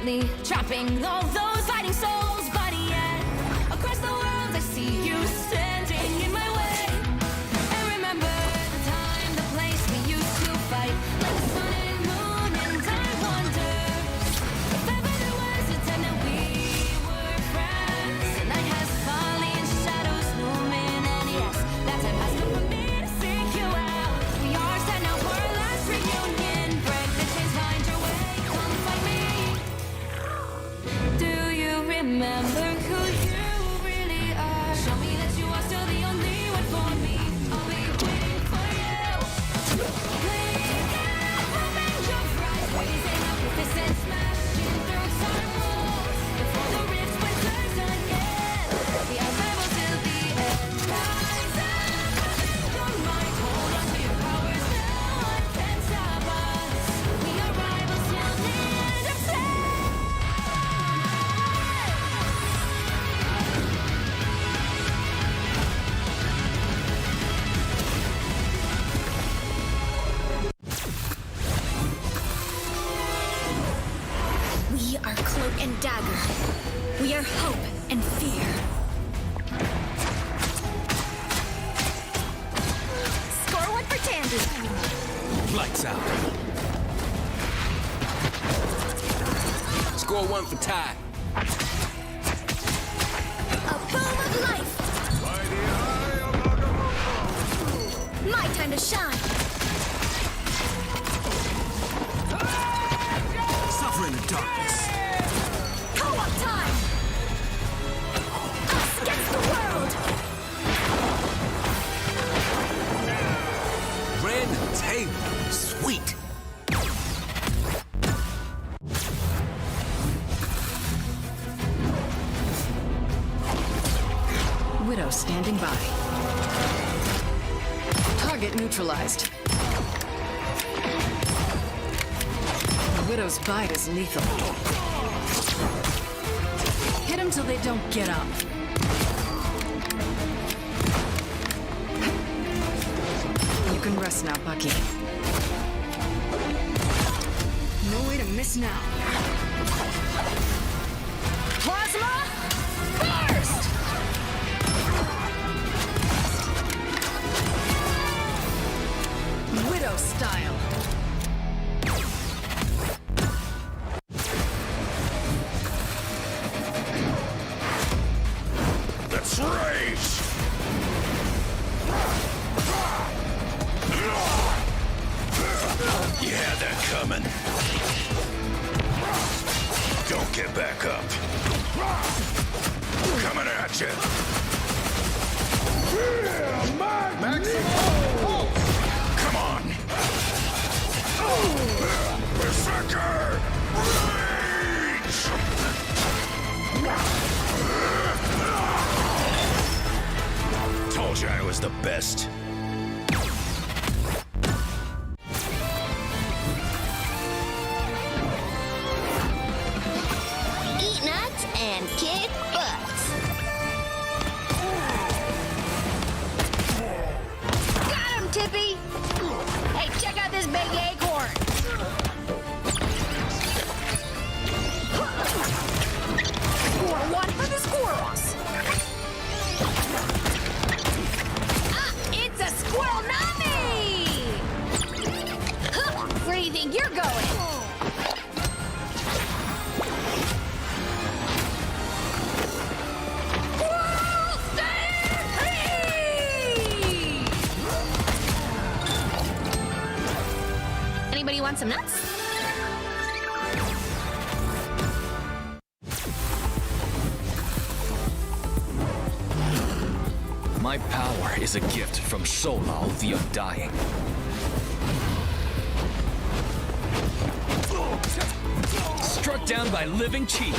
silently trapping all those fighting souls. But yet, across the world I see you standing in my way. And remember the time, the place we used to fight, like the sun and moon. And I wonder if ever there was a time that we were friends. The night has fallen, shadows looming, and yes, that time has come for me to seek you out. We are set now for our last reunion. Break the chains, find your way, come find me. Do you remember who you really are? Show me that you are still the only one for me. I'll be waiting for you. Please open your eyes, raising up your fists and smashing through time walls. Before the rifts burst again, we are rebels till the end. Rise up, open your mind, hold on to your powers. No one can stop us. We are rivals till the end of time. We are Cloak and Dagger. We are hope and fear. Score one for Tandy. Lights out. Score one for Ty. A boom of life. My time to shine. Suffer in the darkness. Co-op time. Us against the world. Random table. Sweet. Widow standing by. Target neutralized. The Widow's bite is lethal. Hit them till they don't get up. You can rest now, Bucky. No way to miss now. Plasma burst! Widow style. Let's race! You had that coming. Don't get back up. Coming at you. Come on. Berserker! Rage! Told you I was the best. Eat nuts and kick butts. Got him, Tippy! Hey, check out this big acorn! Score one for the squirrels! Ah, it's a squirrel nami! Huh, where do you think you're going? Squirrel stampede! Anybody want some nuts? My power is a gift from Solal the Undying. Struck down by living chi.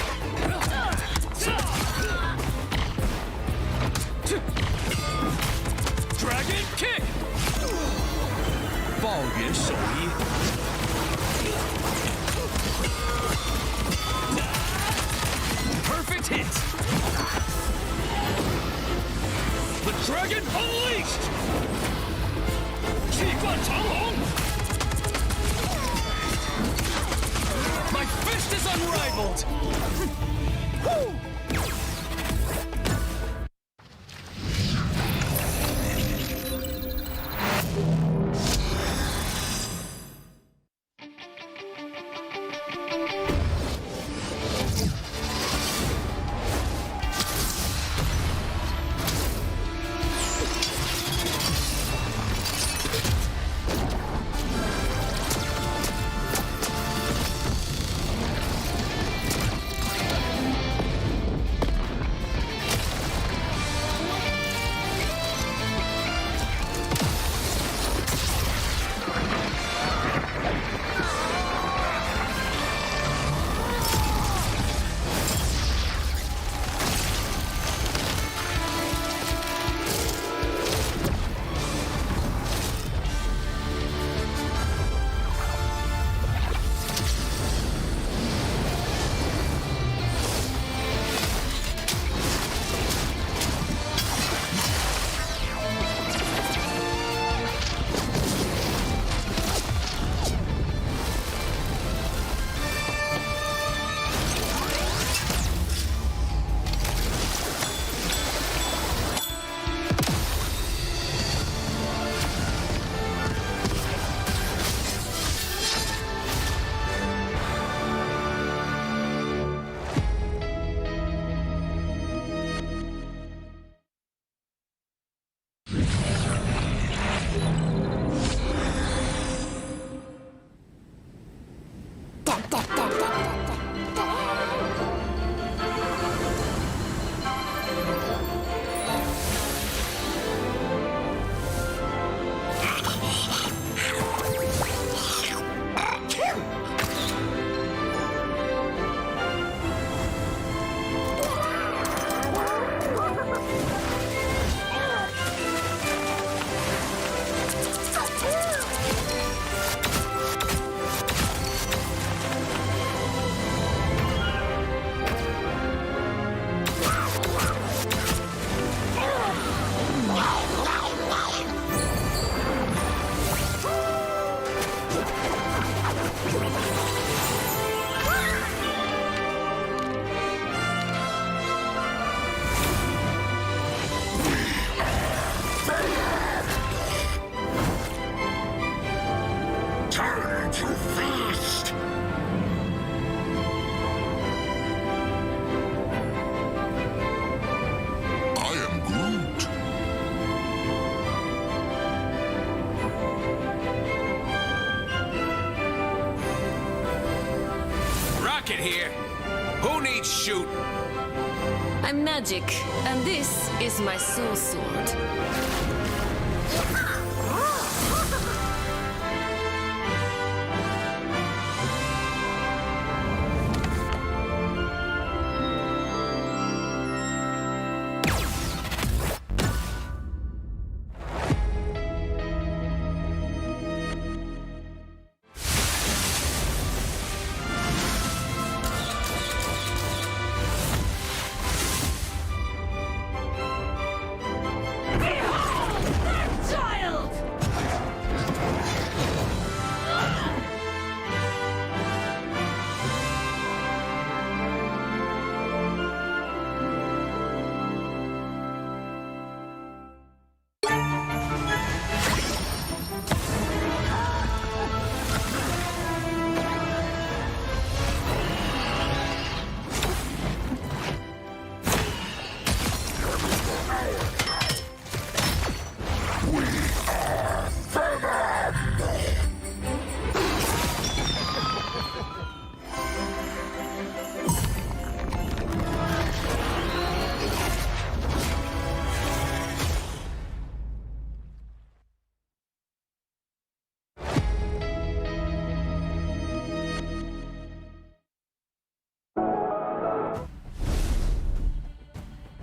Dragon kick! 爆元手一 Perfect hit! The dragon unleashed! 气贯长龙! My fist is Unrivaled! Here. Who needs shoot? I'm magic, and this is my soul sword.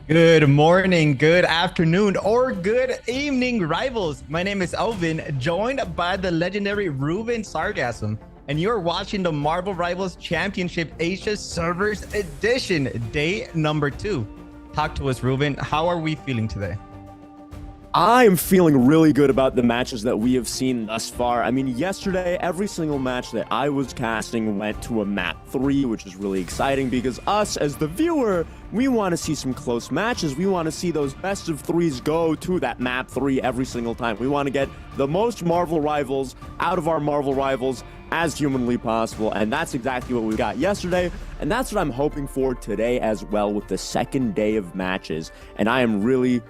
Good morning, good afternoon, or good evening, rivals. My name is Elvin, joined by the legendary Ruben Sargasm, and you're watching the Marvel Rivals Championship Asia Servers Edition, day number 2. Talk to us, Ruben. How are we feeling today? I'm feeling really good about the matches that we have seen thus far. I mean, yesterday, every single match that I was casting went to a map 3, which is really exciting because us, as the viewer, we want to see some close matches. We want to see those best of 3s go to that map 3 every single time. We want to get the most Marvel rivals out of our Marvel rivals as humanly possible, and that's exactly what we got yesterday, and that's what I'm hoping for today as well with the second day of matches. And I am really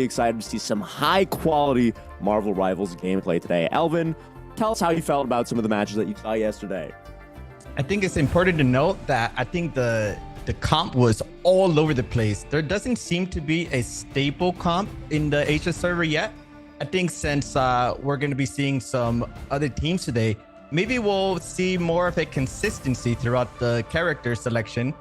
excited to see some high-quality Marvel Rivals gameplay today. Elvin, tell us how you felt about some of the matches that you saw yesterday. I think it's important to note that I think the comp was all over the place. There doesn't seem to be a staple comp in the Asia server yet. I think since we're going to be seeing some other teams today, maybe we'll see more of a consistency throughout the character selection.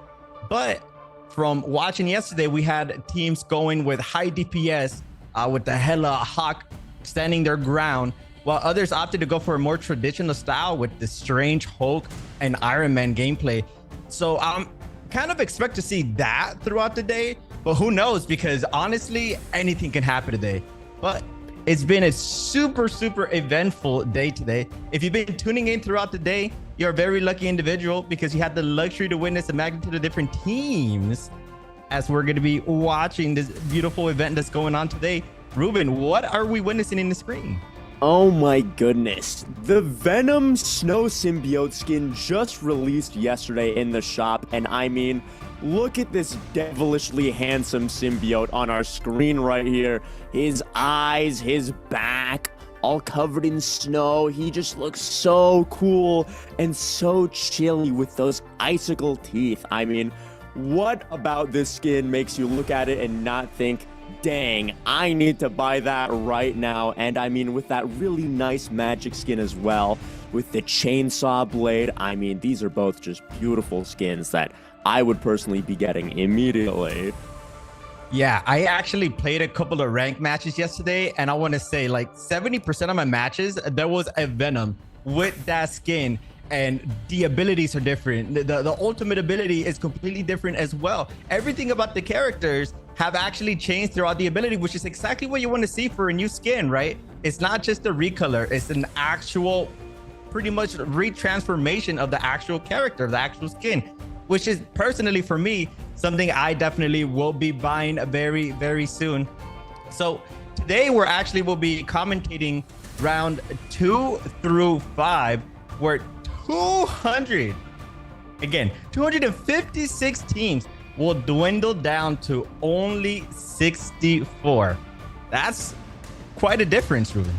But from watching yesterday, we had teams going with high DPS with the Hela Hawk standing their ground, while others opted to go for a more traditional style with the strange Hulk and Iron Man gameplay. So I'm kind of expect to see that throughout the day, but who knows, because honestly, anything can happen today. But it's been a super eventful day today. If you've been tuning in throughout the day, you're a very lucky individual because you had the luxury to witness the magnitude of different teams as we're going to be watching this beautiful event that's going on today. Ruben, what are we witnessing in the screen? Oh my goodness. The Venom Snow Symbiote skin just released yesterday in the shop, and I mean, look at this devilishly handsome symbiote on our screen right here. His eyes, his back, all covered in snow. He just looks so cool and so chilly with those icicle teeth. I mean, what about this skin makes you look at it and not think, dang, I need to buy that right now? And I mean, with that really nice magic skin as well, with the chainsaw blade, I mean, these are both just beautiful skins that I would personally be getting immediately. Yeah, I actually played a couple of ranked matches yesterday, and I want to say like 70% of my matches, there was a Venom with that skin, and the abilities are different. The ultimate ability is completely different as well. Everything about the characters have actually changed throughout the ability, which is exactly what you want to see for a new skin, right? It's not just a recolor, it's an actual pretty much retransformation of the actual character, the actual skin, which is personally for me something I definitely will be buying very soon. So today we're actually will be commentating round 2 through 5, where 256 teams will dwindle down to only 64. That's quite a difference, Ruben.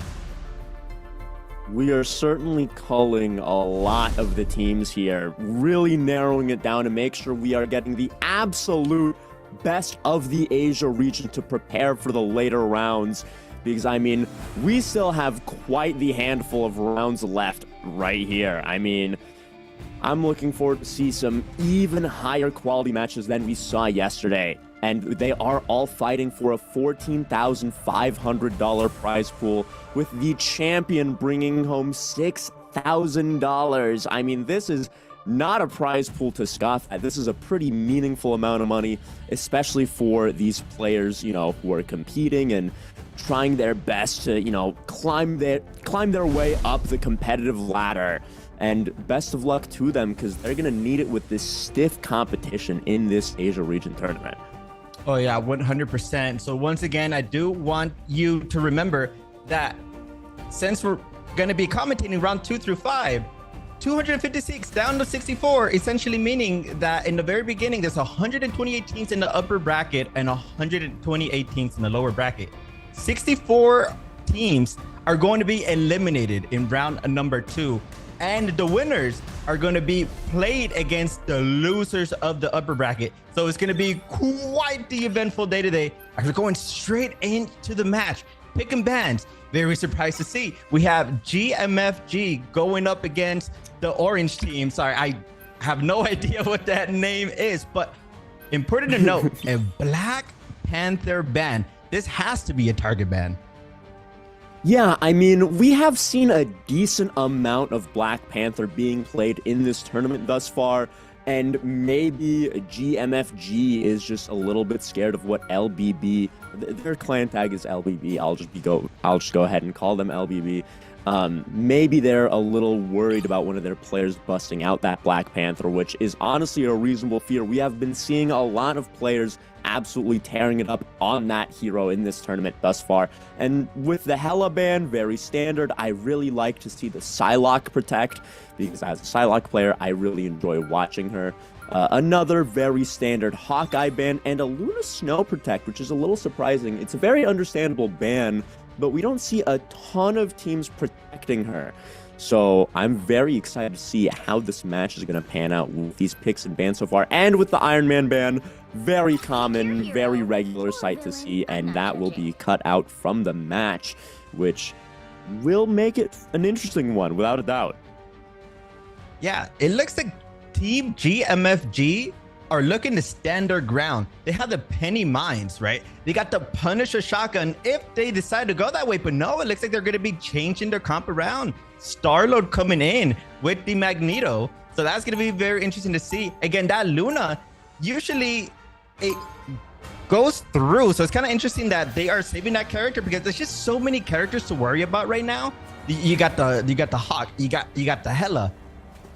We are certainly culling a lot of the teams here, really narrowing it down to make sure we are getting the absolute best of the Asia region to prepare for the later rounds. Because, I mean, we still have quite the handful of rounds left right here. I mean, I'm looking forward to see some even higher quality matches than we saw yesterday. And they are all fighting for a $14,500 prize pool, with the champion bringing home $6,000. I mean, this is not a prize pool to scoff at. This is a pretty meaningful amount of money, especially for these players, you know, who are competing and trying their best to, you know, climb their way up the competitive ladder. And best of luck to them, because they're going to need it with this stiff competition in this Asia region tournament. Oh yeah, 100%. So once again, I do want you to remember that since we're going to be commentating round 2 through 5, 256 down to 64, essentially meaning that in the very beginning, there's 128 teams in the upper bracket and 128 teams in the lower bracket. 64 teams are going to be eliminated in round number 2. And the winners are going to be played against the losers of the upper bracket. So it's going to be quite the eventful day today. We're going straight into the match. Pick and bans. Very surprised to see we have GMFG going up against the orange team. Sorry, I have no idea what that name is, but important to note, a Black Panther ban. This has to be a target ban. Yeah, I mean, we have seen a decent amount of Black Panther being played in this tournament thus far, And maybe GMFG is just a little bit scared of what LBB, their clan tag is LBB. I'll just go ahead and call them LBB. Maybe they're a little worried about one of their players busting out that Black Panther, which is honestly a reasonable fear. We have been seeing a lot of players absolutely tearing it up on that hero in this tournament thus far. And with the Hela ban, very standard, I really like to see the Psylocke protect, because as a Psylocke player, I really enjoy watching her. Another very standard Hawkeye ban, and a Luna Snow protect, which is a little surprising. It's a very understandable ban, but we don't see a ton of teams protecting her. So I'm very excited to see how this match is going to pan out with these picks and bans so far. And with the Iron Man ban, very common, very regular sight to see, and that will be cut out from the match, which will make it an interesting one, without a doubt. Yeah, it looks like Team GMFG are looking to stand their ground. They have the Penny Mines, right? They got the Punisher shotgun if they decide to go that way. But no, it looks like they're going to be changing their comp around. Star-Lord coming in with the Magneto. So that's going to be very interesting to see. Again, that Luna, usually it goes through. So it's kind of interesting that they are saving that character, because there's just so many characters to worry about right now. You got the Hawk, you got the Hela.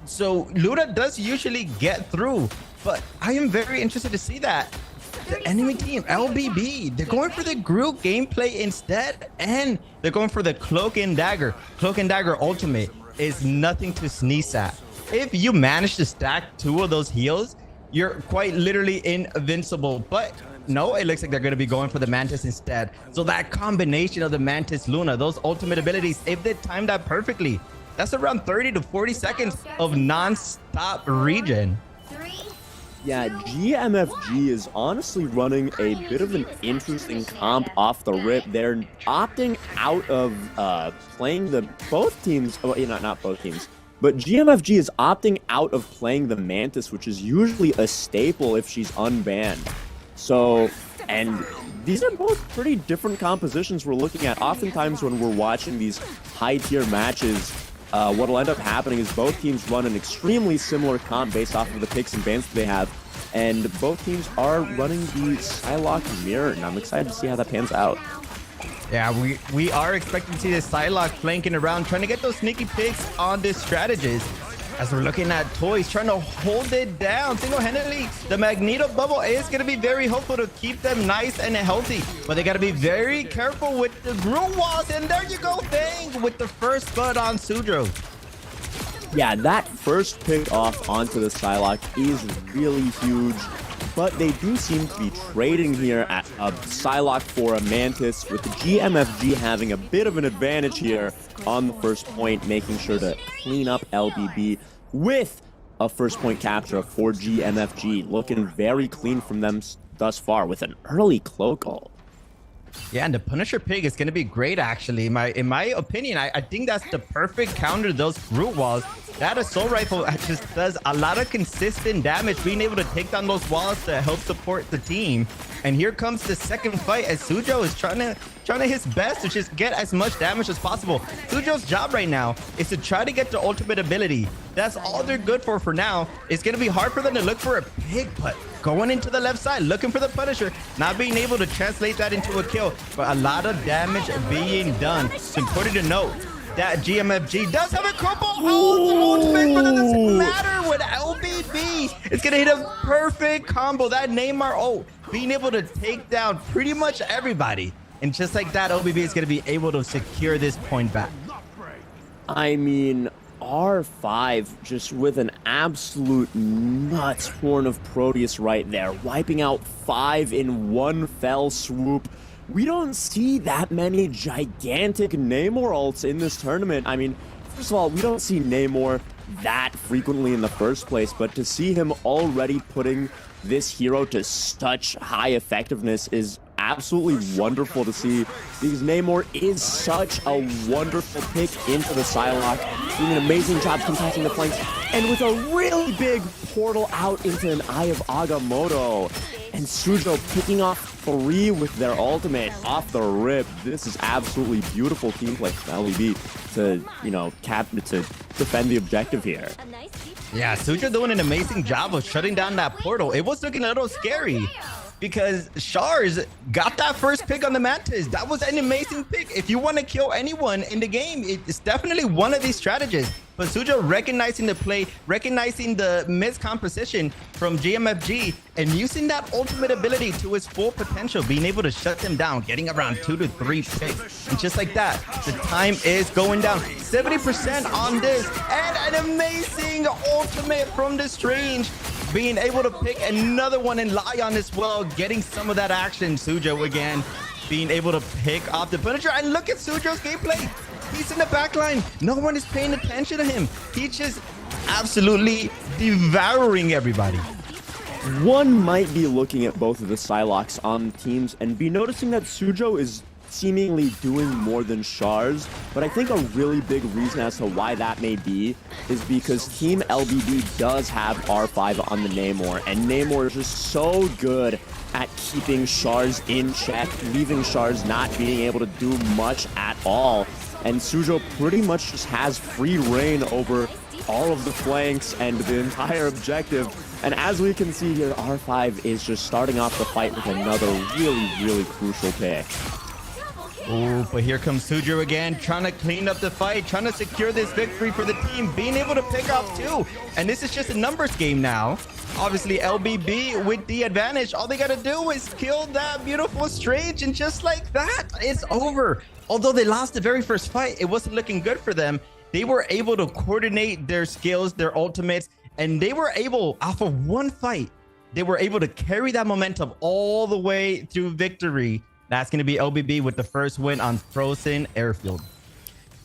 So Luna does usually get through, but I am very interested to see that. The enemy team, LBB, they're going for the group gameplay instead, and they're going for the Cloak and Dagger. Cloak and Dagger Ultimate is nothing to sneeze at. If you manage to stack 2 of those heals, you're quite literally invincible. But no, it looks like they're going to be going for the Mantis instead. So that combination of the Mantis Luna, those ultimate abilities, if they time that perfectly, that's around 30 to 40 seconds of non-stop regen. Yeah, GMFG is honestly running a bit of an interesting comp off the rip. They're opting out of playing both teams, well, not both teams, but GMFG is opting out of playing the Mantis, which is usually a staple if she's unbanned. So, and these are both pretty different compositions we're looking at. Oftentimes when we're watching these high-tier matches, what'll end up happening is both teams run an extremely similar comp based off of the picks and bans that they have, and both teams are running the Psylocke mirror, and I'm excited to see how that pans out. Yeah, we are expecting to see the Psylocke flanking around, trying to get those sneaky picks on this strategist. As we're looking at Toys trying to hold it down single-handedly, the Magneto bubble is going to be very helpful to keep them nice and healthy. But they got to be very careful with the Groot walls. And there you go, Fang, with the first blood on Sudro. Yeah, that first pick off onto the Psylocke is really huge. But they do seem to be trading here at a Psylocke for a Mantis, with the GMFG having a bit of an advantage here on the first point, making sure to clean up LBB with a first point capture for GMFG. Looking very clean from them thus far with an early cloak ult. Yeah, and the Punisher Pig is going to be great, actually. In my opinion, I think that's the perfect counter to those Groot walls. That assault rifle just does a lot of consistent damage, being able to take down those walls to help support the team. And here comes the second fight, as Sujo is trying to his best to just get as much damage as possible. Sujo's job right now is to try to get the ultimate ability. That's all they're good for now. It's going to be hard for them to look for a pig, but going into the left side, looking for the Punisher, not being able to translate that into a kill, but a lot of damage being done. It's important to note that GMFG does have a couple ultimate, but it doesn't matter with LBB. It's gonna hit a perfect combo. That Neymar ult, being able to take down pretty much everybody. And just like that, LBB is gonna be able to secure this point back. I mean, R5 just with an absolute nuts horn of Proteus right there, wiping out 5 in one fell swoop. We don't see that many gigantic Namor ults in this tournament. I mean, first of all, we don't see Namor that frequently in the first place, but to see him already putting this hero to such high effectiveness is absolutely wonderful to see, because Namor is such a wonderful pick into the Psylocke, doing an amazing job contesting the flanks, and with a really big portal out into an Eye of Agamotto. And Sujo picking off 3 with their ultimate off the rip. This is absolutely beautiful team play from LEB to, to defend the objective here. Yeah, Sujo doing an amazing job of shutting down that portal. It was looking a little scary because Shars got that first pick on the Mantis. That was an amazing pick. If you want to kill anyone in the game, it's definitely one of these strategies. But Sujo recognizing the play, recognizing the miscomposition from GMFG, and using that ultimate ability to its full potential, being able to shut them down, getting around 2 to 3 picks. And just like that, the time is going down. 70% on this, and an amazing ultimate from the Strange, being able to pick another one in Lion as well, getting some of that action. Sujo again, being able to pick off the Punisher. And look at Sujo's gameplay. He's in the back line. No one is paying attention to him. He's just absolutely devouring everybody. One might be looking at both of the Psylocks on teams and be noticing that Sujo is seemingly doing more than Shars, but I think a really big reason as to why that may be is because Team LBB does have R5 on the Namor, and Namor is just so good at keeping Shars in check, leaving Shars not being able to do much at all. And Sujo pretty much just has free reign over all of the flanks and the entire objective. And as we can see here, R5 is just starting off the fight with another really crucial pick. Oh, but here comes Sujo again, trying to clean up the fight, trying to secure this victory for the team, being able to pick off 2. And this is just a numbers game now. Obviously, LBB with the advantage. All they got to do is kill that beautiful Strange, and just like that, it's over. Although they lost the very first fight, it wasn't looking good for them. They were able to coordinate their skills, their ultimates, and they were able, off of one fight, they were able to carry that momentum all the way through victory. That's going to be LBB with the first win on Frozen Airfield.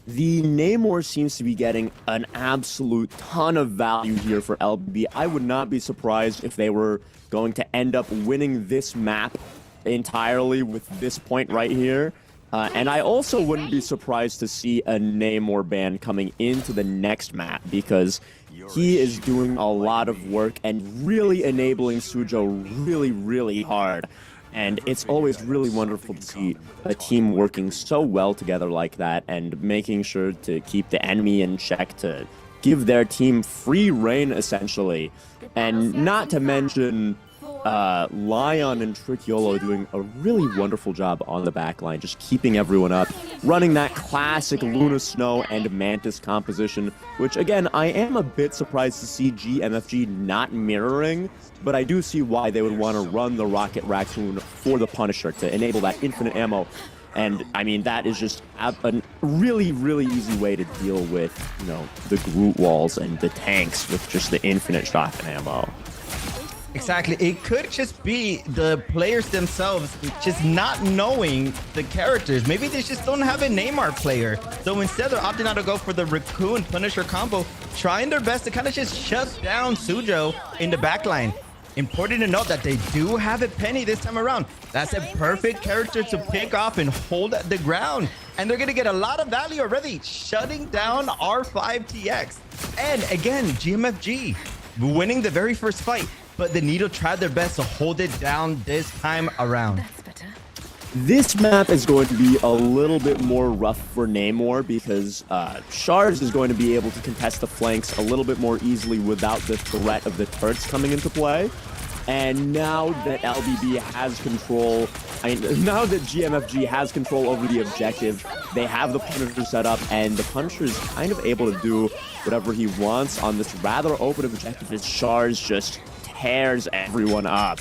The Namor seems to be getting an absolute ton of value here for LBB. I would not be surprised if they were going to end up winning this map entirely with this point right here. And I also wouldn't be surprised to see a Namor ban coming into the next map, because he is doing a lot of work and really enabling Sujo really hard. And it's always really wonderful to see a team working so well together like that and making sure to keep the enemy in check, to give their team free reign, essentially. And not to mention Lion and Tricchiolo doing a really wonderful job on the backline, just keeping everyone up, running that classic Luna Snow and Mantis composition, which again, I am a bit surprised to see GMFG not mirroring, but I do see why they would want to run the Rocket Raccoon for the Punisher to enable that infinite ammo. And I mean, that is just a really easy way to deal with, you know, the Groot walls and the tanks with just the infinite shotgun ammo. Exactly. It could just be the players themselves just not knowing the characters. Maybe they just don't have a Neymar player. So instead they're opting out to go for the Raccoon Punisher combo, trying their best to kind of just shut down Sujo in the backline. Important to note that they do have a Penny this time around. That's a perfect character to pick off and hold the ground. And they're going to get a lot of value already, shutting down R5TX. And again, GMFG winning the very first fight. But the Needle tried their best to hold it down this time around. This map is going to be a little bit more rough for Namor because Shars is going to be able to contest the flanks a little bit more easily without the threat of the turrets coming into play. And now that LBB has control, now that GMFG has control over the objective, they have the Punisher set up, and the Punisher is kind of able to do whatever he wants on this rather open objective as Shars just tears everyone up.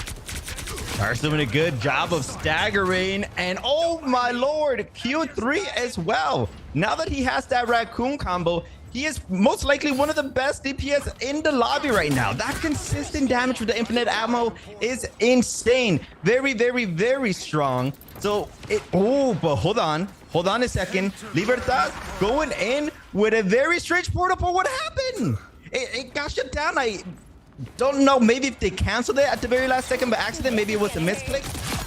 Shars doing a good job of staggering, and oh my lord, Q3 as well. Now that he has that Raccoon combo, he is most likely one of the best DPS in the lobby right now. That consistent damage with the infinite ammo is insane. Very strong. So but hold on a second. Libertad going in with a very strange portal. But what happened? It got shut down. I don't know, maybe if they canceled it at the very last second by accident, maybe it was a misclick.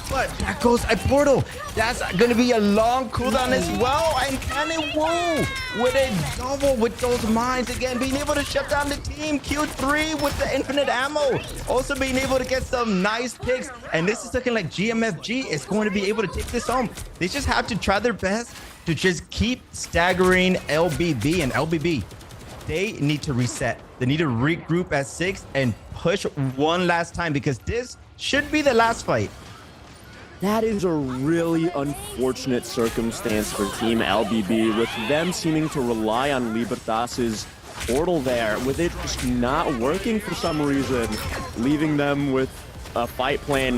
But that goes a portal. That's going to be a long cooldown as well. And Cannon Woo with a double with those mines again, being able to shut down the team. Q3 with the infinite ammo, also being able to get some nice picks. And this is looking like GMFG is going to be able to take this home. They just have to try their best to just keep staggering LBB, and LBB, they need to reset. They need to regroup at 6 and push one last time because this should be the last fight. That is a really unfortunate circumstance for Team LBB, with them seeming to rely on Libertas's portal there, with it just not working for some reason, leaving them with a fight plan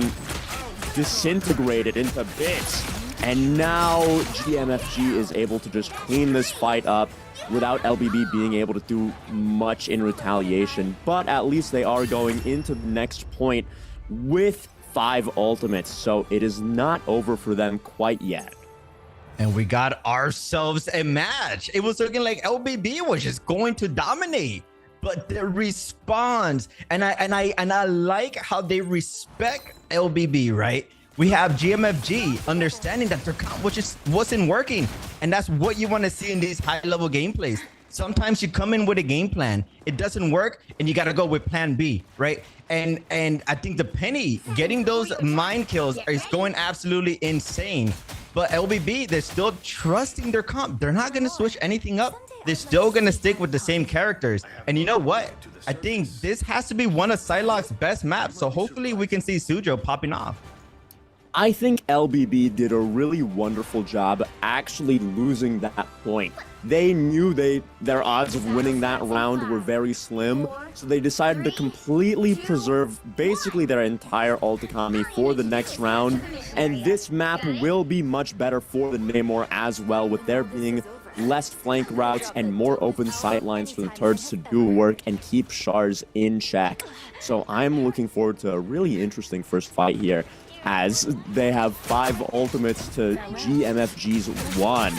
disintegrated into bits. And now GMFG is able to just clean this fight up without LBB being able to do much in retaliation. But at least they are going into the next point with 5 ultimates, so it is not over for them quite yet. And we got ourselves a match. It was looking like LBB was just going to dominate, but the response, and I like how they respect LBB, right? We have GMFG understanding that their comp wasn't working, and that's what you want to see in these high-level gameplays. Sometimes you come in with a game plan, it doesn't work, and you got to go with plan B, right? And I think the Penny getting those mind kills is going absolutely insane. But LBB, they're still trusting their comp. They're not going to switch anything up. They're still going to stick with the same characters. And you know what? I think this has to be one of Psylocke's best maps. So hopefully we can see Sujo popping off. I think LBB did a really wonderful job actually losing that point. They knew their odds of winning that round were very slim, so they decided to completely preserve basically their entire Ulticami for the next round, and this map will be much better for the Namor as well, with there being less flank routes and more open sight lines for the turrets to do work and keep Shars in check. So I'm looking forward to a really interesting first fight here, as they have 5 ultimates to GMFG's 1.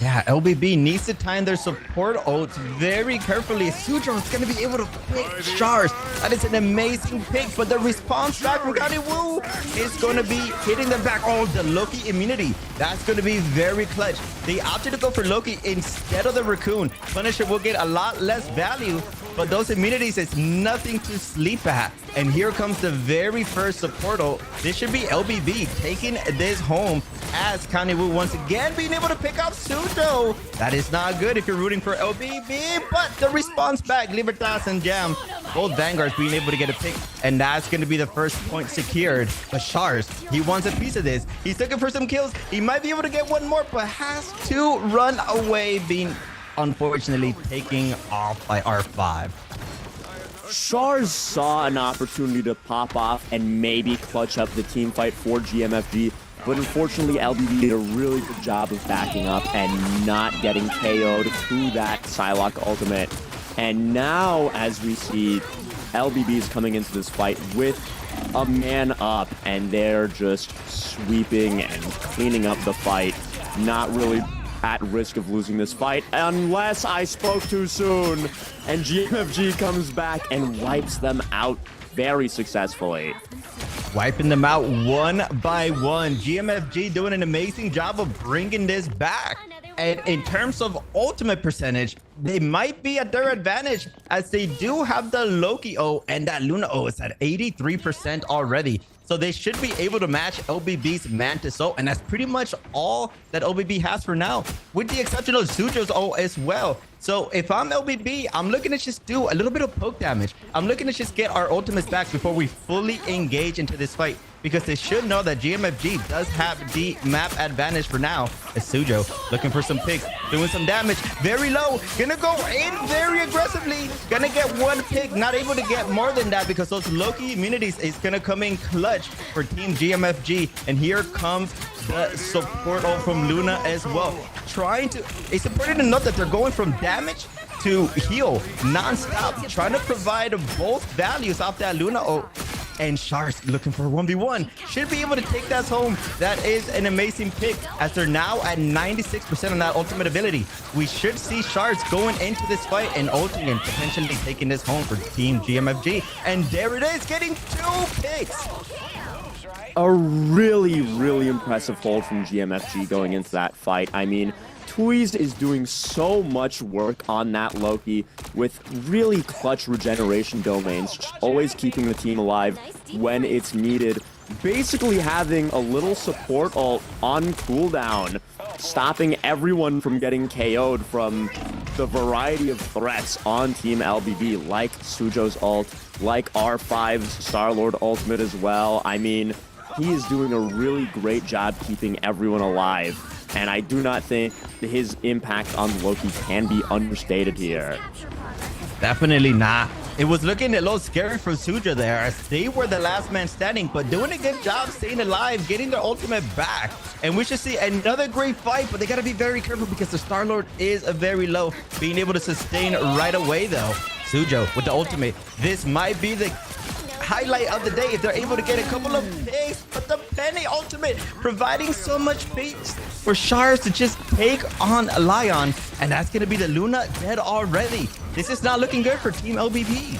Yeah, LBB needs to time their support ults very carefully. Sujo is going to be able to pick Shars. That is an amazing pick, but the response back from Wu is going to be hitting them back. Oh, the Loki immunity. That's going to be very clutch. They opted to go for Loki instead of the Raccoon. Punisher will get a lot less value, but those immunities is nothing to sleep at. And here comes the very first support ult. This should be LBB taking this home, as Wu once again being able to pick up Sujo. That is not good if you're rooting for LBB, but the response back, Libertas and Jam, both Vanguards being able to get a pick, and that's going to be the first point secured. But Shars, he wants a piece of this. He's looking for some kills. He might be able to get one more, but has to run away, being unfortunately taken off by R5. Shars saw an opportunity to pop off and maybe clutch up the team fight for GMFG, but unfortunately LBB did a really good job of backing up and not getting KO'd to that Psylocke ultimate. And now, as we see, LBB is coming into this fight with a man up, and they're just sweeping and cleaning up the fight, not really at risk of losing this fight, unless I spoke too soon. And GMFG comes back and wipes them out very successfully. Wiping them out one by one. GMFG doing an amazing job of bringing this back. And in terms of ultimate percentage, they might be at their advantage, as they do have the Loki O, and that Luna O is at 83% already. So they should be able to match LBB's Mantis O, and that's pretty much all that LBB has for now, with the exception of Sujo's O as well. So if I'm LBB, I'm looking to just do a little bit of poke damage. I'm looking to just get our ultimates back before we fully engage into this fight, because they should know that GMFG does have the map advantage for now. It's Sujo looking for some picks, doing some damage, very low, gonna go in very aggressively, gonna get one pick, not able to get more than that because those Loki immunities is gonna come in clutch for Team GMFG. And here comes the support ult from Luna as well. It's important to note that they're going from damage to heal non-stop, trying to provide both values off that Luna ult. And Shars looking for a 1v1. Should be able to take that home. That is an amazing pick, as they're now at 96% on that ultimate ability. We should see Shars going into this fight and ulting and potentially taking this home for Team GMFG. And there it is, getting 2 picks. A really, really impressive hold from GMFG going into that fight. I mean, Thieves is doing so much work on that Loki with really clutch regeneration domains, just always keeping the team alive when it's needed. Basically having a little support ult on cooldown, stopping everyone from getting KO'd from the variety of threats on Team LBB, like Sujo's ult, like R5's Star-Lord ultimate as well. I mean, he is doing a really great job keeping everyone alive, and I do not think his impact on Loki can be understated here. Definitely not. It was looking a little scary for Suja there, as they were the last man standing, but doing a good job staying alive, getting their ultimate back. And we should see another great fight, but they got to be very careful because the Star-Lord is very low, being able to sustain right away, though. Sujo with the ultimate. This might be the highlight of the day if they're able to get a couple of picks, but the Penny ultimate providing so much space for Shars to just take on Lion, and that's going to be the Luna dead already. This is not looking good for Team LBB.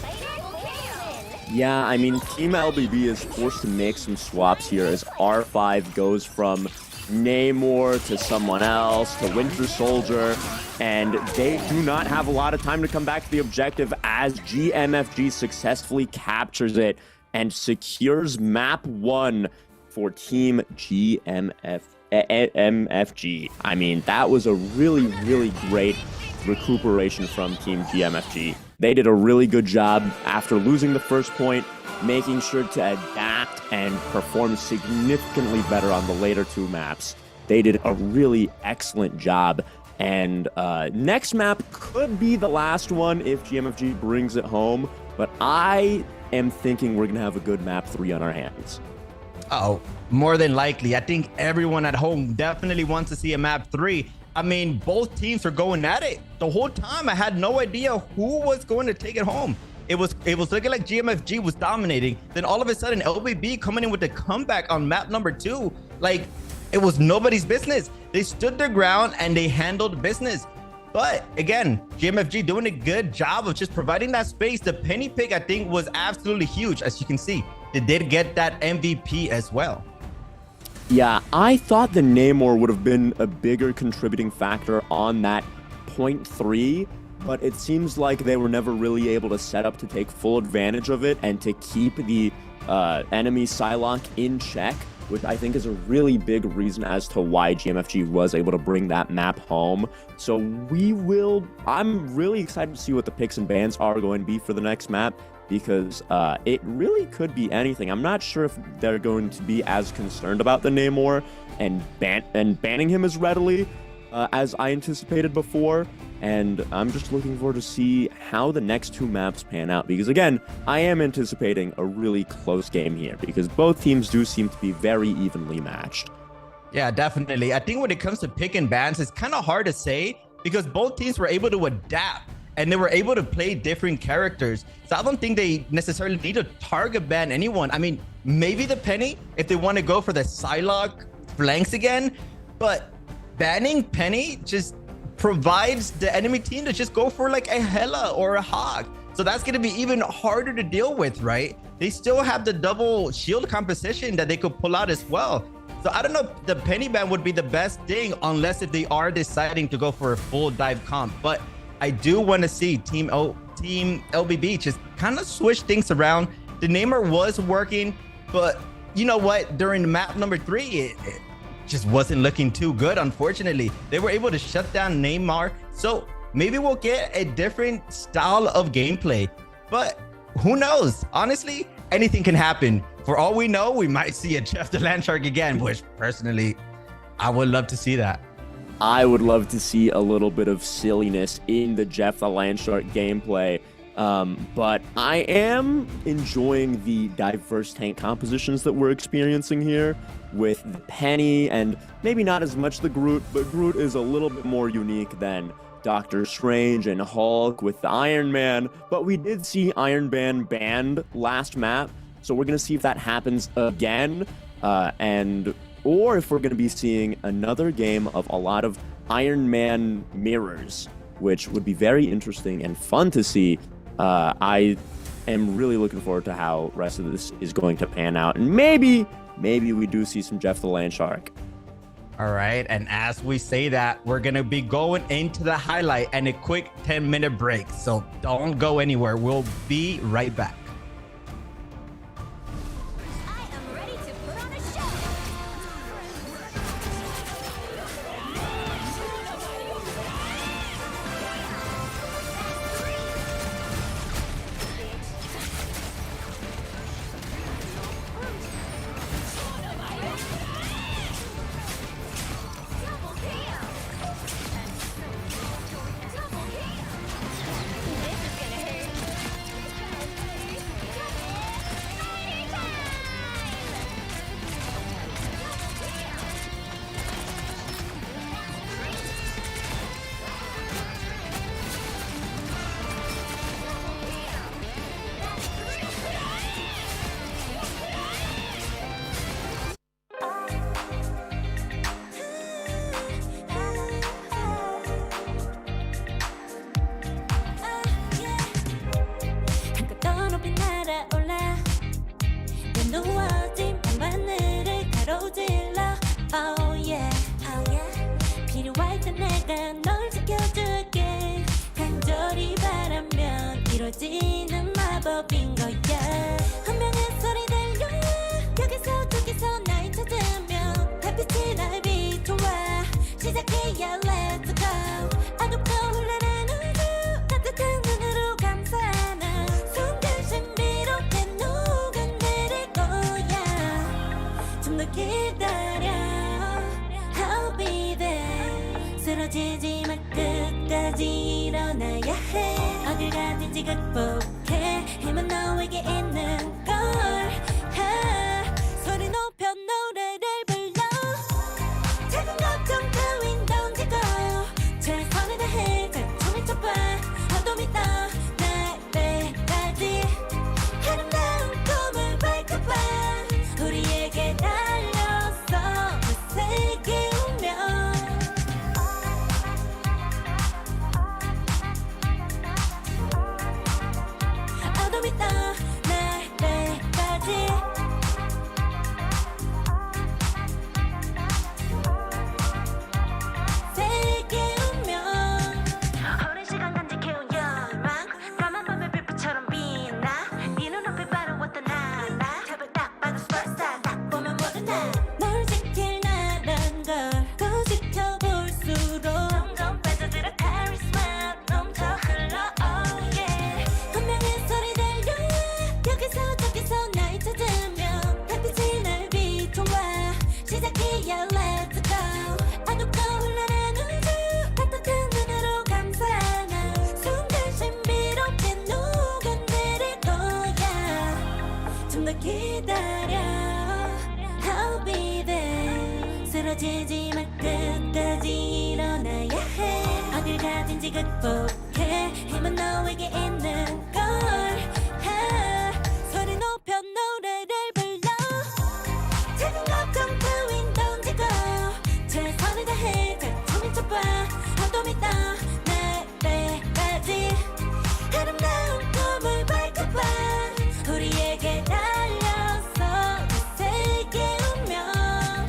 Yeah, I mean, Team LBB is forced to make some swaps here as R5 goes from Namor to someone else to Winter Soldier, and they do not have a lot of time to come back to the objective as GMFG successfully captures it and secures map 1 for Team GMFG. I mean, that was a really, really great recuperation from Team GMFG. They did a really good job after losing the first point, making sure to adapt and perform significantly better on the later 2 maps. They did a really excellent job, and next map could be the last one if GMFG brings it home, but I am thinking we're going to have a good map 3 on our hands. Oh, more than likely. I think everyone at home definitely wants to see a map 3. I mean, both teams are going at it. The whole time I had no idea who was going to take it home. It was looking like GMFG was dominating. Then all of a sudden, LBB coming in with a comeback on map number 2. Like, it was nobody's business. They stood their ground and they handled business. But again, GMFG doing a good job of just providing that space. The penny pick, I think, was absolutely huge. As you can see, they did get that MVP as well. Yeah, I thought the Namor would have been a bigger contributing factor on that point 3, but it seems like they were never really able to set up to take full advantage of it and to keep the enemy Psylocke in check, which I think is a really big reason as to why GMFG was able to bring that map home. So I'm really excited to see what the picks and bans are going to be for the next map, because it really could be anything. I'm not sure if they're going to be as concerned about the Namor and banning him as readily as I anticipated before. And I'm just looking forward to see how the next 2 maps pan out, because again, I am anticipating a really close game here because both teams do seem to be very evenly matched. Yeah, definitely. I think when it comes to pick and bans, it's kind of hard to say because both teams were able to adapt and they were able to play different characters. So I don't think they necessarily need to target ban anyone. I mean, maybe the Penny if they want to go for the Psylocke flanks again, but banning Penny just provides the enemy team to just go for like a Hela or a Hawk. So that's going to be even harder to deal with, right? They still have the double shield composition that they could pull out as well. So I don't know if the penny ban would be the best thing unless if they are deciding to go for a full dive comp. But I do want to see Team LBB just kind of switch things around. The Namor was working, but you know what? During map number 3, it just wasn't looking too good, unfortunately. They were able to shut down Neymar, so maybe we'll get a different style of gameplay, but who knows? Honestly, anything can happen. For all we know, we might see a Jeff the Landshark again, which personally, I would love to see that. I would love to see a little bit of silliness in the Jeff the Landshark gameplay. But I am enjoying the diverse tank compositions that we're experiencing here with the Penny and maybe not as much the Groot, but Groot is a little bit more unique than Doctor Strange and Hulk with the Iron Man. But we did see Iron Man banned last map, so we're going to see if that happens again, or if we're going to be seeing another game of a lot of Iron Man mirrors, which would be very interesting and fun to see. I am really looking forward to how the rest of this is going to pan out. And maybe we do see some Jeff the Landshark. All right. And as we say that, we're going to be going into the highlight and a quick 10-minute break. So don't go anywhere. We'll be right back. I am ready to put on a show. 내가 널 지켜줄게 간절히 바라면 이루어지는 마법인 거야 운명의 소리 들려 여기서 저기서 날 찾으면 달빛이 날 비춰와 시작해야 let's go 어둡고 흘러는 우주 따뜻한 눈으로 감싸나 순간 신비롭게 녹아내릴 거야 좀 더 기다려 I'll be there 쓰러지지 마 끝까지 일어나야 해 어딜 가든지 극복해 힘은 너에게 있는 걸 소리 높여 노래를 불러 작은 걱정 따윈 던지고 최선을 다해 자충을 쳐봐 어둠이 떠 날때까지 아름다운 꿈을 밝혀봐 우리에게 달려서 그 세계 오면 어둠이 떠 날때까지 세계 오면 오랜 시간 간직해온 열망 까만 밤의 빛처럼 빛나 네 눈앞에 바로 어떤 나라 탑을 딱 봐도 superstar 딱 보면 모두 나널 지킬 나란 걸 더 지켜볼수록 점점 빠져들어 카리스마 넘쳐 흘러 oh yeah 운명의 소리 들려 여기서 저기서 날 찾으면 달빛이 날 비춰와 시작해야 let's go 어둡고 흘러는 우주 따뜻한 눈으로 감싸나 순간 신비롭게 녹아내릴 거야 좀 더 기다려 I'll be there 쓰러지지 마 끝까지 일어나야 해 어딜 가든지 극복해 힘은 너에게 있는 걸 소리 높여 노래를 불러 작은 걱정 따윈 던지고 최선을 다해 자충을 쳐봐 어둠이 떠 날때까지 아름다운 꿈을 밝혀봐 우리에게 달려서 그 세계 오면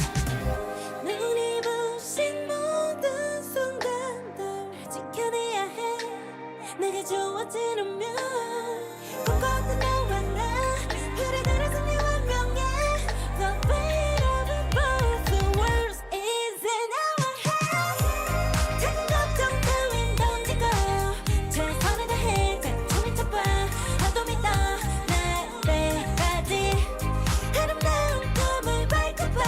눈이 부신 모든 순간들 지켜내야 해 내가 좋아지려면 꿈꿨던 너와 나 그래들의 승리와 명예 The weight of the both the world is in our hands 작은 걱정 따윈 던지고 최선을 다해 자충을 쳐봐 어둠이 떠 날때까지 아름다운 꿈을 밝혀봐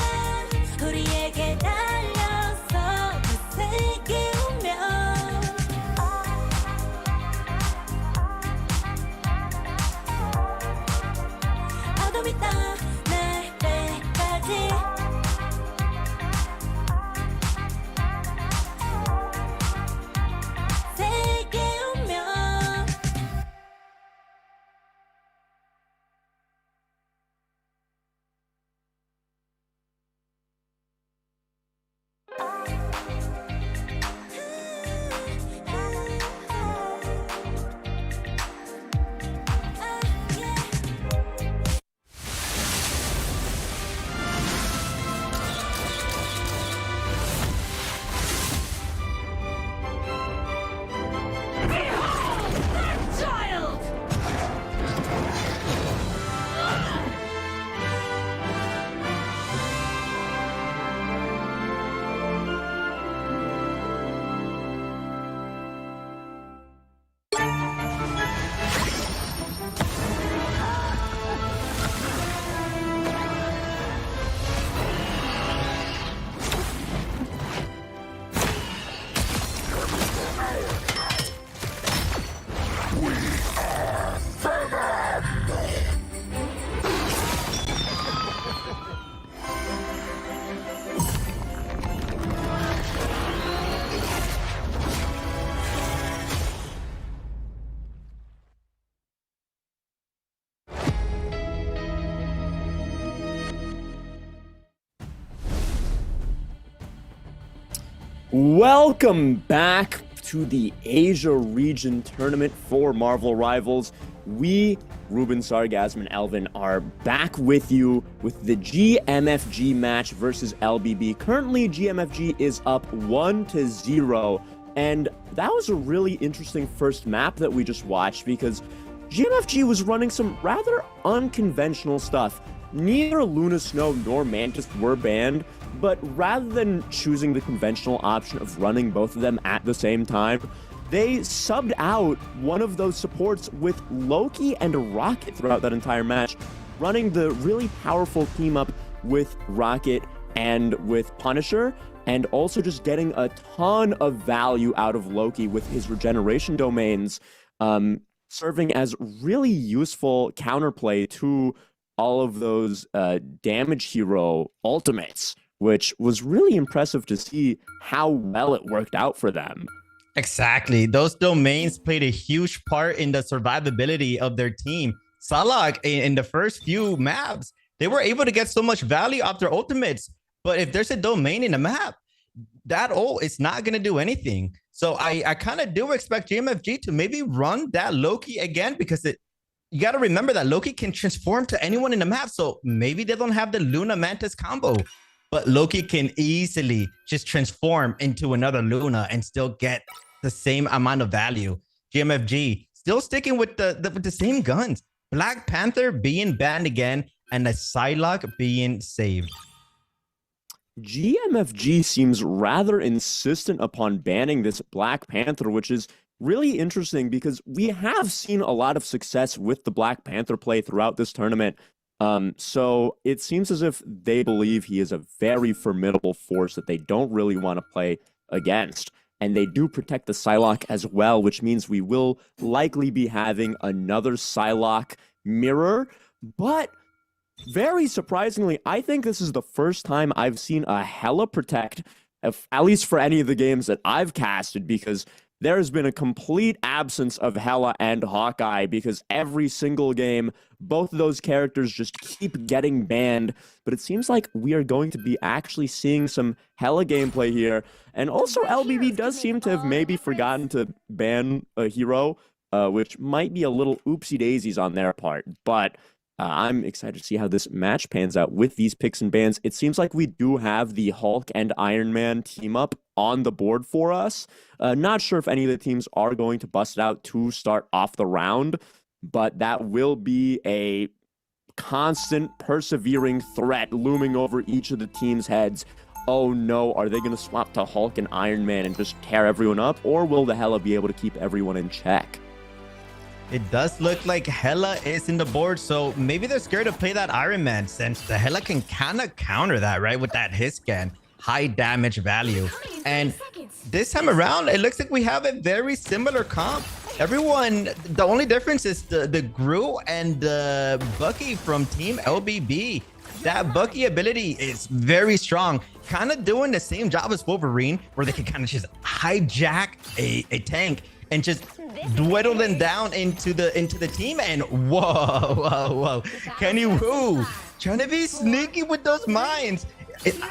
우리에게 달려서 그 세계 오면 어둠이 떠 날때까지 세계 오면 Welcome back to the Asia region tournament for Marvel Rivals. we, Ruben, Sargasm, and Elvin, are back with you with the GMFG match versus LBB. Currently, GMFG is up 1-0, and that was a really interesting first map that we just watched because GMFG was running some rather unconventional stuff. Neither Luna Snow nor Mantis were banned, but rather than choosing the conventional option of running both of them at the same time, they subbed out one of those supports with Loki and Rocket throughout that entire match, running the really powerful team up with Rocket and with Punisher, and also just getting a ton of value out of Loki with his regeneration domains, serving as really useful counterplay to all of those damage hero ultimates, which was really impressive to see how well it worked out for them. Exactly. Those domains played a huge part in the survivability of their team. Salak, in the first few maps, they were able to get so much value off their ultimates. But if there's a domain in the map, that ult is not going to do anything. So I kind of do expect GMFG to maybe run that Loki again, because you got to remember that Loki can transform to anyone in the map. So maybe they don't have the Luna Mantis combo, but Loki can easily just transform into another Luna and still get the same amount of value. GMFG still sticking with the same guns. Black Panther being banned again and a Psylocke being saved. GMFG seems rather insistent upon banning this Black Panther, which is really interesting because we have seen a lot of success with the Black Panther play throughout this tournament. So it seems as if they believe he is a very formidable force that they don't really want to play against. And they do protect the Psylocke as well, which means we will likely be having another Psylocke mirror. But very surprisingly, I think this is the first time I've seen a Hela protect, at least for any of the games that I've casted, because there has been a complete absence of Hela and Hawkeye because every single game, both of those characters just keep getting banned. But it seems like we are going to be actually seeing some Hela gameplay here. And also LBB does seem to have maybe forgotten to ban a hero, which might be a little oopsie daisies on their part. But I'm excited to see how this match pans out with these picks and bans. It seems like we do have the Hulk and Iron Man team up on the board for us. Not sure if any of the teams are going to bust it out to start off the round, but that will be a constant persevering threat looming over each of the teams' heads. Oh no, are they going to swap to Hulk and Iron Man and just tear everyone up, or will the Hela be able to keep everyone in check? It does look like Hela is in the board, so maybe they're scared to play that Iron Man since the Hela can kind of counter that, right? With that hit scan, high damage value. And this time around, it looks like we have a very similar comp. Everyone, the only difference is the Gru and the Bucky from Team LBB. That Bucky ability is very strong, kind of doing the same job as Wolverine, where they can kind of just hijack a tank and just dwindle them down into the team. And whoa, Kenny Wu trying to be sneaky with those mines.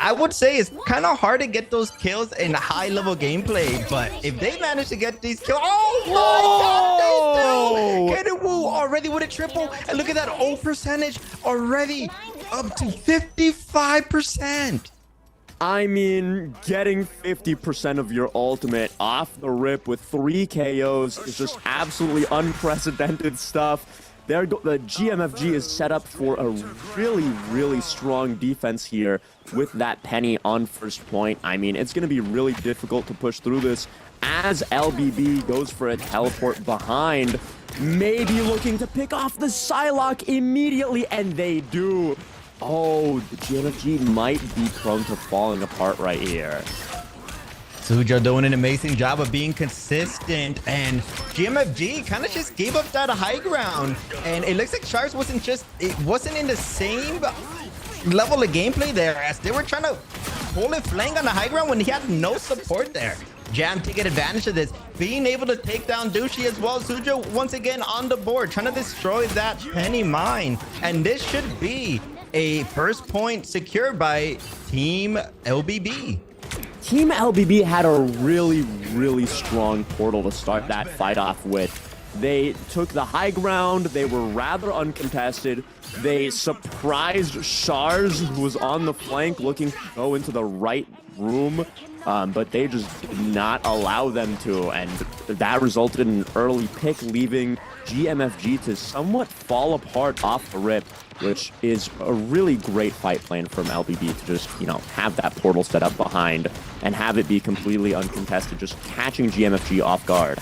I would say it's kind of hard to get those kills in high level gameplay, but if they manage to get these kills, oh my god, Kenny Wu already with a triple, and look at that ult percentage already up to 55%. I mean, getting 50% of your ultimate off the rip with 3 KOs is just absolutely unprecedented stuff. The GMFG is set up for a really, really strong defense here with that Penny on first point. I mean, it's going to be really difficult to push through this as LBB goes for a teleport behind, maybe looking to pick off the Psylocke immediately, and they do. Oh, the GMFG might be prone to falling apart right here. Sujo doing an amazing job of being consistent, and GMFG kind of just gave up that high ground. And it looks like Sharks wasn't in the same level of gameplay there, as they were trying to pull a flank on the high ground when he had no support there. Jam taking advantage of this, being able to take down Douchey as well. Sujo once again on the board, trying to destroy that Penny mine. And this should be a first point secured by Team LBB. Team LBB had a really, really strong portal to start that fight off with. They took the high ground. They were rather uncontested. They surprised Shars, who was on the flank looking to go into the right room, but they just did not allow them to, and that resulted in an early pick, leaving GMFG to somewhat fall apart off the rip, which is a really great fight plan from LBB to just, you know, have that portal set up behind and have it be completely uncontested, just catching GMFG off guard.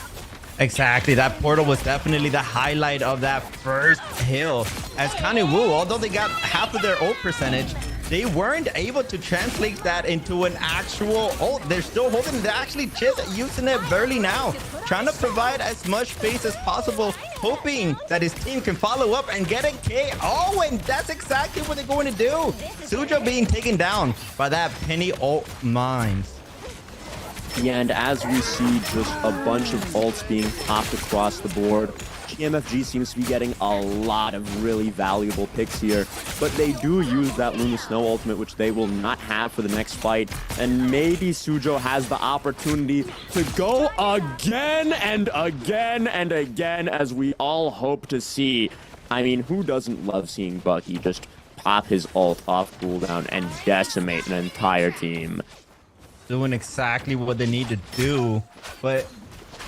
Exactly, that portal was definitely the highlight of that first hill. As Kaniwu, although they got half of their ult percentage, they weren't able to translate that into an actual ult. They're still holding it. They're actually just using it barely now, trying to provide as much space as possible, hoping that his team can follow up and get a KO, and that's exactly what they're going to do. Sujo being taken down by that penny ult mines. Yeah, and as we see just a bunch of ults being popped across the board, GMFG seems to be getting a lot of really valuable picks here, but they do use that Luna Snow ultimate, which they will not have for the next fight, and maybe Sujo has the opportunity to go again and again and again, as we all hope to see. I mean, who doesn't love seeing Bucky just pop his ult off cooldown and decimate an entire team? Doing exactly what they need to do, but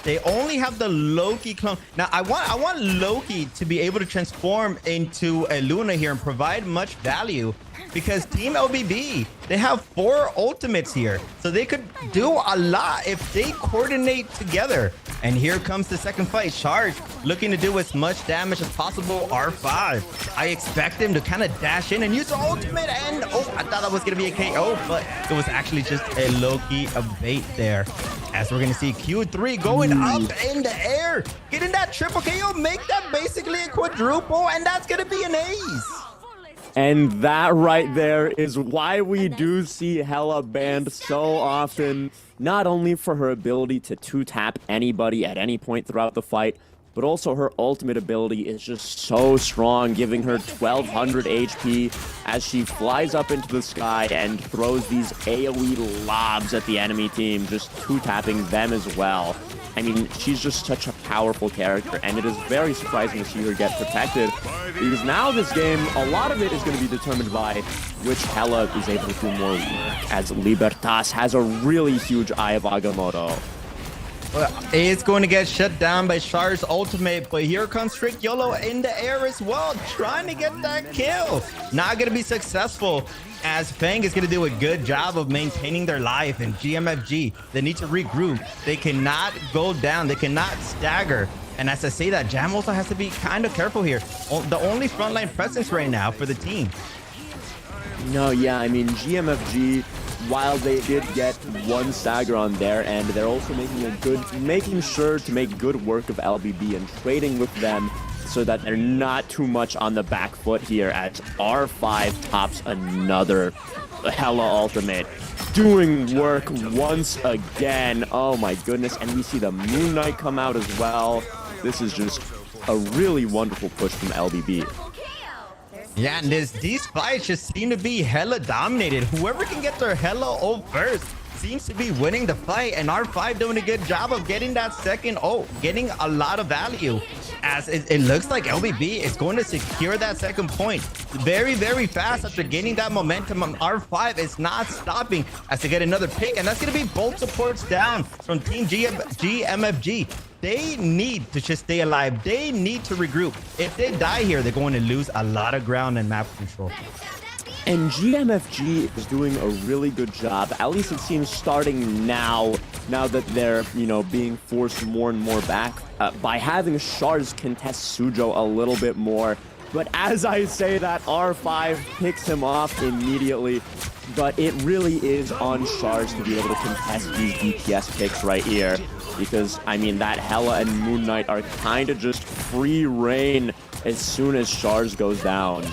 they only have the Loki clone. Now, I want Loki to be able to transform into a Luna here and provide much value, because Team LBB, they have 4 ultimates here, so they could do a lot if they coordinate together. And here comes the second fight. Charge looking to do as much damage as possible. R5. I expect him to kind of dash in and use the ultimate. And oh, I thought that was going to be a KO, but it was actually just a low-key bait there. As we're going to see Q3 going up in the air, getting that triple KO, make that basically a quadruple, and that's going to be an ace. And that right there is why we do see Hela banned so often, not only for her ability to 2-tap anybody at any point throughout the fight, but also her ultimate ability is just so strong, giving her 1200 HP as she flies up into the sky and throws these AoE lobs at the enemy team, just 2-tapping them as well. I mean, she's just such a powerful character, and it is very surprising to see her get protected, because now this game, a lot of it is going to be determined by which Hela is able to do more, as Libertas has a really huge Eye of Agamotto. It's going to get shut down by Char's ultimate, but here comes Strict YOLO in the air as well, trying to get that kill. Not going to be successful, as Fang is going to do a good job of maintaining their life, and GMFG, they need to regroup. They cannot go down. They cannot stagger. And as I say that, Jam also has to be kind of careful here. The only frontline presence right now for the team. No, yeah, I mean, GMFG, while they did get one stagger on their end, they're also making sure to make good work of LBB and trading with them so that they're not too much on the back foot here, as R5 tops another Hela ultimate, doing work once again. Oh my goodness, and we see the Moon Knight come out as well. This is just a really wonderful push from LBB. Yeah, and these fights just seem to be Hela dominated. Whoever can get their Hela ult first seems to be winning the fight, and R5 doing a good job of getting that second ult, getting a lot of value, as it looks like LBB is going to secure that second point very, very fast after gaining that momentum. R5 is not stopping as they get another pick, and that's going to be both supports down from Team GMFG. They need to just stay alive. They need to regroup. If they die here, they're going to lose a lot of ground and map control. And GMFG is doing a really good job, at least it seems starting now that they're, you know, being forced more and more back by having Shards contest Sujo a little bit more. But as I say that, R5 picks him off immediately. But it really is on Shards to be able to contest these DPS picks right here. Because, I mean, that Hela and Moon Knight are kind of just free reign as soon as Shards goes down.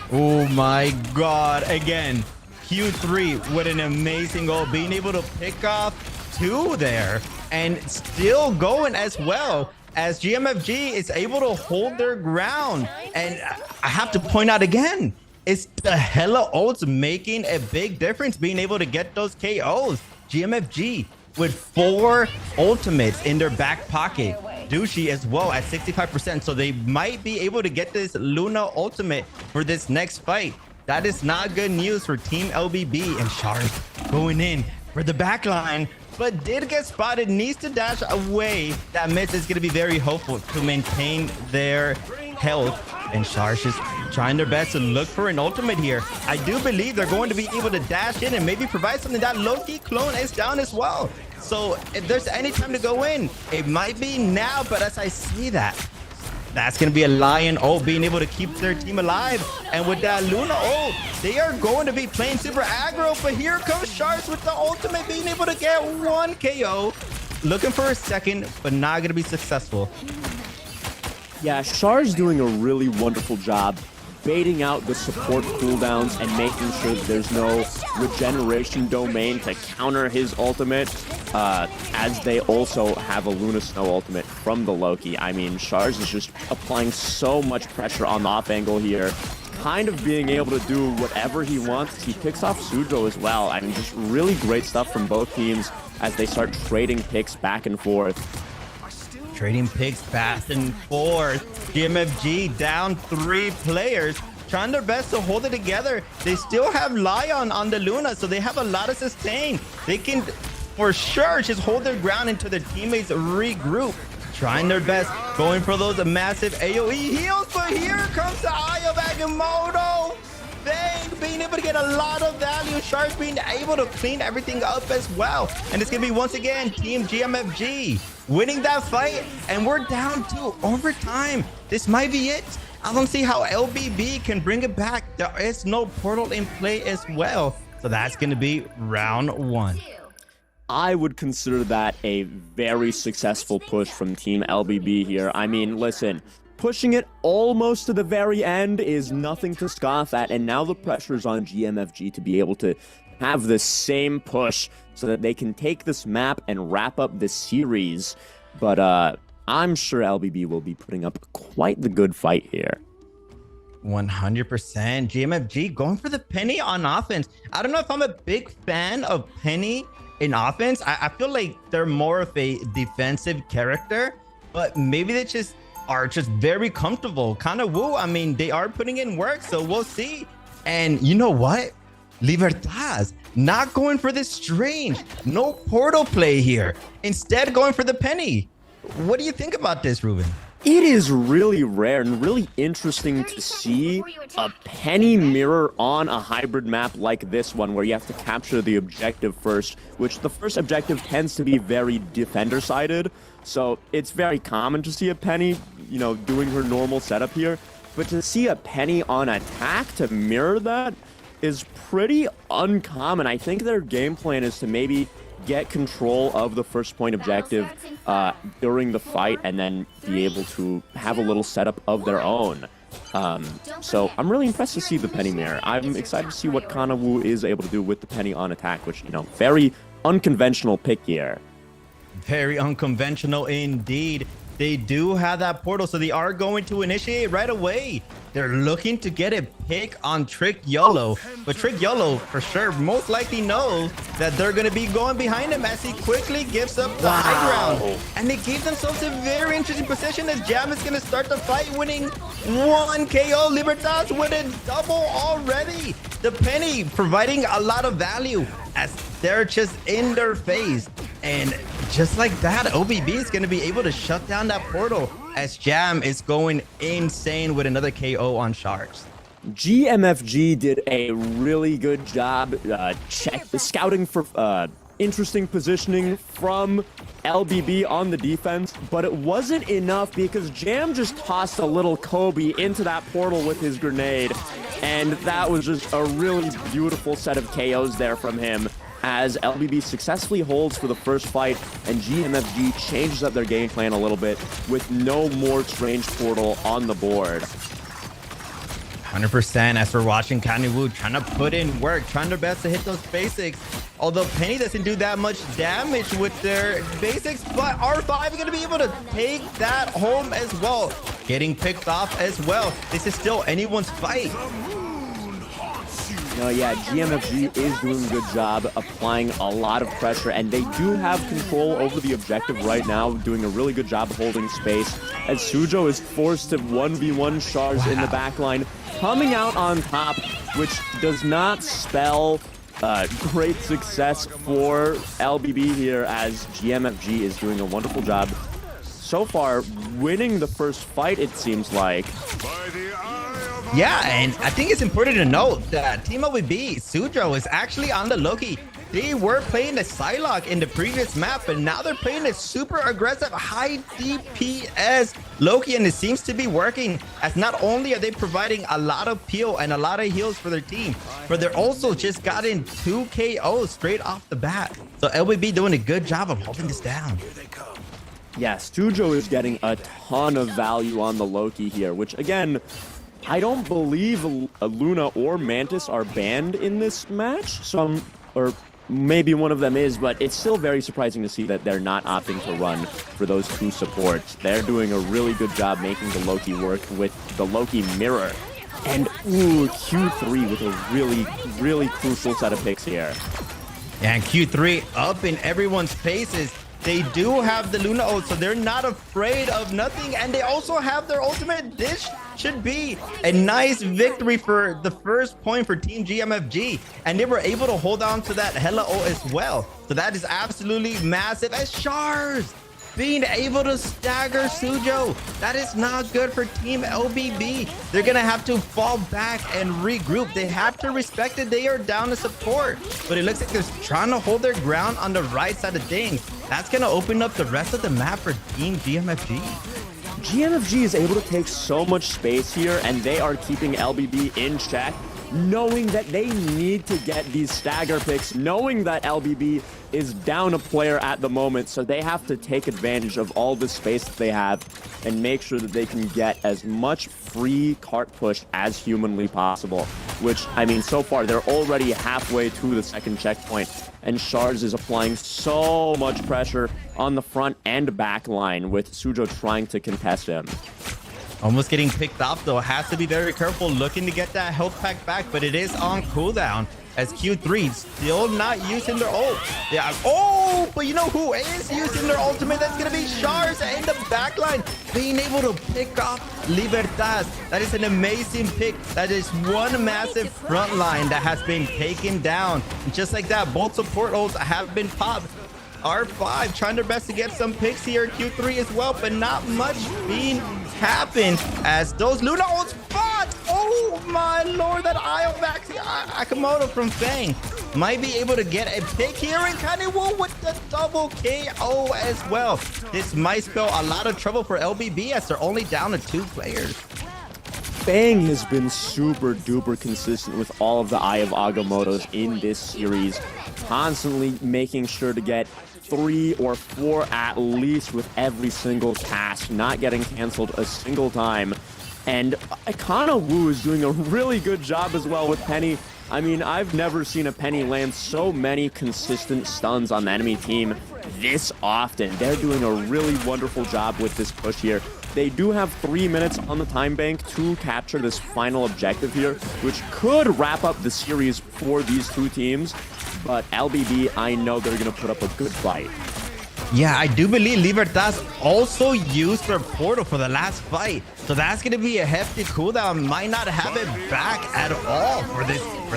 Oh my god, again, Q3 with an amazing goal, being able to pick off 2 there and still going as well, as GMFG is able to hold their ground. And I have to point out again, it's the Hela ults making a big difference, being able to get those KOs. GMFG with 4 ultimates in their back pocket, Douchey as well at 65%. So they might be able to get this Luna ultimate for this next fight. That is not good news for Team LBB. And Shard going in for the backline, but did get spotted, needs to dash away. That miss is going to be very hopeful to maintain their health. And Sharsh is trying their best to look for an ultimate here. I do believe they're going to be able to dash in and maybe provide something. That Loki clone is down as well. So if there's any time to go in, it might be now. But as I see that, that's going to be a Lion ult being able to keep their team alive. And with that Luna ult, they are going to be playing super aggro. But here comes Sharks with the ultimate, being able to get 1 KO. Looking for a second, but not going to be successful. Yeah, Char's doing a really wonderful job baiting out the support cooldowns and making sure that there's no regeneration domain to counter his ultimate, as they also have a Luna Snow ultimate from the Loki. I mean, Char's is just applying so much pressure on the off angle here, kind of being able to do whatever he wants. He picks off Sujo as well. I mean, just really great stuff from both teams as they start trading picks back and forth. Trading picks fast and forth. GMFG down 3 players, trying their best to hold it together. They still have Lion on the Luna, so they have a lot of sustain. They can, for sure, just hold their ground until their teammates regroup. Trying their best, going for those massive AoE heals, but here comes the Eye of Agamotto. Bang, being able to get a lot of value. Sharks being able to clean everything up as well. And it's going to be, once again, Team GMFG winning that fight. And we're down to overtime. This might be it. I don't see how LBB can bring it back. There is no portal in play as well. So that's going to be round 1. I would consider that a very successful push from Team LBB here. I mean, listen, pushing it almost to the very end is nothing to scoff at, and now the pressure is on GMFG to be able to have the same push so that they can take this map and wrap up this series. But I'm sure LBB will be putting up quite the good fight here. 100%. GMFG going for the Penny on offense. I don't know if I'm a big fan of Penny in offense. I feel like they're more of a defensive character, but maybe they just are just very comfortable. Kind of woo. I mean, they are putting in work, so we'll see. And you know what? Libertad not going for this strange, no portal play here. Instead, going for the Penny. What do you think about this, Ruben? It is really rare and really interesting to see a Penny mirror on a hybrid map like this one, where you have to capture the objective first, which the first objective tends to be very defender-sided. So it's very common to see a Penny, you know, doing her normal setup here. But to see a Penny on attack to mirror that is pretty uncommon. I think their game plan is to maybe get control of the first point objective during the fight and then be able to have a little setup of their own. So I'm really impressed to see the Penny mirror. I'm excited to see what Kanawu is able to do with the Penny on attack, which, you know, very unconventional pick here. Very unconventional indeed. They do have that portal, so they are going to initiate right away. They're looking to get a pick on Trick YOLO, but Trick YOLO for sure most likely knows that they're going to be going behind him as he quickly gives up the high ground. And they gave themselves a very interesting position as Jam is going to start the fight, winning 1 KO. Libertas with a double already. The Penny providing a lot of value as they're just in their face. And just like that, OBB is going to be able to shut down that portal as Jam is going insane with another KO on Sharks. GMFG did a really good job scouting for interesting positioning from LBB on the defense, but it wasn't enough because Jam just tossed a little Kobe into that portal with his grenade, and that was just a really beautiful set of KOs there from him, as LBB successfully holds for the first fight, and GMFG changes up their game plan a little bit with no more strange portal on the board. 100%. As we're watching Kaniwu trying to put in work, trying their best to hit those basics. Although Penny doesn't do that much damage with their basics, but R5 is going to be able to take that home as well. Getting picked off as well. This is still anyone's fight. No, yeah, GMFG is doing a good job applying a lot of pressure, and they do have control over the objective right now, doing a really good job of holding space, as Sujo is forced to 1v1 Shards in the backline, coming out on top, which does not spell great success for LBB here, as GMFG is doing a wonderful job so far, winning the first fight, it seems like. Yeah, and I think it's important to note that Team LBB, Sujo, is actually on the Loki. They were playing the Psylocke in the previous map, but now they're playing a super aggressive, high DPS Loki, and it seems to be working, as not only are they providing a lot of peel and a lot of heals for their team, but they're also just gotten 2 KOs straight off the bat. So LBB doing a good job of holding this down. Yes, Sujo is getting a ton of value on the Loki here, which again, I don't believe Luna or Mantis are banned in this match. Or maybe one of them is, but it's still very surprising to see that they're not opting to run for those 2 supports. They're doing a really good job making the Loki work with the Loki mirror. And ooh, Q3 with a really, really crucial set of picks here. And Q3 up in everyone's faces. They do have the Luna ult, so they're not afraid of nothing, and they also have their ultimate. This should be a nice victory for the first point for Team GMFG, and they were able to hold on to that Hela ult as well. So that is absolutely massive. As Shards being able to stagger Sujo, that is not good for Team LBB. They're gonna have to fall back and regroup. They have to respect it. They are down to support, but it looks like they're trying to hold their ground on the right side of things. That's gonna open up the rest of the map for Team GMFG. GMFG is able to take so much space here, and they are keeping LBB in check, knowing that they need to get these stagger picks, knowing that LBB is down a player at the moment, so they have to take advantage of all the space that they have and make sure that they can get as much free cart push as humanly possible, which, I mean, so far they're already halfway to the second checkpoint, and Shards is applying so much pressure on the front and back line with Sujo trying to contest him. Almost getting picked off though. Has to be very careful, looking to get that health pack back, but it is on cooldown, as Q3 still not using their ult. Yeah. Oh, but you know who is using their ultimate? That's gonna be Shards in the backline, being able to pick off Libertad. That is an amazing pick. That is one massive front line that has been taken down. And just like that, both support ults have been popped. R5 trying their best to get some picks here. Q3 as well, but not much being happened as those Luna ults fought. Oh my lord, that Io Maxi Akamoto from Fang might be able to get a pick here, and Kanewoo with the double KO as well. This might spell a lot of trouble for LBB, as they're only down to 2 players. Fang has been super duper consistent with all of the Eye of Agamottos in this series, constantly making sure to get 3 or 4 at least with every single cast, not getting canceled a single time. And Kanewoo is doing a really good job as well with Penny. I mean, I've never seen a Penny land so many consistent stuns on the enemy team this often. They're doing a really wonderful job with this push here. They do have 3 minutes on the time bank to capture this final objective here, which could wrap up the series for these 2 teams. But LBB, I know they're going to put up a good fight. Yeah, I do believe Libertas also used their portal for the last fight. So that's going to be a hefty cooldown. Might not have it back at all for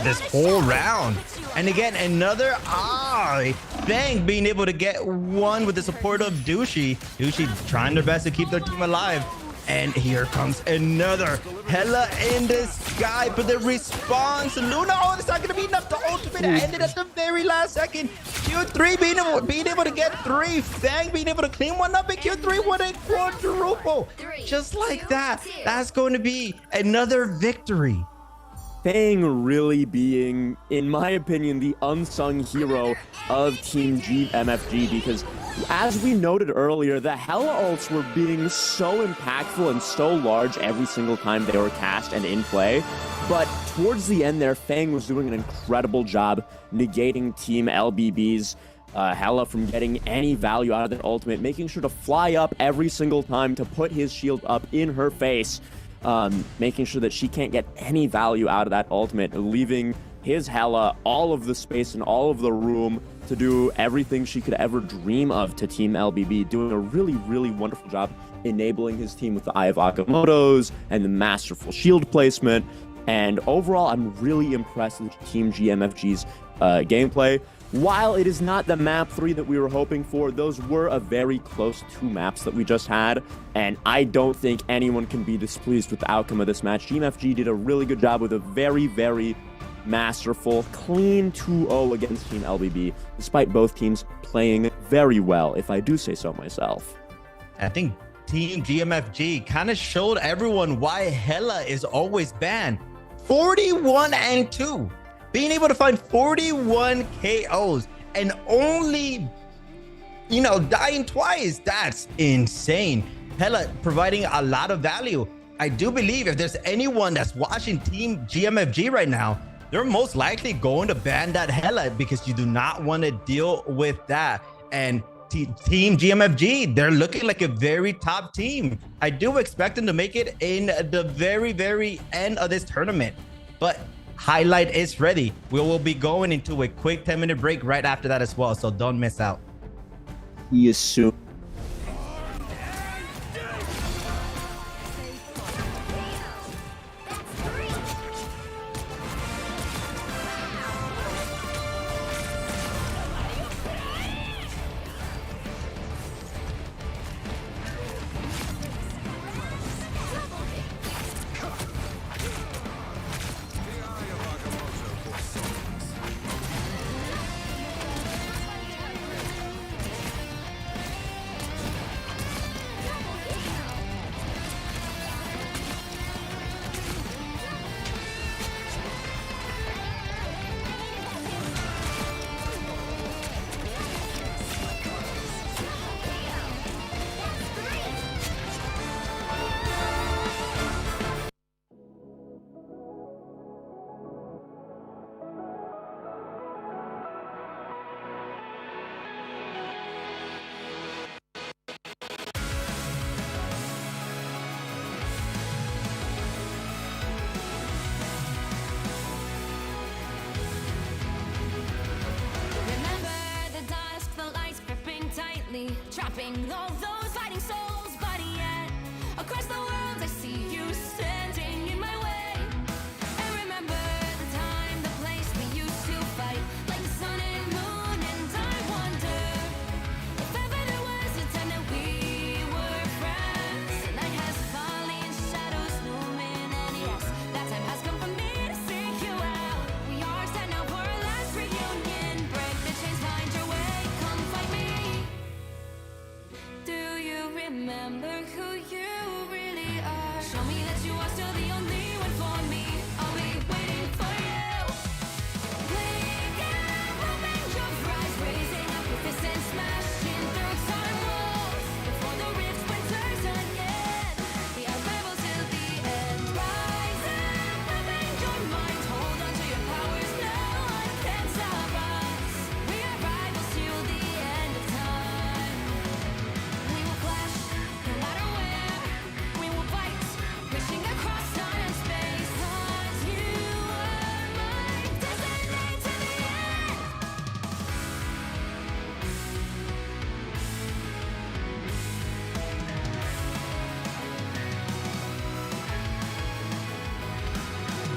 this whole round. And again, another eye. Fang being able to get one with the support of Douchey. Douchey trying their best to keep their team alive. And here comes another Hela in the sky, but the response, Luna, oh, it's not going to be enough. The ultimate ended at the very last second. Q3 being able to get 3. Fang being able to clean one up, and Q3 with a quadruple. Just like that. That's going to be another victory. Fang really being, in my opinion, the unsung hero of Team GMFG, because as we noted earlier, the Hela ults were being so impactful and so large every single time they were cast and in play. But towards the end there, Fang was doing an incredible job negating Team LBB's Hela from getting any value out of their ultimate, making sure to fly up every single time to put his shield up in her face. Making sure that she can't get any value out of that ultimate, leaving his Hela all of the space and all of the room to do everything she could ever dream of to Team LBB, doing a really, really wonderful job enabling his team with the Eye of Agamotto's and the masterful shield placement. And overall, I'm really impressed with Team GMFG's gameplay. While it is not the map 3 that we were hoping for, those were a very close 2 maps that we just had, and I don't think anyone can be displeased with the outcome of this match. GMFG did a really good job with a very, very masterful, clean 2-0 against Team LBB, despite both teams playing very well, if I do say so myself. I think Team GMFG kind of showed everyone why Hela is always banned. 41-2. Being able to find 41 KOs and only, dying twice. That's insane. Hela providing a lot of value. I do believe if there's anyone that's watching Team GMFG right now, they're most likely going to ban that Hela because you do not want to deal with that. And Team GMFG, they're looking like a very top team. I do expect them to make it in the very, very end of this tournament. But highlight is ready. We will be going into a quick 10-minute break right after that as well, so don't miss out. He is soon. Trapping all those fighting souls, but yet across the world I see you standing in my way. And remember the time, the place we used to fight, like the sun and moon, and I wonder if ever there was a time that we were friends. The night has fallen, shadows looming, and yes, that time has come for me to seek you out. We are set now for our last reunion. Break the chains, find your way, come fight me. Do you remember who you really are? Show me that you are still the only one for me. I'll be waiting for you. Wake up, open your eyes, raising up your fists and smashing through time walls. Before the rift splinters again, the arrival till the end. Rise up, open your mind, hold on to your powers. No one can stop us. We are rivals till the end of time. We will clash, no matter where. We will fight, reaching across time and space. 'Cause you are my destiny to the end.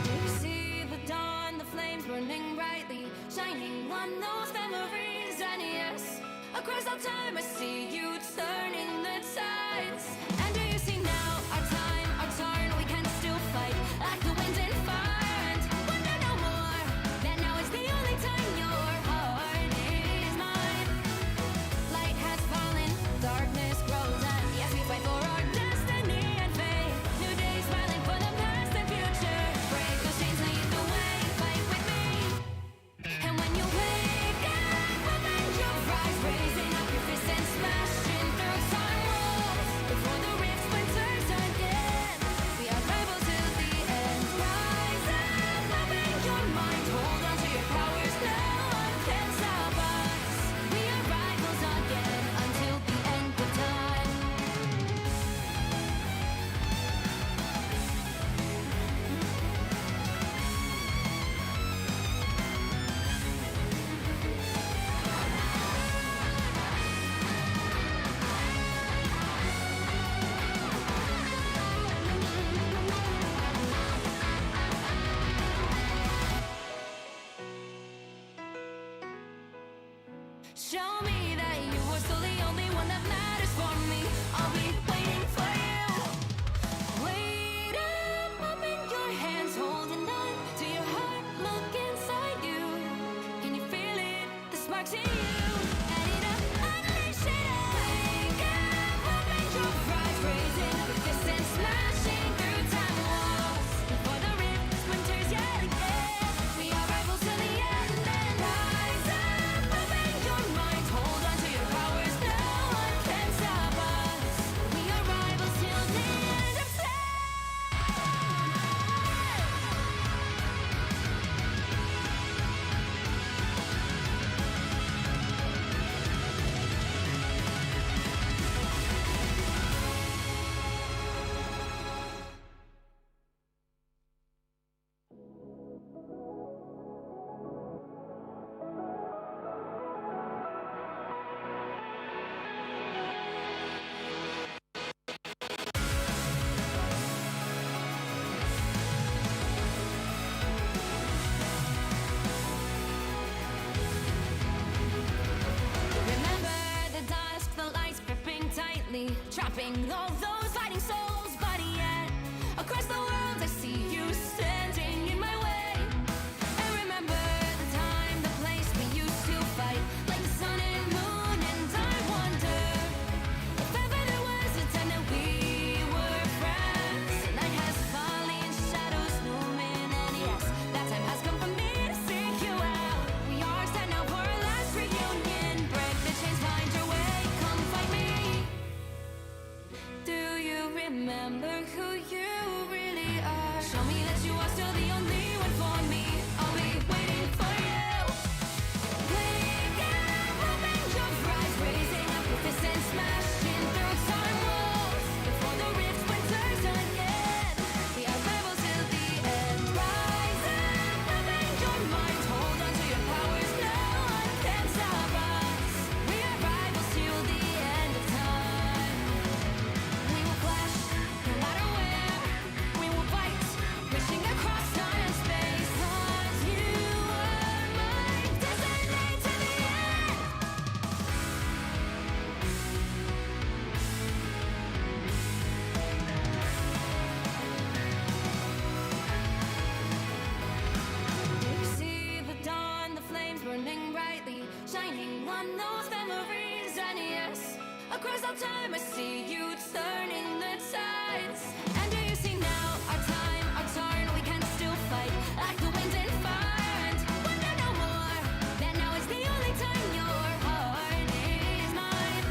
You see the dawn, the flames burning brightly, shining on those memories. And yes, across all time I see you turning the tides. And do you see now our time, our turn? We can still fight like the wind and fire. And wonder no more that now is the only time your heart is mine. Light has fallen, darkness grows, and yes, we fight for our destiny and fate. New days smiling for the past and future. Break those chains, lead the way, fight with me. And when you wake up, open your eyes, raising up your fists and smashing through time walls. Before the Show me that you are still the only one that matters for me. I'll be waiting for you. Wait up, open your hands, holding on to your heart. Look inside you. Can you feel it? The sparks in you. Add it up, unleash it up. Wake up, open your eyes, raising up your fists and smashing through time walls. Before the rift splinters yet again. We are rivals till the end. And rise up, open your minds, hold on to your powers. No one can stop us. We are rivals till the end of time. Remember the dusk, the lights gripping tightly, trapping all those fighting souls. But yet, across the world, I see you standing in my way. And remember the time, the place we used to fight, like the sun and moon. And I wonder if ever there was a time that we were friends. The night has fallen, shadows looming, and yes, that time has come for me to seek you out. We are set now for our last reunion. Break the chains, find your way, come find me. Do you remember who you really are? Show me that you are still the only one for me. I'll be waiting for you. Wake up, open your eyes, raising up your fists and smashing through time walls. Before the rift splinters again. We are rebels till the end. Rise up, open your minds, hold on to your powers. No one can stop us. We are rivals till the end of time. We will clash, no matter where. We will fight, reaching across time and space. 'Cause you are my destiny to the end. You see the dawn, the flames burning brightly, shining on those memories. And yes, across all time I see you turning the tides. And do you see now our time, our turn? We can still fight like the wind and fire. And wonder no more that now is the only time your heart is mine.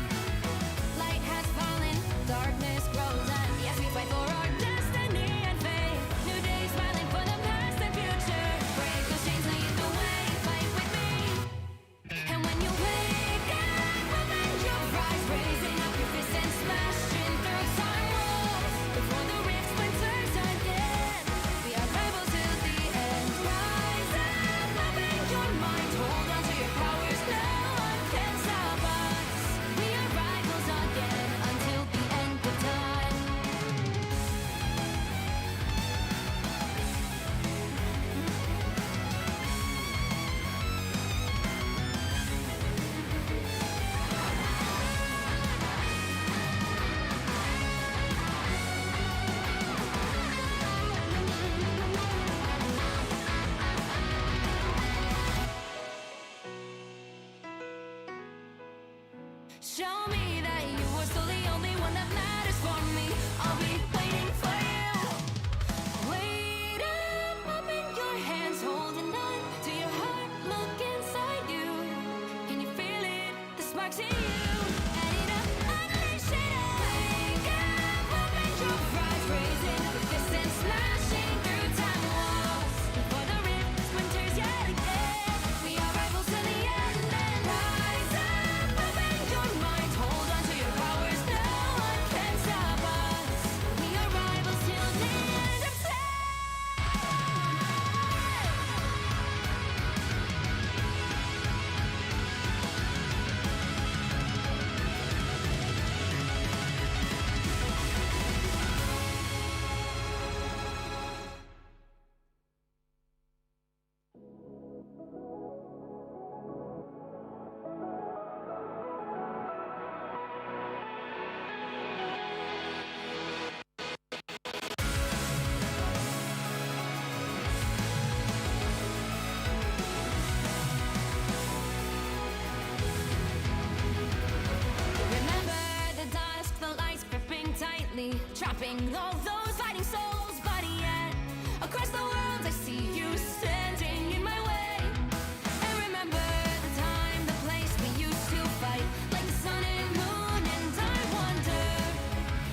Light has fallen, darkness grows, and yes, we fight for our destiny and faith. New days smiling for the past and future. Break those chains, lead the way, fight with me. And when you wake up, open your eyes, raising up your fists and smashing through time walls. Before the rift splinters again. We are rebels till the end. Rise up, open your minds, hold on to your powers. No one can stop us. We are rivals again until the end of time. Show me that you are still the only one that matters for me. I'll be waiting for you. Wait up, open your hands, holding on to your heart. Look inside you. Can you feel it? The sparks in you. Add it up, unleash it up. Wake up, open your eyes, raising up your fists and smashing through time walls. Before the rift splinters yet again. We are rivals till the end. And rise up, open your minds, hold keeping all those fighting souls, but yet across the world I see you standing in my way. And remember the time, the place we used to fight, like the sun and moon, and I wonder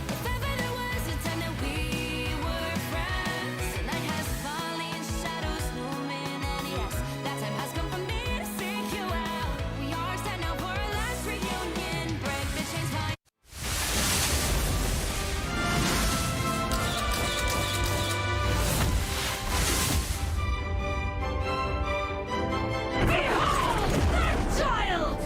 if ever there was a time that we were friends. The night has fallen, shadows looming, and yes, that time has come for me to seek you out. We are set now for our last reunion. Break the chains, find child!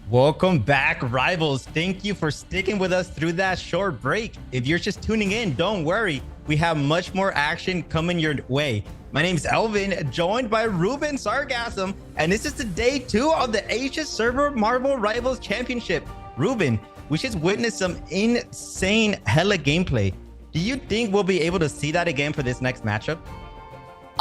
Welcome back, rivals. Thank you for sticking with us through that short break. If you're just tuning in, don't worry. We have much more action coming your way. My name's Elvin, joined by Ruben Sargasm, and this is the day 2 of the Asia Server Marvel Rivals Championship. Ruben, we just witnessed some insane hella gameplay. Do you think we'll be able to see that again for this next matchup?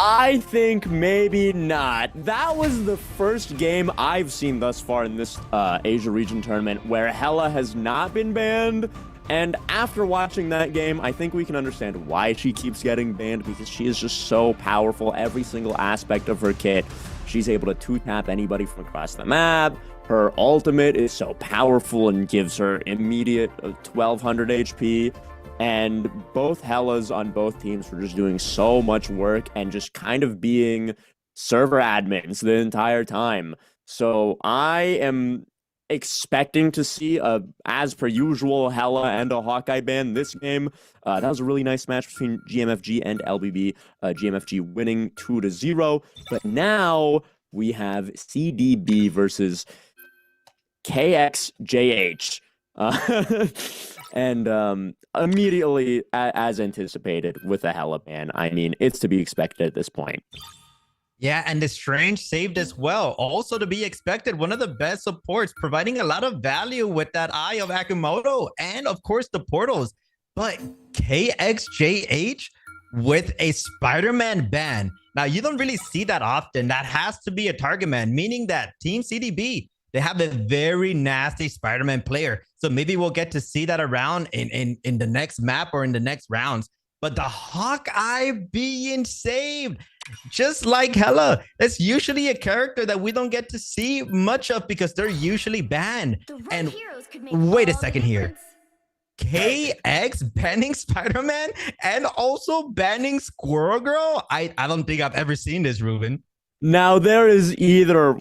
I think maybe not. That was the first game I've seen thus far in this Asia region tournament where Hela has not been banned. And after watching that game, I think we can understand why she keeps getting banned, because she is just so powerful. Every single aspect of her kit, she's able to 2-tap anybody from across the map. Her ultimate is so powerful and gives her immediate 1200 HP. And both Hellas on both teams were just doing so much work and just kind of being server admins the entire time. So I am expecting to see as per usual, Hela and a Hawkeye ban this game. That was a really nice match between GMFG and LBB. GMFG winning 2-0. But now we have CDB versus KXJH. And immediately, as anticipated, with a Hela ban, I mean, it's to be expected at this point. Yeah, and the Strange saved as well. Also to be expected, one of the best supports, providing a lot of value with that Eye of Akimoto and, of course, the portals. But KXJH with a Spider-Man ban. Now, you don't really see that often. That has to be a target man, meaning that Team CDB, they have a very nasty Spider-Man player. So maybe we'll get to see that around in the next map or in the next rounds. But the Hawkeye being saved, just like Hela, that's usually a character that we don't get to see much of because they're usually banned. And wait a second here. KX banning Spider-Man and also banning Squirrel Girl? I don't think I've ever seen this, Ruben. Now, there is either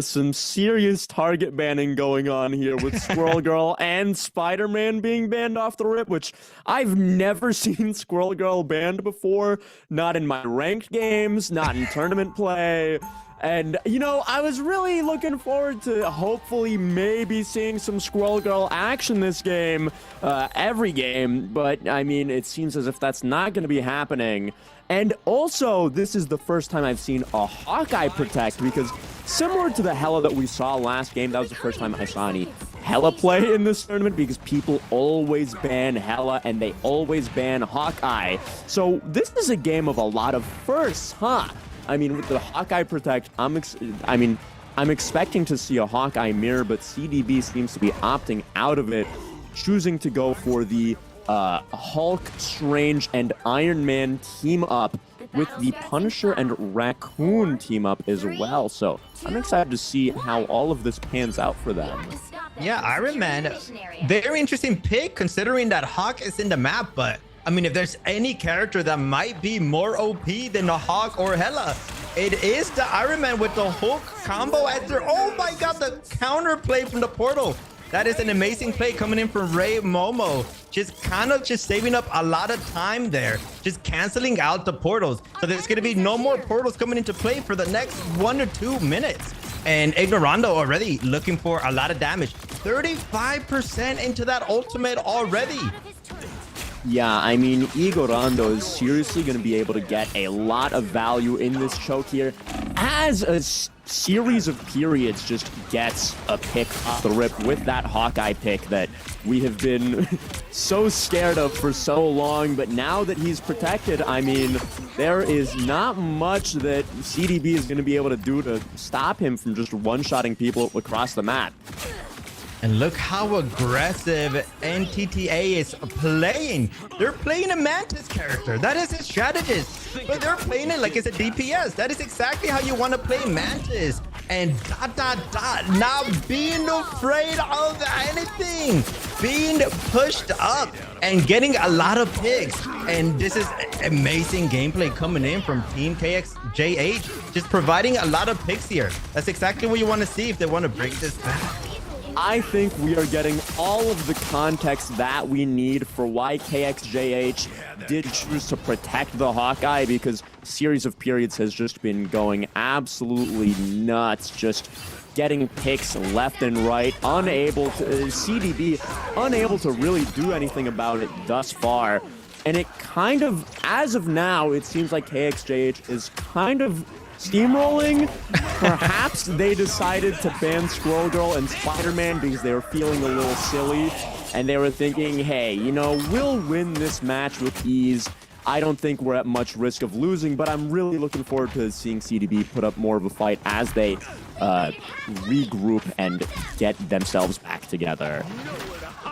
some serious target banning going on here with Squirrel Girl and Spider-Man being banned off the rip, which I've never seen Squirrel Girl banned before. Not in my ranked games, not in tournament play. And, you know, I was really looking forward to hopefully maybe seeing some Squirrel Girl action this game, every game. But, I mean, it seems as if that's not going to be happening. And also, this is the first time I've seen a Hawkeye protect, because similar to the Hela that we saw last game, that was the first time I saw any Hela play in this tournament, because people always ban Hela and they always ban Hawkeye. So this is a game of a lot of firsts, huh? I mean, with the Hawkeye protect, I'm expecting to see a Hawkeye mirror, but CDB seems to be opting out of it, choosing to go for the Hulk, Strange, and Iron Man team up with the Punisher and Raccoon team up as well. So I'm excited to see how all of this pans out for them. Yeah, Iron Man, very interesting pick considering that Hawk is in the map, but I mean, if there's any character that might be more OP than the Hawk or Hela, it is the Iron Man with the hook combo at their... Oh my god, the counter play from the portal. That is an amazing play coming in from Ray Momo. Just saving up a lot of time there. Just canceling out the portals. So there's going to be no more portals coming into play for the next 1 or 2 minutes. And Ignorando already looking for a lot of damage. 35% into that ultimate already. Yeah, I mean, Igorando is seriously going to be able to get a lot of value in this choke here as a series of periods just gets a pick off the rip with that Hawkeye pick that we have been so scared of for so long. But now that he's protected, I mean, there is not much that CDB is going to be able to do to stop him from just one-shotting people across the map. And look how aggressive NTTA is playing. They're playing a Mantis character. That is his strategist. But they're playing it like it's a DPS. That is exactly how you want to play Mantis. And not being afraid of anything. Being pushed up and getting a lot of picks. And this is amazing gameplay coming in from Team KXJH. Just providing a lot of picks here. That's exactly what you want to see if they want to break this back. I think we are getting all of the context that we need for why KXJH did choose to protect the Hawkeye, because series of periods has just been going absolutely nuts, just getting picks left and right, CDB unable to really do anything about it thus far. And it kind of, as of now, it seems like KXJH is kind of steamrolling. Perhaps they decided to ban Squirrel Girl and Spider-Man because they were feeling a little silly, and they were thinking, hey, you know, we'll win this match with ease. I don't think we're at much risk of losing, but I'm really looking forward to seeing CDB put up more of a fight as they regroup and get themselves back together.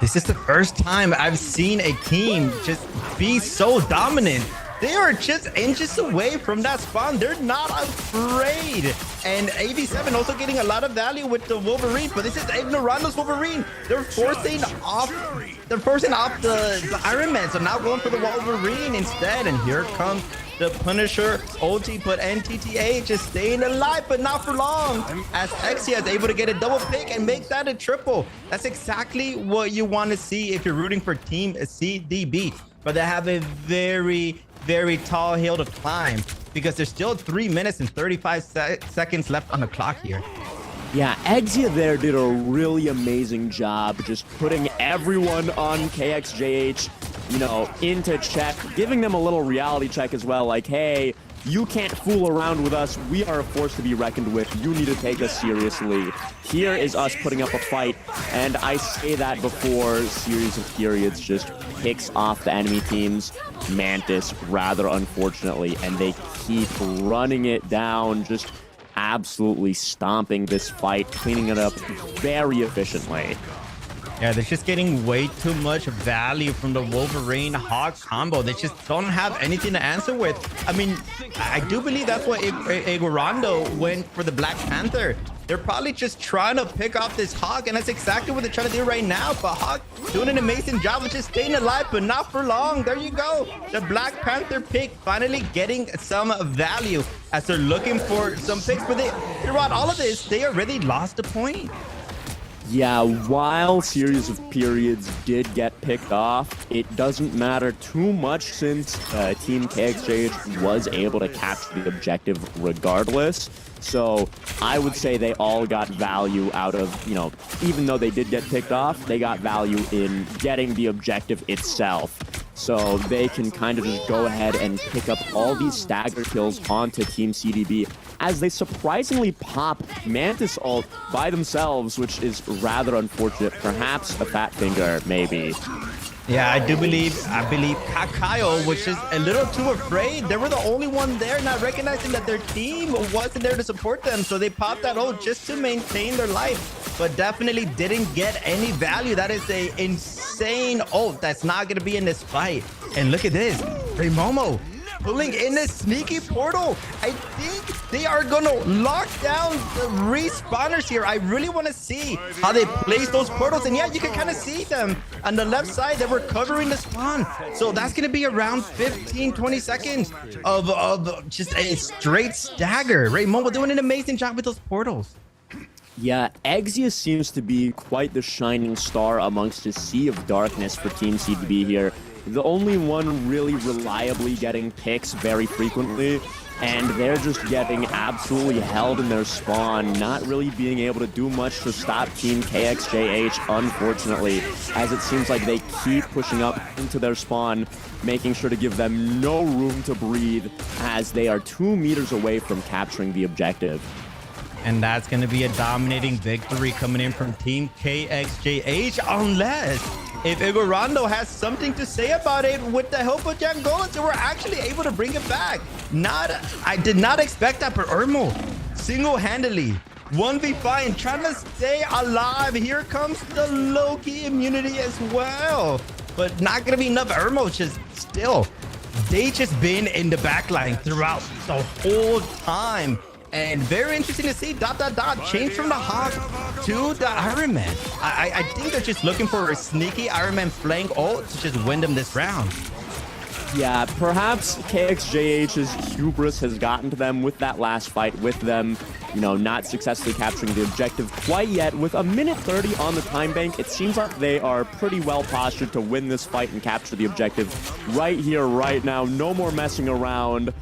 This is the first time I've seen a team just be so dominant. They are just inches away from that spawn. They're not afraid. And 87 also getting a lot of value with the Wolverine, but this is Ignorando's Wolverine. They're forcing off the Iron Man, so now going for the Wolverine instead. And here comes the Punisher ulti, but NTTA just staying alive, but not for long. As Exia is able to get a double pick and make that a triple. That's exactly what you want to see if you're rooting for Team CDB. But they have a very tall hill to climb because there's still 3 minutes and 35 seconds left on the clock here. Yeah, Exia there did a really amazing job just putting everyone on KXJH, you know, into check, giving them a little reality check as well, like, hey, you can't fool around with us. We are a force to be reckoned with. You need to take us seriously. Here is us putting up a fight, and I say that before series of periods just picks off the enemy team's Mantis, rather unfortunately, and they keep running it down, just absolutely stomping this fight, cleaning it up very efficiently. Yeah, they're just getting way too much value from the Wolverine Hawk combo. They just don't have anything to answer with. I mean, I do believe that's why Igorando went for the Black Panther. They're probably just trying to pick off this Hawk, and that's exactly what they're trying to do right now. But Hawk doing an amazing job of just staying alive, but not for long. There you go. The Black Panther pick finally getting some value as they're looking for some picks. But throughout all of this, they already lost a point. Yeah, while series of periods did get picked off, it doesn't matter too much since Team KXJH was able to capture the objective regardless. So I would say they all got value out of, you know, even though they did get picked off, they got value in getting the objective itself. So they can kind of just go ahead and pick up all these stagger kills onto Team CDB as they surprisingly pop Mantis ult by themselves, which is rather unfortunate. Perhaps a fat finger, maybe. Yeah, I believe Kakayo was just a little too afraid. They were the only one there, not recognizing that their team wasn't there to support them. So they popped that ult just to maintain their life, but definitely didn't get any value. That is a insane ult that's not going to be in this fight. And look at this. Momo pulling in this sneaky portal. I think They are gonna lock down the respawners here. I really want to see how they place those portals. And yeah, you can kind of see them on the left side. They were covering the spawn. So that's gonna be around 15-20 seconds of just a straight stagger. Ray Momo doing an amazing job with those portals. Yeah, Exia seems to be quite the shining star amongst a sea of darkness for Team CDB here. The only one really reliably getting picks very frequently, and they're just getting absolutely held in their spawn, not really being able to do much to stop Team KXJH, unfortunately, as it seems like they keep pushing up into their spawn, making sure to give them no room to breathe, as they are 2 meters away from capturing the objective. And that's going to be a dominating victory coming in from Team KXJH, unless if Igorando has something to say about it with the help of Jangola, so we're actually able to bring it back. I did not expect that, but Irmo single-handedly 1v5 and trying to stay alive. Here comes the Loki immunity as well, but not going to be enough. Irmo just still, they just been in the backline throughout the whole time. And very interesting to see change from the Hawk to the Iron Man. I think they're just looking for a sneaky Iron Man flank ult to just win them this round. Yeah, perhaps KXJH's hubris has gotten to them with that last fight, with them, you know, not successfully capturing the objective quite yet. With a minute 30 on the time bank, it seems like they are pretty well postured to win this fight and capture the objective right here, right now. No more messing around.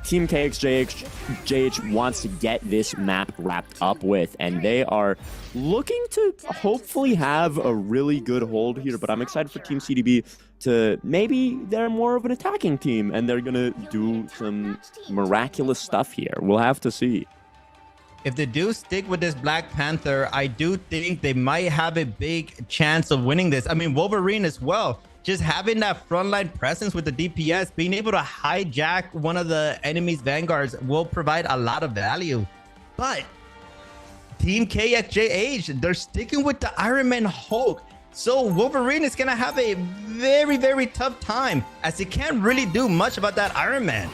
Team KXJH wants to get this map wrapped up with, and they are looking to hopefully have a really good hold here. But I'm excited for Team CDB to maybe they're more of an attacking team and they're gonna do some miraculous stuff here. We'll have to see. If they do stick with this Black Panther, I do think they might have a big chance of winning this. I mean, Wolverine as well. Just having that frontline presence with the DPS, being able to hijack one of the enemy's vanguards will provide a lot of value. But Team KXJH, they're sticking with the Iron Man Hulk. So Wolverine is going to have a very, very tough time, as he can't really do much about that Iron Man.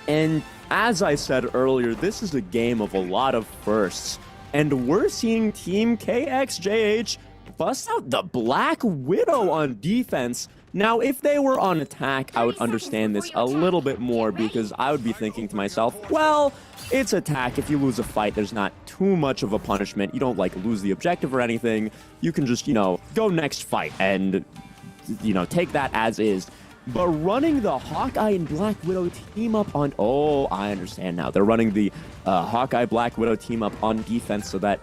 And as I said earlier, this is a game of a lot of firsts. And we're seeing Team KXJH bust out the Black Widow on defense. Now, if they were on attack, I would understand this a little bit more, because I would be thinking to myself, well, it's attack. If you lose a fight, there's not too much of a punishment. You don't, like, lose the objective or anything. You can just, you know, go next fight and, you know, take that as is. But running the Hawkeye and Black Widow team up on... Oh, I understand now. They're running the Hawkeye Black Widow team up on defense so that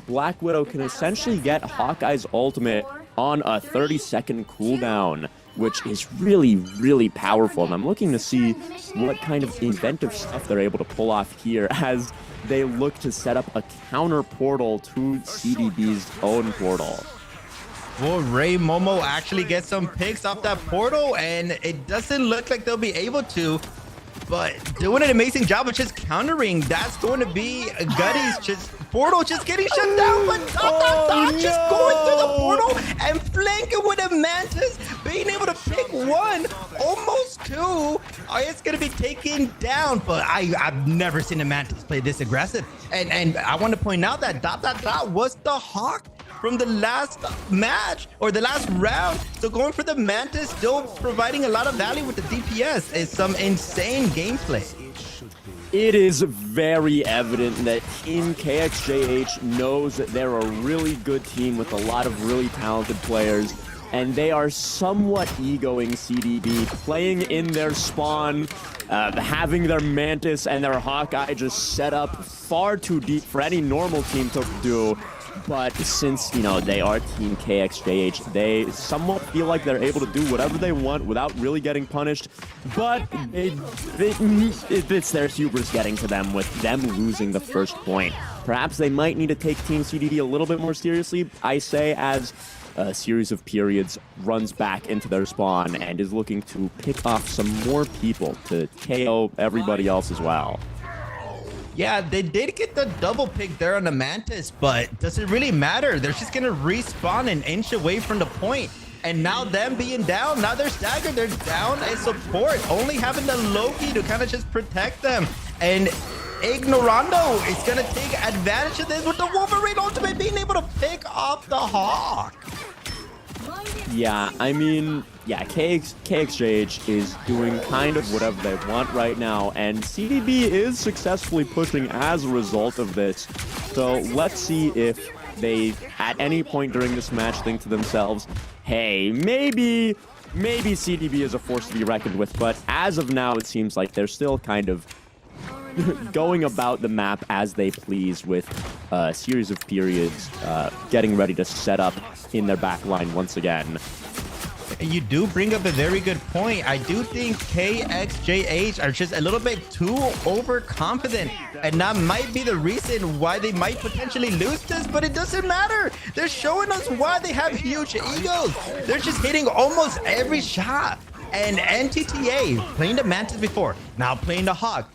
Black Widow can essentially get Hawkeye's ultimate on a 30-second cooldown, which is really, really powerful. And I'm looking to see what kind of inventive stuff they're able to pull off here as they look to set up a counter portal to CDB's own portal. Will Ray Momo actually get some picks off that portal? And it doesn't look like they'll be able to, but doing an amazing job of just countering. That's going to be Gutty's just portal just getting shut down, but just going through the portal and flanking with a Mantis, being able to pick one, almost two. It's going to be taken down, but I've never seen a Mantis play this aggressive. And I want to point out that was the Hawk from the last match or the last round. So going for the Mantis, still providing a lot of value with the DPS, is some insane gameplay. It is very evident that Team KXJH knows that they're a really good team with a lot of really talented players, and they are somewhat egoing CDB, playing in their spawn, having their Mantis and their Hawkeye just set up far too deep for any normal team to do. But since, you know, they are Team KXJH, they somewhat feel like they're able to do whatever they want without really getting punished. But it's their hubris getting to them with them losing the first point. Perhaps they might need to take Team CDD a little bit more seriously, I say, as a series of periods runs back into their spawn and is looking to pick off some more people to KO everybody else as well. Yeah, they did get the double pick there on the Mantis, but does it really matter? They're just going to respawn an inch away from the point. And now them being down, now they're staggered, they're down a support, only having the Loki to kind of just protect them. And Ignorando is going to take advantage of this with the Wolverine ultimate being able to pick off the Hawk. Yeah, I mean, yeah, KXJH is doing kind of whatever they want right now, and CDB is successfully pushing as a result of this. So let's see if they, at any point during this match, think to themselves, hey, maybe CDB is a force to be reckoned with, but as of now, it seems like they're still kind of going about the map as they please with a series of periods, getting ready to set up in their back line once again. You do bring up a very good point. I do think KXJH are just a little bit too overconfident, and that might be the reason why they might potentially lose this, but it doesn't matter. They're showing us why they have huge egos. They're just hitting almost every shot. And NTTA, playing the Mantis before, now playing the Hawk.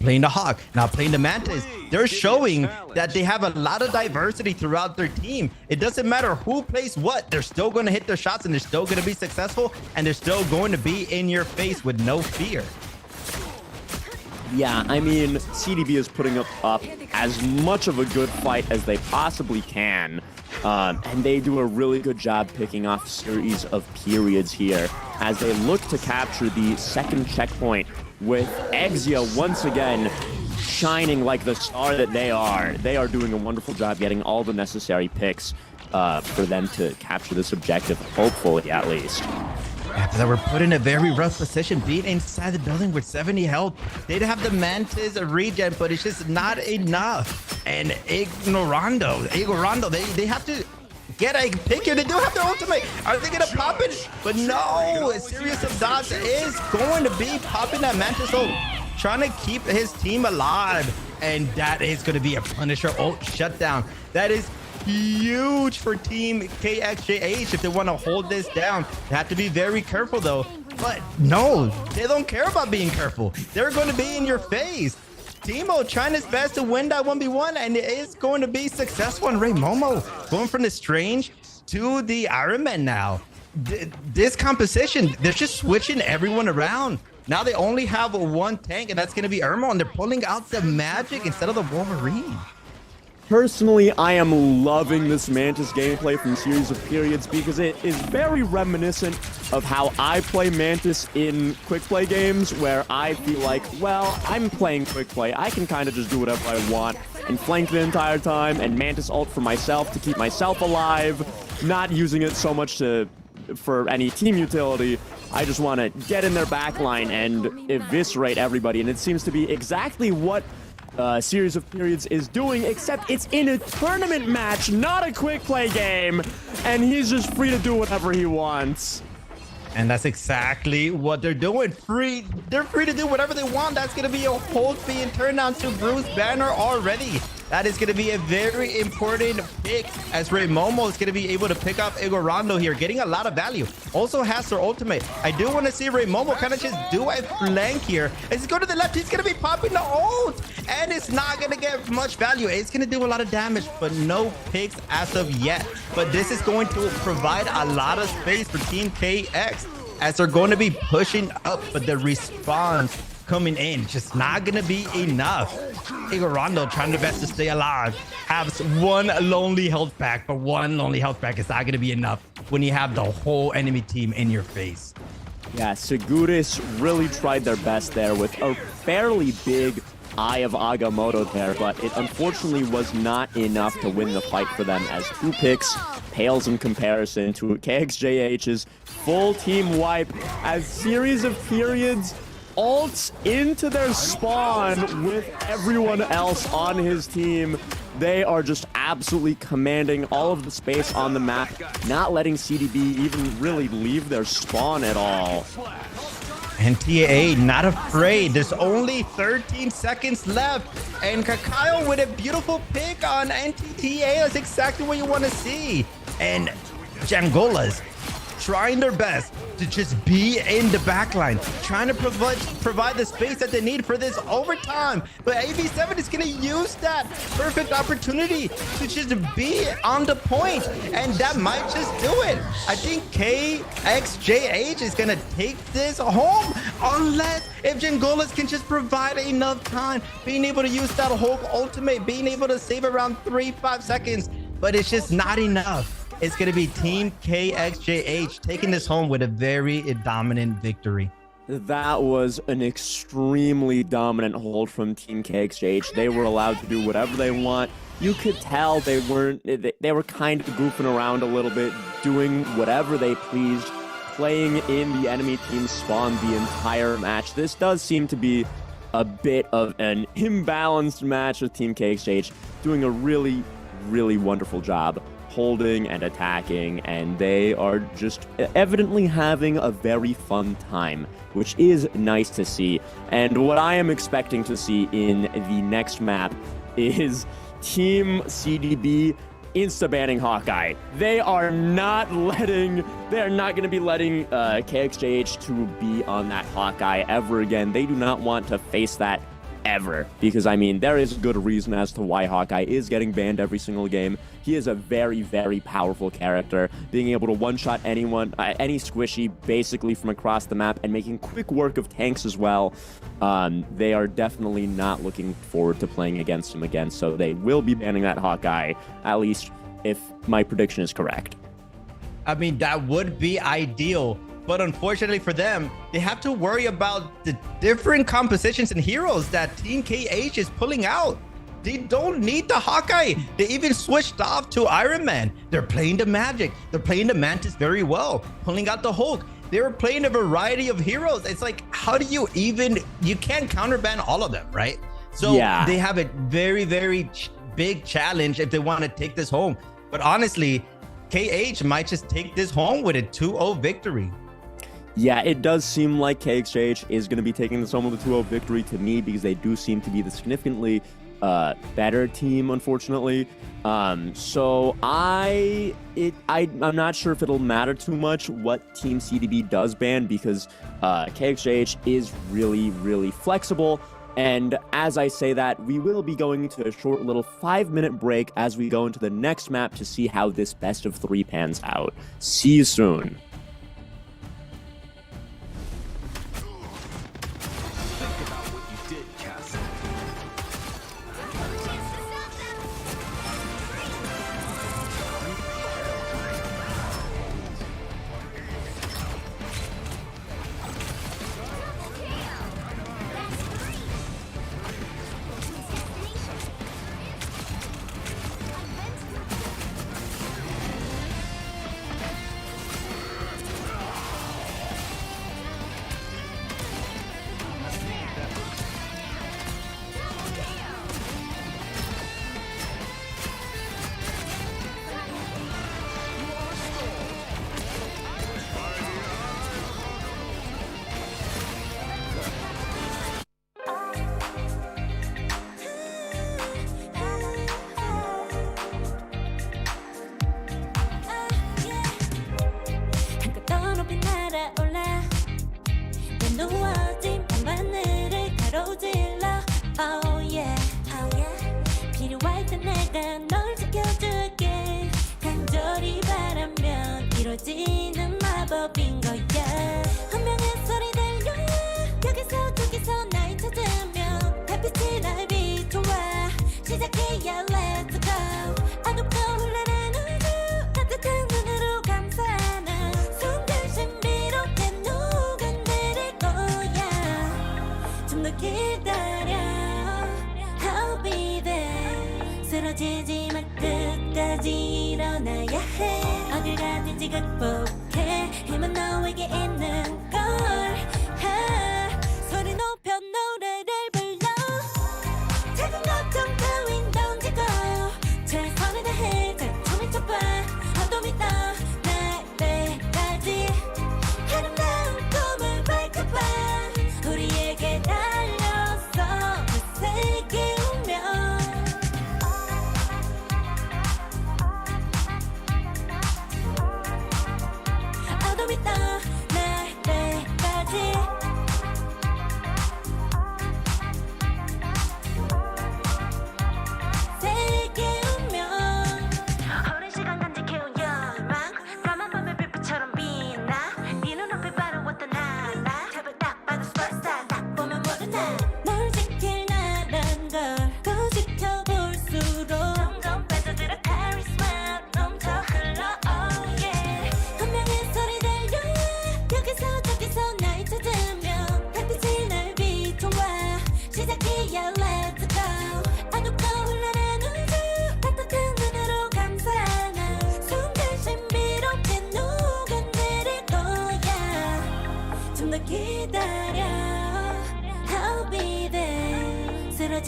Playing the Hawk, now playing the Mantis. They're showing that they have a lot of diversity throughout their team. It doesn't matter who plays what. They're still going to hit their shots and they're still going to be successful and they're still going to be in your face with no fear. Yeah, I mean, CDB is putting up as much of a good fight as they possibly can. And they do a really good job picking off a series of periods here as they look to capture the second checkpoint with Exia once again shining like the star that they are. They are doing a wonderful job getting all the necessary picks for them to capture this objective, hopefully at least. After that, we're put in a very rough position, being inside the building with 70 health. They'd have the Mantis regen, but it's just not enough. And Ignorando, they have to get a pick here. They do have their ultimate. Are they going to pop it? But no, a series of dots is going to be popping that Mantis ult, trying to keep his team alive. And that is going to be a Punisher ult shutdown. That is huge for Team KXJH if they want to hold this down. They have to be very careful though. But no, they don't care about being careful. They're going to be in your face. Timo trying his best to win that 1v1 and it is going to be successful. And Ray Momo going from the Strange to the Iron Man now. This composition, they're just switching everyone around. Now they only have one tank and that's going to be Irma, and they're pulling out the Magic instead of the Wolverine. Personally, I am loving this Mantis gameplay from series of periods because it is very reminiscent of how I play Mantis in quick play games, where I feel like, well, I'm playing quick play. I can kind of just do whatever I want and flank the entire time and Mantis ult for myself to keep myself alive, not using it so much for any team utility. I just want to get in their backline and eviscerate everybody, and it seems to be exactly what series of periods is doing, except it's in a tournament match, not a quick play game, and he's just free to do whatever he wants. And that's exactly what they're doing. They're free to do whatever they want. That's going to be a hold being turned down to Bruce Banner already. That is going to be a very important pick as Ray Momo is going to be able to pick up Igorando here, getting a lot of value. Also has their ultimate. I do want to see Ray Momo kind of just do a flank here. As he go to the left, he's going to be popping the ult, and it's not going to get much value. It's going to do a lot of damage, but no picks as of yet. But this is going to provide a lot of space for Team KX as they're going to be pushing up, but the response coming in just not gonna be enough. Igorando trying their best to stay alive, has one lonely health pack, but one lonely health pack is not gonna be enough when you have the whole enemy team in your face. Yeah, Seguris really tried their best there with a fairly big Eye of Agamotto there, but it unfortunately was not enough to win the fight for them, as 2 picks pales in comparison to KXJH's full team wipe, as series of periods ults into their spawn with everyone else on his team. They are just absolutely commanding all of the space on the map, not letting CDB even really leave their spawn at all. NTA not afraid. There's only 13 seconds left, and Kakayo with a beautiful pick on NTTA. That's exactly what you want to see. And Jangolas trying their best to just be in the backline, trying to provide the space that they need for this overtime. But AV7 is going to use that perfect opportunity to just be on the point, and that might just do it. I think KXJH is going to take this home Unless if Jingolas can just provide enough time, being able to use that Hulk ultimate, being able to save around 3-5 seconds, but it's just not enough. It's going to be Team KXJH taking this home with a very dominant victory. That was an extremely dominant hold from Team KXJH. They were allowed to do whatever they want. You could tell they were kind of goofing around a little bit, doing whatever they pleased, playing in the enemy team's spawn the entire match. This does seem to be a bit of an imbalanced match with Team KXJH doing a really, really wonderful job holding and attacking, and they are just evidently having a very fun time, which is nice to see. And what I am expecting to see in the next map is Team CDB insta-banning Hawkeye. They are not going to be letting KXJH to be on that Hawkeye ever again. They do not want to face that ever, because I mean, there is a good reason as to why Hawkeye is getting banned every single game. He is a very, very powerful character, being able to one-shot anyone, any squishy, basically from across the map, and making quick work of tanks as well. They are definitely not looking forward to playing against him again, so they will be banning that Hawkeye, at least if my prediction is correct. I mean, that would be ideal, but unfortunately for them, they have to worry about the different compositions and heroes that Team KH is pulling out. They don't need the Hawkeye. They even switched off to Iron Man. They're playing the Magic. They're playing the Mantis very well, pulling out the Hulk. They were playing a variety of heroes. It's like, how do you can't counterban all of them, right? So yeah, they have a very, very big challenge if they want to take this home. But honestly, KH might just take this home with a 2-0 victory. Yeah, it does seem like KXJH is going to be taking this home with a 2-0 victory to me, because they do seem to be the significantly better team, unfortunately. So I'm not sure if it'll matter too much what Team CDB does ban, because KXJH is really, really flexible. And as I say that, we will be going to a short little 5-minute break as we go into the next map to see how this best of 3 pans out. See you soon.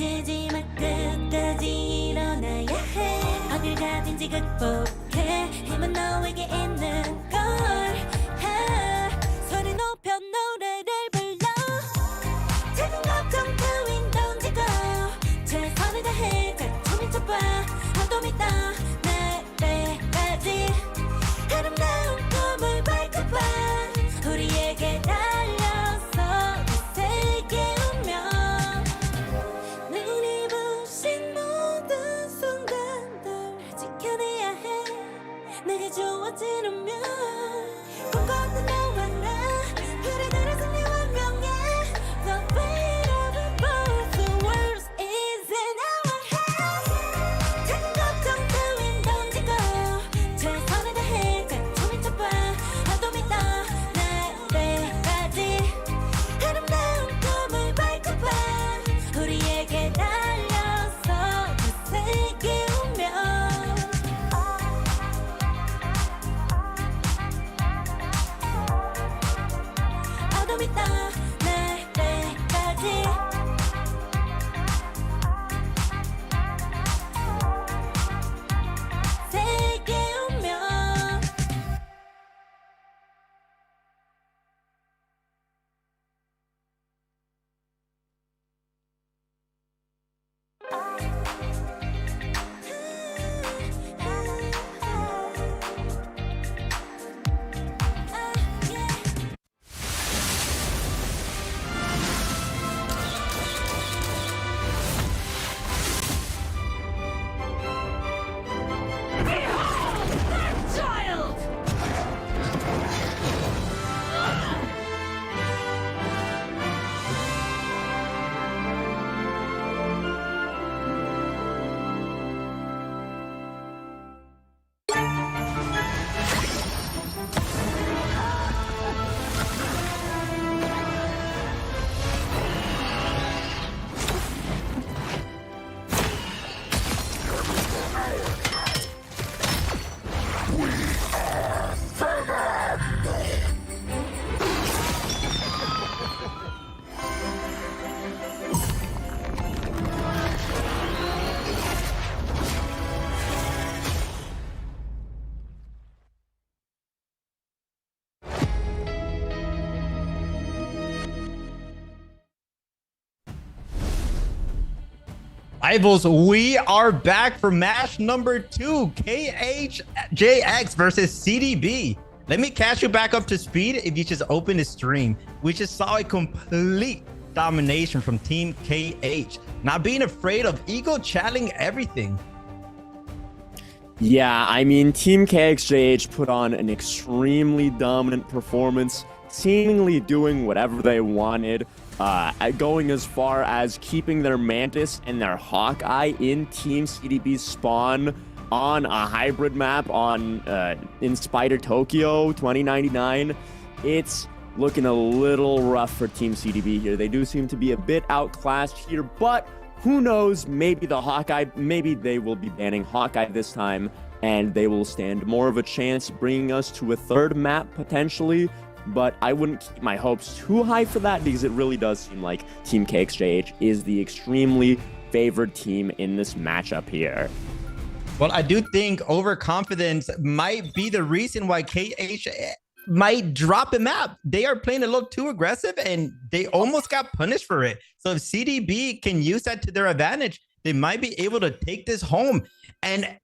지지 마 끝까지 일어나야 해 어딜 가든지 극복해 힘은 너에게 있는 걸 소리 높여 노래를 불러 작은 걱정 따윈 던지고 최선을 다해 자충을 쳐봐 파도 믿어 내때까지 아름다운 꿈을 밟아봐 우리에게 달려서 그 세계 운명 눈이 부신 모든 순간들 지켜내야 해 내게 주어지는 면 꿈꿨던 너와 나 그래들의 승리 완명해 The weight of it both the world is in our hands 작은 걱정 따윈 던지고 최선을 다해 자충을 쳐봐 파도 믿어 내때까지 아름다운 꿈을 밟아봐 우리에게 달려서 그 세계 운명 파도 믿어 내때까지 세계 운명 Rivals, we are back for match number 2, KHJX versus CDB. Let me catch you back up to speed if you just open the stream. We just saw a complete domination from Team KH, not being afraid of ego chatting everything. Yeah, I mean, Team KXJH put on an extremely dominant performance, seemingly doing whatever they wanted, going as far as keeping their Mantis and their Hawkeye in Team CDB's spawn on a hybrid map in Spider Tokyo 2099. It's looking a little rough for Team CDB here. They do seem to be a bit outclassed here, but who knows, maybe maybe they will be banning Hawkeye this time, and they will stand more of a chance bringing us to a third map potentially, but I wouldn't keep my hopes too high for that because it really does seem like Team KXJH is the extremely favored team in this matchup here. Well, I do think overconfidence might be the reason why KH might drop a map. They are playing a little too aggressive and they almost got punished for it. So if CDB can use that to their advantage, they might be able to take this home. And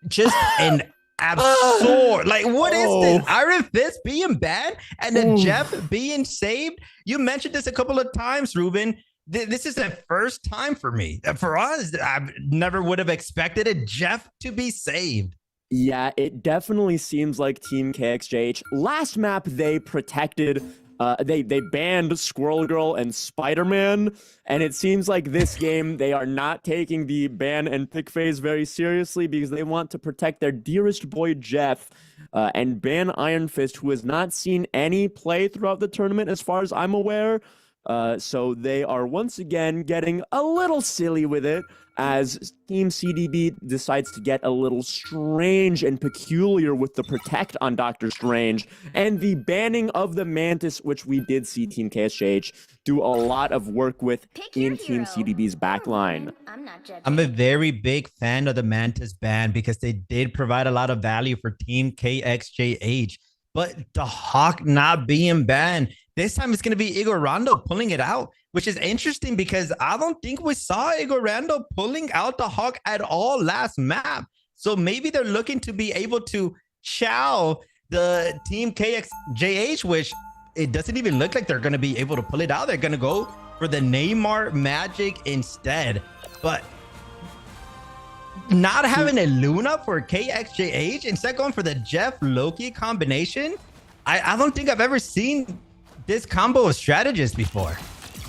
just an absurd, like, what is this? Iron Fist being banned and then Jeff being saved. You mentioned this a couple of times, Ruben. This is the first time for me. For us, I never would have expected a Jeff to be saved. Yeah, it definitely seems like Team KXJH. Last map, they protected, they banned Squirrel Girl and Spider-Man, and it seems like this game, they are not taking the ban and pick phase very seriously because they want to protect their dearest boy, Jeff, and ban Iron Fist, who has not seen any play throughout the tournament as far as I'm aware. So they are once again getting a little silly with it. as Team CDB decides to get a little strange and peculiar with the protect on Dr. Strange and the banning of the Mantis, which we did see Team KSJH do a lot of work with in Team CDB's backline. I'm a very big fan of the Mantis ban because they did provide a lot of value for Team KXJH. But the Hawk not being banned, this time it's going to be Igor Rondo pulling it out, which is interesting because I don't think we saw Igor Rondo pulling out the Hawk at all last map. So maybe they're looking to be able to chow the Team KXJH, which it doesn't even look like they're going to be able to pull it out. They're going to go for the Neymar Magic instead. But not having a Luna for KXJH, instead going for the Jeff Loki combination, I don't think I've ever seen this combo of strategists before.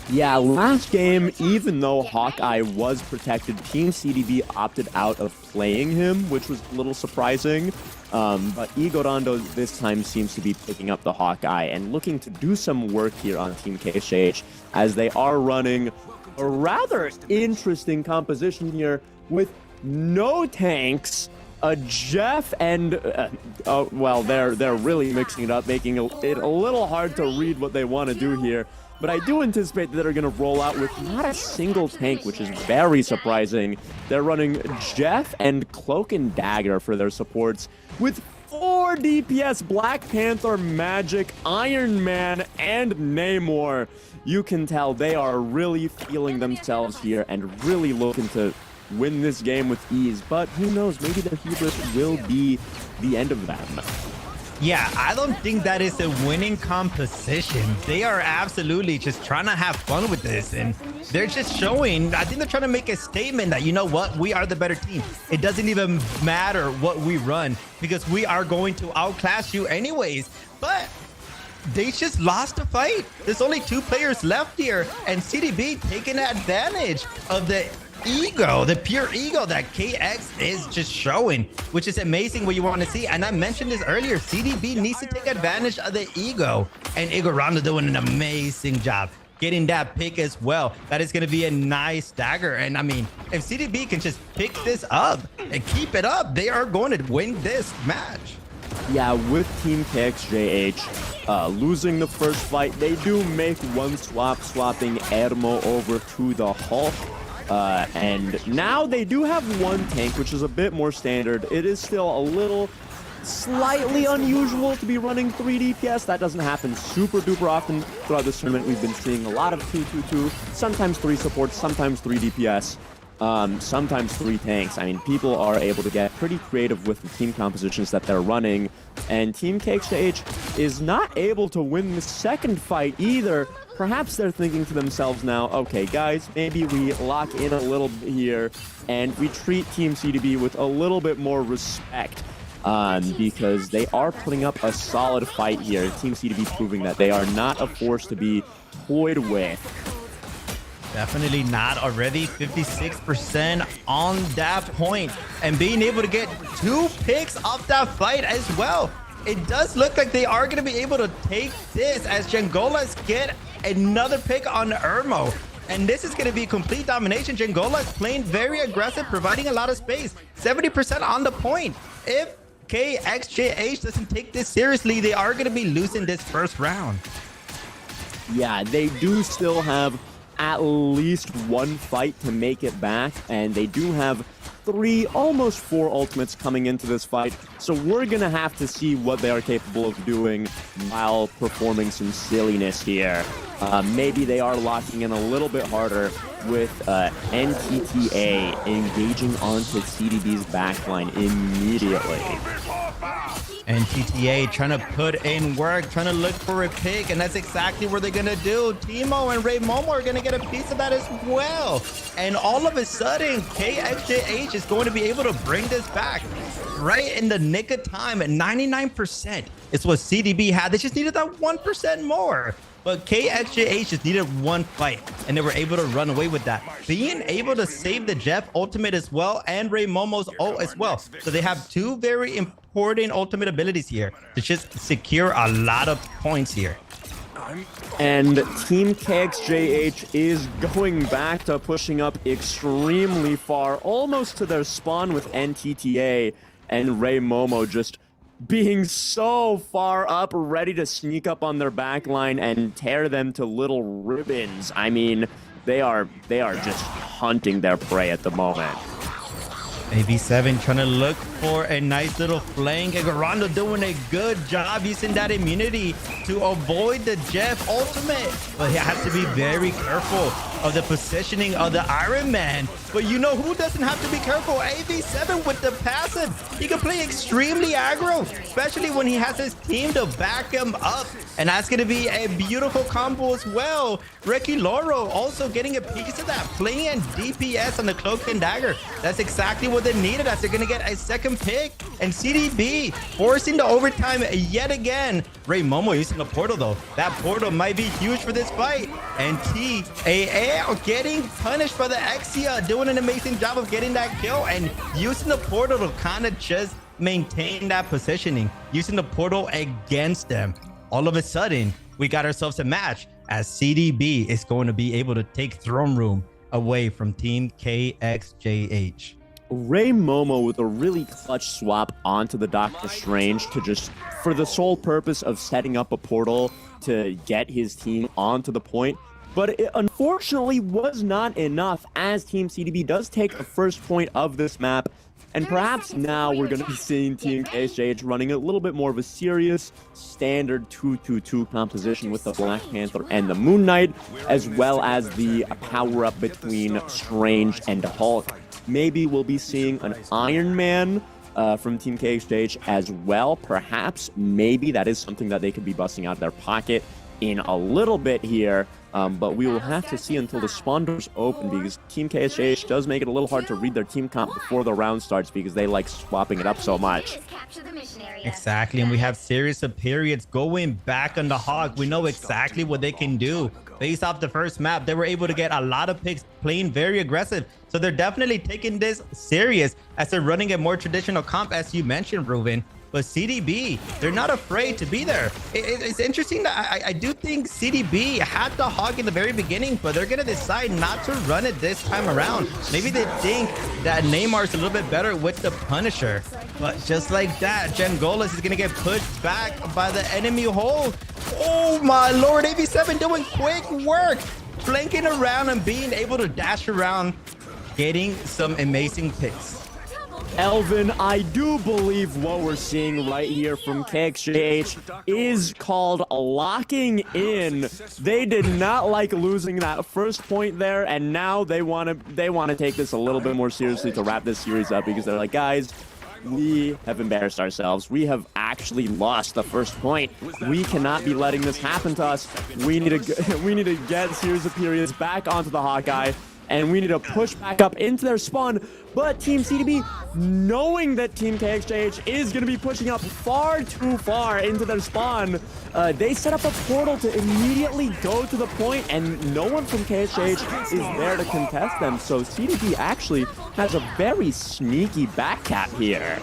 Yeah, last game, even though Hawkeye was protected, Team CDB opted out of playing him, which was a little surprising. But Igor Rondo this time seems to be picking up the Hawkeye and looking to do some work here on Team KSJH as they are running a rather interesting composition here with no tanks, a Jeff, and well, they're really mixing it up, making it a little hard to read what they want to do here. But I do anticipate that they're going to roll out with not a single tank, which is very surprising. They're running Jeff and Cloak and Dagger for their supports with 4 DPS, Black Panther, Magic, Iron Man, and Namor. You can tell they are really feeling themselves here and really looking to win this game with ease. But who knows, maybe the hubris will be the end of them. Yeah, I don't think that is a winning composition. They are absolutely just trying to have fun with this, and they're just showing, I think they're trying to make a statement that, you know what, we are the better team. It doesn't even matter what we run because we are going to outclass you anyways. But they just lost the fight. There's only 2 players left here, and CDB taking advantage of the ego, the pure ego that KX is just showing, which is amazing what you want to see. And I mentioned this earlier, CDB needs to take advantage of the ego, and Igor Rondo doing an amazing job getting that pick as well. That is going to be a nice dagger. And I mean, if CDB can just pick this up and keep it up, they are going to win this match. Yeah, with Team KXJH losing the first fight, they do make one swap, swapping Ermo over to the Hulk. And now they do have 1 tank, which is a bit more standard. It is still a little slightly unusual to be running 3 DPS. That doesn't happen super duper often throughout this tournament. We've been seeing a lot of 2-2-2, sometimes 3 supports, sometimes 3 DPS, sometimes 3 tanks. I mean, people are able to get pretty creative with the team compositions that they're running. And Team KXJH is not able to win the second fight either. Perhaps they're thinking to themselves now, okay, guys, maybe we lock in a little bit here and we treat Team CDB with a little bit more respect because they are putting up a solid fight here. Team CDB proving that they are not a force to be toyed with. Definitely not. Already 56% on that point, and being able to get 2 picks off that fight as well. It does look like they are going to be able to take this as Jangolas get another pick on Ermo. And this is going to be complete domination. Jangola is playing very aggressive, providing a lot of space. 70% on the point. If KXJH doesn't take this seriously, they are going to be losing this first round. Yeah, they do still have at least 1 fight to make it back, and they do have 3, almost 4 ultimates coming into this fight, so we're gonna have to see what they are capable of doing while performing some silliness here. Maybe they are locking in a little bit harder with NTTA engaging onto CDB's backline immediately. And TTA trying to put in work, trying to look for a pick, and that's exactly what they're going to do. Timo and Ray Momo are going to get a piece of that as well. And all of a sudden, KXJH is going to be able to bring this back right in the nick of time. At 99% is what CDB had. They just needed that 1% more. But KXJH just needed 1 fight, and they were able to run away with that. Being able to save the Jeff ultimate as well, and Ray Momo's ult as well. So they have 2 very important ultimate abilities here to just secure a lot of points here. And Team KXJH is going back to pushing up extremely far, almost to their spawn with NTTA, and Ray Momo just being so far up, ready to sneak up on their backline and tear them to little ribbons. I mean, they are just hunting their prey at the moment. AB7 trying to look for a nice little flank, and Garando doing a good job using that immunity to avoid the Jeff ultimate. But he has to be very careful of the positioning of the Iron Man. But you know who doesn't have to be careful? AB7 with the passive. He can play extremely aggro, especially when he has his team to back him up. And that's going to be a beautiful combo as well. Ricky Loro also getting a piece of that, playing DPS on the Cloak and Dagger. That's exactly what they needed, as they're going to get a second pick. And CDB forcing the overtime yet again. Ray Momo using the portal though. That portal might be huge for this fight. And TAA getting punished by the Exia, doing an amazing job of getting that kill and using the portal to kind of just maintain that positioning, using the portal against them. All of a sudden, we got ourselves a match, as CDB is going to be able to take throne room away from Team KXJH. Ray Momo with a really clutch swap onto the Doctor Strange to just, for the sole purpose of setting up a portal to get his team onto the point. But it unfortunately was not enough, as Team CDB does take the first point of this map. And perhaps now we're going to be seeing Team KSJH running a little bit more of a serious standard 2-2-2 composition with the Black Panther and the Moon Knight, as well as the power-up between Strange and Hulk. Maybe we'll be seeing an Iron Man from Team KXJH as well. Perhaps, maybe that is something that they could be busting out of their pocket in a little bit here. But we will have to see until the spawn doors open, because Team KSJH does make it a little hard to read their team comp before the round starts, because they like swapping it up so much. Exactly, and we have series of periods going back on the Hawk. We know exactly what they can do. Based off the first map, they were able to get a lot of picks playing very aggressive. So they're definitely taking this serious as they're running a more traditional comp, as you mentioned, Ruben. But CDB, they're not afraid to be there. It's interesting that I do think CDB had the Hog in the very beginning, but they're going to decide not to run it this time around. Maybe they think that Neymar's a little bit better with the Punisher. But just like that, Jengolas is going to get pushed back by the enemy hold. Oh my lord, AB7 doing quick work, flanking around and being able to dash around, getting some amazing picks. Elvin, I do believe what we're seeing right here from KXJH is called locking in. They did not like losing that first point there, and now they want to take this a little bit more seriously to wrap this series up, because they're like, guys, we have embarrassed ourselves. We have actually lost the first point. We cannot be letting this happen to us. We need to get series of periods back onto the Hawkeye, and we need to push back up into their spawn. But Team CDB, knowing that Team KXJH is going to be pushing up far too far into their spawn, they set up a portal to immediately go to the point, and no one from KXJH is there to contest them. So CDB actually has a very sneaky back cap here.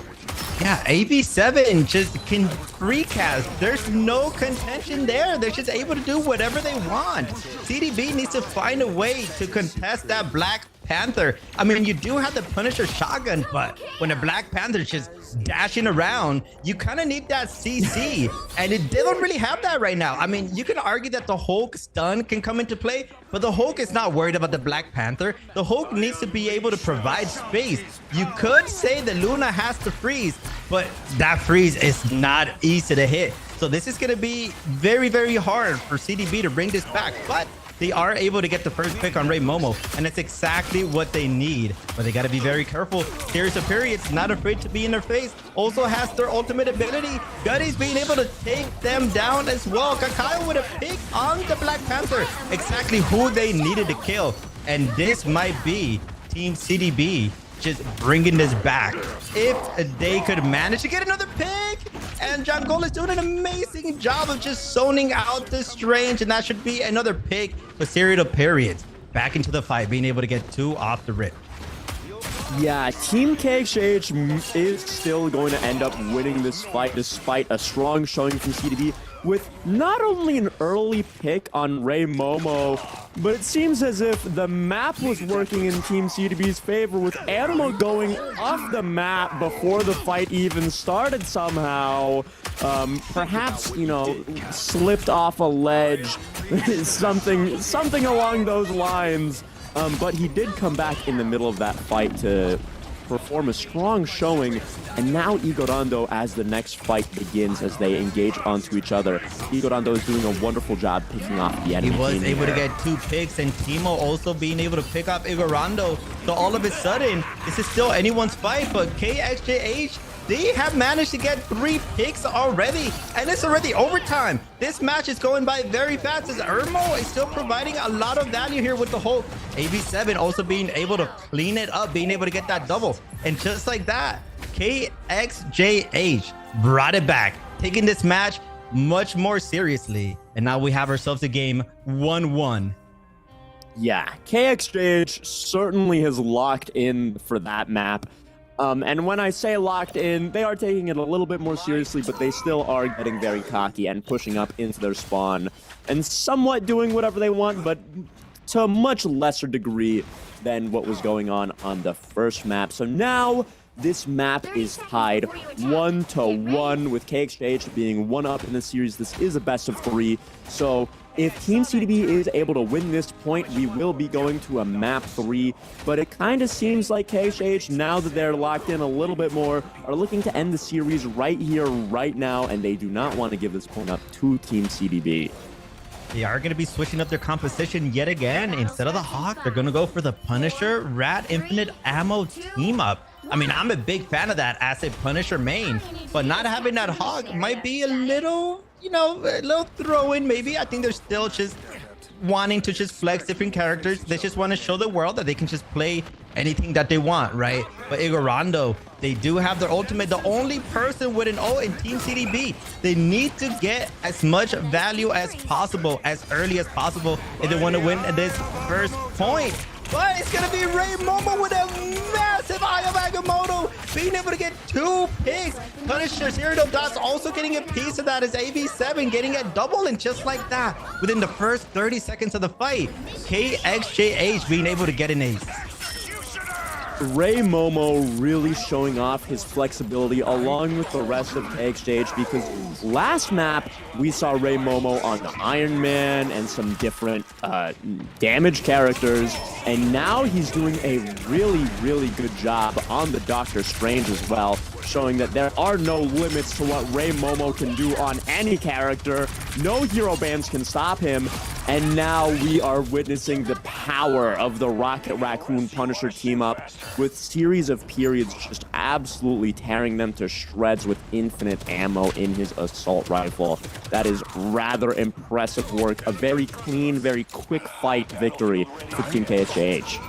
Yeah, AB7 just can recast. There's no contention there. They're just able to do whatever they want. CDB needs to find a way to contest that Black Panther. I mean, you do have the Punisher shotgun, but when a Black Panther's just dashing around, you kind of need that CC, and they don't really have that right now. I mean, you can argue that the Hulk stun can come into play, but the Hulk is not worried about the Black Panther. The Hulk needs to be able to provide space. You could say that Luna has to freeze, but that freeze is not easy to hit. So this is going to be very, very hard for CDB to bring this back, but they are able to get the first pick on Ray Momo, and it's exactly what they need. But they got to be very careful. Series of periods, not afraid to be in their face. Also has their ultimate ability. Gutty's being able to take them down as well. Kakayo with a pick on the Black Panther. Exactly who they needed to kill. And this might be Team CDB just bringing this back. If they could manage to get another pick, and John Gold is doing an amazing job of just zoning out the Strange, and that should be another pick for serial periods. Back into the fight, being able to get two off the rip. Yeah, Team KHH is still going to end up winning this fight despite a strong showing from CDB with not only an early pick on Ray Momo, but it seems as if the map was working in Team CDB's favor with Animal going off the map before the fight even started somehow. Perhaps, you know, slipped off a ledge, something along those lines. But he did come back in the middle of that fight to perform a strong showing, and now Igorando, as the next fight begins, as they engage onto each other, Igorando is doing a wonderful job picking off the enemy. He was team able here. to get 2 picks, and Timo also being able to pick up Igorando. So all of a sudden, this is still anyone's fight, but KXJH, they have managed to get 3 picks already, and it's already overtime. This match is going by very fast as Ermo is still providing a lot of value here with the whole AB7 also being able to clean it up, being able to get that double. And just like that, KXJH brought it back, taking this match much more seriously. And now we have ourselves a game 1-1. Yeah, KXJH certainly has locked in for that map. And when I say locked in, they are taking it a little bit more seriously, but they still are getting very cocky and pushing up into their spawn and somewhat doing whatever they want, but to a much lesser degree than what was going on the first map. So now this map is tied 1-1 with KXJH being 1 up in the series. This is a best of 3. So if Team CDB is able to win this point, we will be going to a map 3, but it kind of seems like KHH, now that they're locked in a little bit more, are looking to end the series right here, right now, and they do not want to give this point up to Team CDB. They are going to be switching up their composition yet again. Instead of the Hawk, they're going to go for the Punisher Rat Infinite Ammo team up. I mean, I'm a big fan of that as a Punisher main, but not having that Hawk might be a little, you know, a little throw-in maybe. I think they're still just wanting to just flex different characters. They just want to show the world that they can just play anything that they want, right? But Igorando, they do have their ultimate. The only person with an ult in Team CDB. They need to get as much value as possible, as early as possible, if they want to win this first point. But it's going to be Ray Momo with a massive Eye of Agamotto, being able to get 2 picks. Punisher Serial Dots also getting a piece of that as AB7 getting a double, and just like that, within the first 30 seconds of the fight, KXJH being able to get an ace. Ray Momo really showing off his flexibility along with the rest of KXJH, because last map we saw Ray Momo on the Iron Man and some different damage characters, and now he's doing a really, really good job on the Doctor Strange as well, showing that there are no limits to what Ray Momo can do on any character. No hero bans can stop him. And now we are witnessing the power of the Rocket Raccoon Punisher team up, with series of periods just absolutely tearing them to shreds with infinite ammo in his assault rifle. That is rather impressive work. A very clean, very quick fight victory for Team KHH.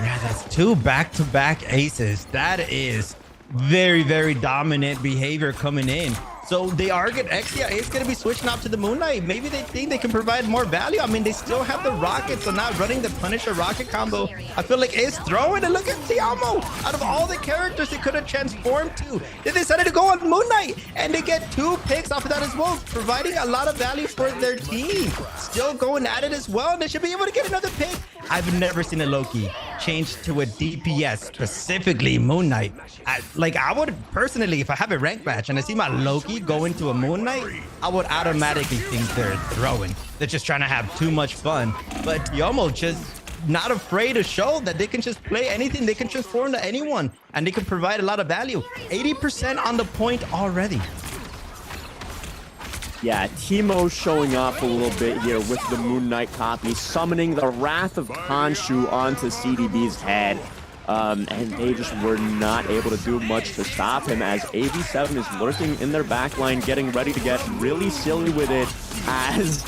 Yeah, that's 2 back-to-back aces. That is very, very dominant behavior coming in. So they are going to, XDA is going to be switching up to the Moon Knight. Maybe they think they can provide more value. I mean, they still have the Rocket, so now running the Punisher Rocket combo, I feel like it's throwing. And look at Tiamo. Out of all the characters they could have transformed to, they decided to go on Moon Knight, and they get 2 picks off of that as well, providing a lot of value for their team. Still going at it as well, and they should be able to get another pick. I've never seen a Loki change to a DPS, specifically Moon Knight. I would personally, if I have a rank match and I see my Loki go into a Moon Knight, I would automatically think they're throwing. They're just trying to have too much fun. But Yomo just not afraid to show that they can just play anything. They can transform to anyone, and they can provide a lot of value. 80% on the point already. Yeah, Timo showing off a little bit here with the Moon Knight copy, summoning the Wrath of Khonshu onto CDB's head. And they just were not able to do much to stop him, as AB7 is lurking in their backline, getting ready to get really silly with it as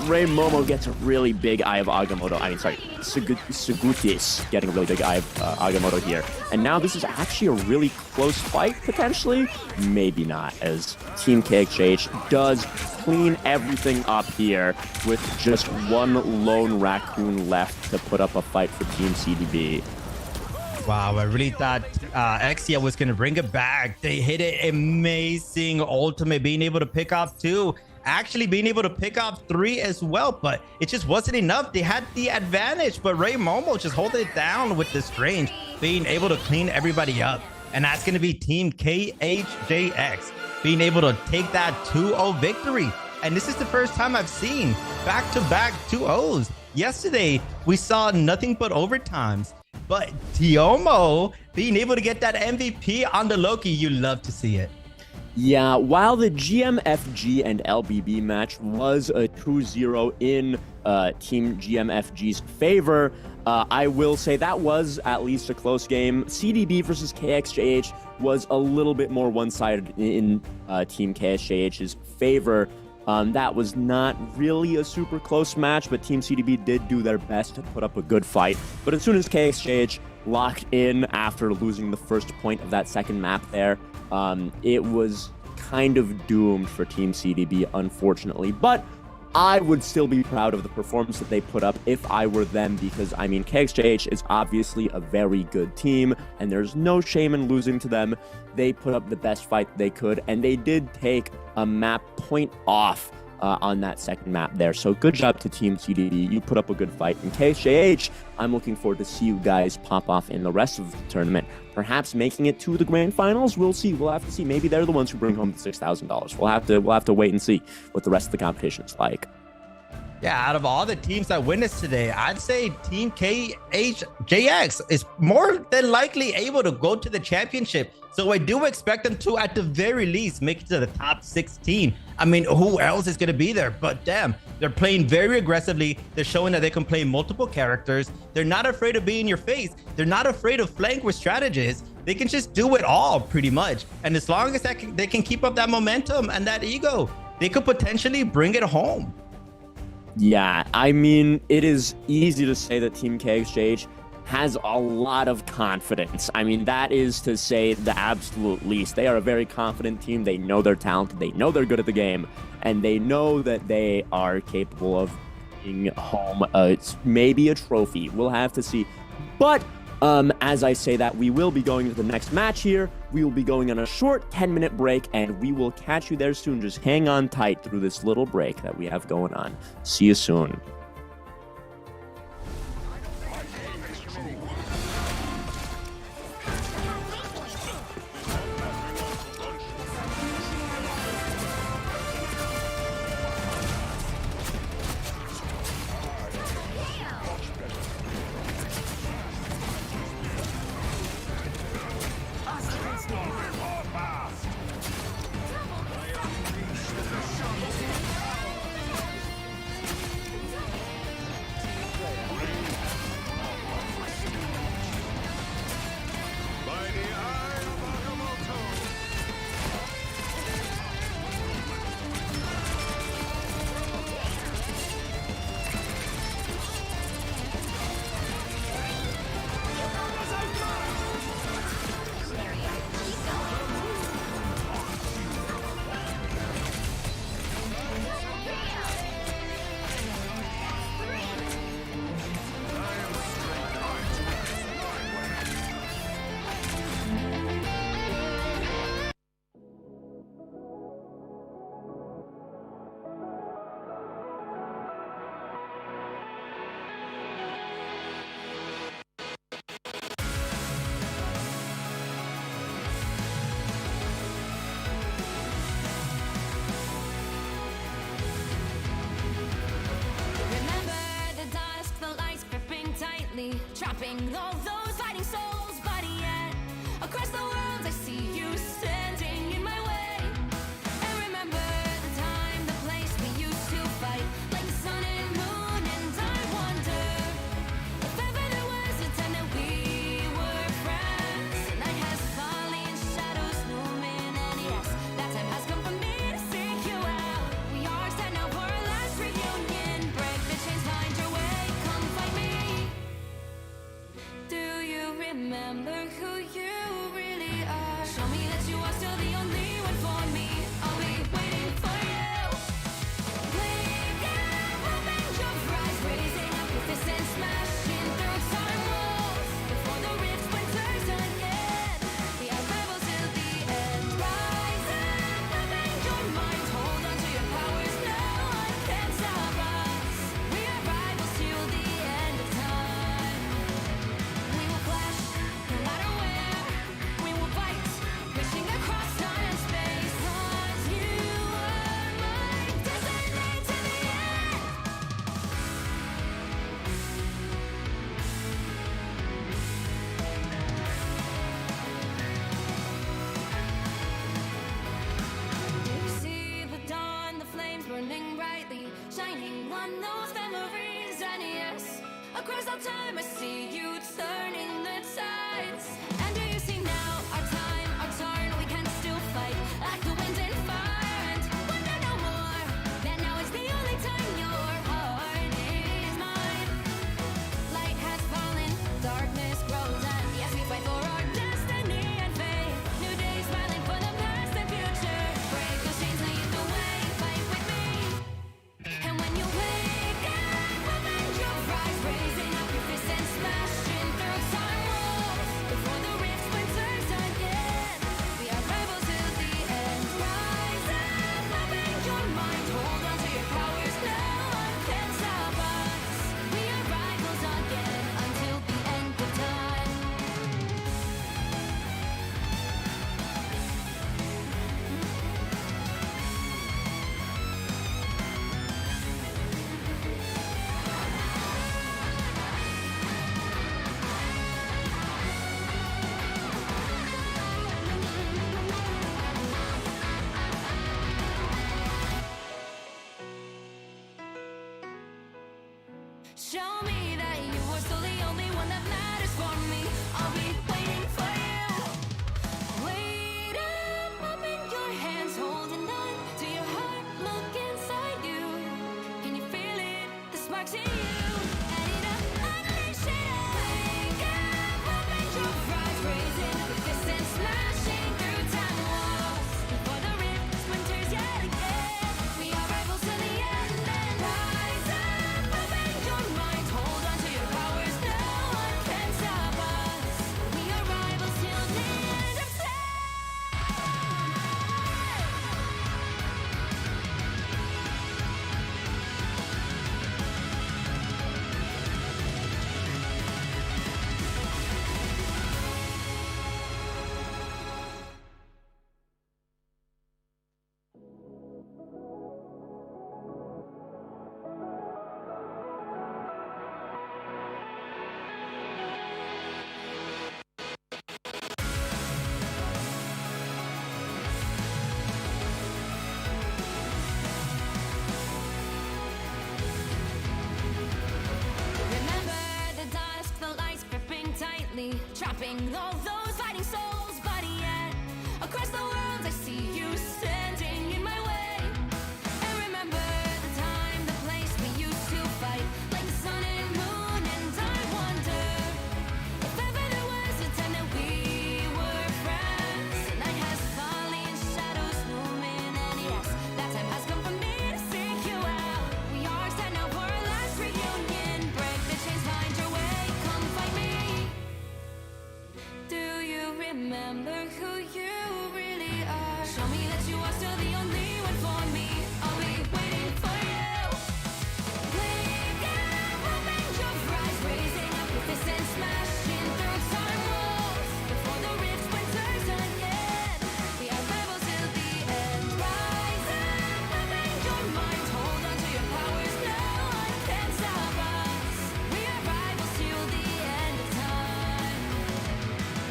Ray Momo gets a really big Eye of Agamotto. I mean, sorry, Sugutis getting a really big Eye of Agamotto here. And now this is actually a really close fight, potentially. Maybe not, as Team KXH does clean everything up here with just 1 lone raccoon left to put up a fight for Team CDB. Wow, I really thought Exia was going to bring it back. They hit an amazing ultimate, being able to pick off 2, actually being able to pick off 3 as well, but it just wasn't enough. They had the advantage, but Ray Momo just holding it down with the Strange, being able to clean everybody up. And that's going to be Team KHJX being able to take that 2-0 victory. And this is the first time I've seen back-to-back 2-0s. Yesterday, we saw nothing but overtimes. But Tiomo being able to get that MVP on the Loki, you love to see it. Yeah, while the GMFG and LBB match was a 2-0 in Team GMFG's favor, I will say that was at least a close game. CDB versus KXJH was a little bit more one-sided in Team KXJH's favor. That was not really a super close match, but Team CDB did do their best to put up a good fight. But as soon as KXJH locked in after losing the first point of that second map there, it was kind of doomed for Team CDB, unfortunately. But I would still be proud of the performance that they put up if I were them, because, I mean, KXJH is obviously a very good team, and there's no shame in losing to them. They put up the best fight they could, and they did take a map point off on that second map there. So good job to Team CDB. You put up a good fight. In KXJH, I'm looking forward to see you guys pop off in the rest of the tournament, perhaps making it to the grand finals. We'll see. We'll have to see. Maybe they're the ones who bring home the $6,000. We'll have to wait and see what the rest of the competition is like. Yeah, out of all the teams I witnessed today, I'd say Team KHJX is more than likely able to go to the championship. So I do expect them to, at the very least, make it to the top 16. I mean, who else is going to be there? But damn, they're playing very aggressively. They're showing that they can play multiple characters. They're not afraid of being in your face. They're not afraid of flank with strategists. They can just do it all, pretty much. And as long as they can keep up that momentum and that ego, they could potentially bring it home. Yeah, I mean, it is easy to say that Team KXJH has a lot of confidence. I mean, that is to say the absolute least. They are a very confident team. They know they're talented. They know they're good at the game. And they know that they are capable of bringing home maybe a trophy. We'll have to see. But as I say that, we will be going to the next match here. We will be going on a short 10-minute break, and we will catch you there soon. Just hang on tight through this little break that we have going on. See you soon. Trapping all those fighting souls, but yet across the world I see you standing in my way. And remember the time, the place we used to fight, like the sun and moon. And I wonder if ever there was a time that we were friends. And I has fallen shadows looming, and yes, that time has come for me to seek you out. We are set now for our last reunion. Break the chains, find your way, come find me. Do crystal time, I see you turning the tides. And do you see now our time, our turn? We can still fight like the wind and fire. And wonder no more that now is the only time your heart is mine. Light has fallen, darkness grows, and yes, we fight for our destiny and fate. New days smiling for the past and future. Break those chains, lead the way, fight with me. And when you wake up, open your eyes, raising up your fists and smashing through time walls. Before the rift splinters again, we are rebels till the end. Rise up, open your mind, hold on to your powers. No one can stop us. We are rivals again until the end of time. Show me that you are still the only one that matters for me. I'll be waiting for you. Wait up, open your hands, holding on to your heart. Look inside you. Can you feel it? The sparks in you. Add it up, unleash it all. Wake up, open your eyes, raising up your fists and smashing through time walls. Before the rift splinters yet again, we are rivals till the end. And rise up, open your mind, hold on to your powers. No one can stop us. We are rivals till the end of time. Remember the dusk, the lights gripping tightly, trapping all those fighting souls. But yet, across the world, I see you standing in my way. And remember the time, the place we used to fight, like the sun and moon. And I wonder if ever there was a time that we were friends. The night has fallen, shadows looming, and yes, that time has come for me to seek you out. We are set now for our last reunion. Break the chains, find your way, come fight me. Do you remember who you really are? Show me that you are still the only one for me. I'll be waiting for you. Wake up, open your eyes, raising up your fists and smashing through time walls. Before the rift splinters again, we are rebels till the end. Rise up, open your mind, hold on to your powers. No one can stop us. We are rivals till the end of time.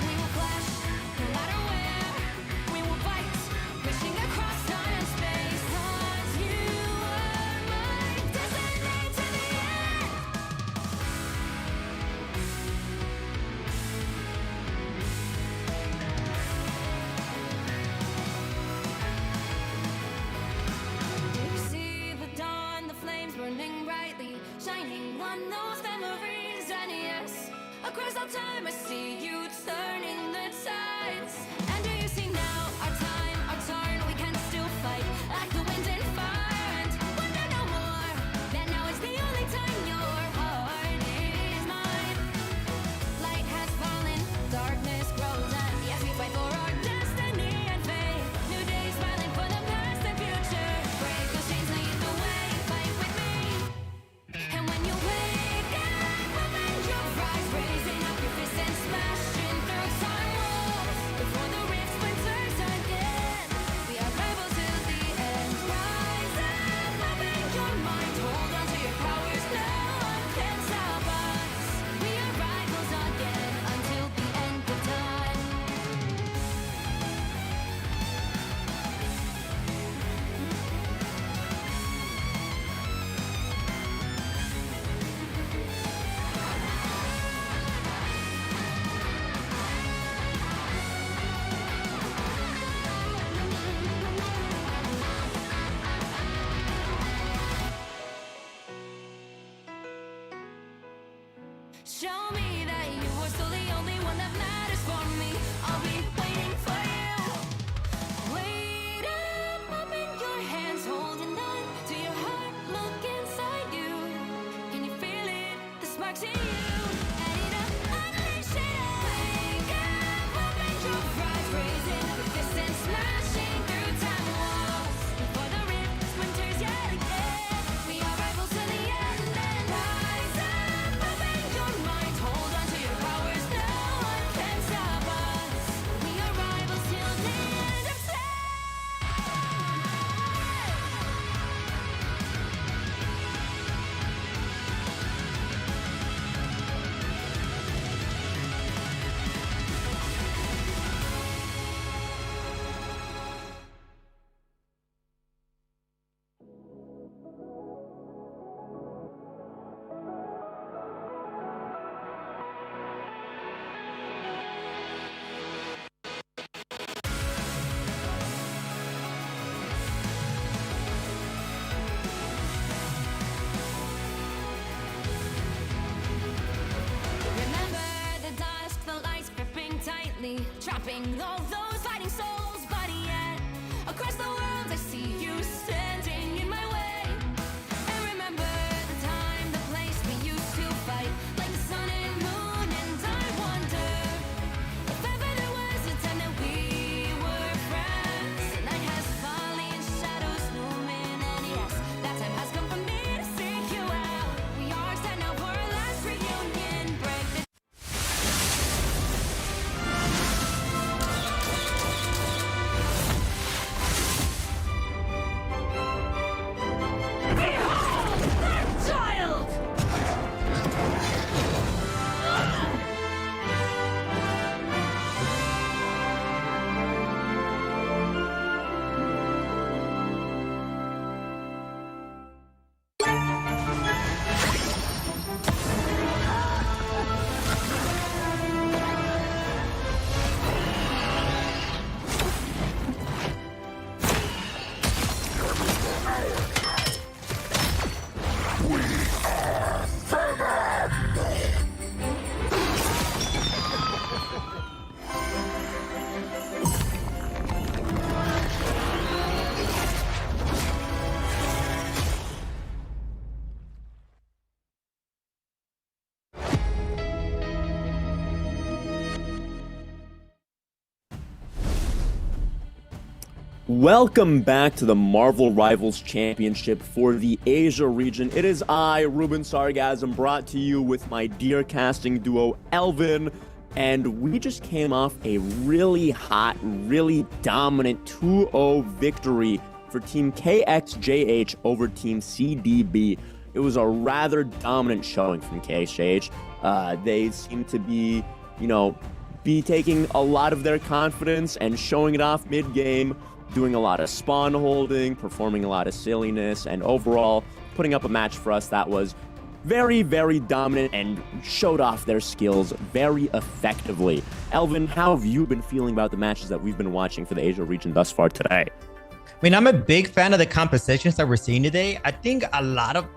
We will clash, no matter where. We will fight, pushing across time and space. 'Cause you are my destiny to the end. You see the dawn, the flames burning brightly, shining on those memories. And yes, across all time, I see you turning the tides. And do you see now our time, our turn? We can still fight like the wind and fire. And wonder no more that now is the only time your heart is mine. Light has fallen, darkness grows, and yes, we fight for our destiny and fate. New days smiling for the past and future. Break those chains, lead the way, fight with me. And when you wake up, open your eyes, raising up your fists and smashing through time Show me that you are still the only one that matters for me. I'll be waiting for you. Wait up, open your hands, holding on to your heart. Look inside you. Can you feel it? The sparks in you. Light it up, unleash it. Wake up, open your eyes, raising your fists and smashing through time walls. Before the rift splinters yet again. We are rivals to the end. And rise up, open your minds, hold on to your powers. No one can stop us. We are rivals till the end of time. Remember the dusk, the lights gripping tightly, trapping all those fighting souls. But yet, across the world, I see you standing in my way. And remember the time, the place we used to fight, like the sun and moon. And I wonder if ever there was a time that we were friends. The night has fallen, shadows looming, and yes, that time has come for me to seek you out. We are set now for our last reunion. Break the child! Welcome back to the Marvel Rivals Championship for the Asia region. It is I, Ruben Sargasm, brought to you with my dear casting duo, Elvin. And we just came off a really hot, really dominant 2-0 victory for Team KXJH over Team CDB. It was a rather dominant showing from KXJH. They seem to be, be taking a lot of their confidence and showing it off mid-game, doing a lot of spawn holding, performing a lot of silliness, and overall putting up a match for us that was very, very dominant and showed off their skills very effectively. Elvin, how have you been feeling about the matches that we've been watching for the Asia region thus far today? I mean, I'm a big fan of the compositions that we're seeing today. I think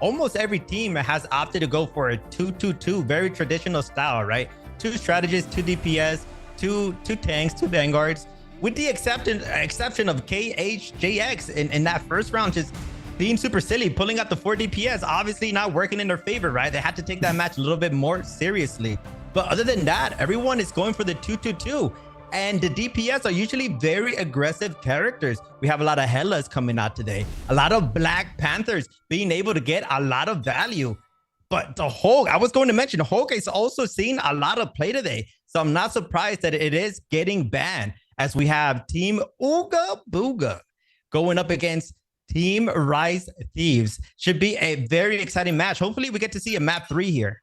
almost every team has opted to go for a 2-2-2, very traditional style, right? 2 strategists, 2 DPS, two tanks, 2 vanguards. With the exception of KHJX in that first round, just being super silly, pulling out the 4 DPS, obviously not working in their favor, right? They had to take that match a little bit more seriously. But other than that, everyone is going for the 2-2-2. And the DPS are usually very aggressive characters. We have a lot of Hellas coming out today, a lot of Black Panthers being able to get a lot of value. But the Hulk, I was going to mention, Hulk is also seeing a lot of play today. So I'm not surprised that it is getting banned, as we have Team Ugab going up against Team Rise Thieves. Should be a very exciting match. Hopefully we get to see a map 3 here.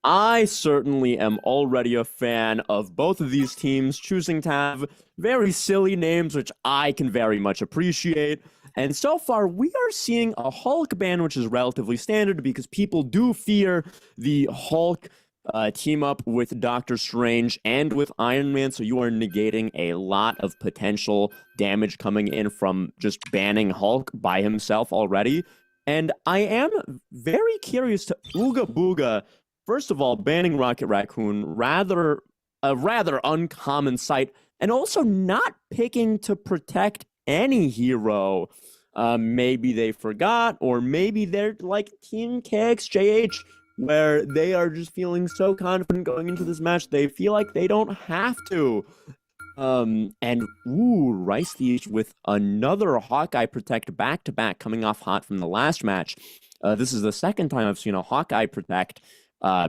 I certainly am already a fan of both of these teams, choosing to have very silly names, which I can very much appreciate. And so far, we are seeing a Hulk ban, which is relatively standard because people do fear the Hulk team up with Doctor Strange and with Iron Man, so you are negating a lot of potential damage coming in from just banning Hulk by himself already. And I am very curious to Booga first of all, banning Rocket Raccoon, a rather uncommon sight, and also not picking to protect any hero. Maybe they forgot, or maybe they're like Team KXJH, where they are just feeling so confident going into this match, they feel like they don't have to. And Rice Thieves with another Hawkeye Protect back-to-back coming off hot from the last match. This is the second time I've seen a Hawkeye Protect,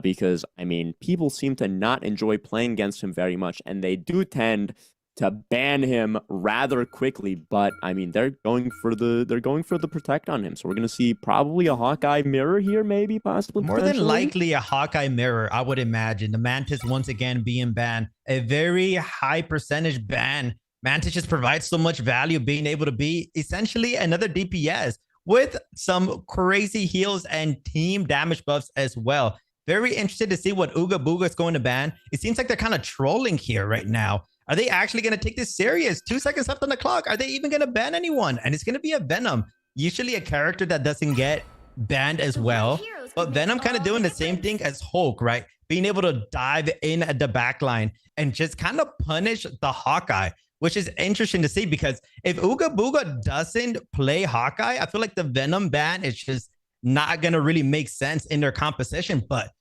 because, I mean, people seem to not enjoy playing against him very much, and they do tend to ban him rather quickly, but I mean they're going for the protect on him. So we're gonna see probably a Hawkeye mirror here, maybe, possibly. More than likely a Hawkeye mirror, I would imagine. The Mantis once again being banned. A very high percentage ban. Mantis just provides so much value, being able to be essentially another DPS with some crazy heals and team damage buffs as well. Very interested to see what Ugab is going to ban. It seems like they're kind of trolling here right now. Are they actually going to take this serious? 2 seconds left on the clock. Are they even going to ban anyone? And it's going to be a Venom. Usually a character that doesn't get banned as well. But Venom kind of doing the same thing as Hulk, right? Being able to dive in at the backline and just kind of punish the Hawkeye, which is interesting to see, because if Booga doesn't play Hawkeye, I feel like the Venom ban is just not going to really make sense in their composition. But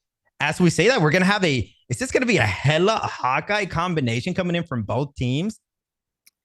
as we say that, we're going to have is this going to be a hella Hawkeye combination coming in from both teams?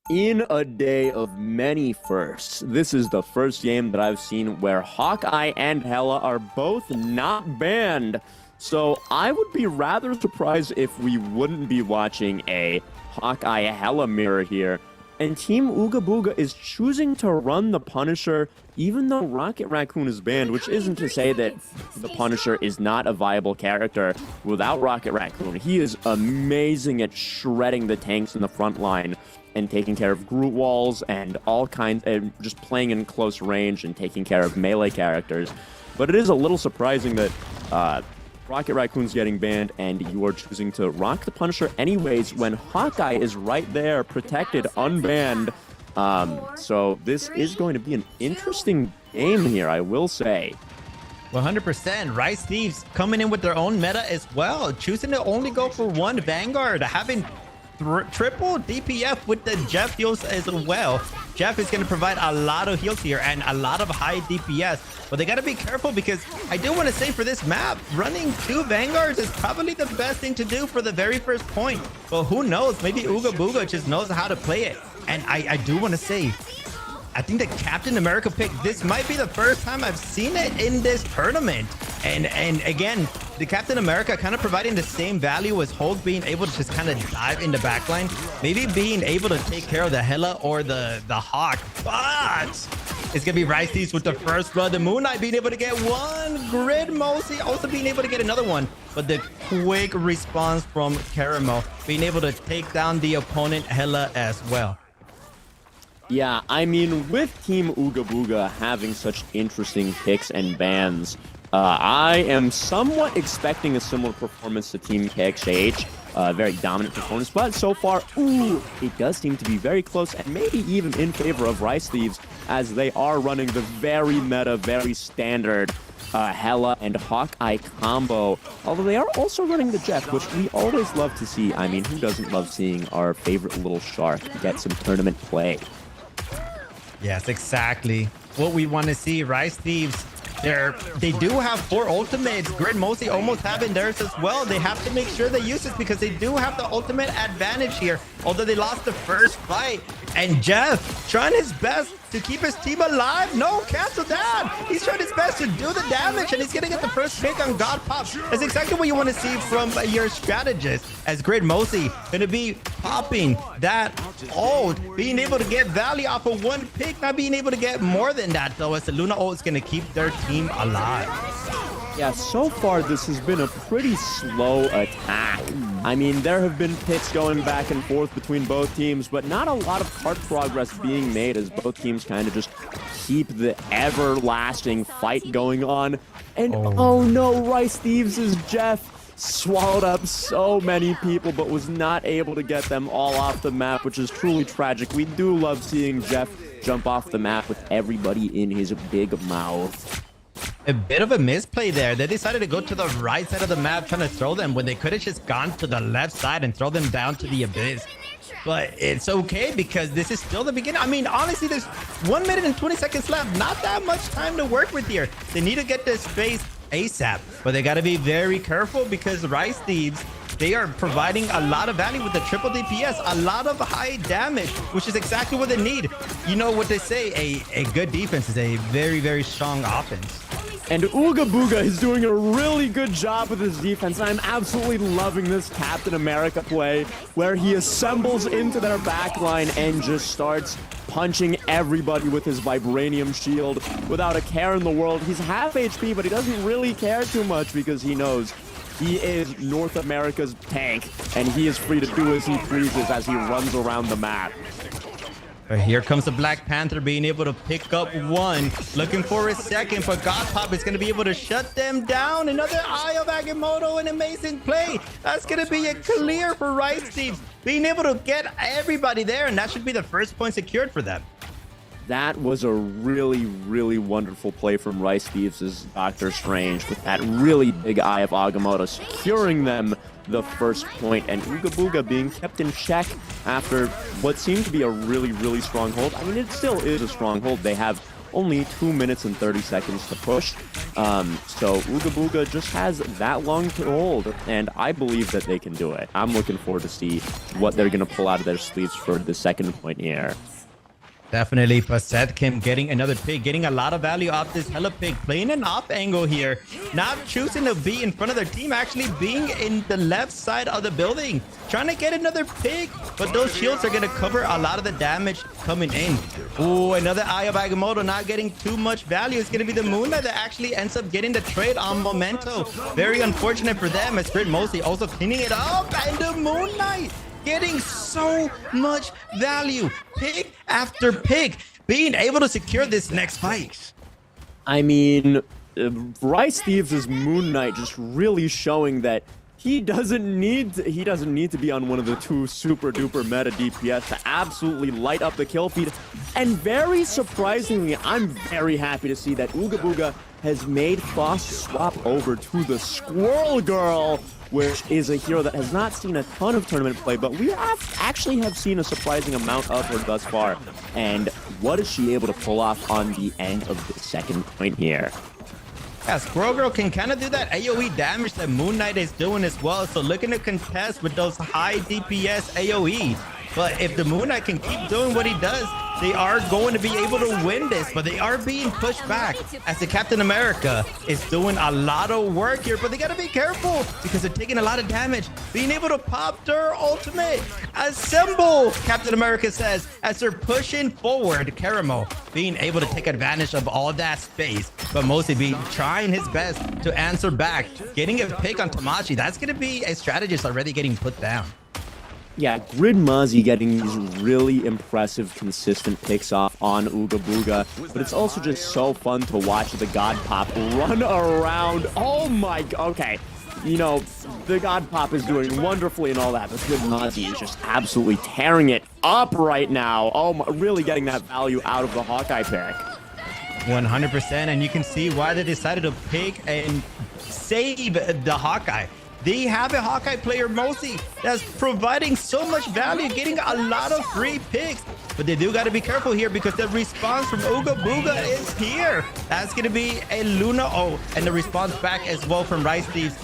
In a day of many firsts, this is the first game that I've seen where Hawkeye and Hela are both not banned. So I would be rather surprised if we wouldn't be watching a Hawkeye Hela mirror here. And Team Ugab is choosing to run the Punisher, even though Rocket Raccoon is banned, which isn't to say that the Punisher is not a viable character without Rocket Raccoon. He is amazing at shredding the tanks in the front line and taking care of Groot walls and all kinds, and just playing in close range and taking care of melee characters. But it is a little surprising that Rocket Raccoon's getting banned, and you are choosing to rock the Punisher anyways when Hawkeye is right there, protected, unbanned. So this is going to be an interesting game here, I will say. 100%. Rice Thieves coming in with their own meta as well, choosing to only go for one Vanguard, having triple DPF with the Jeff heals as well. Jeff is going to provide a lot of heals here and a lot of high DPS, but they got to be careful, because I do want to say for this map, running 2 Vanguards is probably the best thing to do for the very first point. But who knows, maybe Ugab just knows how to play it. And I do want to say, I think the Captain America pick, this might be the first time I've seen it in this tournament. And again, the Captain America kind of providing the same value as Hulk, being able to just kind of dive in the backline, maybe being able to take care of the Hela or the Hawk. But it's gonna be Rice Thieves with the first blood. The Moon Knight being able to get one, Grid Mosey also being able to get another one. But the quick response from Caramel being able to take down the opponent Hela as well. Yeah, I mean, with Team Ugab having such interesting picks and bans, I am somewhat expecting a similar performance to Team KXJH. Very dominant performance, but so far, it does seem to be very close, and maybe even in favor of Rice Thieves, as they are running the very meta, very standard Hela and Hawkeye combo, although they are also running the Jeff, which we always love to see. I mean, who doesn't love seeing our favorite little shark get some tournament play? Yes, exactly what we want to see. Rice Thieves, they do have 4 ultimates. Grid Mosey almost having theirs as well. They have to make sure they use this, because they do have the ultimate advantage here, although they lost the first fight. And Jeff trying his best to keep his team alive. No, cancel that. He's trying his best to do the damage, and he's gonna get the first pick on God Pop. That's exactly what you want to see from your strategist, as Grid Mosey gonna be popping that ult, being able to get value off of 1 pick, not being able to get more than that though, as the Luna ult is gonna keep their team alive. Yeah, so far this has been a pretty slow attack. I mean, there have been picks going back and forth between both teams, but not a lot of card progress being made, as both teams kind of just keep the everlasting fight going on. And oh no, Rice Thieves' Jeff swallowed up so many people, but was not able to get them all off the map, which is truly tragic. We do love seeing Jeff jump off the map with everybody in his big mouth. A bit of a misplay there. They decided to go to the right side of the map trying to throw them when they could have just gone to the left side and throw them down to the abyss. But it's okay because this is still the beginning. I mean, honestly, there's 1 minute and 20 seconds left. Not that much time to work with here. They need to get this space ASAP, but they got to be very careful because Rice Thieves, they are providing a lot of value with the triple DPS, a lot of high damage, which is exactly what they need. You know what they say, a good defense is a very, very strong offense. And Ugab is doing a really good job with his defense. I'm absolutely loving this Captain America play where he assembles into their backline and just starts punching everybody with his vibranium shield without a care in the world. He's half HP, but he doesn't really care too much because he knows he is North America's tank and he is free to do as he pleases as he runs around the map. Here comes the Black Panther being able to pick up one, looking for a second, but God Pop is going to be able to shut them down. Another Eye of Agamotto, an amazing play. That's going to be a clear for Rice Thieves, being able to get everybody there, and that should be the first point secured for them. That was a really, really wonderful play from Rice Thieves' Doctor Strange with that really big Eye of Agamotto securing them the first point, and Ugab being kept in check after what seemed to be a really, really strong hold. I mean, it still is a strong hold. They have only 2 minutes and 30 seconds to push. So Ugab just has that long to hold, and I believe that they can do it. I'm looking forward to see what they're going to pull out of their sleeves for the second point here. Definitely, Pasetkim getting another pick, getting a lot of value off this hella pick, playing an off angle here, not choosing to be in front of their team, actually being in the left side of the building, trying to get another pick, but those shields are going to cover a lot of the damage coming in. Oh, another Eye of Agamotto not getting too much value. It's going to be the Moon Knight that actually ends up getting the trade on Memento. Very unfortunate for them, as Spirit Mostly also cleaning it up, and the Moon Knight getting so much value, pick after pick, being able to secure this next fight. I mean, Rice Thieves' Moon Knight just really showing that he doesn't need to be on one of the two super duper meta DPS to absolutely light up the kill feed. And very surprisingly, I'm very happy to see that Ugab has made Frost swap over to the Squirrel Girl, which is a hero that has not seen a ton of tournament play, but we actually have seen a surprising amount of her thus far. And what is she able to pull off on the end of the second point here? Yeah, Squirrel Girl can kind of do that AoE damage that Moon Knight is doing as well. So looking to contest with those high DPS AoE. But if the Moon Knight can keep doing what he does, they are going to be able to win this, but they are being pushed back as the Captain America is doing a lot of work here, but they got to be careful because they're taking a lot of damage. Being able to pop their ultimate. Assemble, Captain America says, as they're pushing forward. Karamo being able to take advantage of all that space, but mostly being trying his best to answer back. Getting a pick on Tamashi, that's going to be a strategist already getting put down. Yeah, Grid Mozzie getting these really impressive, consistent picks off on Ugab, but it's also just so fun to watch the God Pop run around. Oh my, okay. You know, the God Pop is doing wonderfully and all that, but Grid Mozzie is just absolutely tearing it up right now. Oh my, really getting that value out of the Hawkeye pick. 100%, and you can see why they decided to pick and save the Hawkeye. They have a Hawkeye player, Mosi, that's providing so much value, getting a lot of free picks. But they do got to be careful here because the response from Ugab is here. That's going to be a Luna O, and the response back as well from Rice Thieves,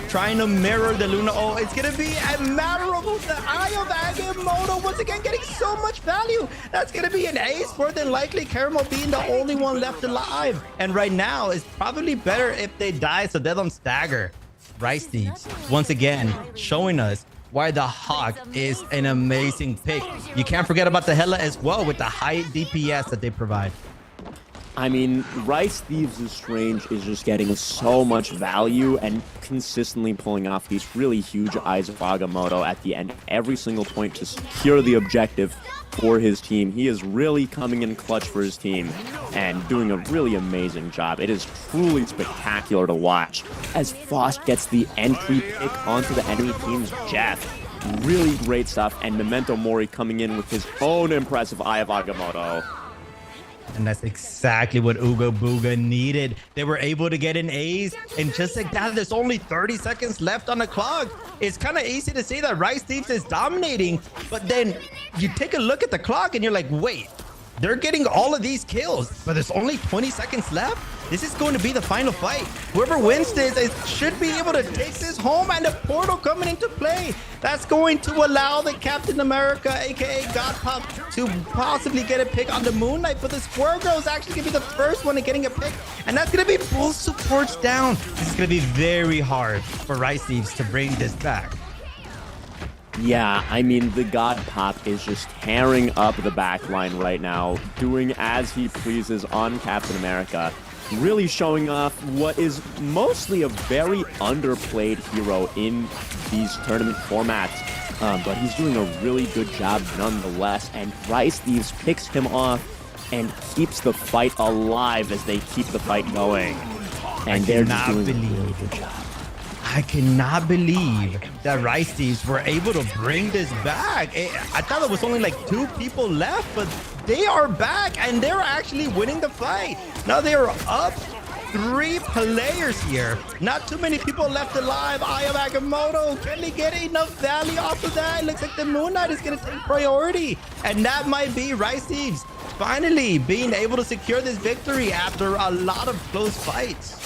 trying to mirror the Luna O. It's going to be a matter of the Eye of Agamotto once again getting so much value. That's going to be an ace, more than likely Caramel being the only one left alive. And right now, it's probably better if they die so they don't stagger. Rice Thieves, once again, showing us why the Hawk is an amazing pick. You can't forget about the Hela as well with the high DPS that they provide. I mean, Rice Thieves' Strange is just getting so much value and consistently pulling off these really huge Eyes of Agamotto at the end of every single point to secure the objective for his team. He is really coming in clutch for his team and doing a really amazing job. It is truly spectacular to watch as Faust gets the entry pick onto the enemy team's Jeff. Really great stuff, and Memento Mori coming in with his own impressive Eye of Agamotto. And that's exactly what Booga needed. They were able to get an ace, and just like that, there's only 30 seconds left on the clock. It's kind of easy to say that Rice Thieves is dominating, but then you take a look at the clock and you're like, wait, they're getting all of these kills, but there's only 20 seconds left. This is going to be the final fight. Whoever wins this should be able to take this home, and the portal coming into play. That's going to allow the Captain America, aka God Pop, to possibly get a pick on the Moon Knight, but the Squirrel Girl is actually going to be the first one to getting a pick, and that's going to be both supports down. This is going to be very hard for Rice Thieves to bring this back. Yeah, I mean, the God Pop is just tearing up the backline right now, doing as he pleases on Captain America, really showing off what is mostly a very underplayed hero in these tournament formats. But he's doing a really good job nonetheless, and Rice Thieves picks him off and keeps the fight alive as they keep the fight going. And they're just doing a really good job. I cannot believe that Rice Thieves were able to bring this back. I thought there was only like 2 people left, but they are back and they're actually winning the fight. Now they are up 3 players here. Not too many people left alive. Aya Agamotto, can they get enough value off of that? It looks like the Moon Knight is going to take priority. And that might be Rice Thieves finally being able to secure this victory after a lot of close fights.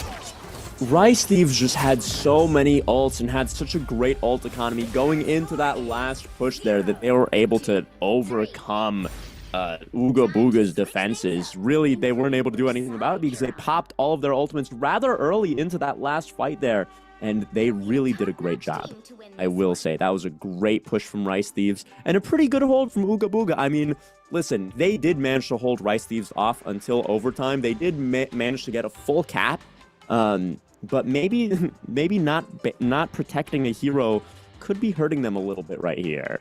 Rice Thieves just had so many ults and had such a great ult economy going into that last push there that they were able to overcome Booga's defenses. Really, they weren't able to do anything about it because they popped all of their ultimates rather early into that last fight there, and they really did a great job. I will say that was a great push from Rice Thieves and a pretty good hold from Booga. I mean, listen, they did manage to hold Rice Thieves off until overtime. They did manage to get a full cap. But maybe not protecting a hero could be hurting them a little bit right here.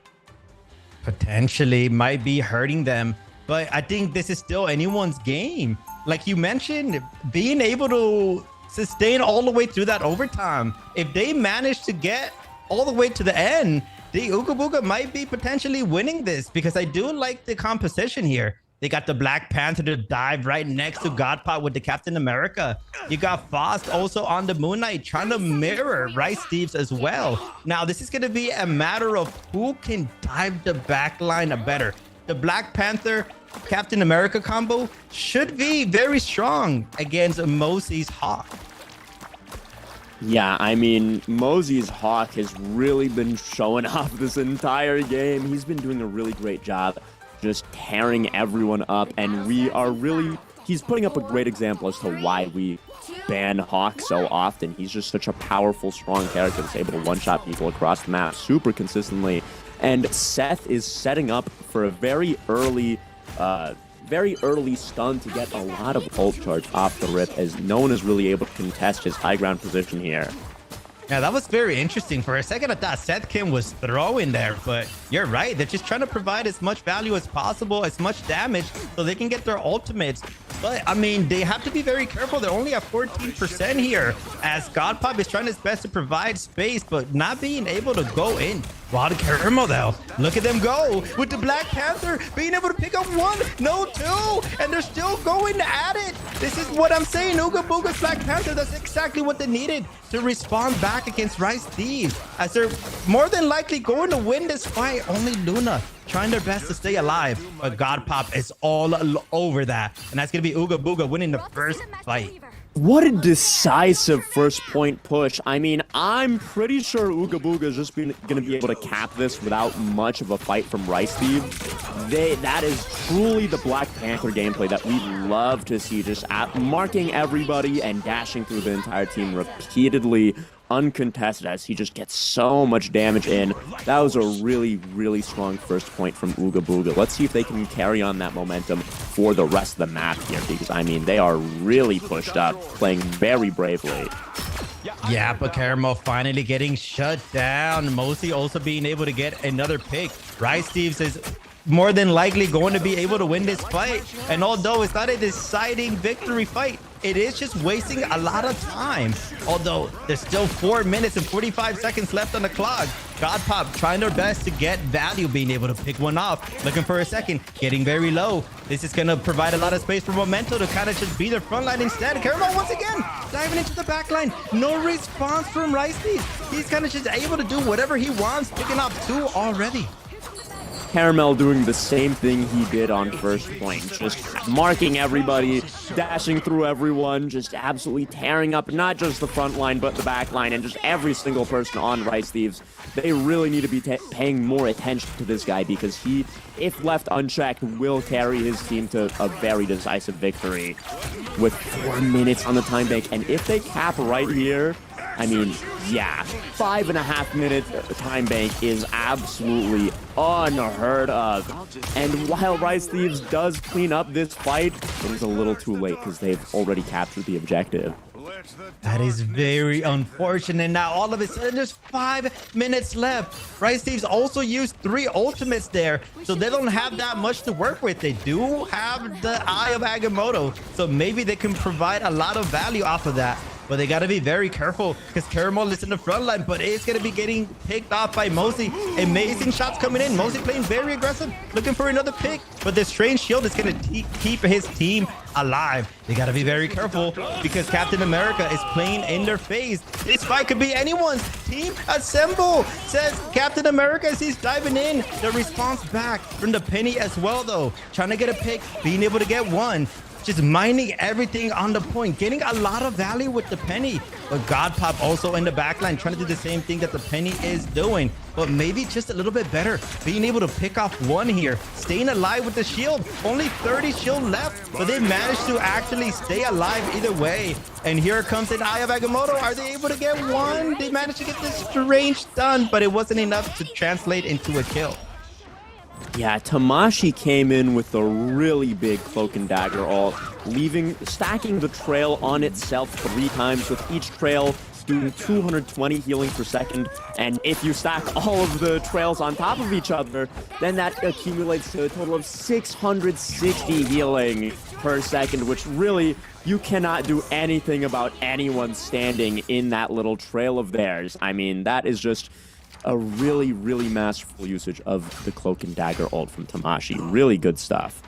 Potentially might be hurting them, but I think this is still anyone's game. Like you mentioned, being able to sustain all the way through that overtime. If they manage to get all the way to the end, the Booga might be potentially winning this, because I do like the composition here. They got the Black Panther to dive right next to Godpot with the Captain America. You got Faust also on the Moon Knight trying to mirror Rice Thieves as well. Now, this is going to be a matter of who can dive the backline better. The Black Panther Captain America combo should be very strong against Mosey's Hawk. Yeah, I mean, Mosey's Hawk has really been showing off this entire game. He's been doing a really great job just tearing everyone up, and he's putting up a great example as to why we ban Hawk so often. He's just such a powerful, strong character that's able to one-shot people across the map super consistently. And Seth is setting up for a very early stun to get a lot of ult charge off the rip, as no one is really able to contest his high ground position here. Yeah, that was very interesting. For a second, I thought Seth Kim was throwing there, but you're right. They're just trying to provide as much value as possible, as much damage, so they can get their ultimates. But, I mean, they have to be very careful. They're only at 14% here, as Godpop is trying his best to provide space, but not being able to go in. Rod Caramel, though. Look at them go with the Black Panther being able to pick up 1, no 2, and they're still going at it. This is what I'm saying. Booga's Black Panther, that's exactly what they needed to respond back against Rice Thieves, as they're more than likely going to win this fight. Only Luna trying their best to stay alive, but Godpop is all over that, and that's going to be Booga winning the first fight. What a decisive first point push. I mean, I'm pretty sure Booga is just going to be able to cap this without much of a fight from Rice Thieves. That is truly the Black Panther gameplay that we love to see, just marking everybody and dashing through the entire team repeatedly, uncontested, as he just gets so much damage in. That was a really, really strong first point from Booga. Let's see if they can carry on that momentum for the rest of the map here, because, I mean, they are really pushed up, playing very bravely. Yeah, but Caramel finally getting shut down. Mosey also being able to get another pick. Rice Thieves is more than likely going to be able to win this fight. And although it's not a deciding victory fight, it is just wasting a lot of time. Although there's still 4 minutes and 45 seconds left on the clock. God Pop trying their best to get value, being able to pick one off. Looking for a second, getting very low. This is going to provide a lot of space for Memento to kind of just be their front line instead. Caramel once again diving into the back line. No response from Rice Thieves. He's kind of just able to do whatever he wants, picking up 2 already. Caramel doing the same thing he did on first point, just marking everybody, dashing through everyone, just absolutely tearing up not just the front line, but the back line, and just every single person on Rice Thieves. They really need to be paying more attention to this guy because he, if left unchecked, will carry his team to a very decisive victory with 4 minutes on the time bank. And if they cap right here, I mean, yeah, 5.5 minute time bank is absolutely unheard of. And while Rice Thieves does clean up this fight, it is a little too late because they've already captured the objective. That is very unfortunate. Now, all of a sudden, there's 5 minutes left. Rice Thieves also used 3 ultimates there, so they don't have that much to work with. They do have the Eye of Agamotto, so maybe they can provide a lot of value off of that. But they got to be very careful because Caramel is in the front line, but it's going to be getting picked off by Mosey. Amazing shots coming in. Mosey playing very aggressive, looking for another pick. But this strange shield is going to keep his team alive. They got to be very careful because Captain America is playing in their face. This fight could be anyone's. Team assemble, says Captain America as he's diving in. The response back from the Penny as well, though. Trying to get a pick, being able to get one. Just mining everything on the point, getting a lot of value with the Penny. But God Pop also in the backline trying to do the same thing that the Penny is doing, but maybe just a little bit better. Being able to pick off one here, staying alive with the shield. Only 30 shield left, but they managed to actually stay alive either way. And here comes an Eye of Agamotto. Are they able to get one? They managed to get this strange stun, but it wasn't enough to translate into a kill. Yeah, Tamashi came in with a really big Cloak and Dagger ult, stacking the trail on itself 3 times, with each trail doing 220 healing per second. And if you stack all of the trails on top of each other, then that accumulates to a total of 660 healing per second, which really, you cannot do anything about anyone standing in that little trail of theirs. I mean, that is just a really, really masterful usage of the Cloak and Dagger ult from Tamashi. Really good stuff.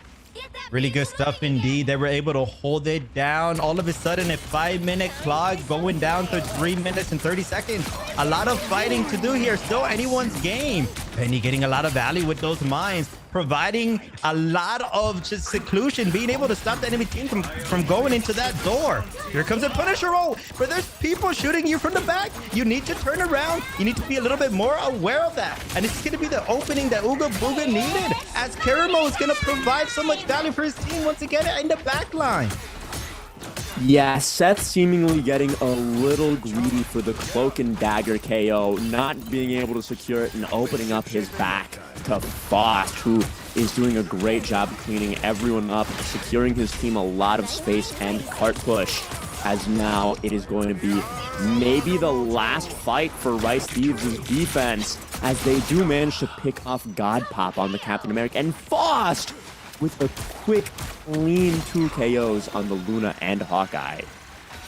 Really good stuff indeed. They were able to hold it down. All of a sudden, a 5-minute clock going down to 3 minutes and 30 seconds. A lot of fighting to do here. Still anyone's game. Penny getting a lot of value with those mines, providing a lot of just seclusion, being able to stop the enemy team from going into that door. Here comes a Punisher roll, but there's people shooting you from the back. You need to turn around. You need to be a little bit more aware of that. And this is going to be the opening that Ugab Booga needed, as Caramel is going to provide so much value for his team once again in the back line. Yeah, Seth seemingly getting a little greedy for the Cloak and Dagger KO, not being able to secure it and opening up his back to Faust, who is doing a great job cleaning everyone up, securing his team a lot of space and cart push, as now it is going to be maybe the last fight for Rice Thieves' defense, as they do manage to pick off God Pop on the Captain America, and Faust with a quick, clean 2 KOs on the Luna and Hawkeye.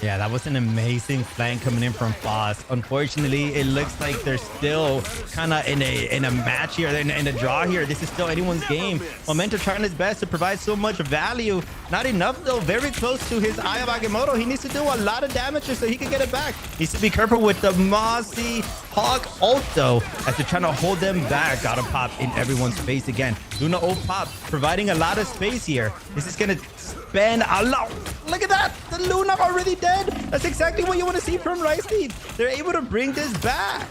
Yeah, that was an amazing flank coming in from Faust. Unfortunately, it looks like they're still kind of in a match here, in a draw here. This is still anyone's game. Memento trying his best to provide so much value. Not enough, though. Very close to his Eye of Agamotto. He needs to do a lot of damage so he can get it back. Needs to be careful with the Mossy Hawk ult, though, as they're trying to hold them back. Gotta pop in everyone's face again. Luna ult pop, providing a lot of space here. This is going to spend a lot. Look at that. The Luna already dead. That's exactly what you want to see from Rice Thieves. They're able to bring this back.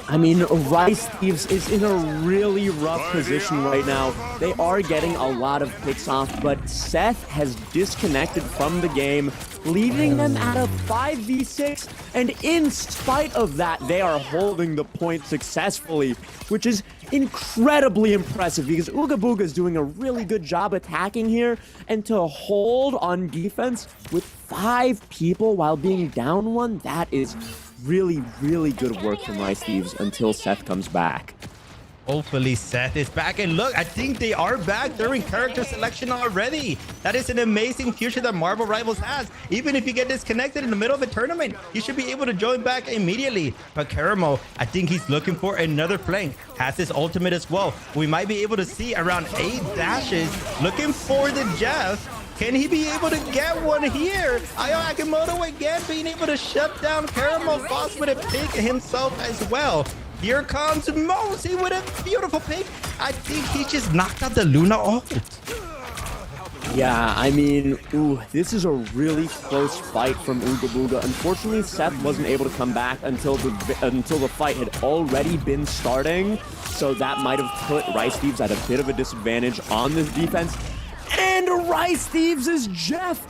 I mean, Rice Thieves is in a really rough position right now. They are getting a lot of picks off, but Seth has disconnected from the game, leaving them at a 5v6, and in spite of that, they are holding the point successfully, which is incredibly impressive because Ugab Booga is doing a really good job attacking here, and to hold on defense with 5 people while being down 1, that is really, really good work from Rice Thieves until Seth comes back. Hopefully Seth is back. And look, I think they are back during character selection already. That is an amazing future that Marvel Rivals has. Even if you get disconnected in the middle of a tournament, you should be able to join back immediately. But Karamo, I think he's looking for another flank. Has his ultimate as well. We might be able to see around 8 dashes. Looking for the Jeff. Can he be able to get one here? Ayo Akimoto again being able to shut down Karamo Foss with a pick himself as well. Here comes Mosey with a beautiful pick. I think he just knocked out the Luna ult. Yeah, I mean, this is a really close fight from Ugab. Unfortunately, Seth wasn't able to come back until the fight had already been starting. So that might have put Rice Thieves at a bit of a disadvantage on this defense. And Rice Thieves' Jeff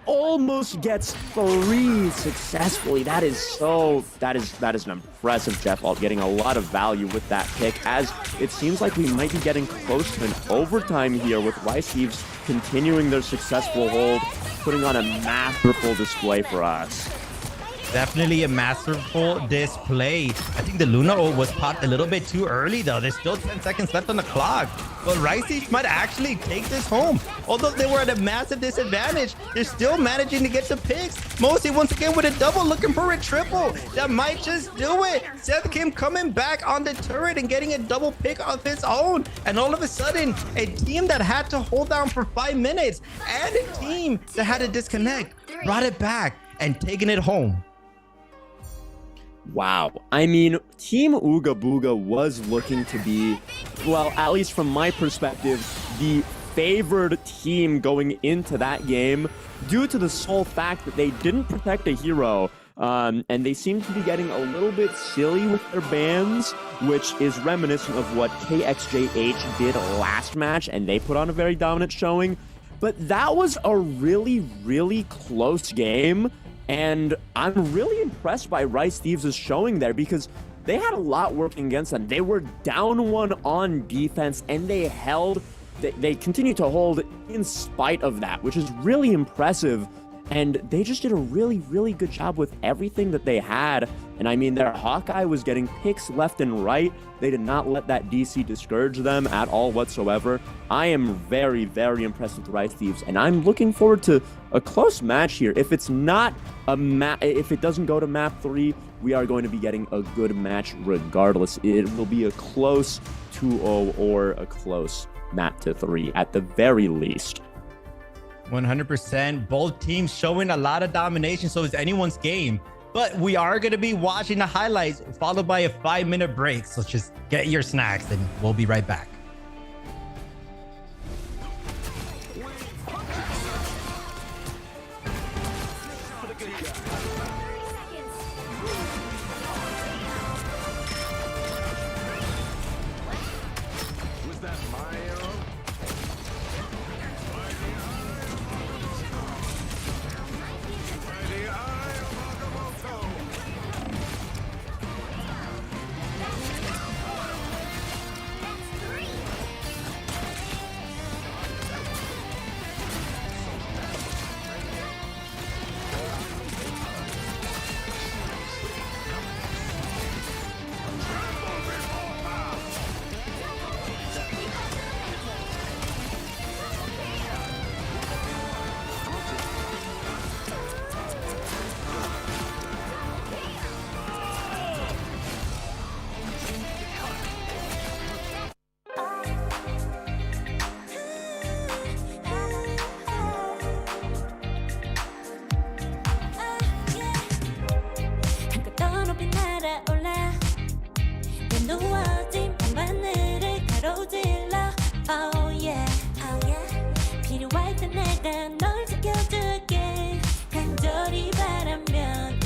almost gets 3 successfully. That is an impressive Jeff ult, getting a lot of value with that pick, as it seems like we might be getting close to an overtime here with Rice Thieves continuing their successful hold, putting on a masterful display for us. Definitely a masterful display. I think the Luna ult was popped a little bit too early though. There's still 10 seconds left on the clock. But Rice might actually take this home. Although they were at a massive disadvantage, they're still managing to get the picks. Mosey once again with a double, looking for a triple. That might just do it. Seth Kim coming back on the turret and getting a double pick of his own. And all of a sudden, a team that had to hold down for 5 minutes and a team that had to disconnect brought it back and taking it home. Wow. I mean, Team Ugab was looking to be, well, at least from my perspective, the favored team going into that game due to the sole fact that they didn't protect a hero. And they seem to be getting a little bit silly with their bans, which is reminiscent of what KXJH did last match, and they put on a very dominant showing. But that was a really, really close game. And I'm really impressed by Rice Thieves' showing there, because they had a lot working against them. They were down 1 on defense, and they continued to hold in spite of that, which is really impressive. And they just did a really, really good job with everything that they had. And I mean, their Hawkeye was getting picks left and right. They did not let that DC discourage them at all whatsoever. I am very, very impressed with Rice Thieves, and I'm looking forward to a close match here. If it's not if it doesn't go to map 3, we are going to be getting a good match regardless. It will be a close 2-0 or a close map to 3 at the very least. 100%. Both teams showing a lot of domination, so it's anyone's game. But we are going to be watching the highlights, followed by a 5-minute break. So just get your snacks, and we'll be right back.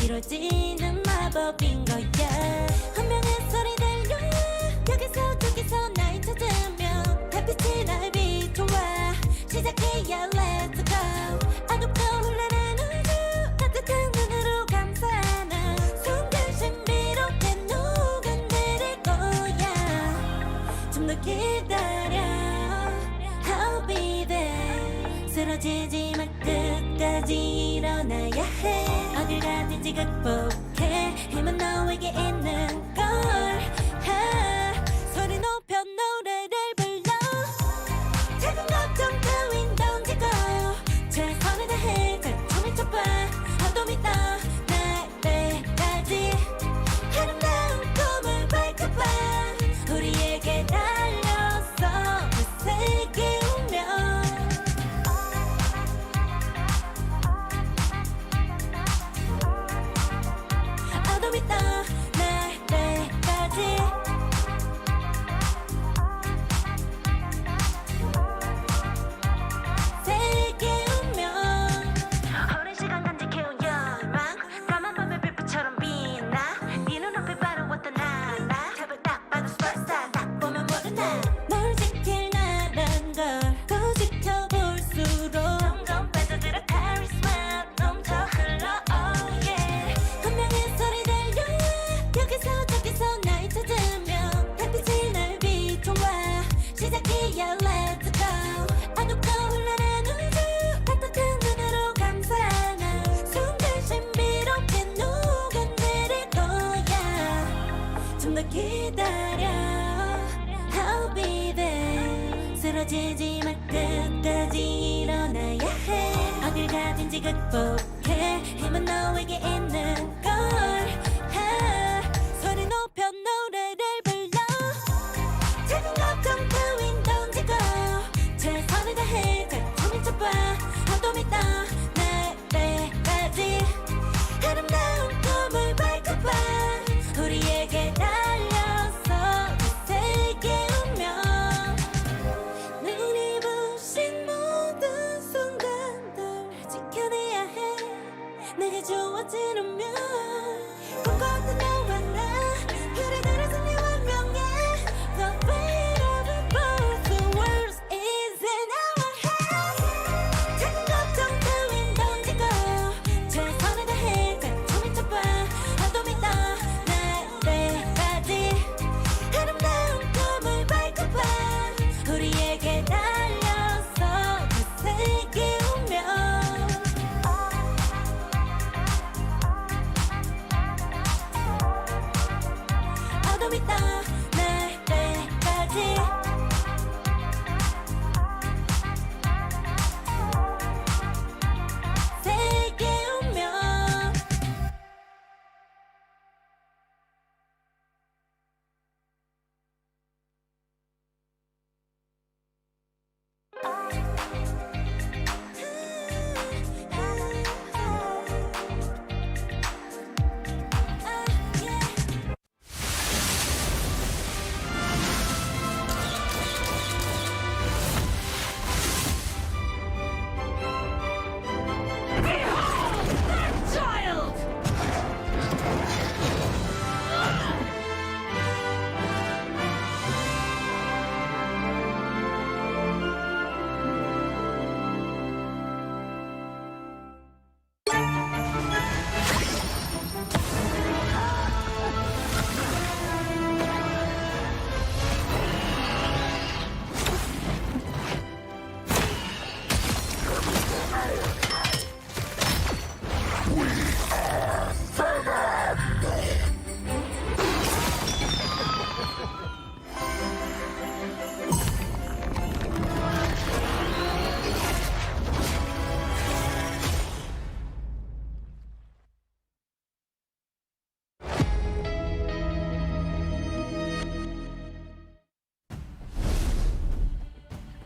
이루어지는 마법인 거야. 운명의 소리 들려 여기서 저기서 날 찾으면 햇빛이 날 비춰와. 시작해야 let's go. 어둡고 흘러는 우주 따뜻한 눈으로 감싸는 순간 신비롭게 녹아내릴 거야. 좀 더 기다려 I'll be there. 쓰러지지 마 끝까지 일어나야 해. 어딜 가든지 극복해. 힘은 너에게 있는 걸. 언제든지 극복해 힘은 너에게 있는 걸 소리 높여 노래를 불러 작은 걱정 따윈 던지고 최선을 다해 작품을 쳐봐 어둠 있다 내때까지 아름다운 꿈을 밝혀봐 우리에게 달려서 그 세계 운명 눈이 부신 모든 순간들 지켜내야 해 내게 주어지는 꿈꿨던 너와 나 그래 그래서 네 운명에 The weight of both the worlds is in our hands 작은 걱정 따윈 던지고 최선을 다해 작품을 쳐봐 어둠 있다 내때까지 아름다운 꿈을 밝혀봐 우리에게 달려서 그 세계 운명 어둠 있다 내때까지 세계 운명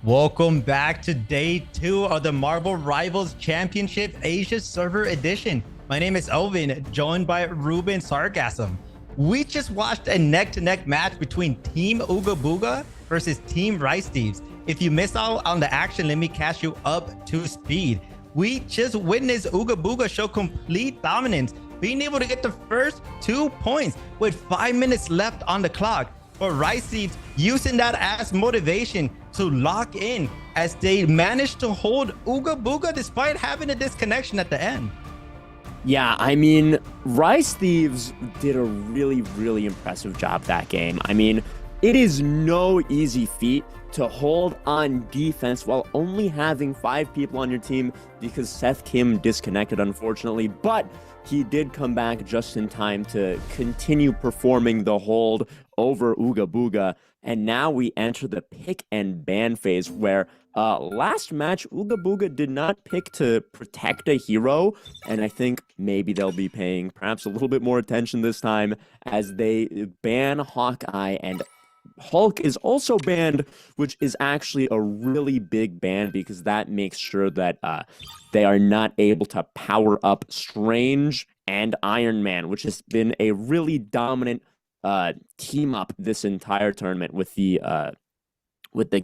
Welcome back to day 2 of the Marvel Rivals Championship Asia Server Edition. My name is Elvin, joined by Ruben Sargasm. We just watched a neck-to-neck match between Team Ooga Booga versus Team Rice Thieves. If you missed out on the action, let me catch you up to speed. We just witnessed Ooga Booga show complete dominance, being able to get the first 2 points with 5 minutes left on the clock. But Rice Thieves using that as motivation to lock in as they managed to hold Ooga Booga despite having a disconnection at the end. Yeah, I mean, Rice Thieves did a really, really impressive job that game. I mean, it is no easy feat to hold on defense while only having 5 people on your team because Seth Kim disconnected, unfortunately, but he did come back just in time to continue performing the hold over Ooga Booga. And now we enter the pick and ban phase where last match, Ooga Booga did not pick to protect a hero. And I think maybe they'll be paying perhaps a little bit more attention this time as they ban Hawkeye, and Hulk is also banned, which is actually a really big ban because that makes sure that they are not able to power up Strange and Iron Man, which has been a really dominant team up this entire tournament with the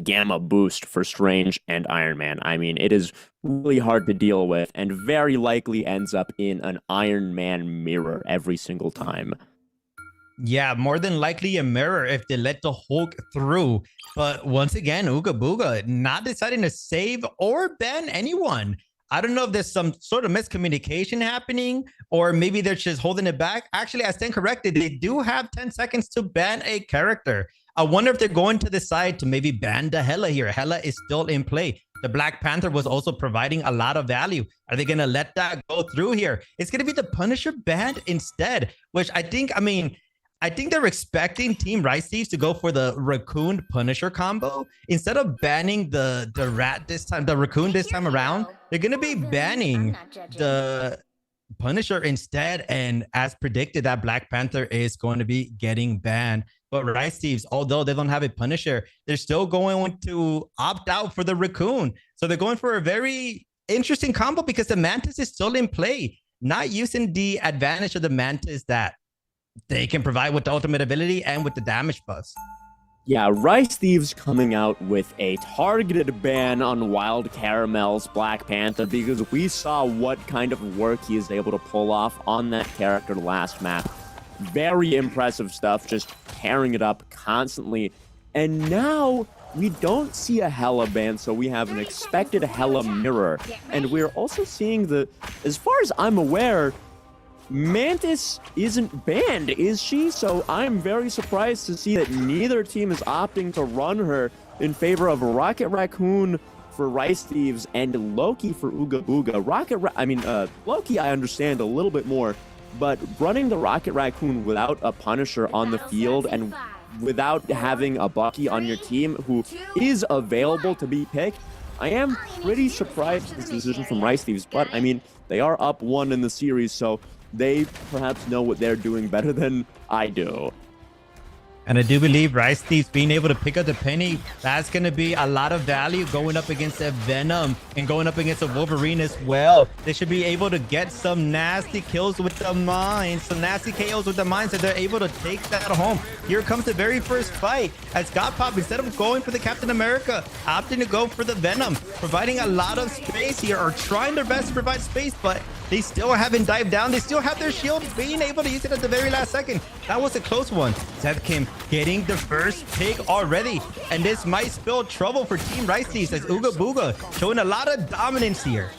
gamma boost for Strange and Iron Man. I mean, it is really hard to deal with and very likely ends up in an Iron Man mirror every single time. Yeah, more than likely a mirror if they let the Hulk through. But once again, Ooga Booga not deciding to save or ban anyone. I don't know if there's some sort of miscommunication happening or maybe they're just holding it back. Actually, I stand corrected. They do have 10 seconds to ban a character. I wonder if they're going to decide to maybe ban the Hela here. Hela is still in play. The Black Panther was also providing a lot of value. Are they going to let that go through here? It's going to be the Punisher banned instead, which I think, I mean, I think they're expecting Team Rice Thieves to go for the Raccoon Punisher combo. Instead of banning the rat this time, the Raccoon this time around, they're going to be banning the Punisher instead. And as predicted, that Black Panther is going to be getting banned. But Rice Thieves, although they don't have a Punisher, they're still going to opt out for the Raccoon. So they're going for a very interesting combo because the Mantis is still in play, not using the advantage of the Mantis that they can provide with the ultimate ability and with the damage buffs. Yeah, Rice Thieves coming out with a targeted ban on Wild Caramel's Black Panther because we saw what kind of work he is able to pull off on that character last map. Very impressive stuff, just tearing it up constantly. And now we don't see a Hela ban, so we have an expected Hela mirror. And we're also seeing as far as I'm aware, Mantis isn't banned, is she? So I'm very surprised to see that neither team is opting to run her in favor of Rocket Raccoon for Rice Thieves and Loki for Ooga Booga. Loki I understand a little bit more, but running the Rocket Raccoon without a Punisher on the field and without having a Bucky on your team who is available to be picked, I am pretty surprised at this decision from Rice Thieves, but I mean, they are up 1 in the series, so they perhaps know what they're doing better than I do. And I do believe Rice Thieves being able to pick up the penny, that's going to be a lot of value going up against a Venom and going up against a Wolverine as well. They should be able to get some nasty kills with the mines, some nasty KOs with the mines, and they're able to take that home. Here comes the very first fight as Godpop, instead of going for the Captain America, opting to go for the Venom, providing a lot of space here, or trying their best to provide space, but they still haven't dived down. They still have their shield, being able to use it at the very last second. That was a close one. Seth Kim getting the first pick already. And this might spell trouble for Team Rice Thieves as Ooga Booga showing a lot of dominance here.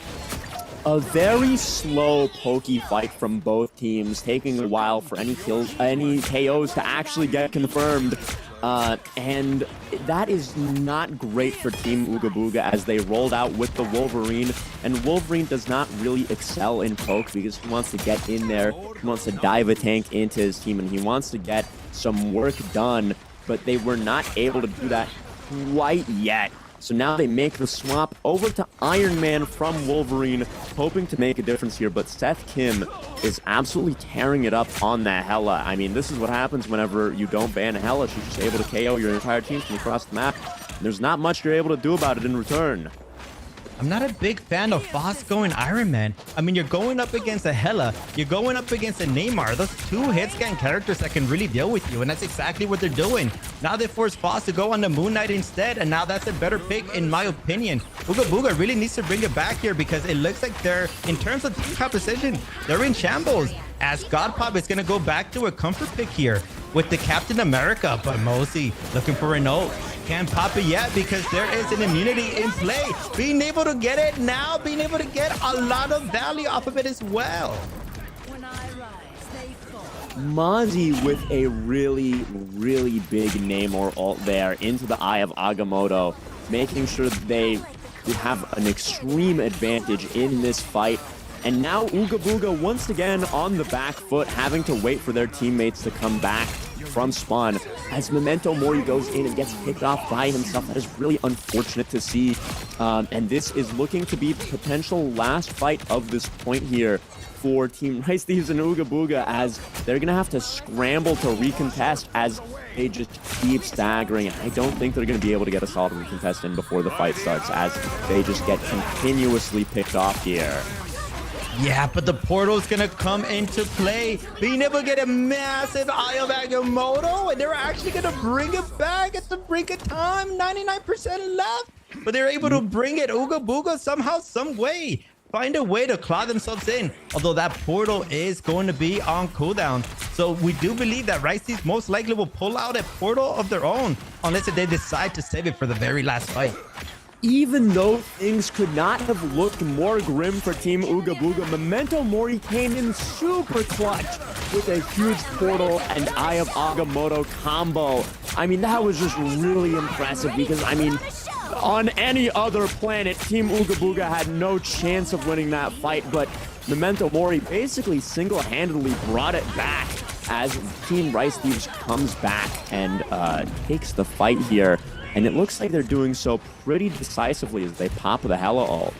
A very slow pokey fight from both teams, taking a while for any KOs to actually get confirmed. And that is not great for Team Ooga Booga as they rolled out with the Wolverine. And Wolverine does not really excel in poke because he wants to get in there. He wants to dive a tank into his team and he wants to get some work done. But they were not able to do that quite yet. So now they make the swap over to Iron Man from Wolverine, hoping to make a difference here. But Seth Kim is absolutely tearing it up on that Hela. I mean, this is what happens whenever you don't ban a Hela. She's just able to KO your entire team from across the map. There's not much you're able to do about it in return. I'm not a big fan of Foss going Iron Man. I mean, you're going up against a Hela. You're going up against a Neymar. Those two hit-scan characters that can really deal with you, and that's exactly what they're doing. Now they force Foss to go on the Moon Knight instead, and now that's a better pick, in my opinion. Ooga Booga really needs to bring it back here because it looks like they're, in terms of team composition, they're in shambles. As Godpop is going to go back to a comfort pick here with the Captain America, but Mosey looking for an ult. Can't pop it yet because there is an immunity in play. Being able to get it now, being able to get a lot of value off of it as well. Mozzie with a really, really big name or ult there into the eye of Agamotto, making sure that they have an extreme advantage in this fight. And now Ooga Booga once again on the back foot, having to wait for their teammates to come back from spawn. As Memento Mori goes in and gets picked off by himself, that is really unfortunate to see. And this is looking to be the potential last fight of this point here for Team Rice Thieves and Ooga Booga, as they're going to have to scramble to recontest as they just keep staggering. I don't think they're going to be able to get a solid recontest in before the fight starts, as they just get continuously picked off here. Yeah, but the portal is going to come into play. Being able to get a massive Eye of Agamotto, and they're actually going to bring it back at the brink of time. 99% left, but they're able to bring it. Ooga Booga somehow, some way, find a way to claw themselves in. Although that portal is going to be on cooldown. So we do believe that Rice Thieves most likely will pull out a portal of their own, unless they decide to save it for the very last fight. Even though things could not have looked more grim for Team Ooga Booga, Memento Mori came in super clutch with a huge portal and Eye of Agamotto combo. I mean, that was just really impressive because, I mean, on any other planet, Team Ooga Booga had no chance of winning that fight, but Memento Mori basically single-handedly brought it back as Team Rice Thieves comes back and takes the fight here. And it looks like they're doing so pretty decisively as they pop the Hella ult.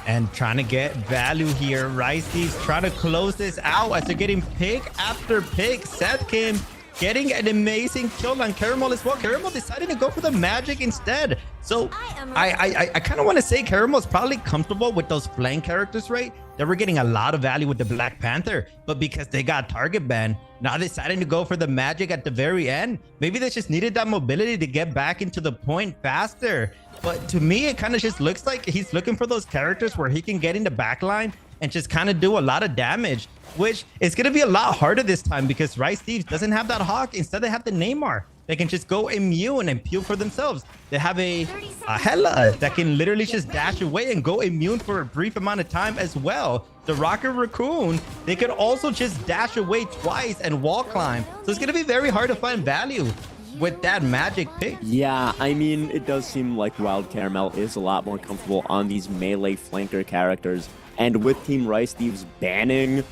And trying to get value here. Rice Thieves trying to close this out as they're getting pick after pick. Seth Kim getting an amazing kill on Caramel as well. Caramel deciding to go for the magic instead. So I kind of want to say Caramel's probably comfortable with those flank characters, right? They were getting a lot of value with the Black Panther, but because they got target banned, now deciding to go for the magic at the very end. Maybe they just needed that mobility to get back into the point faster. But to me, it kind of just looks like he's looking for those characters where he can get in the backline and just kind of do a lot of damage, which is going to be a lot harder this time because Rice Thieves doesn't have that Hawk. Instead, they have the Neymar. They can just go immune and pew for themselves. They have a Hela that can literally just dash away and go immune for a brief amount of time as well. The Rocket Raccoon, they could also just dash away twice and wall climb. So it's going to be very hard to find value with that magic pick. Yeah, I mean, it does seem like Wild Caramel is a lot more comfortable on these melee flanker characters. And with Team Rice Thieves banning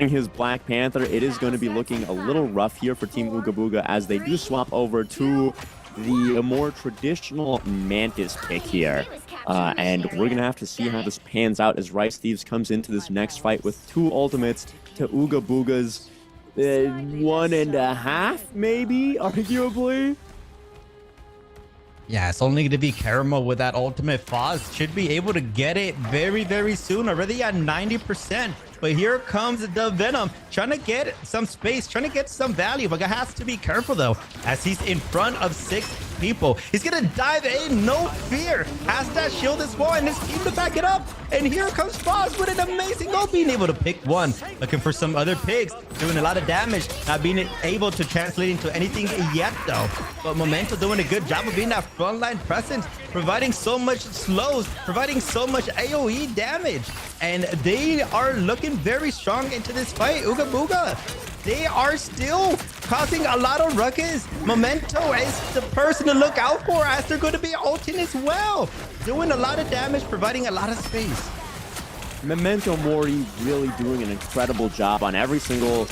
his Black Panther, it is going to be looking a little rough here for Team Ugab as they do swap over to the more traditional Mantis pick here. And we're going to have to see how this pans out as Rice Thieves comes into this next fight with 2 ultimates to Ugab's 1.5, maybe, arguably. Yeah, it's only going to be Caramel with that ultimate Foz. Should be able to get it very, very soon. Already at 90%. But here comes the Venom, trying to get some space, trying to get some value. But has to be careful, though, as he's in front of 6 people. He's going to dive in, no fear. Has that shield as well, and his team to back it up. And here comes Foz with an amazing goal, being able to pick one. Looking for some other picks, doing a lot of damage. Not being able to translate into anything yet, though. But Memento doing a good job of being that frontline presence, providing so much slows, providing so much AoE damage. And they are looking very strong into this fight. Ooga Booga, they are still causing a lot of ruckus. Memento is the person to look out for as they're going to be ulting as well. Doing a lot of damage, providing a lot of space. Memento Mori really doing an incredible job on every single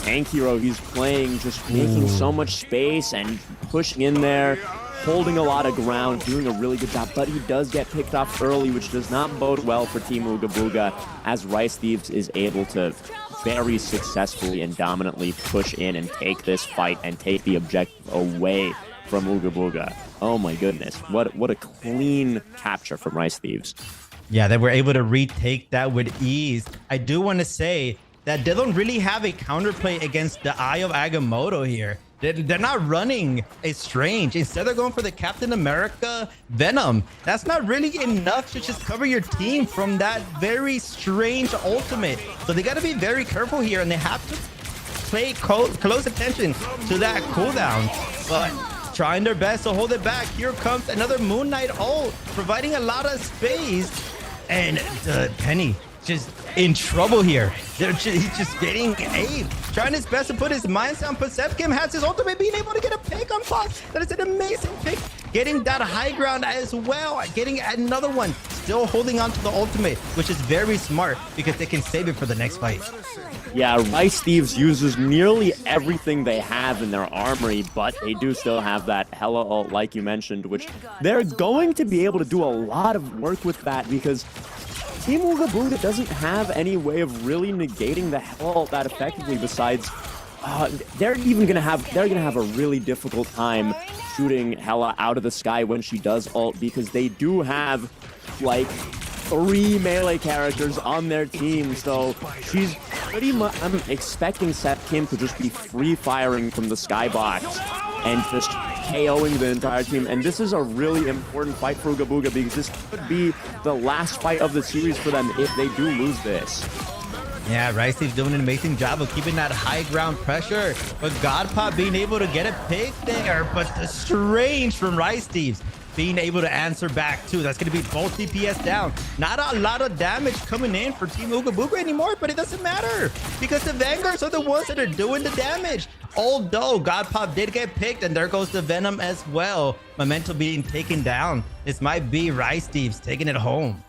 tank hero he's playing, just making so much space and pushing in there, holding a lot of ground, doing a really good job, but he does get picked off early, which does not bode well for Team Ugab as Rice Thieves is able to very successfully and dominantly push in and take this fight and take the objective away from Ugab. Oh my goodness, what a clean capture from Rice Thieves. Yeah, they were able to retake that with ease. I do want to say that they don't really have a counterplay against the Eye of Agamotto here. They're not running a Strange. Instead, they're going for the Captain America Venom. That's not really enough to just cover your team from that very strange ultimate. So they got to be very careful here, and they have to pay close attention to that cooldown. But trying their best to hold it back. Here comes another Moon Knight ult, providing a lot of space. And Penny just in trouble here. He's just getting aimed, trying his best to put his mind down. But Seth Kim has his ultimate, being able to get a pick on Fox. That is an amazing pick. Getting that high ground as well. Getting another one. Still holding on to the ultimate, which is very smart because they can save it for the next fight. Yeah, Rice Thieves uses nearly everything they have in their armory, but they do still have that Hella ult, like you mentioned, which they're going to be able to do a lot of work with that because Team Ugab doesn't have any way of really negating the Hella ult that effectively. Besides, they're gonna have a really difficult time shooting Hella out of the sky when she does ult because they do have like 3 melee characters on their team, so she's pretty much. I'm expecting Seth Kim to just be free firing from the skybox and just KOing the entire team. And this is a really important fight for Ugab because this could be the last fight of the series for them if they do lose this. Yeah, Rice Thieves doing an amazing job of keeping that high ground pressure, but Godpop being able to get a pick there. But the Strange from Rice Thieves being able to answer back too. That's going to be both DPS down. Not a lot of damage coming in for Team Ugab anymore, but it doesn't matter because the Vanguards are the ones that are doing the damage. Although Godpop did get picked, and there goes the Venom as well. Memento being taken down. This might be Rice Thieves taking it home.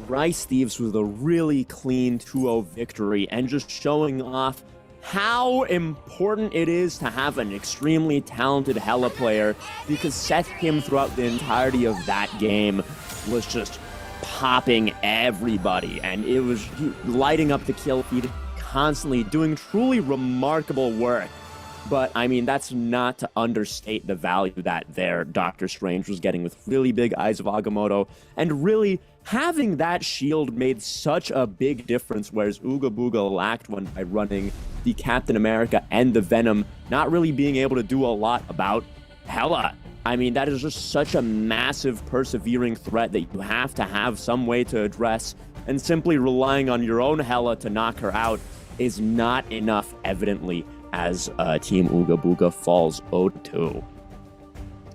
Rice Thieves with a really clean 2-0 victory and just showing off how important it is to have an extremely talented Hela player, because Seth Kim throughout the entirety of that game was just popping everybody, and it was lighting up the kill feed, constantly doing truly remarkable work. But, I mean, that's not to understate the value that there Doctor Strange was getting with really big Eyes of Agamotto, and really having that shield made such a big difference, whereas Ooga Booga lacked one by running the Captain America and the Venom, not really being able to do a lot about Hela. I mean, that is just such a massive persevering threat that you have to have some way to address, and simply relying on your own Hela to knock her out is not enough, evidently, as Team Ooga Booga falls 0-2.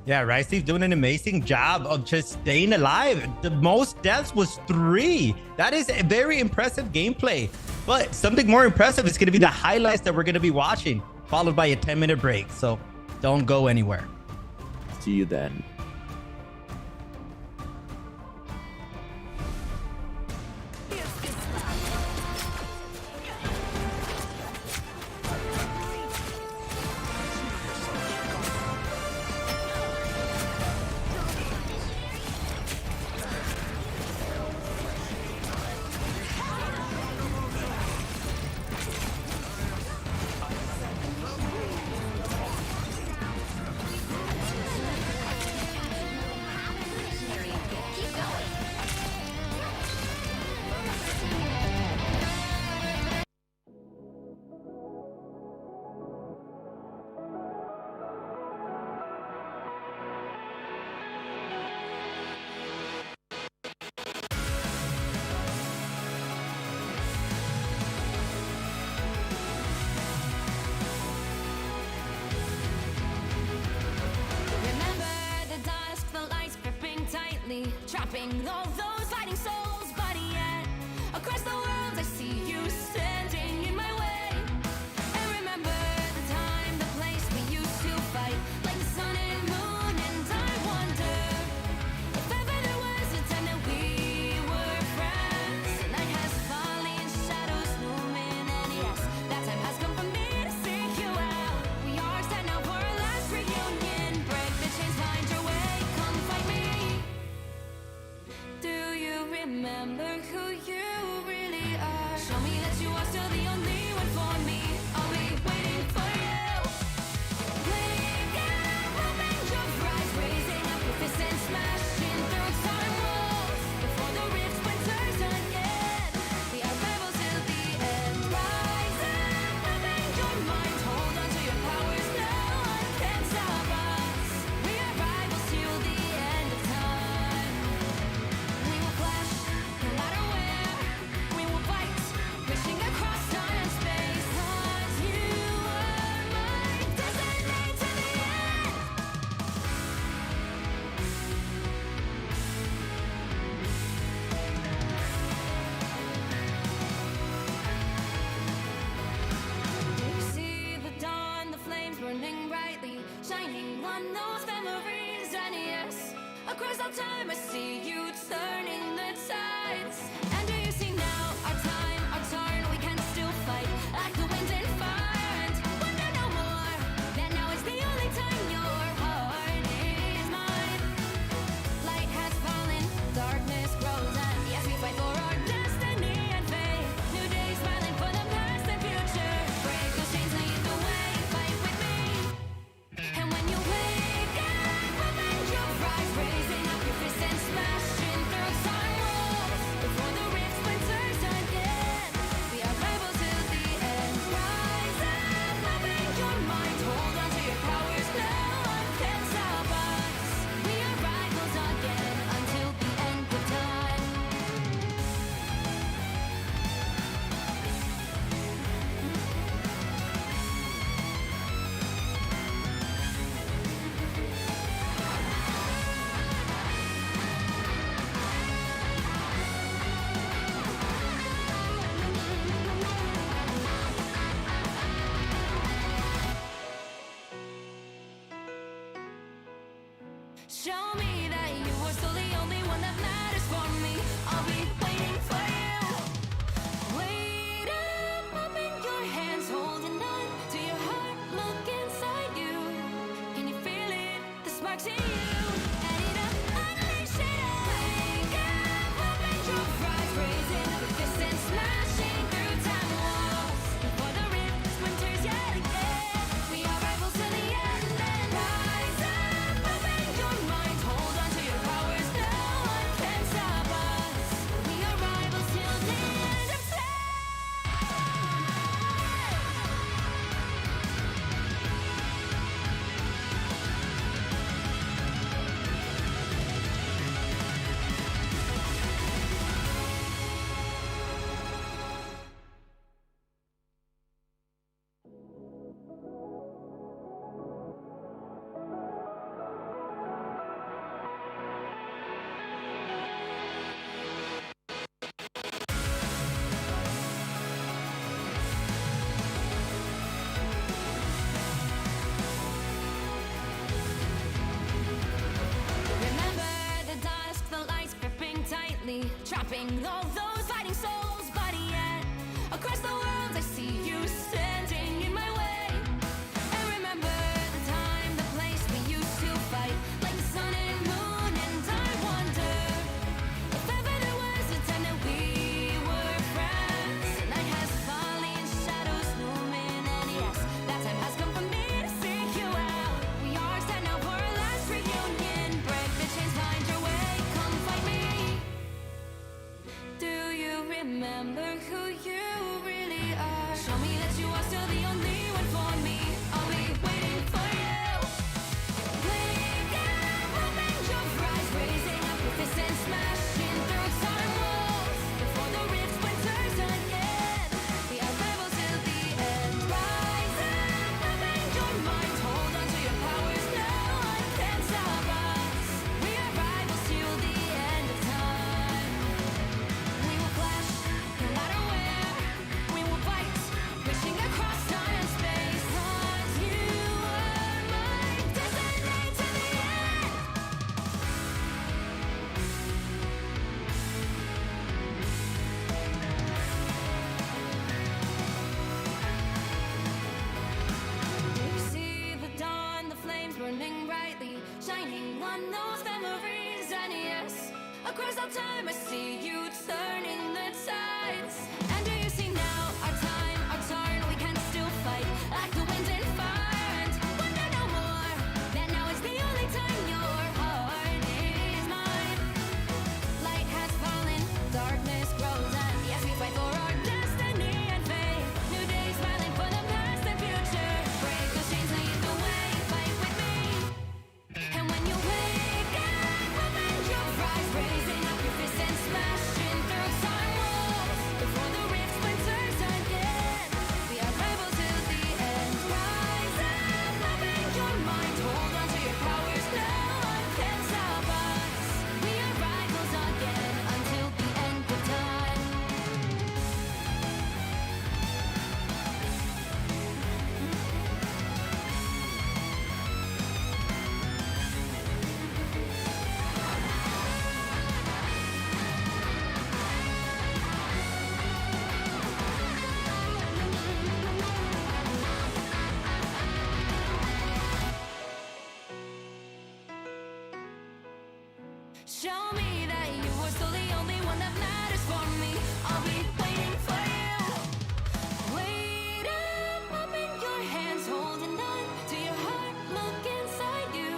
Yeah, Rice Thieves doing an amazing job of just staying alive. The most deaths was 3. That is a very impressive gameplay. But something more impressive is going to be the highlights that we're going to be watching, followed by a 10-minute break. So don't go anywhere. See you then. Remember the dusk, the lights gripping tightly, trapping all those fighting souls. But yet, across the world, I see you standing in my way. And remember the time, the place we used to fight, like the sun and moon. And I wonder if ever there was a time that we were friends. The night has fallen, shadows looming, and yes, that time has come for me to seek you out. We are set now for our last reunion. Break the chains, find your way, come find me. Do you remember who you really are? Show me that you are still the only one for me. I'll be waiting for you. Wake up, open your eyes, raising up your fists and smashing through time walls. Before the rift splinters again, we are rebels till the end. Rise up, open your mind, hold on to your powers. No one can stop us. We are rivals till the end of time. We will clash, no matter where. We will fight, pushing across time and space. 'Cause you are my destiny to the end. You see the dawn, the flames burning brightly, shining on those memories. And yes, across all time I see you turning the tides. And do you see now our time, our turn? We can still fight like the wind and fire. And wonder no more that now is the only time your heart is mine. Light has fallen, darkness grows, and yes, we fight for our destiny and faith. New days smiling for the past and future. Break those chains, lead the way, fight with me. And when you wake up, open your eyes, raising up your fists and smashing through time walls. Before the rift splinters again, we are rebels till the end. Rise up, open your mind, hold on to your powers. No one can stop us. We are rivals again until the end of time. Show me that you are still the only one that matters for me. I'll be waiting trapping all those fighting souls. But yet, across the world, I see you standing in my way. And remember the time, the place we used to fight, like the sun and moon. And I wonder if ever there was a time that we were friends. The night has fallen, shadows looming, and yes, that time has come for me to seek you out. We are set now for our last reunion. Break the chains, find your way, come fight me. Do you remember who you really are? Show me that you are still the only one for me. I'll be waiting for you. Wake up, open your eyes, raising up your fists and smashing through time walls. Before the rift splinters again, we are rebels till the end. Rise up, open your mind, hold on to your powers. No one can stop us. We are rivals till the end of time. We will clash, no matter where. We will fight, reaching across time and space. 'Cause you are my destiny to the end. Do you see the dawn, the flames burning brightly, shining on those memories? And yes, across all time I see you turning the tides. And do you see now our time, our turn? We can still fight like the wind and fire. And wonder no more that now is the only time your heart is mine. Light has fallen, darkness grows, and yes, we fight for our destiny and fate. New days smiling for the past and future. Break those chains, lead the way, fight with me. And when you wake up, open your eyes, raising up your fists and smashing through time walls. Before the rift splinters again, we are rebels till the end. Rise up, open your mind, hold on to your powers. No one can stop us. We are rivals again until the end of time. Show me that you are still the only one that matters for me. I'll be waiting for you. Wait up, open your hands, holding on to your heart. Look inside you.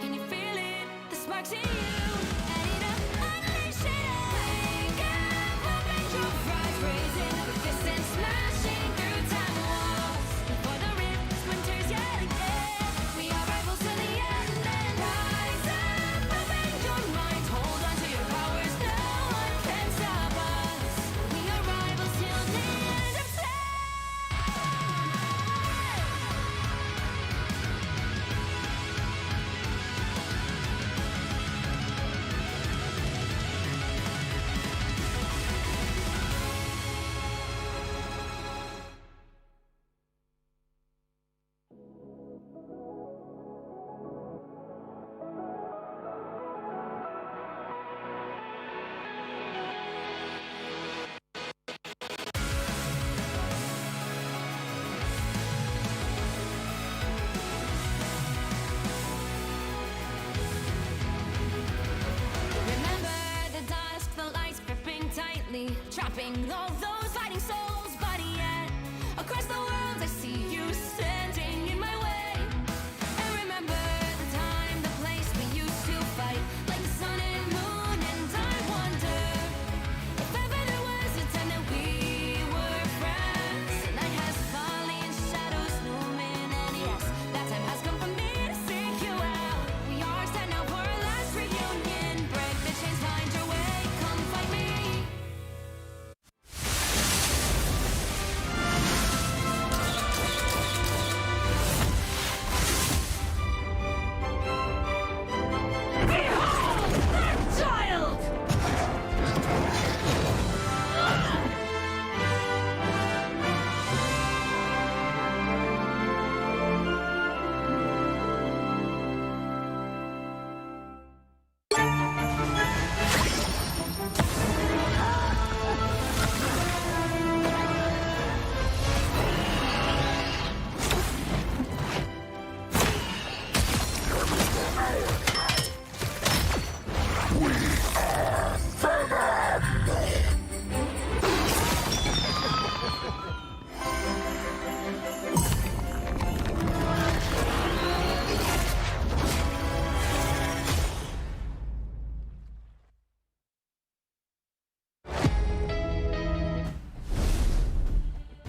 Can you feel it? The sparks in you. Light it up, unleash it up. Wake up, open your eyes, raising up your fists and smashing through time walls. Before the rift splinters yet again, we are rivals till the end. And rise up, open your mind, hold on to your powers. No one can stop us. We are rivals till the end of time. Remember the dusk, the lights gripping tightly, trapping all those fighting souls. But yet, across the world, I see you standing in my way. And remember the time, the place we used to fight, like the sun and moon. And I wonder if ever there was a time that we were friends. The night has fallen, shadows looming, and yes, that time has come for me to seek you out. We are set now for our last reunion. Break the chains, find your way, come fight me.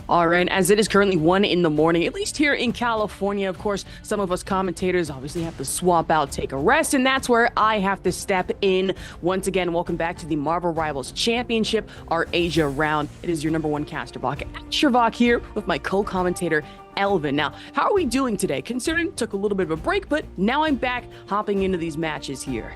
All right, as it is currently 1 in the morning, at least here in California, of course, some of us commentators obviously have to swap out, take a rest, and that's where I have to step in. Once again, welcome back to the Marvel Rivals Championship, our Asia round. It is your #1 caster, Bach, Shervok here with my co-commentator, Elvin. Now, how are we doing today? Considering took a little bit of a break, but now I'm back hopping into these matches here.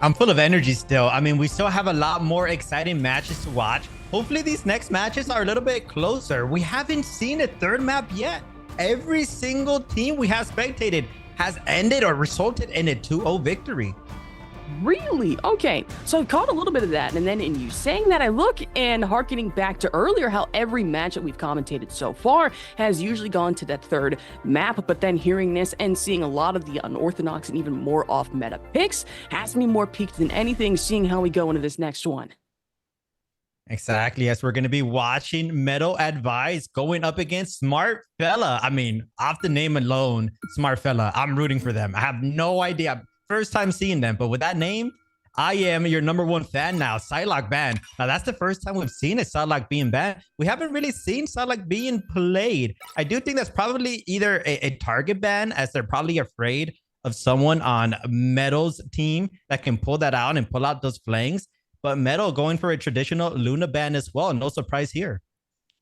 I'm full of energy still. I mean, we still have a lot more exciting matches to watch. Hopefully these next matches are a little bit closer. We haven't seen a third map yet. Every single team we have spectated has ended or resulted in a 2-0 victory. Really? Okay, so I caught a little bit of that, and then in you saying that, I look and hearkening back to earlier how every match that we've commentated so far has usually gone to that third map, but then hearing this and seeing a lot of the unorthodox and even more off-meta picks has me more piqued than anything, seeing how we go into this next one. Exactly. Yes, we're going to be watching Metal Advice going up against Smart Fella. I mean, off the name alone, Smart Fella, I'm rooting for them. I have no idea. First time seeing them, but with that name, I am your #1 fan now. Psylocke banned. Now, that's the first time we've seen a Psylocke being banned. We haven't really seen Psylocke being played. I do think that's probably either a target ban, as they're probably afraid of someone on Metal's team that can pull that out and pull out those flanks. But Metal going for a traditional Luna ban as well. No surprise here.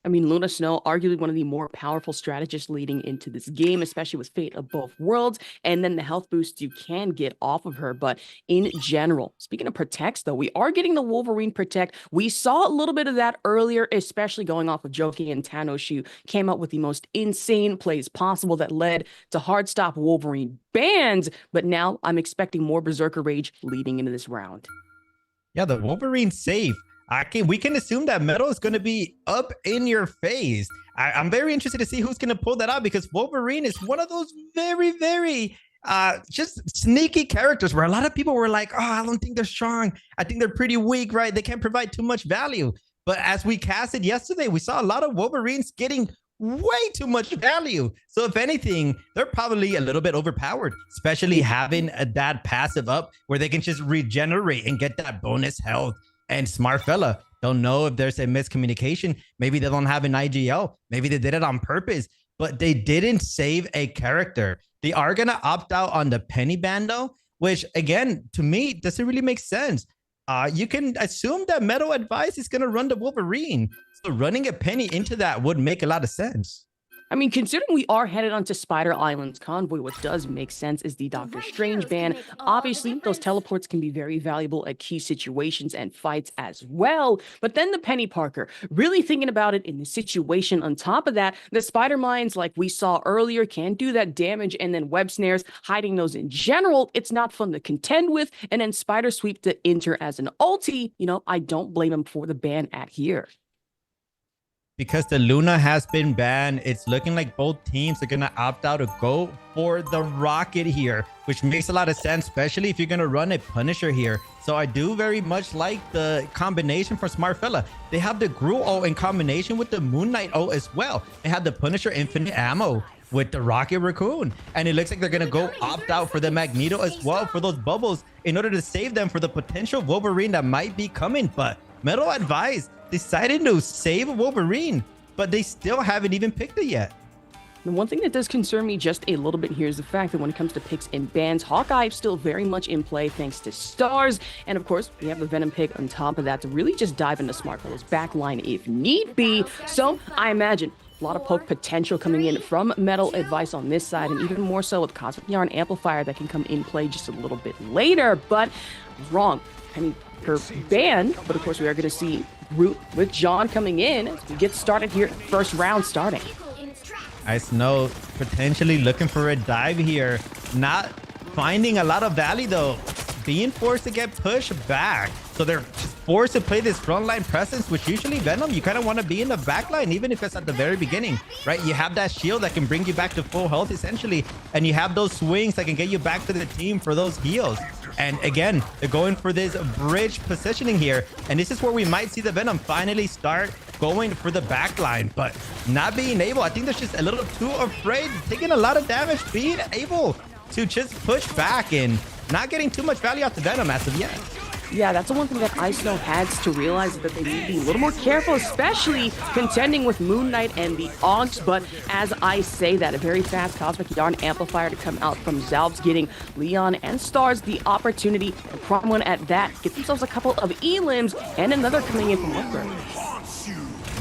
I mean, Luna Snow, arguably one of the more powerful strategists leading into this game, especially with Fate of Both Worlds, and then the health boost you can get off of her. But in general, speaking of protects, though, we are getting the Wolverine Protect. We saw a little bit of that earlier, especially going off of Joki and Tanoshu came up with the most insane plays possible that led to hard stop Wolverine bans. But now I'm expecting more Berserker Rage leading into this round. Yeah, the Wolverine safe. We can assume that Metal is going to be up in your face. I'm very interested to see who's going to pull that out, because Wolverine is one of those very, very just sneaky characters where a lot of people were like, oh, I don't think they're strong. I think they're pretty weak, right? They can't provide too much value. But as we casted yesterday, we saw a lot of Wolverines getting way too much value. So if anything, they're probably a little bit overpowered, especially having that passive up where they can just regenerate and get that bonus health. And Smart Fella, don't know if there's a miscommunication. Maybe they don't have an IGL. Maybe they did it on purpose, but they didn't save a character. They are going to opt out on the Penny ban though, which again, to me, doesn't really make sense. You can assume that Metal Advice is going to run the Wolverine. So running a Penny into that would make a lot of sense. I mean, considering we are headed onto Spider Island's convoy, what does make sense is the Doctor Strange ban. Obviously, those teleports can be very valuable at key situations and fights as well. But then the Penny Parker, really thinking about it in the situation on top of that, the Spider Mines, like we saw earlier, can do that damage, and then web snares, hiding those in general, it's not fun to contend with. And then Spider Sweep to enter as an ulti, you know, I don't blame him for the ban at here. Because the Luna has been banned, it's looking like both teams are going to opt out to go for the Rocket here, which makes a lot of sense, especially if you're going to run a Punisher here. So I do very much like the combination for Smart Fella. They have the Gru ult in combination with the Moon Knight ult as well. They have the Punisher infinite ammo with the Rocket Raccoon. And it looks like they're going to go opt out for the Magneto as well for those bubbles in order to save them for the potential Wolverine that might be coming. But Metal Advice decided to save Wolverine, but they still haven't even picked it yet. The one thing that does concern me just a little bit here is the fact that when it comes to picks and bans, Hawkeye is still very much in play thanks to Stars. And of course, we have the Venom pick on top of that to really just dive into Smart Fella's backline if need be. So I imagine a lot of poke potential coming in from Metal Advice on this side, and even more so with Cosmic Yarn Amplifier that can come in play just a little bit later. But I was wrong. I mean, her ban, but of course we are going to see Root with John coming in as we get started here, first round starting. Ice Snow potentially looking for a dive here, not finding a lot of value though, being forced to get pushed back. So they're forced to play this frontline presence, which usually Venom, you kind of want to be in the backline, even if it's at the very beginning, right? You have that shield that can bring you back to full health essentially, and you have those swings that can get you back to the team for those heals. And again, they're going for this bridge positioning here, and this is where we might see the Venom finally start going for the backline, but not being able. I think they're just a little too afraid, taking a lot of damage, being able to just push back and not getting too much value out the Venom as of yet. Yeah, that's the one thing that IceSnow has to realize, that they need to be a little more careful, especially contending with Moon Knight and the Onks. But as I say that, a very fast Cosmic Yarn Amplifier to come out from Zalbs, getting Leon and Stars the opportunity, and Prime One at that, get themselves a couple of E-limbs, and another coming in from Upgrade.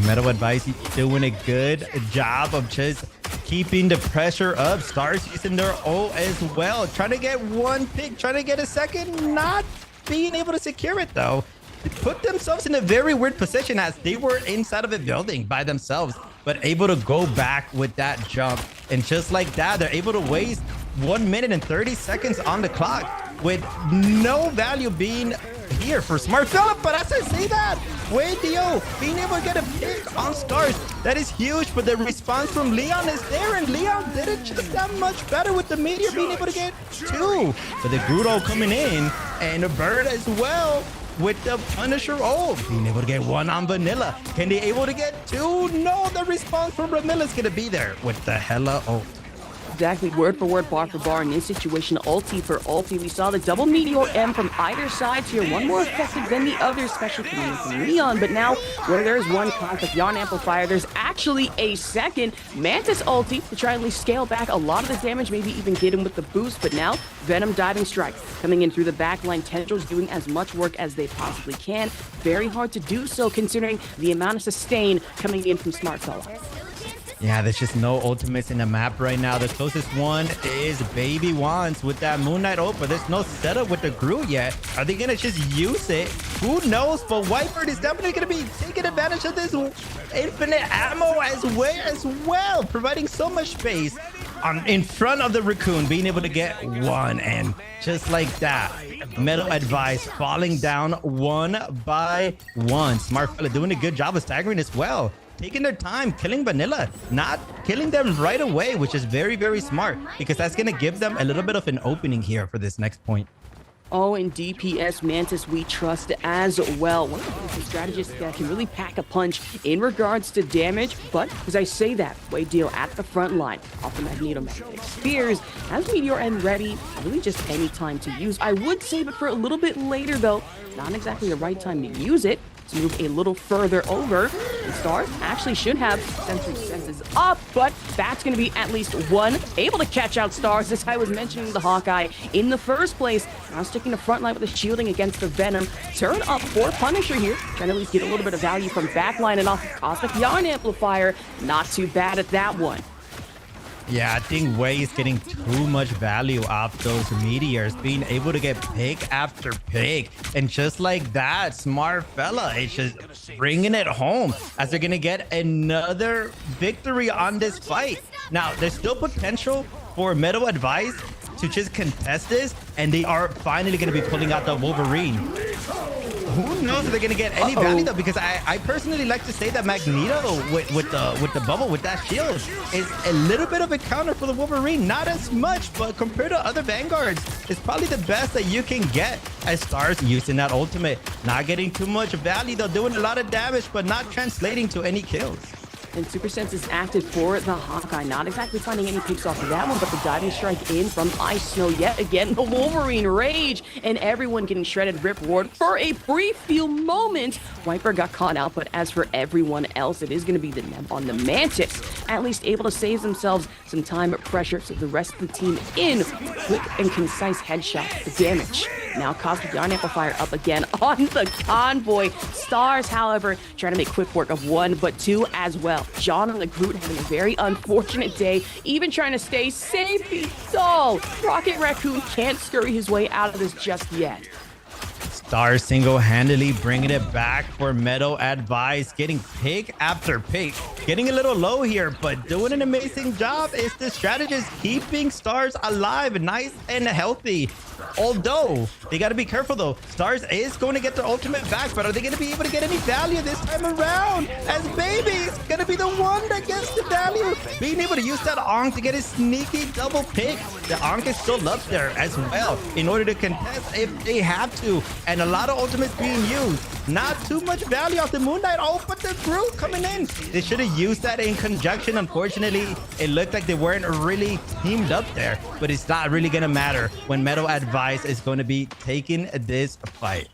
Metal Advice doing a good job of just keeping the pressure up. Stars using their ult as well, trying to get one pick, trying to get a second, not being able to secure it though. They put themselves in a very weird position as they were inside of a building by themselves, but able to go back with that jump. And just like that, they're able to waste 1 minute and 30 seconds on the clock with no value being here for Smart Phillip. But as I say that, Wade Dio being able to get a pick on Stars, that is huge. But the response from Leon is there, and Leon did it just that much better with the Meteor being able to get 2. But the Grudo coming in, and a Bird as well with the Punisher ult, being able to get 1 on Vanilla. Can they able to get 2? No, the response from Ramilla is going to be there with the Hella ult. Exactly, word for word, bar for bar. In this situation, ulti for ulti. We saw the double Meteor M from either side here. One more effective than the other, especially coming in from Leon. But now, where there's one Cosmic Yarn Amplifier, there's actually a second Mantis ulti to try and at least scale back a lot of the damage, maybe even get him with the boost. But now, Venom Diving Strike coming in through the backline. Tendrils doing as much work as they possibly can. Very hard to do so considering the amount of sustain coming in from Smart Phillip. Yeah, there's just no ultimates in the map right now. The closest one is Baby Wands with that Moon Knight ult, but there's no setup with the Groot yet. Are they gonna just use it? Who knows? But Whitebird is definitely gonna be taking advantage of this infinite ammo as well, providing so much space in front of the Raccoon, being able to get 1, and just like that, Metal Advice falling down 1 by 1. Smart Fella doing a good job of staggering as well, taking their time, killing Vanilla, not killing them right away, which is very, very smart, because that's going to give them a little bit of an opening here for this next point. Oh, and DPS Mantis we trust as well. One of the strategists that can really pack a punch in regards to damage. But as I say that, Wade Dio at the front line off the Magneto Magnetic Spears has Meteor M ready, really just any time to use. I would save it for a little bit later though, not exactly the right time to use it. To move a little further over, and Stars actually should have sensory senses up, but that's going to be at least 1 able to catch out Stars, as I was mentioning the Hawkeye in the first place. Now sticking the front line with the shielding against the Venom. Turn up for Punisher here, trying to at least get a little bit of value from backline and off the Cosmic Yarn Amplifier. Not too bad at that one. Yeah, I think Wei is getting too much value off those meteors, being able to get pick after pick. And just like that, Smart Fella is just bringing it home as they're going to get another victory on this fight. Now, there's still potential for Metal Advice to just contest this, and they are finally going to be pulling out the Wolverine. Who knows if they're going to get any value though, because I personally like to say that Magneto with the bubble, with that shield, is a little bit of a counter for the Wolverine. Not as much, but compared to other Vanguards, it's probably the best that you can get as Stars using that ultimate. Not getting too much value though, doing a lot of damage, but not translating to any kills. And Super Sense is active for the Hawkeye. Not exactly finding any picks off of that one, but the diving strike in from IceSnow yet again. The Wolverine Rage, and everyone getting shredded. Rip Ward for a brief few moments. Viper got caught out, but as for everyone else, it is going to be the Neb on the Mantis. At least able to save themselves some time pressure, so the rest of the team in quick and concise headshots to damage. Now Cosmic Yarn Amplifier up again on the Convoy. Stars, however, trying to make quick work of 1, but 2 as well. John and the Groot having a very unfortunate day, even trying to stay safe. So Rocket Raccoon can't scurry his way out of this just yet. Stars single-handedly bringing it back for Metal Advice, getting pick after pick. Getting a little low here, but doing an amazing job is the strategist keeping Stars alive, nice and healthy. Although, they got to be careful though. Stars is going to get their ultimate back, but are they going to be able to get any value this time around? As Baby's going to be the one that gets the value. Being able to use that Ankh to get a sneaky double pick. The Ankh is still up there as well in order to contest if they have to. And a lot of ultimates being used. Not too much value off the Moon Knight. Oh, but the Groot coming in. They should have used that in conjunction. Unfortunately, it looked like they weren't really teamed up there. But it's not really going to matter when Metal Advice is going to be taking this fight.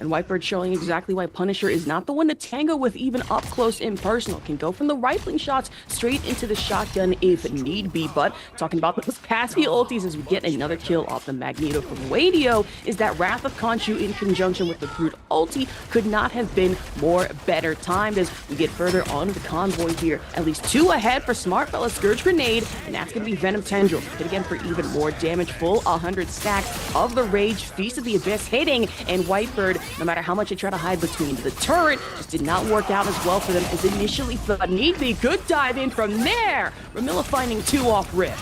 And Whitebird showing exactly why Punisher is not the one to tango with even up close and personal. Can go from the rifling shots straight into the shotgun if need be. But talking about those passy ultis as we get another kill off the Magneto from Radio is that Wrath of Khonshu in conjunction with the Brute ulti could not have been more better timed as we get further on the convoy here. At least 2 ahead for Smart Fella Scourge Grenade, and that's going to be Venom Tendril. Hit again for even more damage. Full 100 stack of the Rage. Feast of the Abyss hitting, and Whitebird, no matter how much they try to hide between the turret, just did not work out as well for them as initially thought need be. Good dive in from there. Ramilla finding 2 off rip.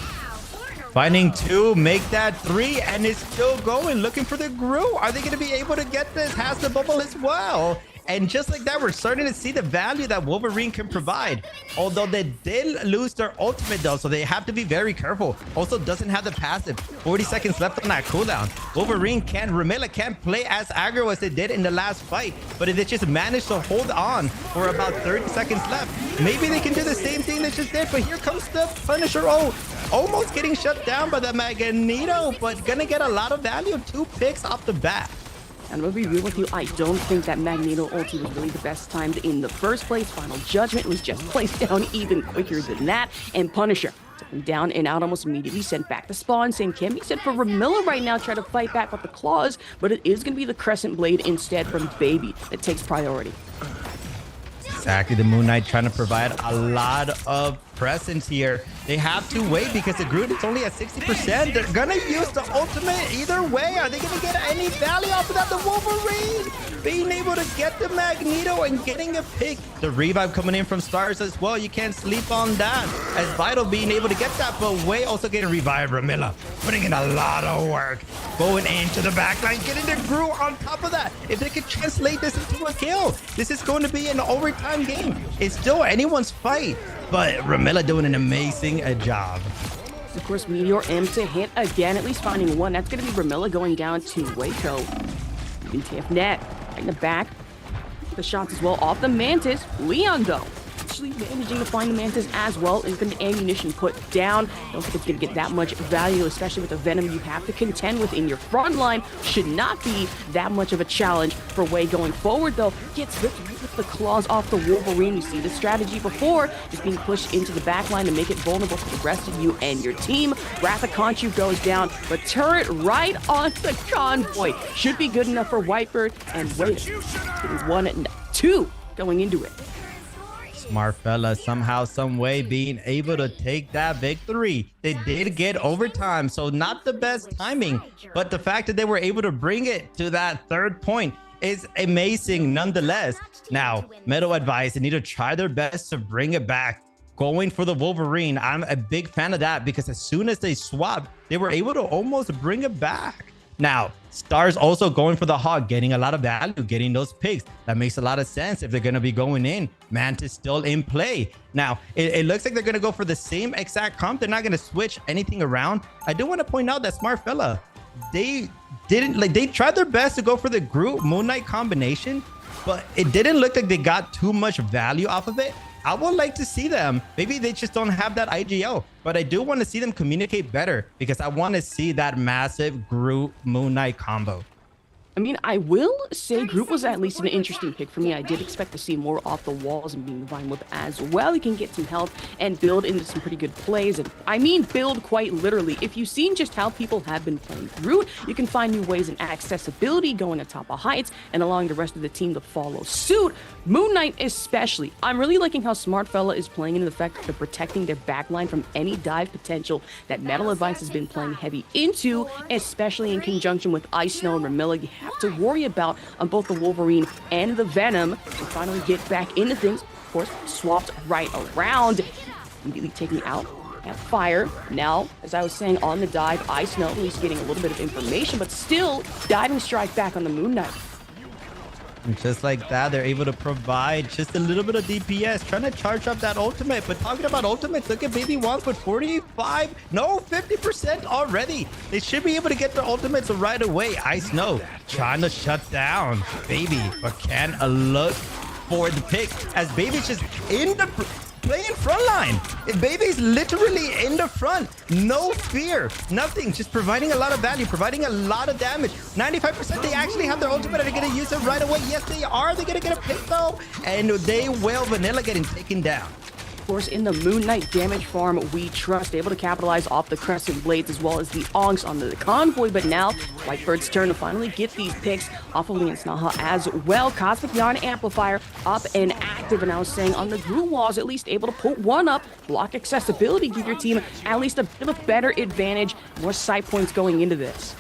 Finding 2, make that 3, and it's still going. Looking for the Gru. Are they going to be able to get this? Has the bubble as well. And just like that, we're starting to see the value that Wolverine can provide. Although they did lose their ultimate though, so they have to be very careful. Also doesn't have the passive. 40 seconds left on that cooldown. Ramilla can't play as aggro as they did in the last fight. But if they just manage to hold on for about 30 seconds left, maybe they can do the same thing they just did. But here comes the Punisher. Oh, almost getting shut down by the Magneto, but gonna get a lot of value. 2 picks off the bat. And I'm going to be real with you, I don't think that Magneto ulti was really the best timed in the first place. Final Judgment was just placed down even quicker than that. And Punisher took him down and out almost immediately, sent back to spawn. Same can be said for Ramilla right now, trying to fight back with the claws, but it is going to be the Crescent Blade instead from Baby that takes priority. Exactly, the Moon Knight trying to provide a lot of presence here. They have to wait because the Groot is only at 60%. They're gonna use the ultimate either way. Are they gonna get any value off of that? The Wolverine being able to get the Magneto and getting a pick. The revive coming in from Stars as well. You can't sleep on that. As Vital being able to get that, but Way also getting revived. Ramilla putting in a lot of work. Going into the backline, getting the Groot on top of that. If they could translate this into a kill, this is going to be an overtime game. It's still anyone's fight, but Ramilla doing an amazing job. Of course, Meteor M to hit again, at least finding 1. That's going to be Ramilla going down to Waco. Even TF Net right in the back. The shots as well off the Mantis. Leon, though, actually managing to find the Mantis as well. Is going to ammunition put down. Don't think it's going to get that much value, especially with the Venom you have to contend with in your front line. Should not be that much of a challenge for Way going forward, though. Gets ripped with the claws off the Wolverine. You see the strategy before, just being pushed into the back line to make it vulnerable to the rest of you and your team. Wrath of Khonshu goes down, but turret right on the convoy. Should be good enough for Whitebird, and wait, 1 and 2 going into it. Smart Fella somehow, some way being able to take that victory. They did get overtime, so not the best timing, but the fact that they were able to bring it to that 3rd point is amazing nonetheless. Now, Metal advice, they need to try their best to bring it back. Going for the Wolverine, I'm a big fan of that because as soon as they swapped, they were able to almost bring it back. Now, Stars also going for the Hawk, getting a lot of value, getting those picks. That makes a lot of sense if they're going to be going in. Mantis still in play. Now, it looks like they're going to go for the same exact comp. They're not going to switch anything around. I do want to point out that Smart Fella, they tried their best to go for the Groot Moon Knight combination, but it didn't look like they got too much value off of it. I would like to see them. Maybe they just don't have that IGO, but I do want to see them communicate better because I want to see that massive Groot Moon Knight combo. I mean, I will say Groot was at least an interesting pick for me. I did expect to see more off the walls and being the Vine Whip as well. He can get some health and build into some pretty good plays. And I mean build quite literally. If you've seen just how people have been playing Groot, you can find new ways in accessibility, going atop of heights, and allowing the rest of the team to follow suit. Moon Knight especially. I'm really liking how Smart Fella is playing into the fact that they're protecting their backline from any dive potential that Metal Advice has been playing heavy into, especially in conjunction with Ice Snow and Ramilla. You have to worry about on both the Wolverine and the Venom to finally get back into things. Of course, swapped right around, immediately taking out at fire. Now, as I was saying, on the dive, Ice Snow at least getting a little bit of information, but still diving strike back on the Moon Knight. And just like that, they're able to provide just a little bit of DPS, trying to charge up that ultimate. But talking about ultimates, look at Baby Wants with 45, no, 50% already. They should be able to get their ultimates right away. Ice Snow trying to shut down Baby, but can look for the pick as Baby's just in the playing frontline. Baby's literally in the front. No fear, nothing. Just providing a lot of value, providing a lot of damage. 95% they actually have their ultimate. Are they going to use it right away? Yes, they are. They're going to get a pick though. And they will. Vanilla getting taken down. Of course, in the Moon Knight damage farm, we trust, able to capitalize off the Crescent Blades as well as the Onks on the convoy, but now Whitebird's turn to finally get these picks off of Lian's Naha as well. Cosmic Yarn Amplifier up and active, and I was saying on the Gru walls, at least able to put one up, block accessibility, give your team at least a bit of a better advantage, more sight points going into this.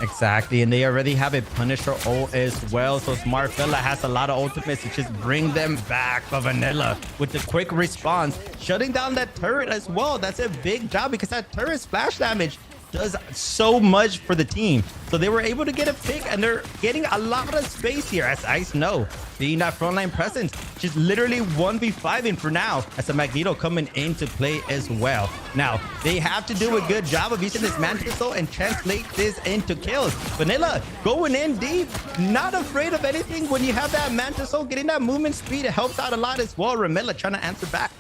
Exactly, and they already have a Punisher ult as well, so Smart Fella has a lot of ultimates to just bring them back for Vanilla with the quick response, shutting down that turret as well. That's a big job because that turret splash damage does so much for the team. So they were able to get a pick, and they're getting a lot of space here, as Ice know. Being that frontline presence, just literally 1v5ing for now, as a Magneto coming into play as well. Now, they have to do a good job of using this Mantis ult and translate this into kills. Vanilla going in deep, not afraid of anything when you have that Mantis ult, getting that movement speed. It helps out a lot as well. Ramilla trying to answer back.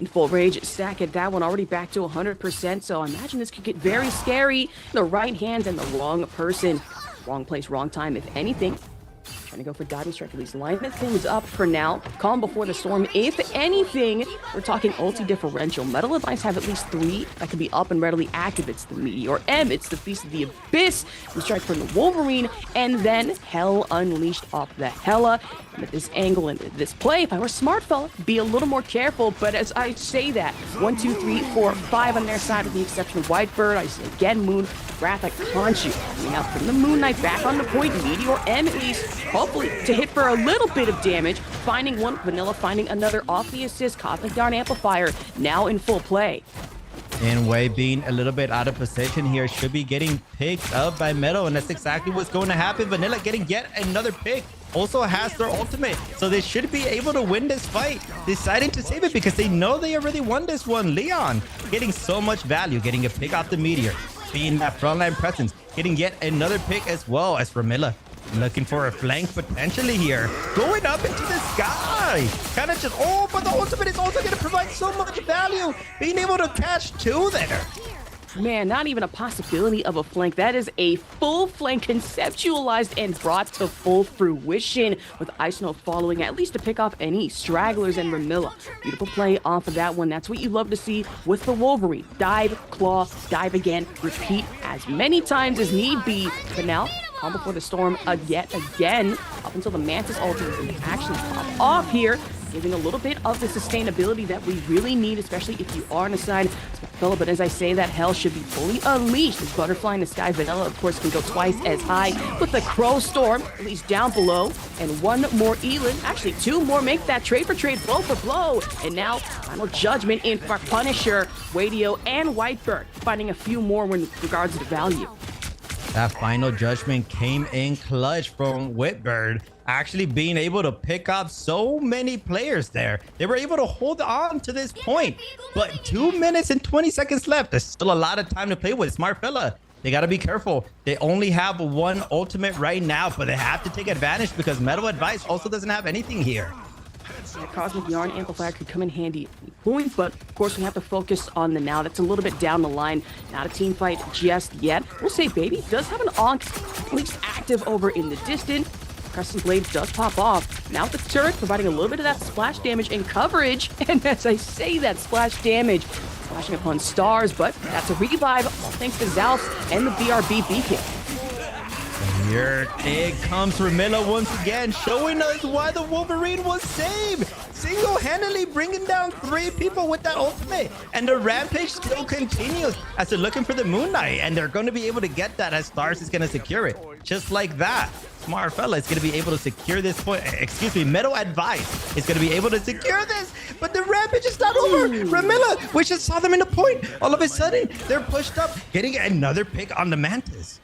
In full rage, stack at that one already back to 100%, so I imagine this could get very scary. The right hand and the wrong person. Wrong place, wrong time, if anything. Trying to go for diving strike, at least lining things up for now. Calm before the storm. If anything, we're talking ulti differential. Metal Advice have at least 3 that can be up and readily active. It's the Meteor M, it's the Feast of the Abyss, the strike from the Wolverine, and then Hell Unleashed off the Hela. And at this angle and this play, if I were Smart Fella, be a little more careful. But as I say that, 1, 2, 3, 4, 5 on their side with the exception of Whitebird. I say again, Moon, Wrath, I can't you. Coming out from the Moon Knight back on the point. Meteor M at least, hopefully to hit for a little bit of damage. Finding one, Vanilla finding another off the assist. Cosmic Yarn Amplifier now in full play. And Wei being a little bit out of position here, should be getting picked up by Meadow, and that's exactly what's going to happen. Vanilla getting yet another pick. Also has their ultimate, so they should be able to win this fight. Deciding to save it because they know they already won this one. Leon getting so much value, getting a pick off the Meteor, being that frontline presence, getting yet another pick as well as Ramilla. Looking for a flank potentially here. Going up into the sky. Kind of just, oh, but the ultimate is also going to provide so much value. Being able to catch 2 there. Man, not even a possibility of a flank. That is a full flank conceptualized and brought to full fruition, with Ice Snow following at least to pick off any stragglers and Ramilla. Beautiful play off of that one. That's what you love to see with the Wolverine. Dive, claw, dive again, repeat as many times as need be. But now, calm before the storm yet again, up until the Mantis ultimate can actually pop off here, giving a little bit of the sustainability that we really need, especially if you are on a side Fella. But as I say, that Hell should be fully unleashed. As Butterfly in the Sky, Vanilla, of course, can go twice as high with the Crow Storm, at least down below. And one more Elin, actually 2 more, make that trade for trade, blow for blow. And now, Final Judgment in for Punisher, Wadio, and Whitebird, finding a few more in regards to value. That Final Judgment came in clutch from Whitbird, actually being able to pick up so many players there. They were able to hold on to this point, but 2 minutes and 20 seconds left. There's still a lot of time to play with. Smart Fella, they got to be careful. They only have 1 ultimate right now, but they have to take advantage because Metal Advice also doesn't have anything here. The Cosmic Yarn Amplifier could come in handy at any point, but of course we have to focus on the now. That's a little bit down the line. Not a team fight just yet. We'll say Baby does have an Onk at least active over in the distance. Crescent Blade does pop off. Now with the turret providing a little bit of that splash damage and coverage. And as I say that splash damage, splashing upon stars, but that's a revive, all thanks to Zalf and the BRB beacon. Here it comes Ramilla once again, showing us why the Wolverine was saved. Single-handedly bringing down 3 people with that ultimate. And the rampage still continues as they're looking for the Moon Knight. And they're going to be able to get that as Stars is going to secure it. Just like that. Smart Fella is going to be able to secure this point. Excuse me, Metal Advice is going to be able to secure this. But the rampage is not over. Ramilla, we just saw them in the point. All of a sudden, they're pushed up, getting another pick on the Mantis.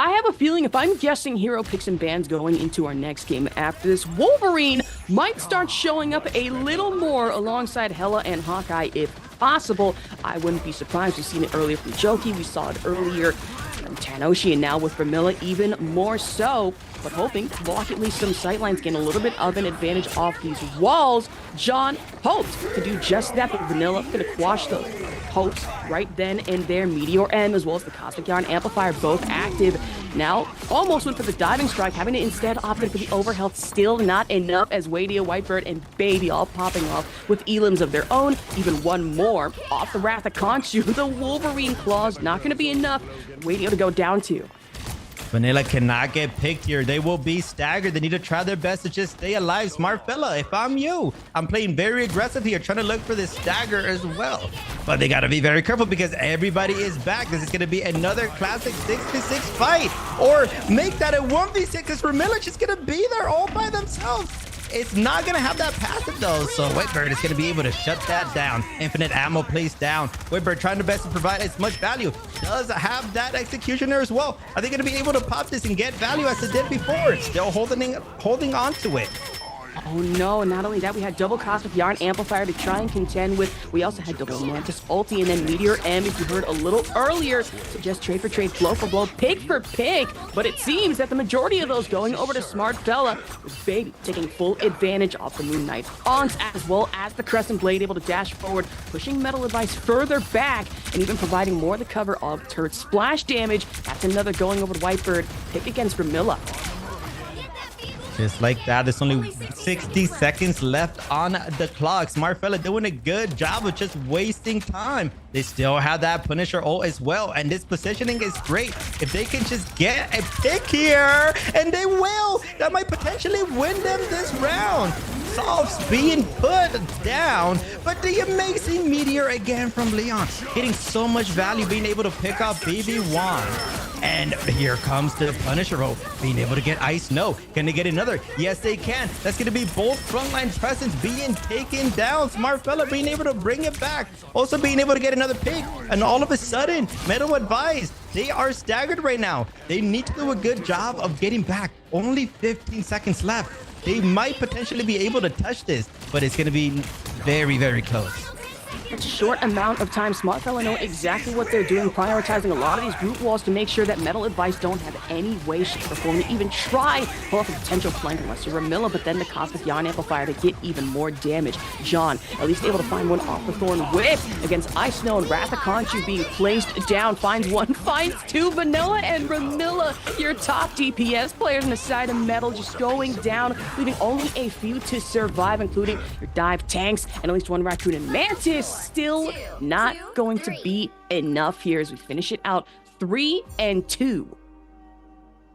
I have a feeling, if I'm guessing hero picks and bans going into our next game after this, Wolverine might start showing up a little more alongside Hela and Hawkeye if possible. I wouldn't be surprised. We've seen it earlier from Joki. We saw it earlier Tanoshi, and now with Vermilla even more so, but hoping to block at least some sightlines, gain a little bit of an advantage off these walls. John hoped to do just that, but Vanilla going to quash those hopes right then and there. Meteor M as well as the Cosmic Yarn Amplifier both active. Now almost went for the diving strike, having to instead opted for the overhealth. Still not enough, as Wadia, Whitebird, and Baby all popping off with elims of their own. Even one more off the Wrath of Khonshu. The Wolverine Claws not going to be enough. Wadia to go down to. Vanilla cannot get picked here. They will be staggered. They need to try their best to just stay alive. Smart fella, if I'm you, I'm playing very aggressive here, trying to look for this stagger as well. But they got to be very careful because everybody is back. This is going to be another classic 6v6 fight. Or make that a 1v6 because Vermilla just going to be there all by themselves. It's not going to have that passive though, so Whitebird is going to be able to shut that down. Infinite ammo placed down. Whitebird trying their best to provide as much value. Does have that executioner as well. Are they going to be able to pop this and get value as they did before? Still holding on to it. Oh no, not only that, we had double Cosmic Yarn Amplifier to try and contend with. We also had double Mantis Ulti, and then Meteor M, if you heard a little earlier. So just trade for trade, blow for blow, pig for pig. But it seems that the majority of those going over to Smart Fella, with Baby taking full advantage of the Moon Knight's aunts, as well as the Crescent Blade able to dash forward, pushing Metal Advice further back, and even providing more of the cover of turret splash damage. That's another going over to Whitebird, pick against Vermilla. Just like that, there's only 60 seconds left on the clock. Smart fella doing a good job of just wasting time. They still have that Punisher ult as well, and this positioning is great. If they can just get a pick here, and they will, that might potentially win them this round. Solves being put down, but the amazing Meteor again from Leon, getting so much value, being able to pick up BB1. And here comes the Punisher ult, being able to get Ice. No, can they get another? Yes, they can. That's going to be both frontline presence being taken down. Smart fella being able to bring it back. Also being able to get another pick. And all of a sudden, Metal Advice, they are staggered right now. They need to do a good job of getting back. Only 15 seconds left. They might potentially be able to touch this, but it's going to be very, very close. It's a short amount of time. Smart Fella know exactly what they're doing, prioritizing a lot of these group walls to make sure that Metal Advice don't have any way, shape, or form to even try pull off a potential flank unless you're Ramilla, but then the Cosmic Yarn Amplifier to get even more damage. John, at least able to find one off the Thorn Whip against Ice Snow, and Wrath of Khonshu being placed down, finds one, finds two. Vanilla and Ramilla, your top DPS players on the side of Metal, just going down, leaving only a few to survive, including your dive tanks and at least one Raccoon and Mantis. Still not going to be enough here as we finish it out 3-2.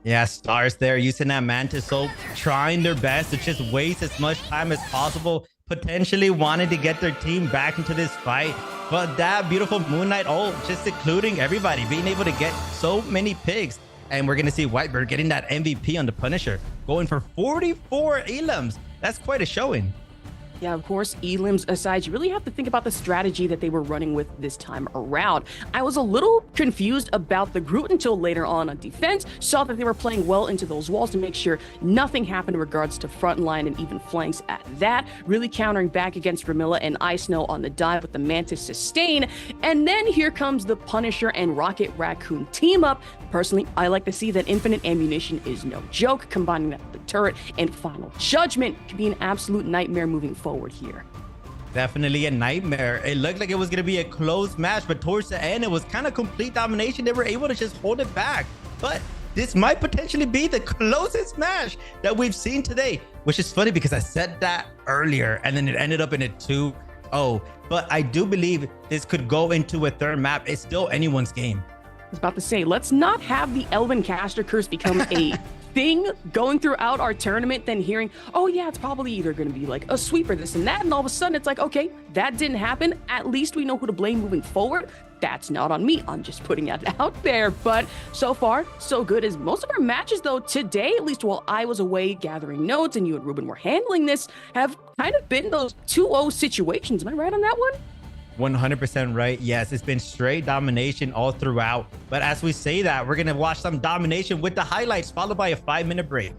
Yeah, Stars there using that Mantis ult, trying their best to just waste as much time as possible, potentially wanting to get their team back into this fight. But that beautiful Moon Knight ult just including everybody, being able to get so many picks. And we're going to see Whitebird getting that MVP on the Punisher, going for 44 elims. That's quite a showing. Yeah, of course, elims aside, you really have to think about the strategy that they were running with this time around. I was a little confused about the Groot until later on defense, saw that they were playing well into those walls to make sure nothing happened in regards to front line and even flanks at that, really countering back against Ramilla and Ice Snow on the dive with the Mantis sustain. And then here comes the Punisher and Rocket Raccoon team up. Personally, I like to see that infinite ammunition is no joke. Combining that with the turret and final judgment could be an absolute nightmare moving forward here. Definitely a nightmare. It looked like it was going to be a close match, but towards the end, it was kind of complete domination. They were able to just hold it back. But this might potentially be the closest match that we've seen today, which is funny because I said that earlier and then it ended up in a 2-0. But I do believe this could go into a third map. It's still anyone's game. I was about to say, let's not have the Elven Caster Curse become a thing going throughout our tournament, then hearing, oh yeah, it's probably either going to be like a sweeper, this and that, and all of a sudden it's like, okay, that didn't happen. At least we know who to blame moving forward. That's not on me. I'm just putting that out there. But so far, so good. As most of our matches, though, today, at least while I was away gathering notes and you and Ruben were handling this, have kind of been those 2-0 situations. Am I right on that one? 100% right. Yes, it's been straight domination all throughout. But as we say that, we're going to watch some domination with the highlights, followed by a 5-minute break.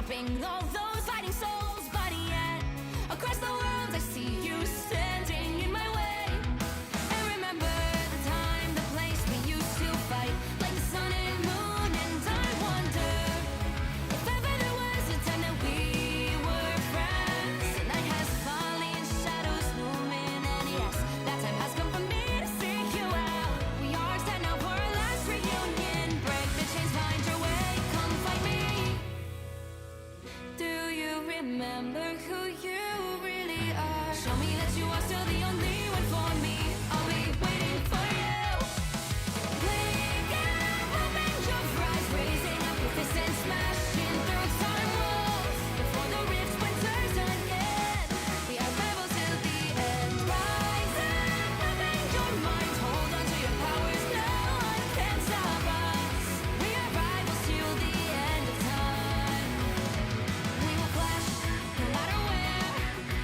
stopping all those fighting souls, but yet across the world I see you standing in my way. And remember the time, the place we used to fight like the sun and moon, and I wonder if ever there was a time that we were friends. The night has fallen, shadows looming, and yes, that time has come for me to seek you out. We are set now for our last reunion. Break the chains, find your way, come find me. Do you remember who you really are? Show me that you are still the only one for me. I'll be waiting for you. Wake up, open your eyes, raising up your fists and smashing through time walls. Before the rifts winters again, we are rebels till the end. Rise up, open your mind, hold on to your powers. No one can stop us. We are rivals till the end of time. We will clash, no matter where.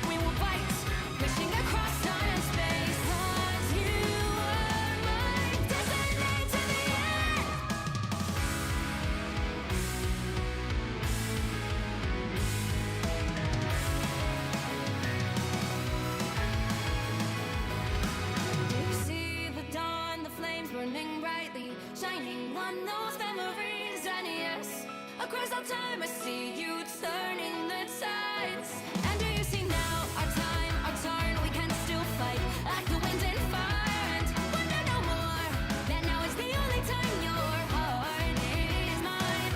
We will fight, reaching across time and space. 'Cause you are my destiny to the end. See the dawn, the flames burning brightly, shining on those memories. And yes, across all time I see you turning the tides. And do you see now our time, our turn? We can still fight like the wind and fire, and wonder no more that now is the only time your heart is mine.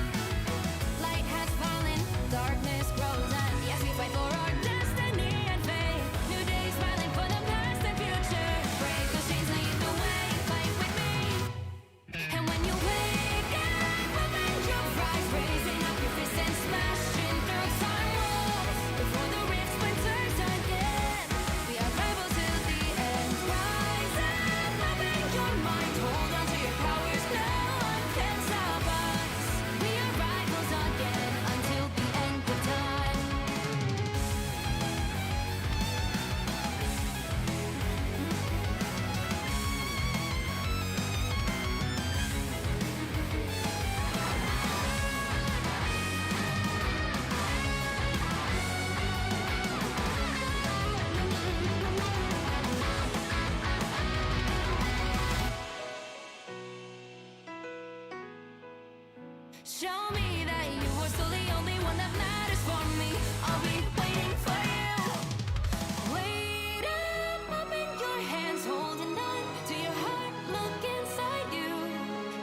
Light has fallen, darkness grows, and yes, we fight for our destiny and fate. New days smiling for the past and future. Break those chains, lead the way, fight with me. And when you wake up, open your eyes, raising up your fists and smashing through time walls. Before the rifts winters again, we are rebels till the end. Rise up, open your mind, hold on to your powers. No one can stop us. We are rivals again until the end of time. Show me that you are still the only one that matters for me. I'll be waiting for you. Wait up, open your hands, holding on to your heart. Look inside you.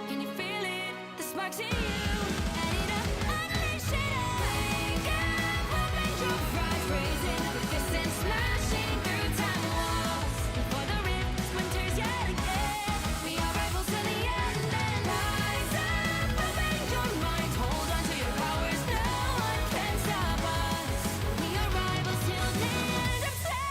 Can you feel it? The sparks in you. And it up, unleash it up. Wake up, open your eyes, raising up your fists and smashing through time walls. Before the rifts winters yet again, we are rivals till the end. And rise up, open your mind, hold on to your powers. No one can stop us. We are rivals till the end of time.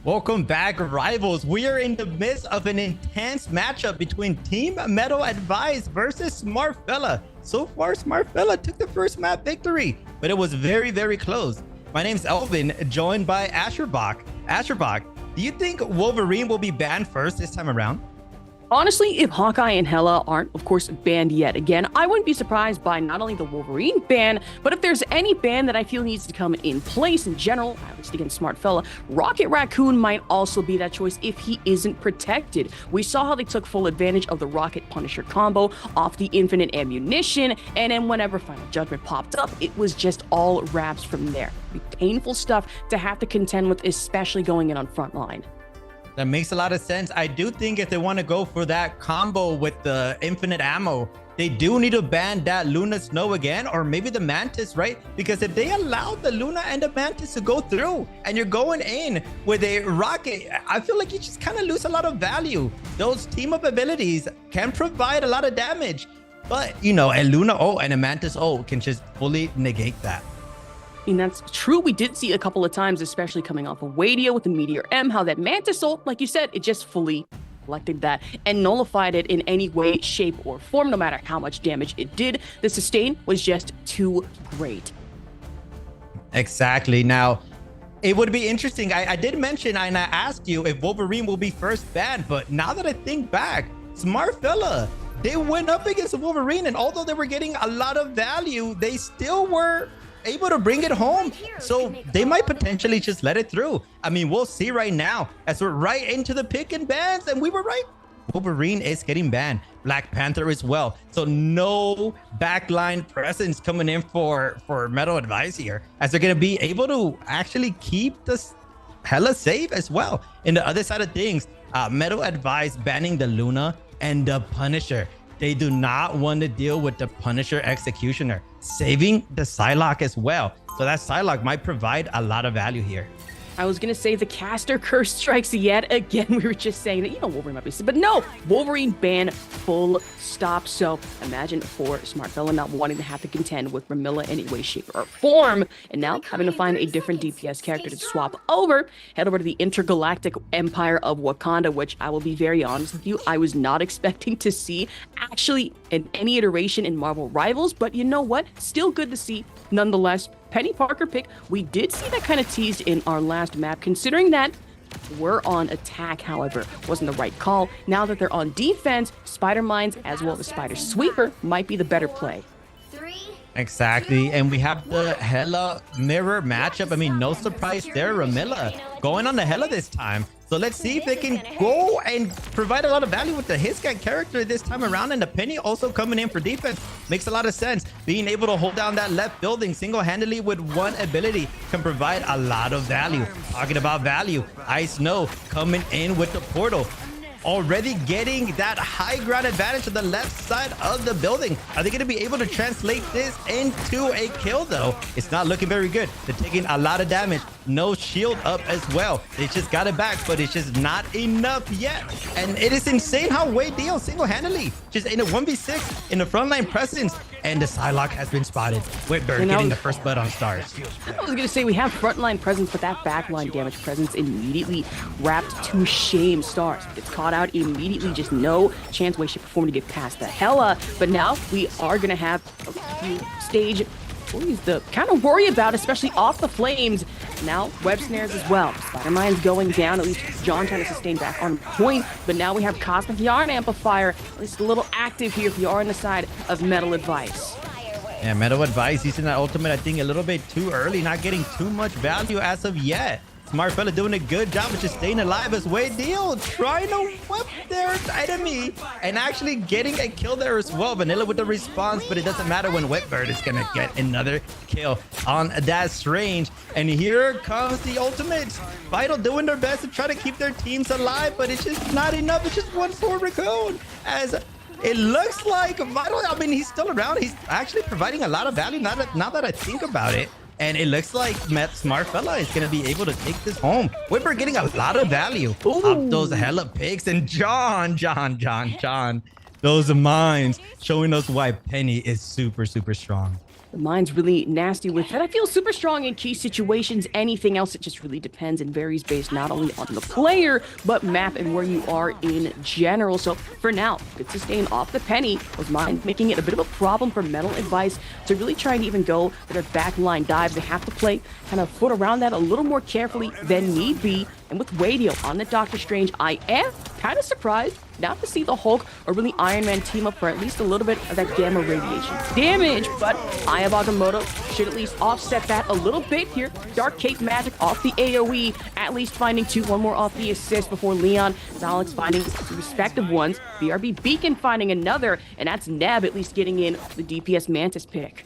Welcome back, rivals. We are in the midst of an intense matchup between Team Metal Advice versus Smart Fella. So far, Smart Fella took the first map victory, but it was very, very close. My name's Elvin, joined by Asherbach. Asherbach, do you think Wolverine will be banned first this time around? Honestly, if Hawkeye and Hela aren't, of course, banned yet again, I wouldn't be surprised by not only the Wolverine ban, but if there's any ban that I feel needs to come in place in general, at least against Smart Fella, Rocket Raccoon might also be that choice if he isn't protected. We saw how they took full advantage of the Rocket Punisher combo off the infinite ammunition, and then whenever Final Judgment popped up, it was just all wraps from there. Painful stuff to have to contend with, especially going in on frontline. That makes a lot of sense. I do think if they want to go for that combo with the infinite ammo, they do need to ban that Luna Snow again, or maybe the Mantis, right? Because if they allow the Luna and the Mantis to go through and you're going in with a rocket, I feel like you just kind of lose a lot of value. Those team up abilities can provide a lot of damage, but you know, a Luna ult and a Mantis ult can just fully negate that. And that's true. We did see a couple of times, especially coming off of Wadio with the Meteor M, how that Mantis ult, like you said, it just fully collected that and nullified it in any way, shape, or form, no matter how much damage it did. The sustain was just too great. Exactly. Now, it would be interesting. I did mention and I asked you if Wolverine will be first banned, but now that I think back, Smart Fella, they went up against Wolverine, and although they were getting a lot of value, they still were able to bring it home, so they might potentially just let it through. I mean, we'll see right now as we're right into the pick and bans, and we were right. Wolverine is getting banned, Black Panther as well, so no backline presence coming in for Metal Advice here, as they're going to be able to actually keep this hella safe as well. In the other side of things, Metal Advice banning the Luna and the Punisher. They do not want to deal with the Punisher Executioner, saving the Psylocke as well. So that Psylocke might provide a lot of value here. I was going to say the caster curse strikes yet again. We were just saying that, you know, Wolverine might be sick, but no, Wolverine ban full stop. So imagine for Smart Fella not wanting to have to contend with Ramilla in any way, shape, or form, and now having to find a different DPS character to swap over, head over to the Intergalactic Empire of Wakanda, which I will be very honest with you, I was not expecting to see actually in any iteration in Marvel Rivals, but you know what? Still good to see nonetheless. Penny Parker pick, we did see that kind of teased in our last map, considering that we're on attack, however, wasn't the right call. Now that they're on defense, Spider Mines as well as Spider Sweeper might be the better play. Exactly, and we have the Hela mirror matchup. I mean, no surprise there, Ramilla going on the Hela this time. So let's see if they can go and provide a lot of value with the Hiscat character this time around, and the Penny also coming in for defense. Makes a lot of sense. Being able to hold down that left building single-handedly with one ability can provide a lot of value. Talking about value, Ice Snow coming in with the portal. Already getting that high ground advantage to the left side of the building. Are they going to be able to translate this into a kill, though? It's not looking very good. They're taking a lot of damage. No shield up as well. They just got it back, but it's just not enough yet. And it is insane how Wade deals single-handedly. Just in a 1v6 in the frontline presence. And the Psylocke has been spotted. Whitbird getting the first blood on stars. I was going to say we have frontline presence, but that backline damage presence immediately wrapped to shame stars. Gets caught out immediately, just no chance, way, shape, or form to get past the Hela. But now we are going to have a few stage points to kind of worry about, especially off the flames. Now web snares as well. Spider-Mine's going down, at least John trying to sustain back on point. But now we have Cosmic Yarn Amplifier, at least a little active here if you are on the side of Metal Advice. Yeah, Metal Advice using that ultimate, I think, a little bit too early, not getting too much value as of yet. Smart Fella doing a good job of just staying alive as Wade Deal trying to whip their enemy and actually getting a kill there as well. Vanilla with the response, but it doesn't matter when Whitbird is going to get another kill on that Strange. And here comes the ultimates. Vital doing their best to try to keep their teams alive, but it's just not enough. It's just one for Raccoon as it looks like Vital, I mean, he's still around. He's actually providing a lot of value now that I think about it. And it looks like Smart Fella is going to be able to take this home. Whipper getting a lot of value. Up those hella picks. And John. Those mines showing us why Penny is super, super strong. The mine's really nasty with that. I feel super strong in key situations. Anything else, it just really depends and varies based not only on the player, but map and where you are in general. So for now, good sustain off the Penny. Was mine making it a bit of a problem for Metal Advice to really try and even go for their backline dives. They have to play kind of foot around that a little more carefully than need be. And with Wadio on the Doctor Strange, I am kind of surprised not to see the Hulk or really Iron Man team up for at least a little bit of that gamma radiation damage, but Eye of Agamotto should at least offset that a little bit here. Dark Cape Magic off the AoE, at least finding 2, one more off the assist before Leon and Alex finding the respective ones. BRB Beacon finding another, and that's Neb at least getting in the DPS Mantis pick.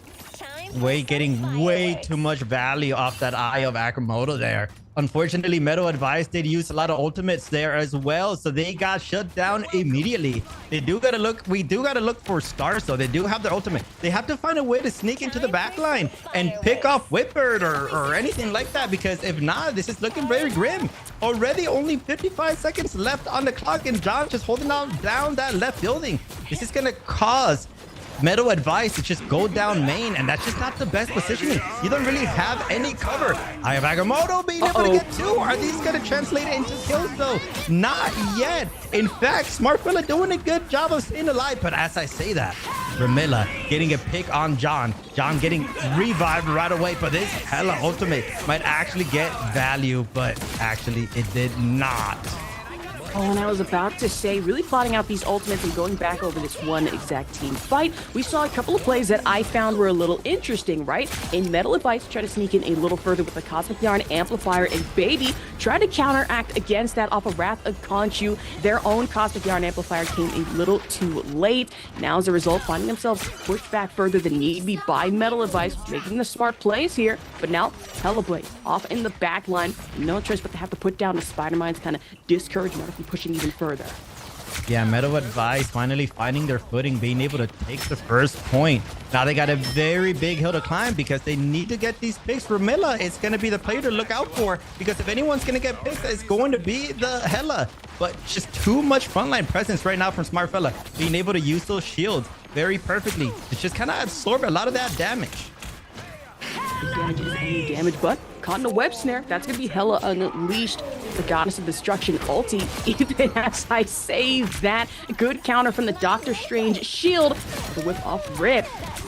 Getting way too much value off that Eye of Agamotto there. Unfortunately, Metal Advice did use a lot of ultimates there as well, so they got shut down immediately. We do gotta look for stars, though. They do have their ultimate. They have to find a way to sneak into the back line and pick off Whitbird or anything like that, because if not, this is looking very grim. Already only 55 seconds left on the clock, and John just holding down that left building. This is gonna cause Metal Advice to just go down main, and that's just not the best positioning. You don't really have any cover. Eye of Agamotto being able to get 2. Are these going to translate into kills, though? Not yet. In fact, Smartfella doing a good job of staying alive, but as I say that, Ramilla getting a pick on John. John getting revived right away, but this hella ultimate might actually get value, but actually it did not. Oh, and I was about to say, really plotting out these ultimates and going back over this one exact team fight, we saw a couple of plays that I found were a little interesting, right? In Metal Advice, try to sneak in a little further with the Cosmic Yarn Amplifier, and Baby tried to counteract against that off of Wrath of Khonshu. Their own Cosmic Yarn Amplifier came a little too late. Now, as a result, finding themselves pushed back further than need be by Metal Advice, making the smart plays here. But now, Hellblade off in the back line. No choice but to have to put down the Spider Mines, kind of discourage Metal from pushing even further. Yeah, Metal Advice finally finding their footing, being able to take the first point. Now they got a very big hill to climb because they need to get these picks. Ramilla is going to be the player to look out for, because if anyone's going to get picked, it's going to be the Hella. But just too much frontline presence right now from Smartfella, being able to use those shields very perfectly to just kind of absorb a lot of that damage. Damage is any damage, but caught in a web snare. That's gonna be Hella unleashed. The Goddess of Destruction ulti. Even as I say that, good counter from the Doctor Strange shield. The whip off rip.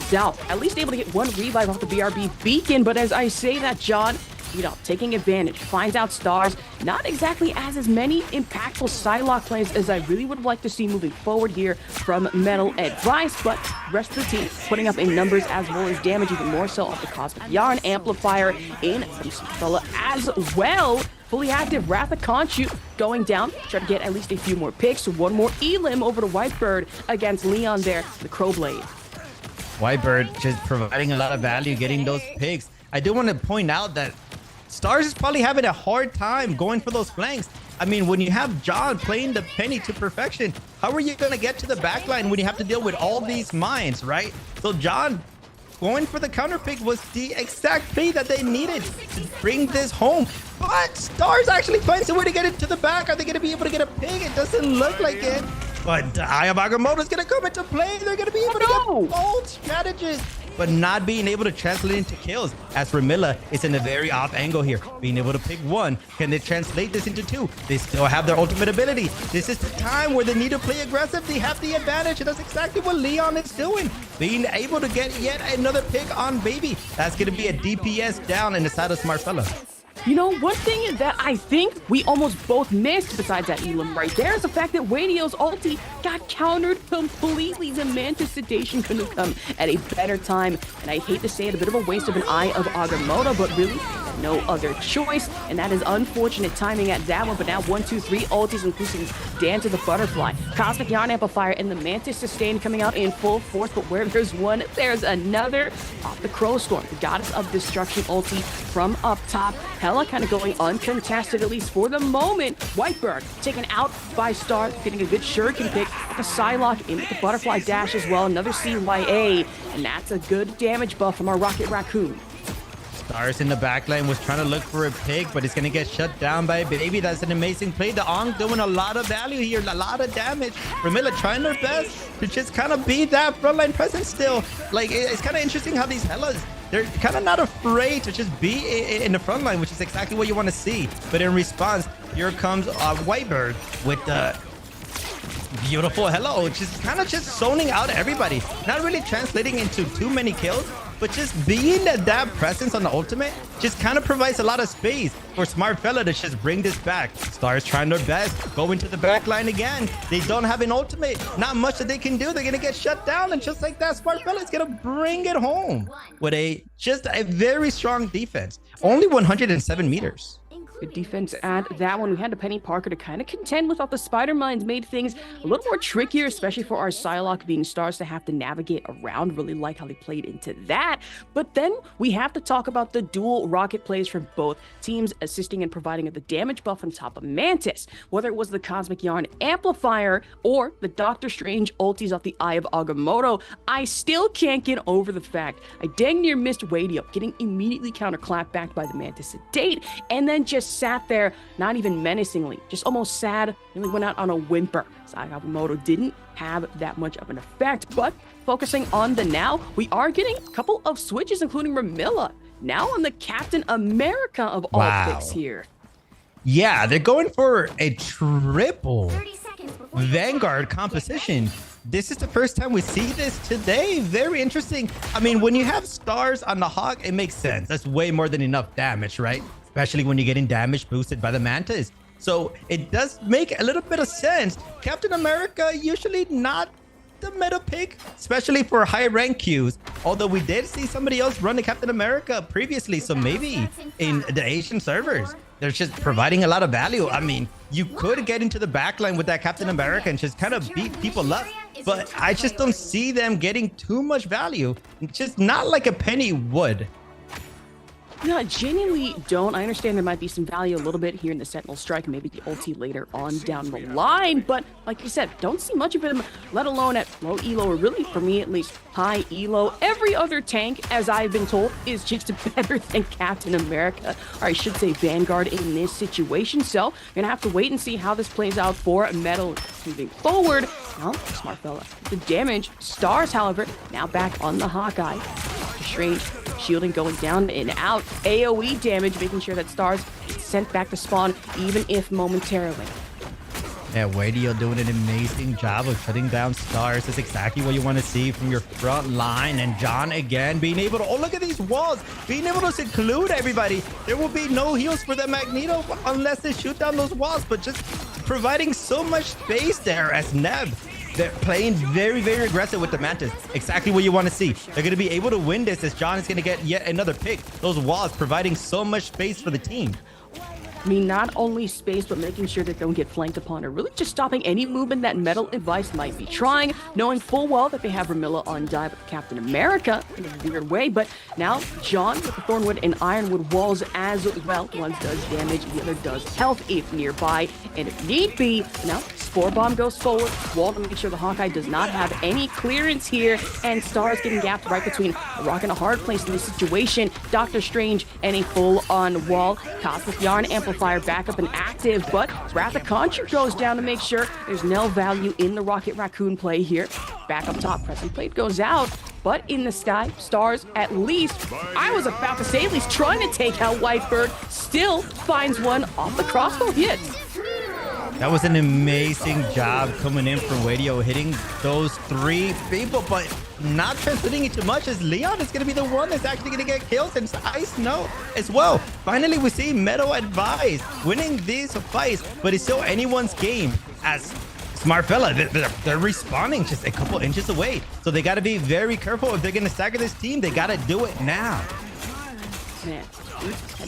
Doubt at least able to get 1 revive off the BRB Beacon, but as I say that, John, you know, taking advantage, finds out stars. Not exactly as many impactful Psylocke plays as I really would like to see moving forward here from Metal Advice, but rest of the team putting up in numbers as well as damage, even more so off the Cosmic Yarn Amplifier in from Smartfella as well. Fully active Wrath of Khonshu going down. Try to get at least a few more picks. 1 more Elim over to Whitebird against Leon there, the Crowblade. Whitebird just providing a lot of value, getting those picks. I do want to point out that Stars is probably having a hard time going for those flanks. I mean, when you have John playing the Penny to perfection, how are you going to get to the backline when you have to deal with all these mines, right? So John going for the counter pick was the exact play that they needed to bring this home. But Stars actually finds a way to get it to the back. Are they going to be able to get a pick? It doesn't look like it. But Eye of Agamotto is going to come into play. They're going to be able to get bold strategies, but not being able to translate into kills, as Ramilla is in a very off angle here. Being able to pick 1. Can they translate this into 2? They still have their ultimate ability. This is the time where they need to play aggressive. They have the advantage, and that's exactly what Leon is doing. Being able to get yet another pick on Baby. That's going to be a DPS down in the side of Smartfella. You know, one thing that I think we almost both missed, besides that Elim right there, is the fact that Wadio's ulti got countered completely. The Mantis Sedation couldn't come at a better time. And I hate to say it, a bit of a waste of an Eye of Agamotto, but really, no other choice. And that is unfortunate timing at that one. But now 1, 2, 3 ultis, including Dance of the Butterfly, Cosmic Yarn Amplifier, and the Mantis Sustain coming out in full force. But where there's one, there's another. Off the Crow Storm, the Goddess of Destruction ulti from up top. Hella kind of going uncontested, at least for the moment. Whitebird taken out by Star, getting a good shuriken pick. The Psylocke in with the Butterfly Dash as well. Another CYA, and that's a good damage buff from our Rocket Raccoon. Stars in the backline was trying to look for a pick, but it's going to get shut down by Baby. That's an amazing play. The Ong doing a lot of value here, a lot of damage. Ramilla trying their best to just kind of be that frontline presence still. Like, it's kind of interesting how these Hellas, they're kind of not afraid to just be in the front line, which is exactly what you want to see. But in response, here comes Whitebird with the beautiful hello, just kind of just zoning out everybody. Not really translating into too many kills, but just being that presence on the ultimate just kind of provides a lot of space for Smart Fella to just bring this back. Stars trying their best, go into the back line again. They don't have an ultimate. Not much that they can do. They're going to get shut down. And just like that, Smart Fella is going to bring it home with just a very strong defense. Only 107 meters. Good defense at that one. We had to Penny Parker to kind of contend with all the spider mines, made things a little more trickier, especially for our Psylocke being Stars to have to navigate around. Really like how they played into that. But then we have to talk about the dual rocket plays from both teams, assisting and providing the damage buff on top of Mantis. Whether it was the Cosmic Yarn Amplifier or the Doctor Strange ultis off the Eye of Agamotto, I still can't get over the fact I dang near missed Wadio, getting immediately counterclapped back by the Mantis Sedate, and then just sat there, not even menacingly, just almost sad, really went out on a whimper. Agamotto didn't have that much of an effect, but focusing on the now, we are getting a couple of switches, including Ramilla, now on the Captain America of all picks here. Yeah, they're going for a triple Vanguard composition. This is the first time we see this today. Very interesting. I mean, when you have Stars on the Hawk, it makes sense. That's way more than enough damage, right? Especially when you're getting damage boosted by the Mantis. So it does make a little bit of sense. Captain America, usually not the meta pick, especially for high rank queues. Although we did see somebody else run the Captain America previously. So maybe in the Asian servers, they're just providing a lot of value. I mean, you could get into the backline with that Captain America and just kind of beat people up. But I just don't see them getting too much value. Just not like a Penny would. No, I genuinely don't. I understand there might be some value a little bit here in the Sentinel Strike, maybe the ulti later on down the line, but like you said, don't see much of him, let alone at low elo, or really, for me at least, high elo. Every other tank, as I've been told, is just better than Captain America, or I should say Vanguard in this situation, so we're gonna have to wait and see how this plays out for Metal moving forward. Now, Smart Fella, the damage. Stars, however, now back on the Hawkeye. Strange shielding going down and out. AoE damage, making sure that Stars is sent back to spawn, even if momentarily. Yeah, Wadio doing an amazing job of shutting down Stars. That's exactly what you want to see from your front line. And John again being able to, oh, look at these walls, being able to seclude everybody. There will be no heals for the Magneto unless they shoot down those walls, but just providing so much space there as Neb. They're playing very, very aggressive with the Mantis. Exactly what you want to see. They're going to be able to win this as John is going to get yet another pick. Those walls providing so much space for the team. I mean, not only space, but making sure they don't get flanked upon, or really just stopping any movement that Metal Advice might be trying, knowing full well that they have Ramilla on dive with Captain America in a weird way. But now, John with the Thornwood and Ironwood walls as well. One does damage, the other does health if nearby, and if need be. Now, Spore Bomb goes forward, wall to make sure the Hawkeye does not have any clearance here, and Stars getting gapped right between a rock and a hard place in this situation. Doctor Strange and a full-on wall. Cosmic Yarn Amplifier back up and active, but Wrath of Conjure goes down to make sure there's no value in the Rocket Raccoon play here. Back up top, Pressing Plate goes out, but in the sky, Stars at least, I was about to say at least trying to take out Whitebird, still finds one off the crossbow hit. That was an amazing job coming in from Wadio, hitting those three people, but not transmitting it too much, as Leon is going to be the one that's actually going to get kills, and Ice no as well. Finally, we see Metal Advice winning these fights, but it's still anyone's game as Smart Fella. They're respawning just a couple inches away, so they got to be very careful if they're going to stagger this team. They got to do it now. Man,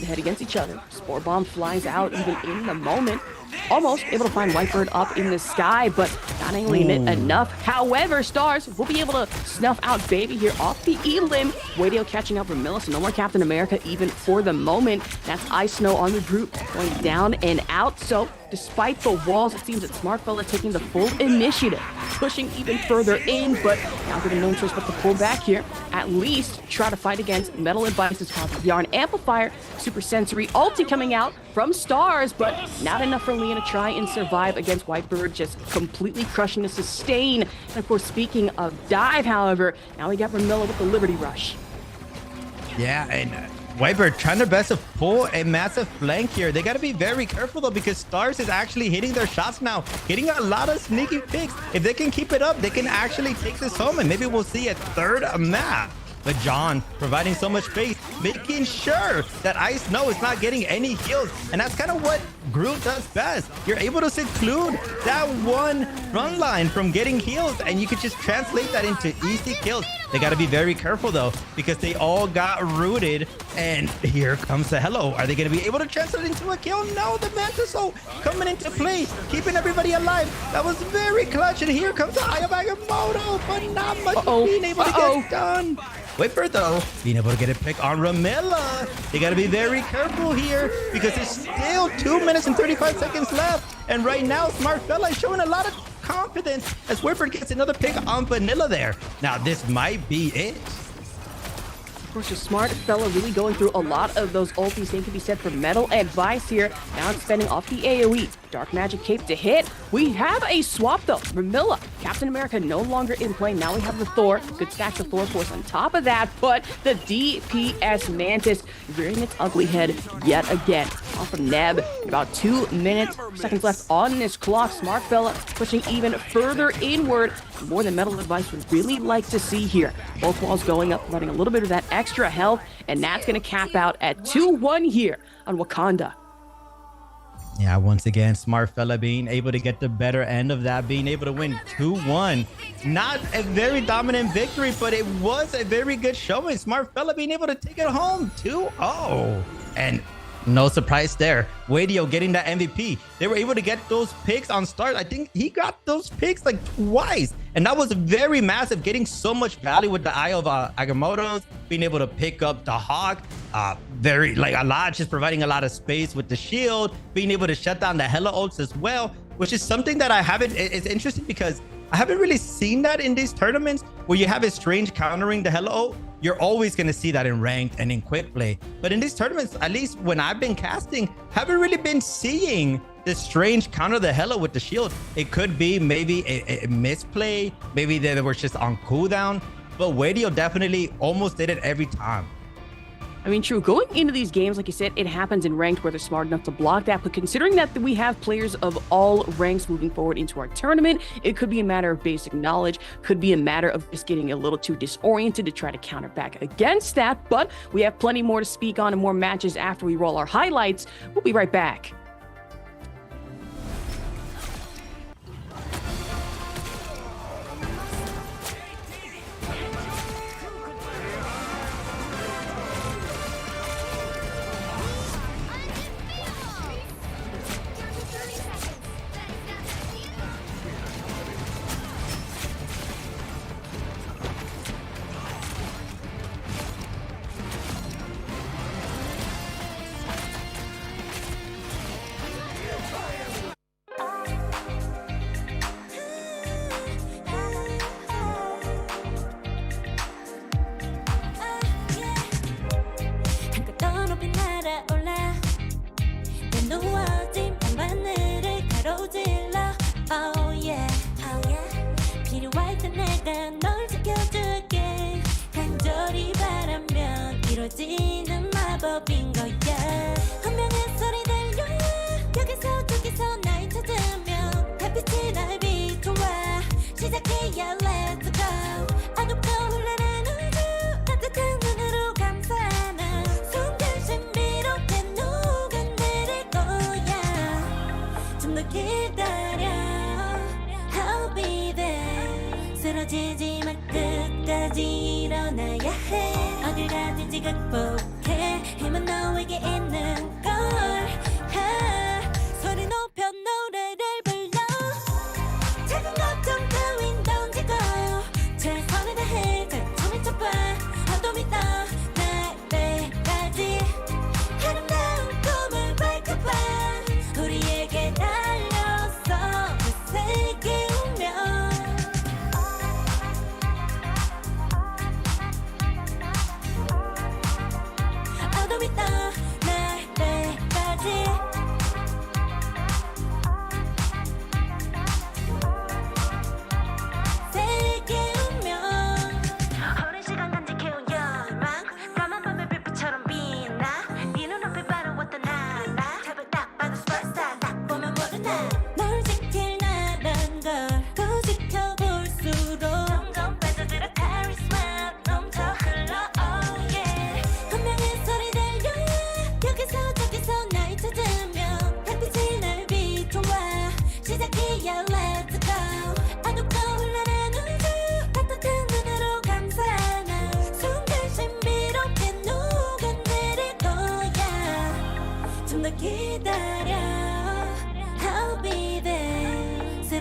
head against each other. Spore Bomb flies out even in the moment. Almost able to find Whitebird up in the sky, but not angling it enough. However, Stars will be able to snuff out Baby here off the E-Limb. Wadio catching up Ramilla, so no more Captain America even for the moment. That's Ice Snow on the group going down and out. So despite the walls, it seems that Smart Fella taking the full initiative, pushing even further in, but now given no choice but to pull back here. At least try to fight against Metal Advice's Cosmic Yarn Amplifier. Super Sensory ulti coming out from Stars, but not enough for Leon to try and survive against Whitebird, just completely crushing the sustain. And of course, speaking of dive, however, now we got Ramilla with the Liberty Rush. Yeah, and Whitebird trying their best to pull a massive flank here. They got to be very careful though, because Stars is actually hitting their shots now, getting a lot of sneaky picks. If they can keep it up, they can actually take this home, and maybe we'll see a third map. But John providing so much space, making sure that Ice Snow is not getting any heals. And that's kind of what Groove does best. You're able to seclude that one front line from getting heals, and you can just translate that into easy kills. They got to be very careful though, because they all got rooted. And here comes the hello. Are they going to be able to translate into a kill? No, the Mantis Ult coming into play, keeping everybody alive. That was very clutch. And here comes the Eye of Agamotto, but not much being able to get done. Whipper though, being able to get a pick on Ramilla. They got to be very careful here because there's still 2 minutes and 35 seconds left. And right now, Smart Fella is showing a lot of confidence as Whipper gets another pick on Vanilla there. Now, this might be it. Of course, a Smart Fella really going through a lot of those ultis. Same can be said for Metal Advice here. Now expending off the AoE. Dark Magic Cape to hit. We have a swap though. Ramilla, Captain America no longer in play. Now we have the Thor. Good stacks of Thor Force on top of that. But the DPS Mantis rearing its ugly head yet again. Off from Neb. About 2 seconds left on this clock. Smart Fella pushing even further inward. More than Metal Advice would really like to see here. Both walls going up, running a little bit of that extra health. And that's going to cap out at 2-1 here on Wakanda. Yeah, once again, Smart Fella being able to get the better end of that, being able to win 2-1. Not a very dominant victory, but it was a very good showing. Smart Fella being able to take it home 2-0. And no surprise there. Wadio getting that MVP. They were able to get those picks on start. I think he got those picks like twice. And that was very massive, getting so much value with the Eye of Agamotto's, being able to pick up the Hawk. Very, like a lot, just providing a lot of space with the shield, being able to shut down the Hela ults as well, which is something that I haven't, it's interesting because I haven't really seen that in these tournaments where you have a strange countering the Hela ult. You're always going to see that in ranked and in quick play. But in these tournaments, at least when I've been casting, haven't really been seeing this strange counter the Hela with the shield. It could be maybe a misplay. Maybe they were just on cooldown. But Wadio definitely almost did it every time. I mean, true. Going into these games, like you said, it happens in ranked where they're smart enough to block that. But considering that we have players of all ranks moving forward into our tournament, it could be a matter of basic knowledge, could be a matter of just getting a little too disoriented to try to counter back against that. But we have plenty more to speak on and more matches after we roll our highlights. We'll be right back.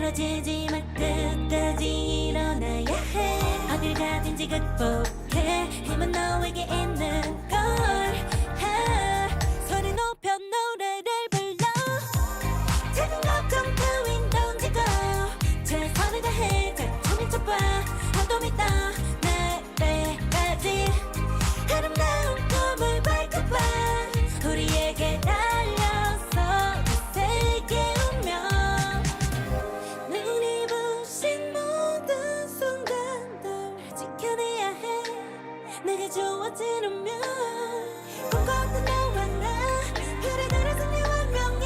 쓰러지지 말 끝까지 일어나야 해 어딜 가든지 극복해 힘은 너에게 있는 걸 소리 높여 노래를 불러 작은 걱정 따윈 던지고 최선을 다해 작품을 쳐봐 어둠이 떠날 때까지 아름다운 꿈을 밝혀봐 우리에게 달려서 그 세계 운명 눈이 부신 모든 순간들 지켜내야 해 내가 좋아지려면 꿈꿨던 너와 나 그래 그래서 네 운명에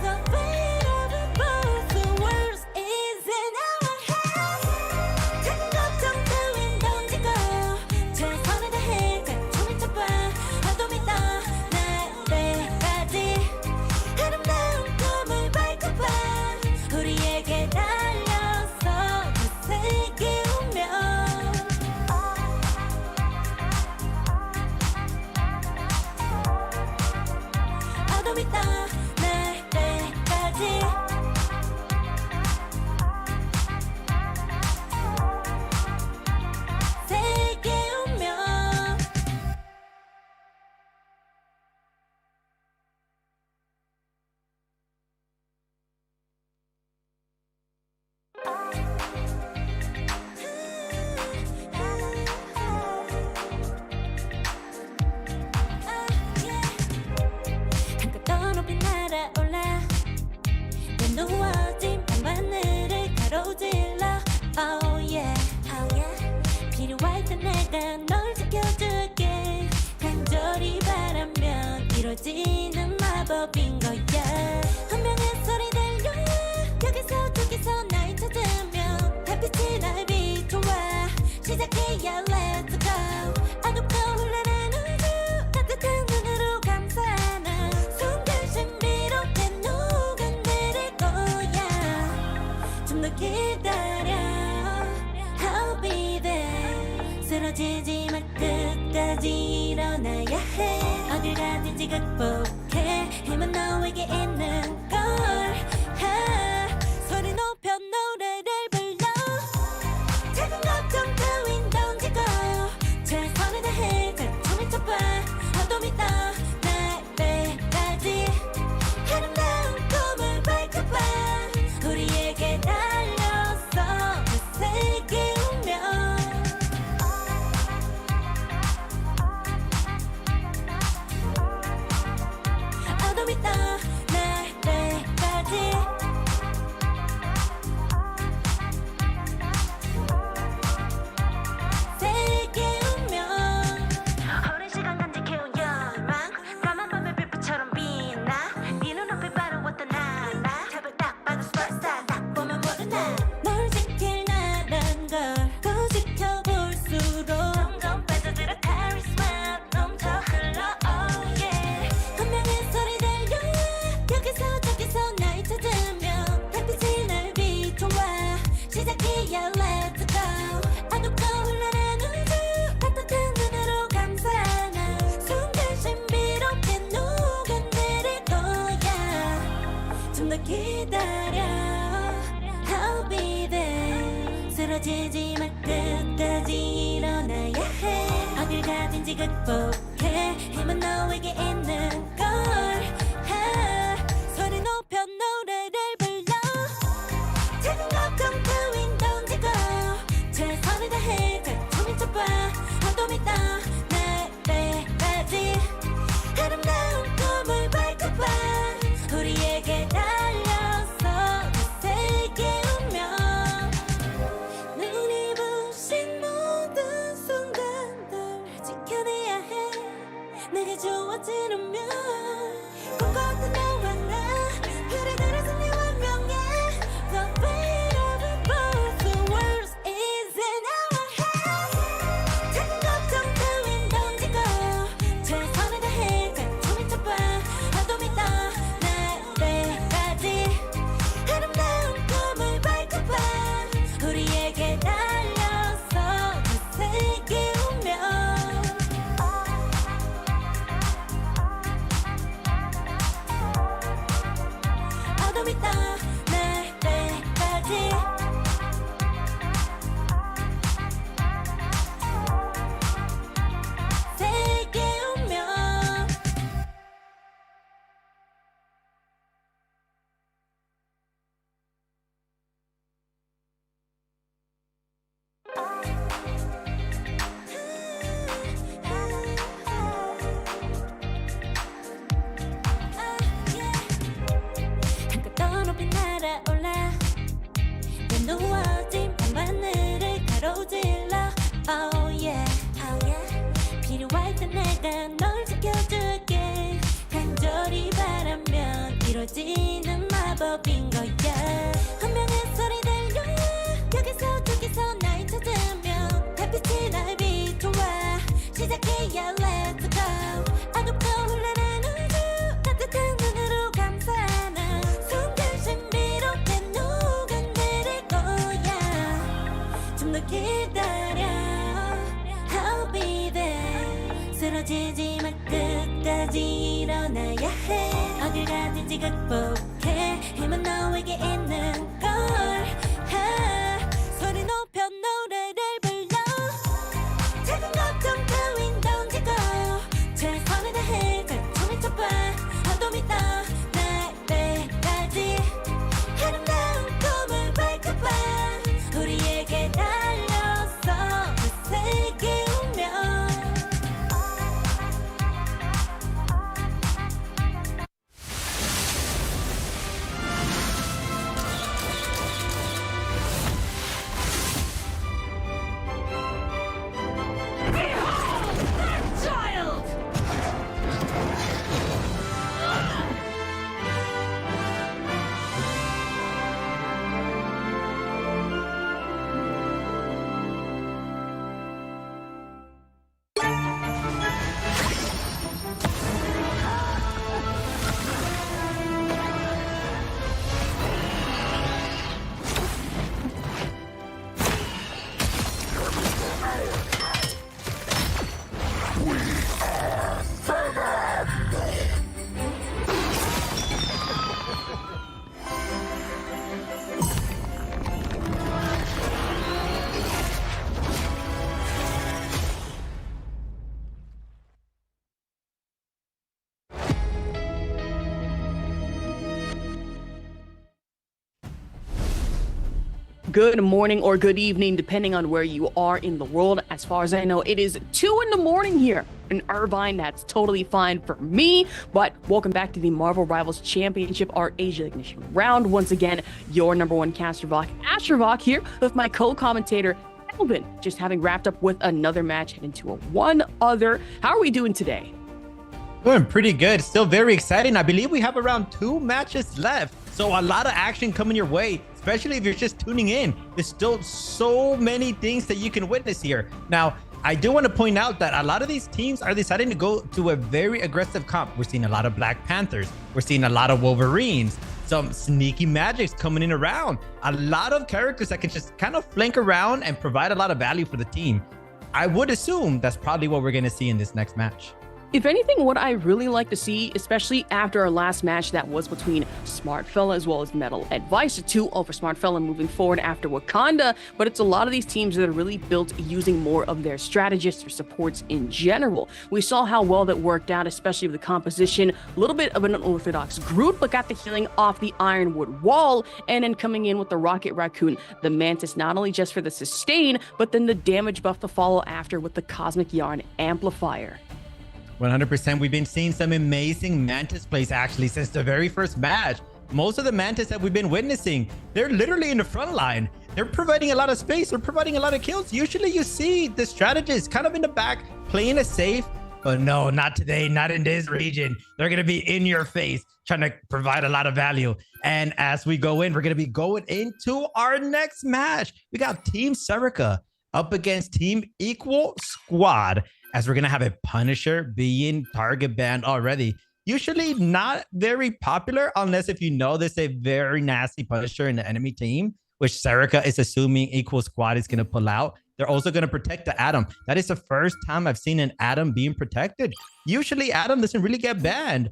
The fate of it both the world is in our hands 작은 걱정 따윈 던지고 최선을 다해 작품을 쳐봐 어둠이 떠날 때까지 아름다운 꿈을 밝혀봐 우리에게 달려서 그 세계 운명 어둠이 떠날 때까지 세계 운명 한껏 더 높이 날아올라 내 누워진 밤하늘을 가로질러 Oh yeah, oh yeah 필요할 때 내가 널 지켜줄게 간절히 바라면 이루어지는 마법인 거야 운명의 소리 들려 여기서 저기서 날 찾으면 달빛이 날 비춰와 시작이야 let's go 어둡고 흘러는 우주 따뜻한 눈으로 감싸나 숨결 신비롭게 녹아내릴 거야 좀 더 기다려 I'll be there 쓰러지지 말 끝까지 일어나야 해 어딜 가든지 극복해 힘은 너에게 있는 걸 소리 높여 노래를 불러 작은 걱정 따윈 던지고 최선을 다해 작품을 쳐봐 어둠이 떠날 때까지 아름다운 꿈을 밝혀봐 우리에게 달려서 그 세계 운명 어둠이 떠날 때까지 세계 운명 오랜 시간 간직해온 열망 까만 밤의 빛처럼 빛나 네 눈앞에 바로 왔던 나라 탑을 딱 봐도 superstar 딱 보면 모르나 널 지킬 나란 걸 더 지켜볼수록 점점 빠져들어 카리스마 넘쳐 흘러 oh yeah 운명의 소리 들려 여기서 저기서 날 찾으면 달빛이 날 비춰와 시작이야 let's go 어둡고 흘러는 우주 따뜻한 눈으로 감싸나 숨결 신비롭게 녹아내릴 거야 좀 더 기다려 I'll be there 쓰러지지 말 끝까지 일어나야 해 어딜 가든지 극복해 힘은 너에게 있는 걸 소리 높여 노래를 불러 작은 걱정 따윈 던지고 최선을 다해 작품을 쳐봐 어둠이 떠날 때까지 아름다운 꿈을 밝혀봐 우리에게 달려서 그 세계 운명 눈이 부신 모든 순간들 지켜내야 해 내가 좋아지려면 꿈꿨던 너와 나 그래 그래서 네 운명에 The fate of it both the world is in our hands 작은 걱정 따윈 던지고 최선을 다해 작품을 쳐봐 어둠이 떠날 때까지 아름다운 꿈을 밝혀봐 우리에게 달려서 그 세계 운명 이루어지는 마법인 거야 운명의 소리 들려 여기서 저기서 날 찾으며 달빛이 날 비춰와 시작해야 let's go 아급고 흘러는 우주 따뜻한 눈으로 감싸는 순간 신비롭게 녹아내릴 거야 좀 더 기다려 I'll be there 쓰러지지 마 끝까지 일어나야 해 어딜 가든지 극복해 힘은 너에게 있는 걸 소리 높여 노래를 불러 작은 걱정 따윈 던지고 최선을 다해 절충을 쳐봐 어둠이 떠날 때까지 아름다운 꿈을 밝혀봐 우리에게 달려서 그 세계 운명 Good morning or good evening, depending on where you are in the world. As far as I know, it is 2 in the morning here in Irvine. That's totally fine for me. But welcome back to the Marvel Rivals Championship, our Asia Ignition round. Once again, your number one caster Vok, Astrovok, here with my co-commentator, Elvin, just having wrapped up with another match and into a one other. How are we doing today? Doing pretty good. Still very exciting. I believe we have around 2 matches left. So a lot of action coming your way, especially if you're just tuning in. There's still so many things that you can witness here. Now, I do want to point out that a lot of these teams are deciding to go to a very aggressive comp. We're seeing a lot of Black Panthers. We're seeing a lot of Wolverines. Some sneaky magics coming in around. A lot of characters that can just kind of flank around and provide a lot of value for the team. I would assume that's probably what we're going to see in this next match. If anything, what I really like to see, especially after our last match that was between Smartfella as well as Metal Advice, 2-0 for Smartfella moving forward after Wakanda, but it's a lot of these teams that are really built using more of their strategists or supports in general. We saw how well that worked out, especially with the composition, a little bit of an unorthodox Groot, but got the healing off the Ironwood Wall, and then coming in with the Rocket Raccoon, the Mantis, not only just for the sustain, but then the damage buff to follow after with the Cosmic Yarn Amplifier. 100%. We've been seeing some amazing Mantis plays actually since the very first match. Most of the Mantis that we've been witnessing, they're literally in the front line. They're providing a lot of space. They're providing a lot of kills. Usually you see the strategist kind of in the back playing it safe, but no, not today, not in this region. They're going to be in your face trying to provide a lot of value. And as we go in, we're going to be going into our next match. We got Team Serica up against Team Equal Squad, as we're going to have a Punisher being target banned already. Usually not very popular unless if you know there's a very nasty Punisher in the enemy team, which Serica is assuming Equal Squad is going to pull out. They're also going to protect the Atom. That is the first time I've seen an Atom being protected. Usually Atom doesn't really get banned.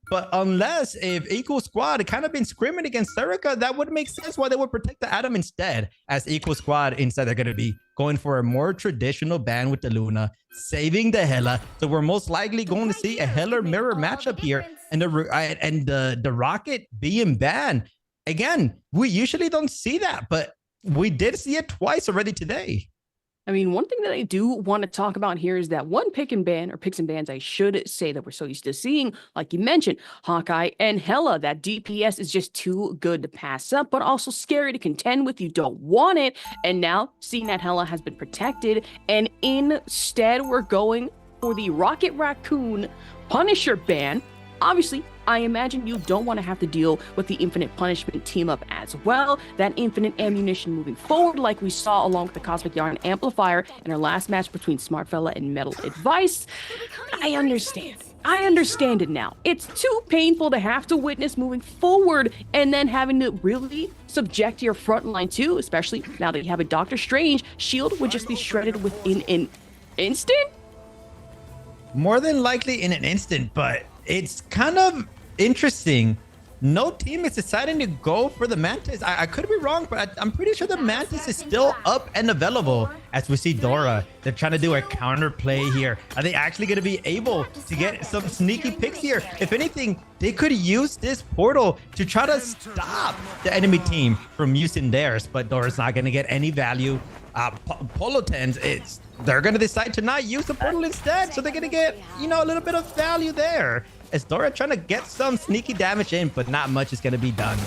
But unless if Equal Squad had kind of been scrimming against Serica, that would make sense why they would protect the Atom instead. As Equal Squad, instead they're going to be going for a more traditional ban with the Luna, saving the Hela. So we're most likely going to see a Hela mirror matchup here, and the Rocket being banned. Again, we usually don't see that, but we did see it twice already today. I mean, one thing that I do want to talk about here is that one pick and ban, or picks and bans, I should say, that we're so used to seeing, like you mentioned, Hawkeye and Hela. That DPS is just too good to pass up, but also scary to contend with. You don't want it. And now, seeing that Hela has been protected, and instead we're going for the Rocket Raccoon Punisher ban. Obviously, I imagine you don't want to have to deal with the Infinite Punishment team up as well. That Infinite Ammunition moving forward, like we saw along with the Cosmic Yarn Amplifier in our last match between Smartfella and Metal Advice. I understand. I understand it now. It's too painful to have to witness moving forward and then having to really subject your front line too, especially now that you have a Doctor Strange. Shield would just be shredded within an instant? More than likely in an instant, but it's kind of interesting. No team is deciding to go for the Mantis. I could be wrong, but I'm pretty sure the Mantis is still up and available. As we see Dora, they're trying to do a counter play here. Are they actually going to be able to get some sneaky picks here? If anything, they could use this portal to try to stop the enemy team from using theirs, but Dora's not going to get any value. Polo Tens, they're going to decide to not use the portal instead, so they're going to get, you know, a little bit of value there. As Dora trying to get some sneaky damage in, but not much is going to be done.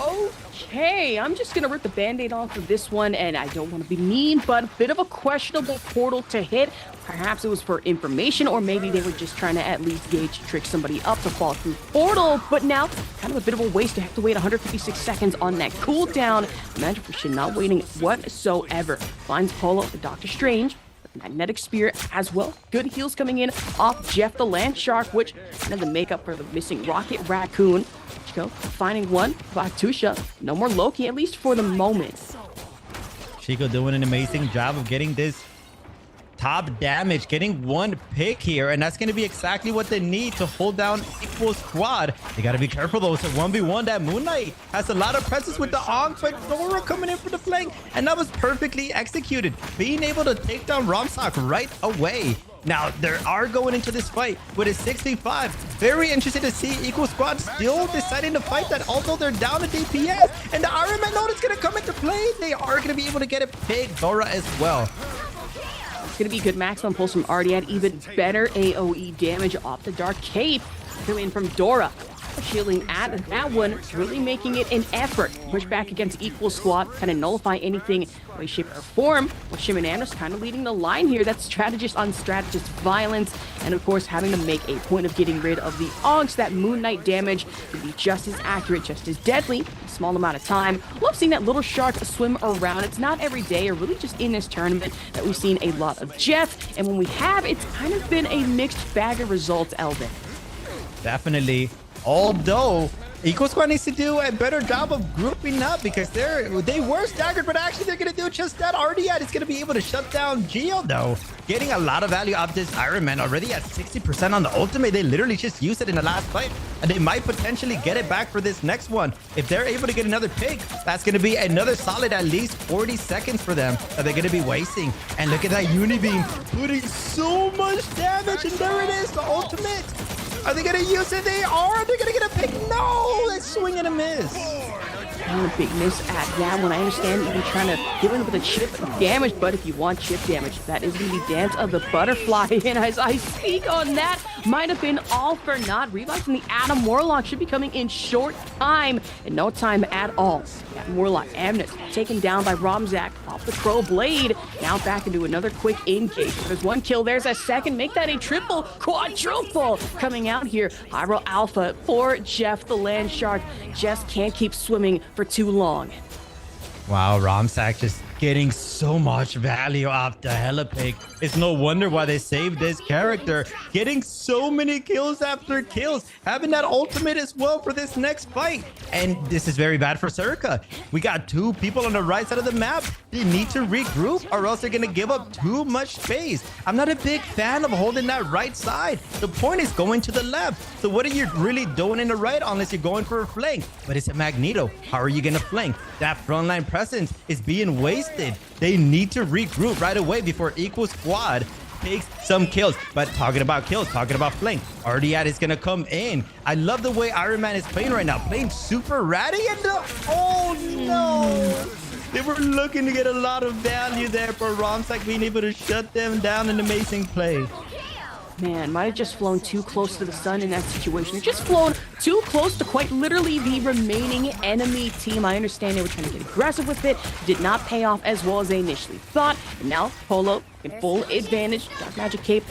Okay, I'm just going to rip the Band-Aid off of this one, and I don't want to be mean, but a bit of a questionable portal to hit. Perhaps it was for information, or maybe they were just trying to at least gauge, trick somebody up to fall through portal. But now, kind of a bit of a waste to have to wait 156 seconds on that cooldown. Imagine for shit not waiting whatsoever. Finds Polo, the Doctor Strange. Magnetic Spear as well. Good heals coming in off Jeff the Land Shark, which kind of the makeup for the missing Rocket Raccoon. Chico finding one. Batusha. No more Loki, at least for the moment. Chico doing an amazing job of getting this top damage, getting one pick here, and that's going to be exactly what they need to hold down Equal Squad. They got to be careful though. It's a 1v1. That Moon Knight has a lot of presence with the Onk, but Dora coming in for the flank, and that was perfectly executed, being able to take down Romsock right away. Now, they are going into this fight with a 6v5. Very interested to see Equal Squad still deciding to fight that, although they're down a DPS, and the Iron Man node is going to come into play. They are going to be able to get a pick Dora as well. It's going to be good maximum pulse from Artiad, even better AoE damage off the Dark Cape coming in from Dora. Shielding at that one, really making it an effort. Push back against Equal Squad, kind of nullify anything way, shape, or form. With Shimonandros kind of leading the line here. That's strategist on strategist violence. And of course, having to make a point of getting rid of the Onks. That Moon Knight damage to be just as accurate, just as deadly. A small amount of time. Love seeing that little shark swim around. It's not every day, or really just in this tournament, that we've seen a lot of Jeff. And when we have, it's kind of been a mixed bag of results, Elvin. Definitely. Although Equal Squad needs to do a better job of grouping up, because they were staggered, but actually they're going to do just that. Artiad is going to be able to shut down Geo, though. Getting a lot of value out of this Iron Man, already at 60% on the ultimate. They literally just used it in the last fight, and they might potentially get it back for this next one. If they're able to get another pick, that's going to be another solid at least 40 seconds for them that they're going to be wasting. And look at that Unibeam putting so much damage, and there it is, the ultimate. Are they going to use it? They are. They're going to get a pick. No, they swing and a miss. And a big miss at that one. I understand even trying to get in with a chip damage, but if you want chip damage, that is going to be Dance of the Butterfly. And as I speak on that, might have been all for naught. Revive from the Adam Warlock should be coming in short time, and no time at all. Adam Warlock, Amnet, taken down by Romzak off the Crow Blade. Now back into another quick engage. There's one kill, there's a second. Make that a triple, quadruple coming out here. Pyro Alpha for Jeff the Land Shark. Just can't keep swimming for too long. Wow, Romzak just getting so much value off the Helipick. It's no wonder why they saved this character. Getting so many kills after kills. Having that ultimate as well for this next fight. And this is very bad for Circa. We got two people on the right side of the map. They need to regroup, or else they're going to give up too much space. I'm not a big fan of holding that right side. The point is going to the left. So what are you really doing in the right unless you're going for a flank? But it's a Magneto. How are you going to flank? That frontline presence is being wasted. They need to regroup right away before Equal Squad takes some kills. But talking about kills, talking about flank, Artiad is gonna come in. I love the way Iron Man is playing right now, playing super ratty, and oh no, they were looking to get a lot of value there for Romzak being able to shut them down. An amazing play. Man, might have just flown too close to the sun in that situation. Just flown too close to quite literally the remaining enemy team. I understand they were trying to get aggressive with it. Did not pay off as well as they initially thought. And now Polo in full advantage. Dark Magic Cape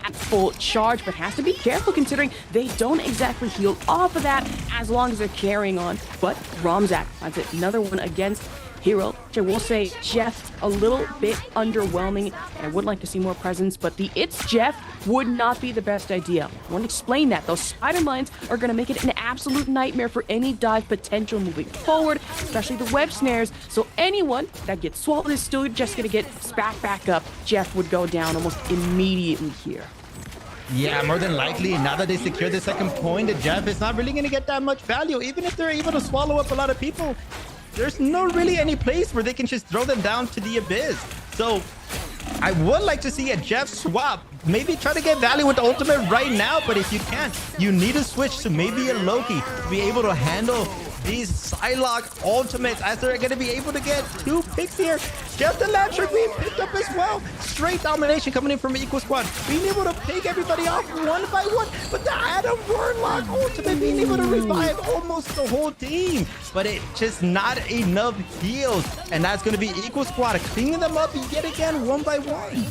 at full charge, but has to be careful considering they don't exactly heal off of that as long as they're carrying on. But Romzak finds it another one against Hero, which I will say, Jeff, a little bit underwhelming, and I would like to see more presence, but the It's Jeff would not be the best idea. I want to explain that. Those spider mines are going to make it an absolute nightmare for any dive potential moving forward, especially the web snares, so anyone that gets swallowed is still just going to get spat back up. Jeff would go down almost immediately here. Yeah, more than likely, now that they secure the second point, the Jeff is not really going to get that much value. Even if they're able to swallow up a lot of people, there's no really any place where they can just throw them down to the abyss. So I would like to see a Jeff swap. Maybe try to get value with the ultimate right now, but if you can't, you need to switch to maybe a Loki to be able to handle these Psylocke ultimates, as they're going to be able to get 2 picks here. Jeff the Lab Shark being picked up as well. Straight domination coming in from Equal Squad, being able to pick everybody off one by one. But the Adam Warlock ultimate being able to revive almost the whole team. But it's just not enough heals. And that's going to be Equal Squad cleaning them up yet again one by one.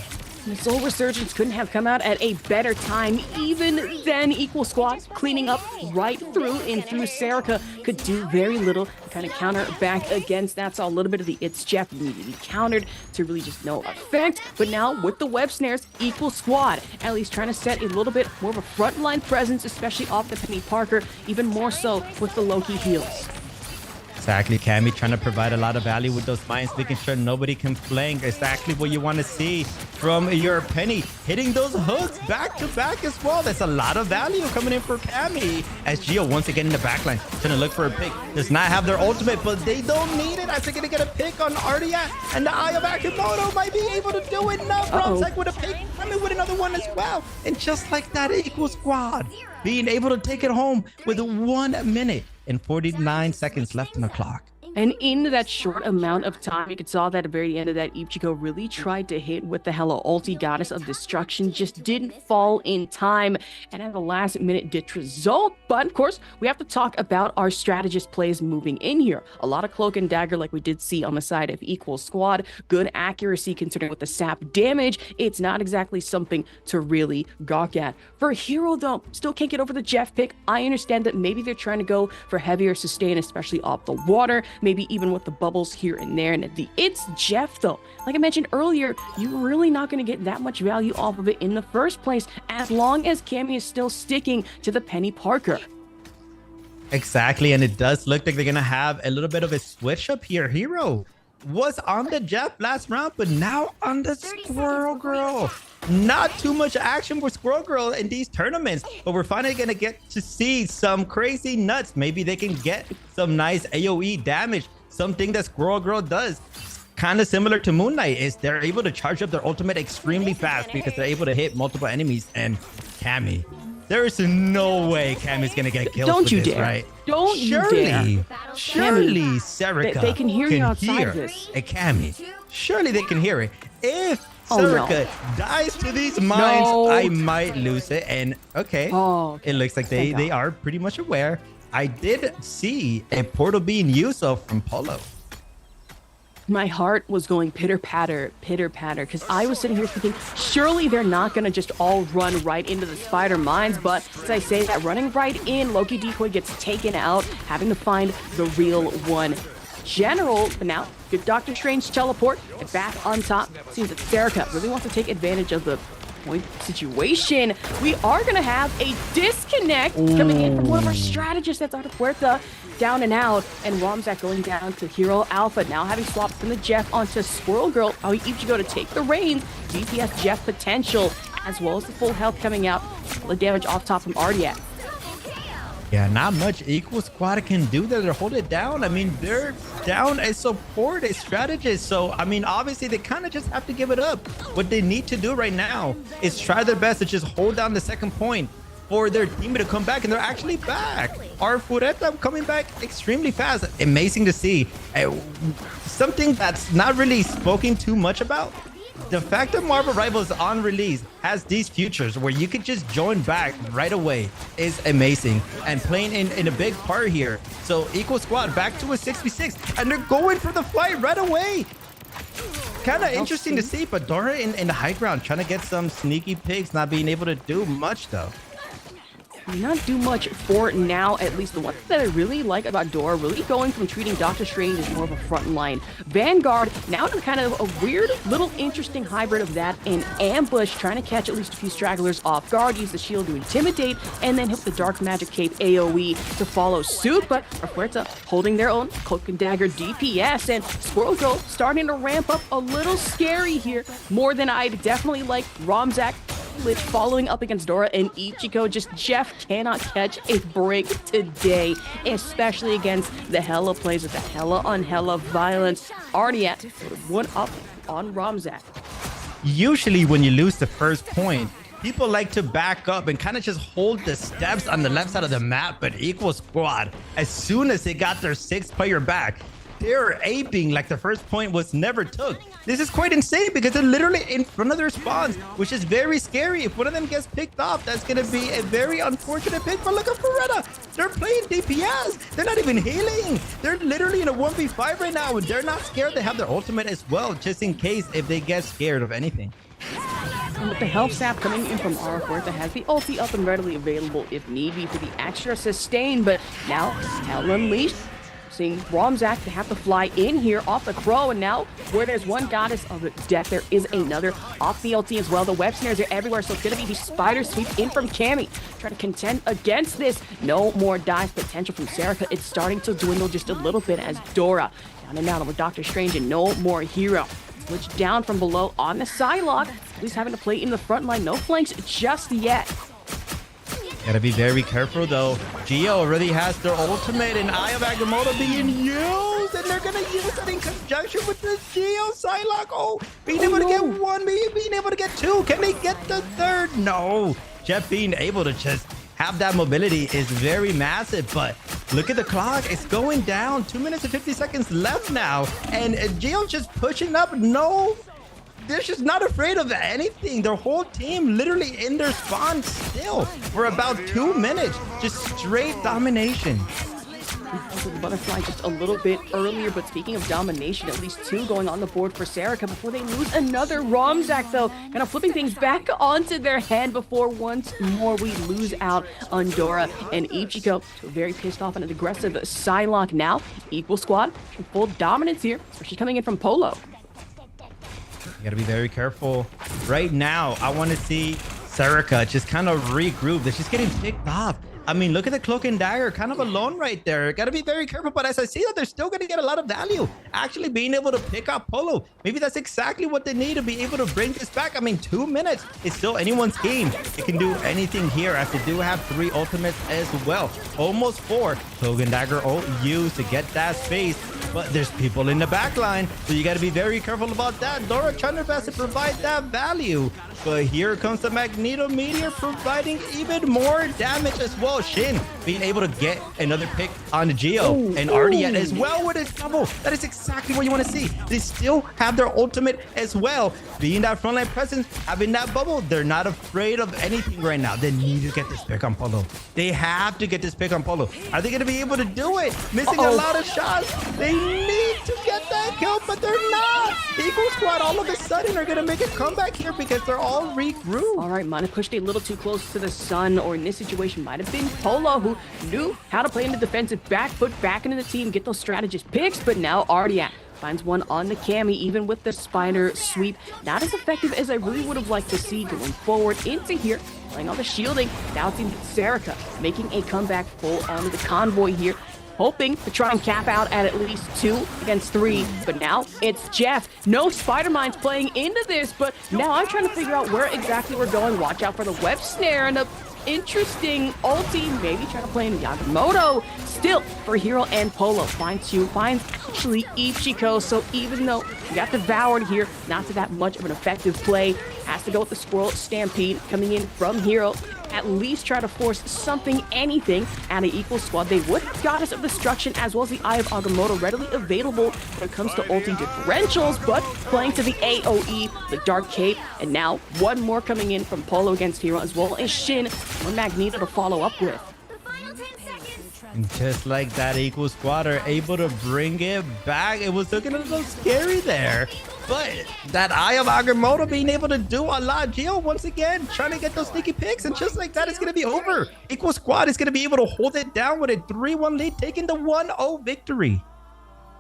The Soul Resurgence couldn't have come out at a better time. Even then, Equal Squad cleaning up right through and through. Serica could do very little to kind of counter back against that. Saw a little bit of the It's Jeff immediately countered to really just no effect. But now with the web snares, Equal Squad at least trying to set a little bit more of a frontline presence, especially off the Penny Parker, even more so with the Loki heals. Exactly, Cammy trying to provide a lot of value with those mines, making sure nobody can flank. Exactly what you want to see from your Penny. Hitting those hooks back to back as well. That's a lot of value coming in for Cammy. As Gio once again in the backline, trying to look for a pick. Does not have their ultimate, but they don't need it. As they're going to get a pick on Artia, and the Eye of Akimoto might be able to do it. No, Romzak with a pick, coming with another one as well. And just like that, Equal Squad being able to take it home with 1 minute and 49 seconds left on the clock. And in that short amount of time, you could saw that at the very end of that, Ichigo really tried to hit with the Hello Ulti, Goddess of Destruction, just didn't fall in time, and at the last minute did result. But of course, we have to talk about our strategist plays moving in here. A lot of Cloak and Dagger like we did see on the side of Equal Squad. Good accuracy considering with the sap damage. It's not exactly something to really gawk at. For Hero though, still can't get over the Jeff pick. I understand that maybe they're trying to go for heavier sustain, especially off the water. Maybe even with the bubbles here and there. And at the It's Jeff though, like I mentioned earlier, you're really not going to get that much value off of it in the first place as long as Cammy is still sticking to the Penny Parker. Exactly, and it does look like they're gonna have a little bit of a switch up here. Hero was on the Jeff last round, but now on the Squirrel Girl. Not too much action for Squirrel Girl in these tournaments, but we're finally gonna get to see some crazy nuts. Maybe they can get some nice AoE damage, something that Squirrel Girl does. Kind of similar to Moon Knight, is they're able to charge up their ultimate extremely fast because they're able to hit multiple enemies. And Cammy, there is no way Cammy's gonna get killed. Don't you this, dare! Right? Don't you dare! Surely, Serica they can hear you outside this. A Cammy. Surely they can hear it. If Oh, no. Serica dies to these mines, No. I might lose it. And okay, okay. It looks like Thank they God. are pretty much aware. I did see a portal being used from Polo. My heart was going pitter patter, because I was sitting here thinking, surely they're not going to just all run right into the spider mines. But as I say that, running right in, Loki Decoy gets taken out, having to find the real one. General, but now good Doctor Strange teleport and back on top. Seems that Serica really wants to take advantage of the point situation. We are going to have a disconnect coming in from one of our strategists. That's out of Puerta, down and out, and Romzak going down to Hero Alpha, now having swapped from the Jeff onto Squirrel Girl. How he each go to take the reins. DPS Jeff potential, as well as the full health coming out. All the damage off top from Artiac. Yeah, not much Equal Squad can do there to hold it down. I mean, they're down a support, a strategist. So, I mean, obviously, they kind of just have to give it up. What they need to do right now is try their best to just hold down the second point for their team to come back. And they're actually back. Our Fureta coming back extremely fast. Amazing to see. Something that's not really spoken too much about. The fact that Marvel Rivals on release has these features where you can just join back right away is amazing and playing in a big part here. So Equal Squad back to a 6v6 and they're going for the fight right away. kind of interesting to see, but Dora in the high ground trying to get some sneaky picks, not being able to do much though. Not do much for now, at least. The one thing that I really like about Dora, really going from treating Doctor Strange as more of a frontline Vanguard, now to kind of a weird, little interesting hybrid of that in ambush, trying to catch at least a few stragglers off guard, use the shield to intimidate, and then hit the Dark Magic Cape AoE to follow suit. But Fuerza holding their own Cloak and Dagger DPS, and Squirrel Girl starting to ramp up a little scary here, more than I'd definitely like. Romzak following up against Dora and Ichiko. Just Jeff cannot catch a break today, especially against the Hella plays with the Hella on Hella violence. Already at 1 up on Romzak. Usually when you lose the first point, people like to back up and kind of just hold the steps on the left side of the map, but Equal Squad, as soon as they got their 6th player back, they're aping like the first point was never took. This is quite insane because they're literally in front of their spawns, which is very scary. If one of them gets picked off, that's going to be a very unfortunate pick. But look at Beretta. They're playing DPS. They're not even healing. They're literally in a 1v5 right now. They're not scared. They have their ultimate as well, just in case if they get scared of anything. And with the health sap coming in from Aura that has the ulti up and readily available if need be for the extra sustain. But now Hell Unleashed, seeing Romzak to have to fly in here off the crow, and now where there's one goddess of death, there is another off the LT as well. The web snares are everywhere, so it's gonna be the spider sweep in from Cammy. Trying to contend against this. No more dive potential from Serica. It's starting to dwindle just a little bit as Dora down and out with Doctor Strange and no more hero. Switch down from below on the Psylocke. At least having to play in the front line. No flanks just yet. Gotta be very careful though. Geo already has their ultimate and Eye of Agamotto being used, and they're gonna use it in conjunction with the Geo Psylocke. Oh, being able to get one, being able to get two. Can they get the third? No. Jeff being able to just have that mobility is very massive, but look at the clock. It's going down. 2 minutes and 50 seconds left now, and Geo just pushing up. No. They're just not afraid of anything. Their whole team literally in their spawn still for about 2 minutes. Just straight domination. Also, the butterfly just a little bit earlier, but speaking of domination, at least 2 going on the board for Serica before they lose another Romzak, though. Kind of flipping things back onto their hand before once more we lose out on Dora and Ichiko. So very pissed off and an aggressive Psylocke now. Equal Squad, full dominance here, especially coming in from Polo. You gotta be very careful. Right now, I want to see Serica just kind of regroup. They're just getting picked off. I mean, look at the Cloak and Dagger, kind of alone right there. Gotta be very careful, but as I see that, they're still gonna get a lot of value. Actually being able to pick up Polo. Maybe that's exactly what they need to be able to bring this back. I mean, 2 minutes is still anyone's game. It can do anything here as they do have 3 ultimates as well. Almost 4. Cloak and Dagger used to get that space, but there's people in the back line, so you gotta be very careful about that. Dora trying her best to provide that value, but here comes the Magneto Meteor providing even more damage as well. Shin being able to get another pick on the Geo, and Ardiet as well with his double. That is exactly what you want to see. They still have their ultimate as well. Being that frontline presence, having that bubble, they're not afraid of anything right now. They need to get this pick on Polo. They have to get this pick on Polo. Are they going to be able to do it? Missing a lot of shots. They need to get that kill, but they're not. Equal Squad all of a sudden are going to make a comeback here because they're all regrouped. All right, might have pushed a little too close to the sun, or in this situation might have been Polo, who knew how to play in the defensive back foot back into the team, get those strategist picks, but now Ardiak finds one on the Cammy, even with the spider sweep. Not as effective as I really would have liked to see going forward into here, playing all the shielding. Now it's Serica making a comeback full onto the convoy here, hoping to try and cap out at least 2 against 3, but now it's Jeff. No spider mines playing into this, but now I'm trying to figure out where exactly we're going. Watch out for the web snare and a interesting ulti, maybe try to play in Yagamoto. Still, for Hero and Polo, finds actually Ichiko, so even though we got devoured here, not to that much of an effective play, has to go with the Squirrel Stampede coming in from Hero. At least try to force something, anything, at an Equal Squad. They would have Goddess of Destruction as well as the Eye of Agamotto readily available when it comes to ulti differentials, but playing to the AoE, the Dark Cape, and now one more coming in from Polo against Hero, as well as Shin, one Magneto to follow up with. And just like that, Equal Squad are able to bring it back. It was looking a little scary there. But that Eye of Agamotto being able to do a lot. Gio, once again, trying to get those sneaky picks. And just like that, it's going to be over. Equal Squad is going to be able to hold it down with a 3-1 lead, taking the 1-0 victory.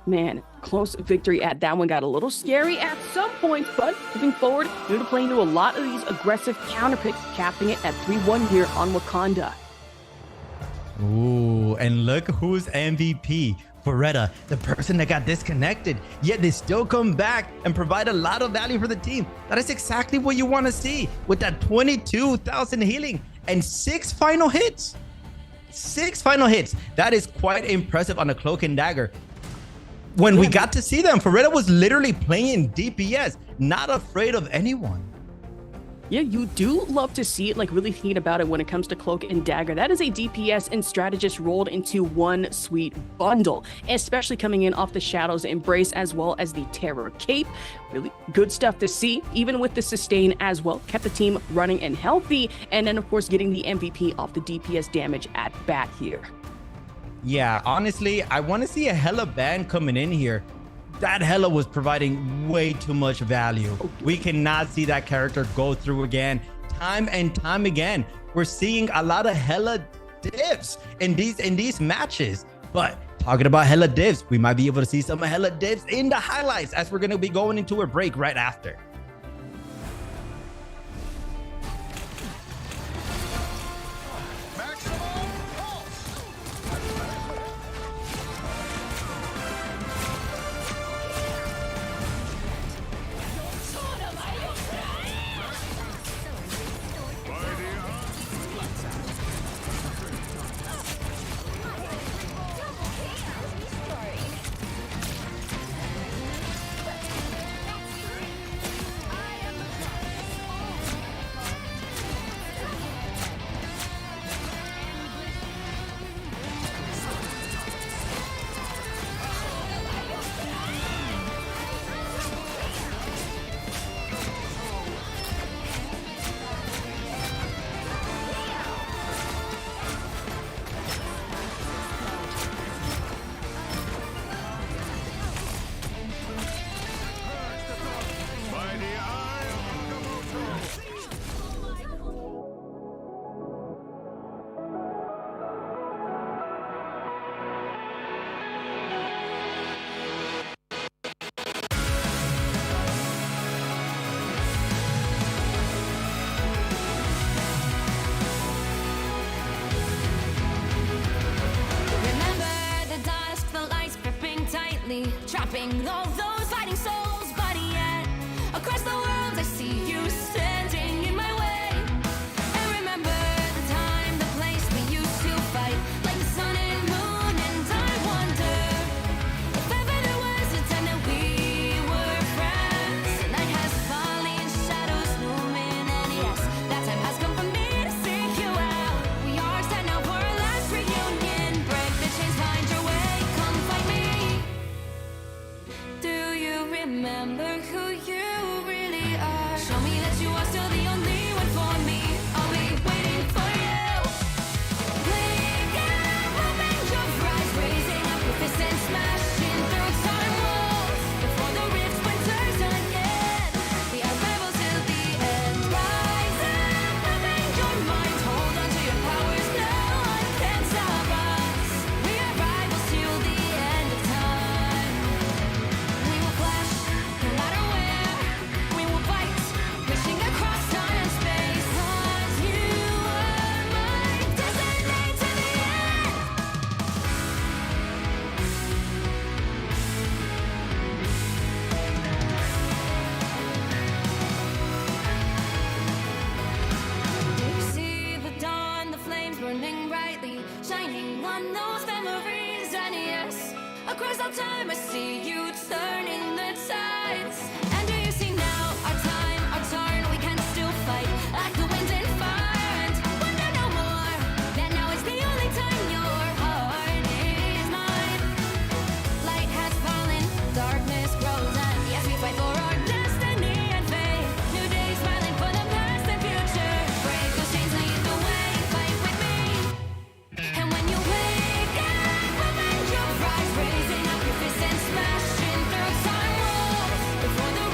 Man, close victory at that one. Got a little scary at some points, but moving forward, you're playing into a lot of these aggressive counter picks, capping it at 3-1 here on Wakanda. Ooh, and look who's MVP. Beretta, the person that got disconnected, yet they still come back and provide a lot of value for the team. That is exactly what you want to see with that 22,000 healing and 6 final hits. 6 final hits. That is quite impressive on a Cloak and Dagger. When we got to see them, Beretta was literally playing DPS, not afraid of anyone. Yeah, you do love to see it, like really thinking about it when it comes to Cloak and Dagger. That is a DPS and strategist rolled into one sweet bundle, especially coming in off the Shadow's Embrace as well as the Terror Cape. Really good stuff to see, even with the sustain as well. Kept the team running and healthy, and then of course getting the MVP off the DPS damage at bat here. Yeah, honestly, I want to see a Hella ban coming in here. That Hella was providing way too much value. We cannot see that character go through again. Time and time again, we're seeing a lot of Hella divs in these matches. But talking about Hella divs, we might be able to see some Hella divs in the highlights as we're going to be going into a break right after. Trapping all those fighting souls, but yet across the world I see you standing in my way. And remember the time, the place we used to fight, like the sun and moon, and I wonder if ever there was a time that we were friends. The night has fallen, shadows looming, and yes, that time has come for me to seek you out. We are set now for our last reunion. Break the chains, find your way, come find me. Do you remember who you really are? Show me that you are still the only one for me. I'll be waiting for you. Blink and open your eyes, raising up your fists and smashing through time walls. Before the rift splinters again, we are rebels till the end. Rise and open your mind, hold on to your powers. No one can stop us. We are rivals till the end of time. We will clash, no matter where. We will fight, reaching across time and space. 'Cause you are my destiny to the end. You see the dawn, the flames burning brightly, shining on those memories. And yes, across all time I see you turning the tides. And do you see now our time, our turn? We can still fight like the wind and fire, and wonder no more that now is the only time your heart is mine. Light has fallen, darkness grows, and yes, we fight for our destiny and fate. New days smiling for the past and future. Break those chains, lead the way, fight with me. And when you wake up, open your eyes, raising up your fists and smashing through time walls. Before the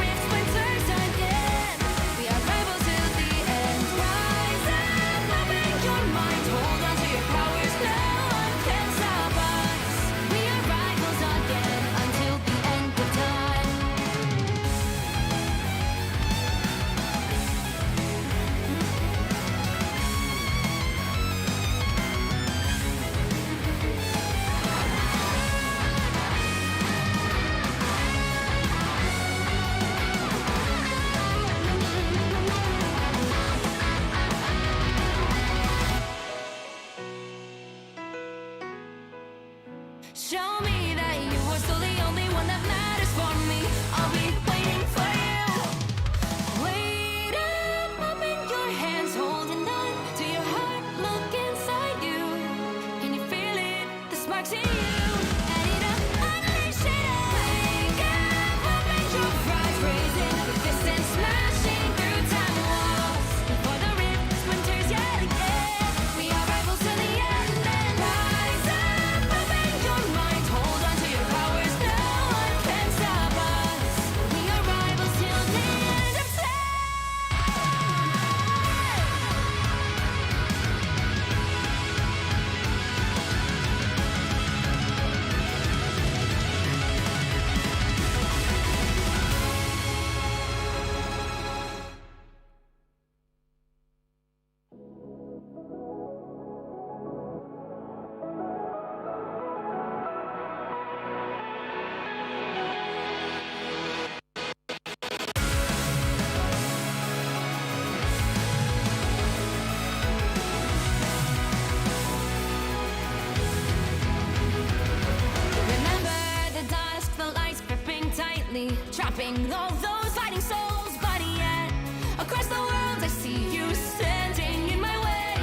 trapping all those fighting souls. But yet, across the world, I see you standing in my way.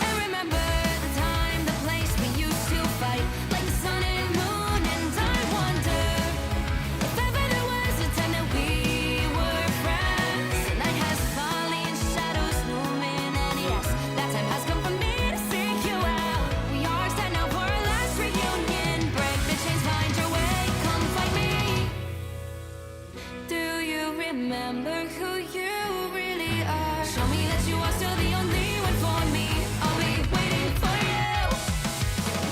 And remember the time, the place we used to fight, like the sun and moon. And I wonder if ever there was a time that we were friends. The night has fallen, shadows looming, and yes, that time has come for me to seek you out. We are set now for our last reunion. Break the chains, find your way, come find me. Do you remember who you really are? Show me that you are still the only one for me. I'll be waiting for you.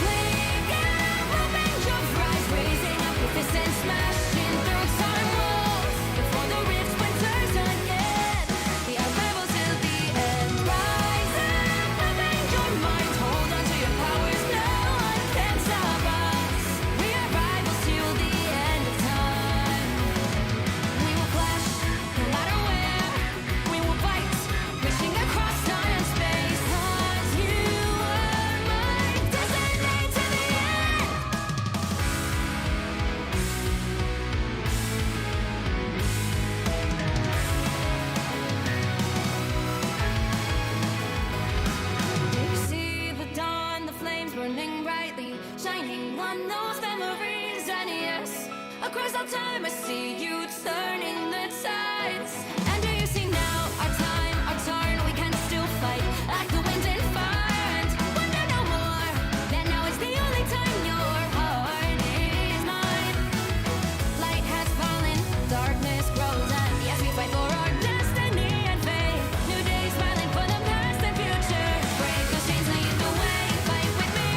Wake up, open your eyes, raising up your fists and smashing through time walls before the rift splinters again. We are rebels till the end. Rise up, open your mind, hold on to your powers. No one can stop us. We are rivals till the end of time. We will clash, no matter where. We will fight, reaching across time and space. 'Cause you are my destiny to the end. You see the dawn, the flames burning brightly, shining on those memories. And yes, across all time, I see you turning the tides. And do you see now, our time, our turn, we can still fight like the wind and fire. And wonder no more, that now is the only time your heart is mine. Light has fallen, darkness grows, and yes, we fight for our destiny and fate. New days smiling for the past and future. Break those chains, lead the way, fight with me.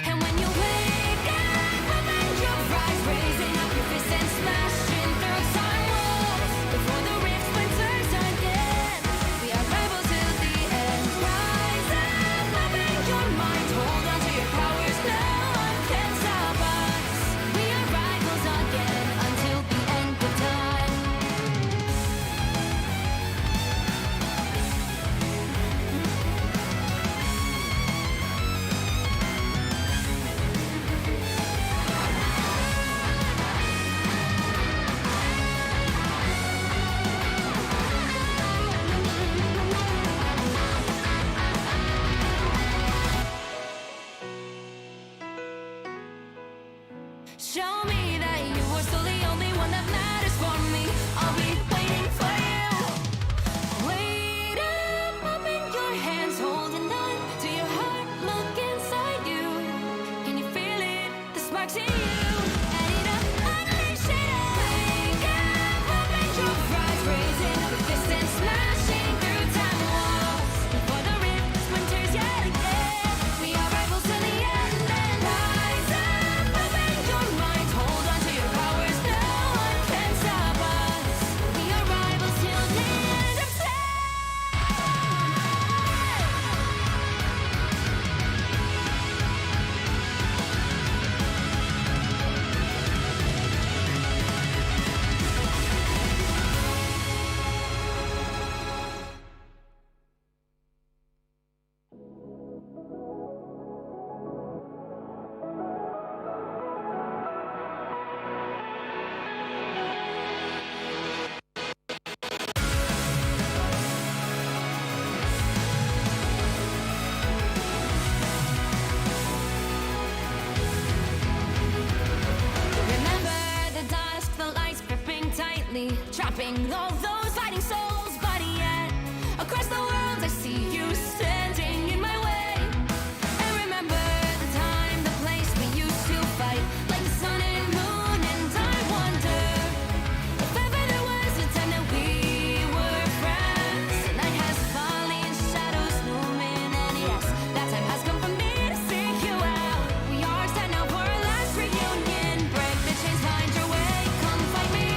And when you wake up, open your eyes, raising up your fists and smashing through time walls before the rift splinters again. We are rebels till the end. Rise up, open your mind, hold on to your powers. No one can stop us. We are rivals again until the end of time. Show me that you are still the only one that matters for me. I'll be waiting for you. Wait up, open your hands, holding on to your heart. Look inside you. Can you feel it? The sparks in you. Add it up, unleash it up. Wake up, open your eyes, raising up your fists and smashing through time walls before the rift splinters yet again. We are rivals till the end. And rise up, open your mind, hold on to your powers. No one can stop us. We are rivals till the end of time. Remember the dusk, the lights gripping tightly, trapping all those fighting souls. But yet, across the world, I see you standing in my way. And remember the time, the place we used to fight, like the sun and moon. And I wonder if ever there was a time that we were friends. The night has fallen, shadows looming, and yes, that time has come for me to seek you out. We are set now for our last reunion. Break the chains, find your way, come find me.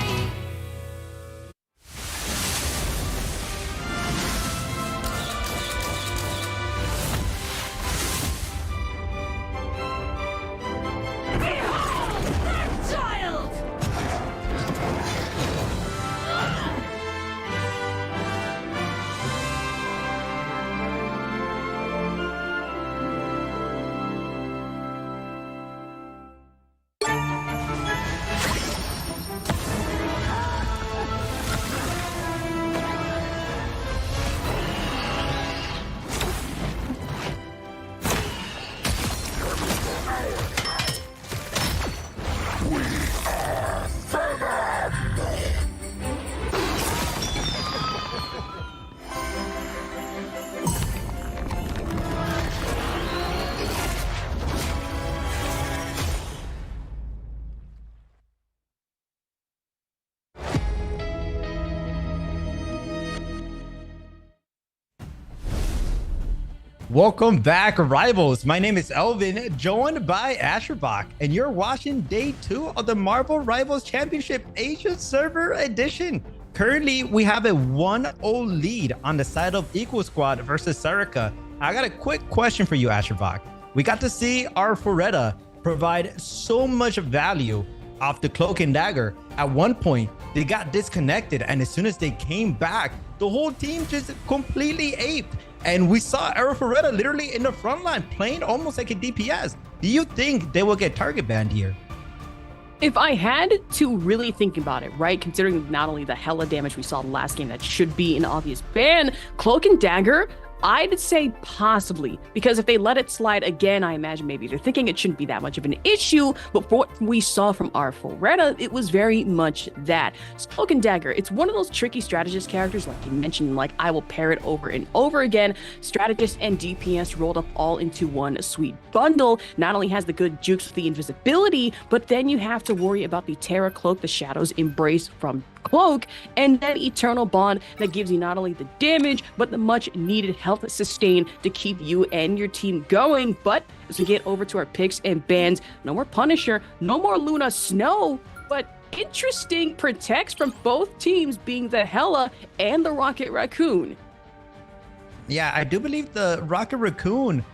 Welcome back, Rivals. My name is Elvin, joined by Asherbach, and you're watching day 2 of the Marvel Rivals Championship Asia Server Edition. Currently, we have a 1-0 lead on the side of Equal Squad versus Serica. I got a quick question for you, Asherbach. We got to see our Foretta provide so much value off the Cloak and Dagger. At one point, they got disconnected, and as soon as they came back, the whole team just completely aped. And we saw Foretta literally in the front line playing almost like a DPS. Do you think they will get target banned here? If I had to really think about it, right, considering not only the hella damage we saw last game that should be an obvious ban, Cloak and Dagger, I'd say possibly, because if they let it slide again, I imagine maybe they're thinking it shouldn't be that much of an issue, but for what we saw from our Foretta, it was very much that. Cloak and Dagger, it's one of those tricky strategist characters, like you mentioned, like I will pair it over and over again. Strategist and DPS rolled up all into one sweet bundle. Not only has the good jukes with the invisibility, but then you have to worry about the Terra Cloak, the Shadows Embrace from Cloak, and then Eternal Bond that gives you not only the damage, but the much needed health sustain to keep you and your team going. But as we get over to our picks and bans, no more Punisher, no more Luna Snow, but interesting protects from both teams being the Hela and the Rocket Raccoon. Yeah, I do believe the Rocket Raccoon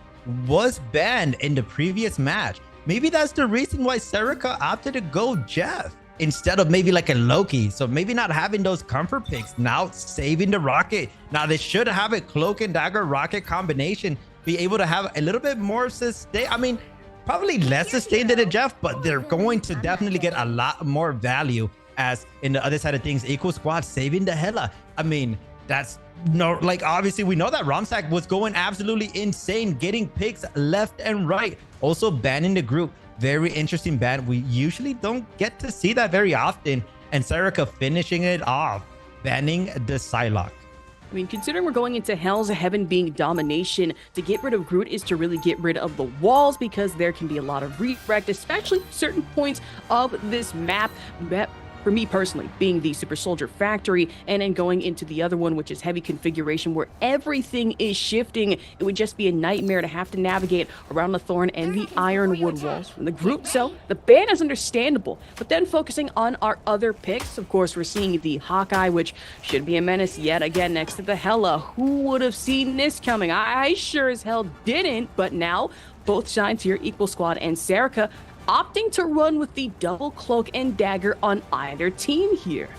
was banned in the previous match. Maybe that's the reason why Serica opted to go Jeff instead of maybe like a Loki. So maybe not having those comfort picks, now saving the Rocket. Now they should have a Cloak and Dagger Rocket combination, be able to have a little bit more sustain. I mean, probably less sustain than a Jeff, but they're going to definitely get a lot more value as in the other side of things, Equal Squad saving the Hela. I mean, that's no, like obviously we know that Romsack was going absolutely insane, getting picks left and right, also banning the group. Very interesting ban. We usually don't get to see that very often. And Serica finishing it off, banning the Psylocke. I mean, considering we're going into Hell's Heaven being domination, to get rid of Groot is to really get rid of the walls, because there can be a lot of redirect, especially certain points of this map. For me personally, being the Super Soldier Factory, and then going into the other one, which is heavy configuration, where everything is shifting, it would just be a nightmare to have to navigate around the Thorn and the Ironwood walls from the group. So the ban is understandable, but then focusing on our other picks, of course, we're seeing the Hawkeye, which should be a menace yet again next to the Hela. Who would have seen this coming? I sure as hell didn't, but now both sides here, Equal Squad and Serica, opting to run with the double Cloak and Dagger on either team here.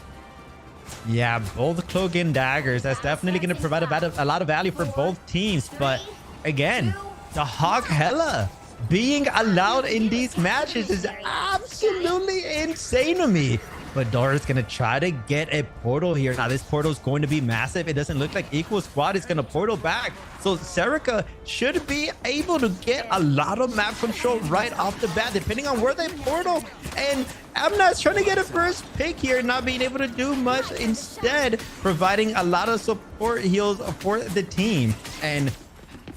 Yeah, both Cloak and Daggers. That's definitely going to provide a lot of value for both teams. But again, the Hawk Hela being allowed in these matches is absolutely insane to me. But Dora's going to try to get a portal here. Now, this portal is going to be massive. It doesn't look like Equal Squad is going to portal back. So Serica should be able to get a lot of map control right off the bat, depending on where they portal. And Amnat's trying to get a first pick here, not being able to do much. Instead, providing a lot of support heals for the team. And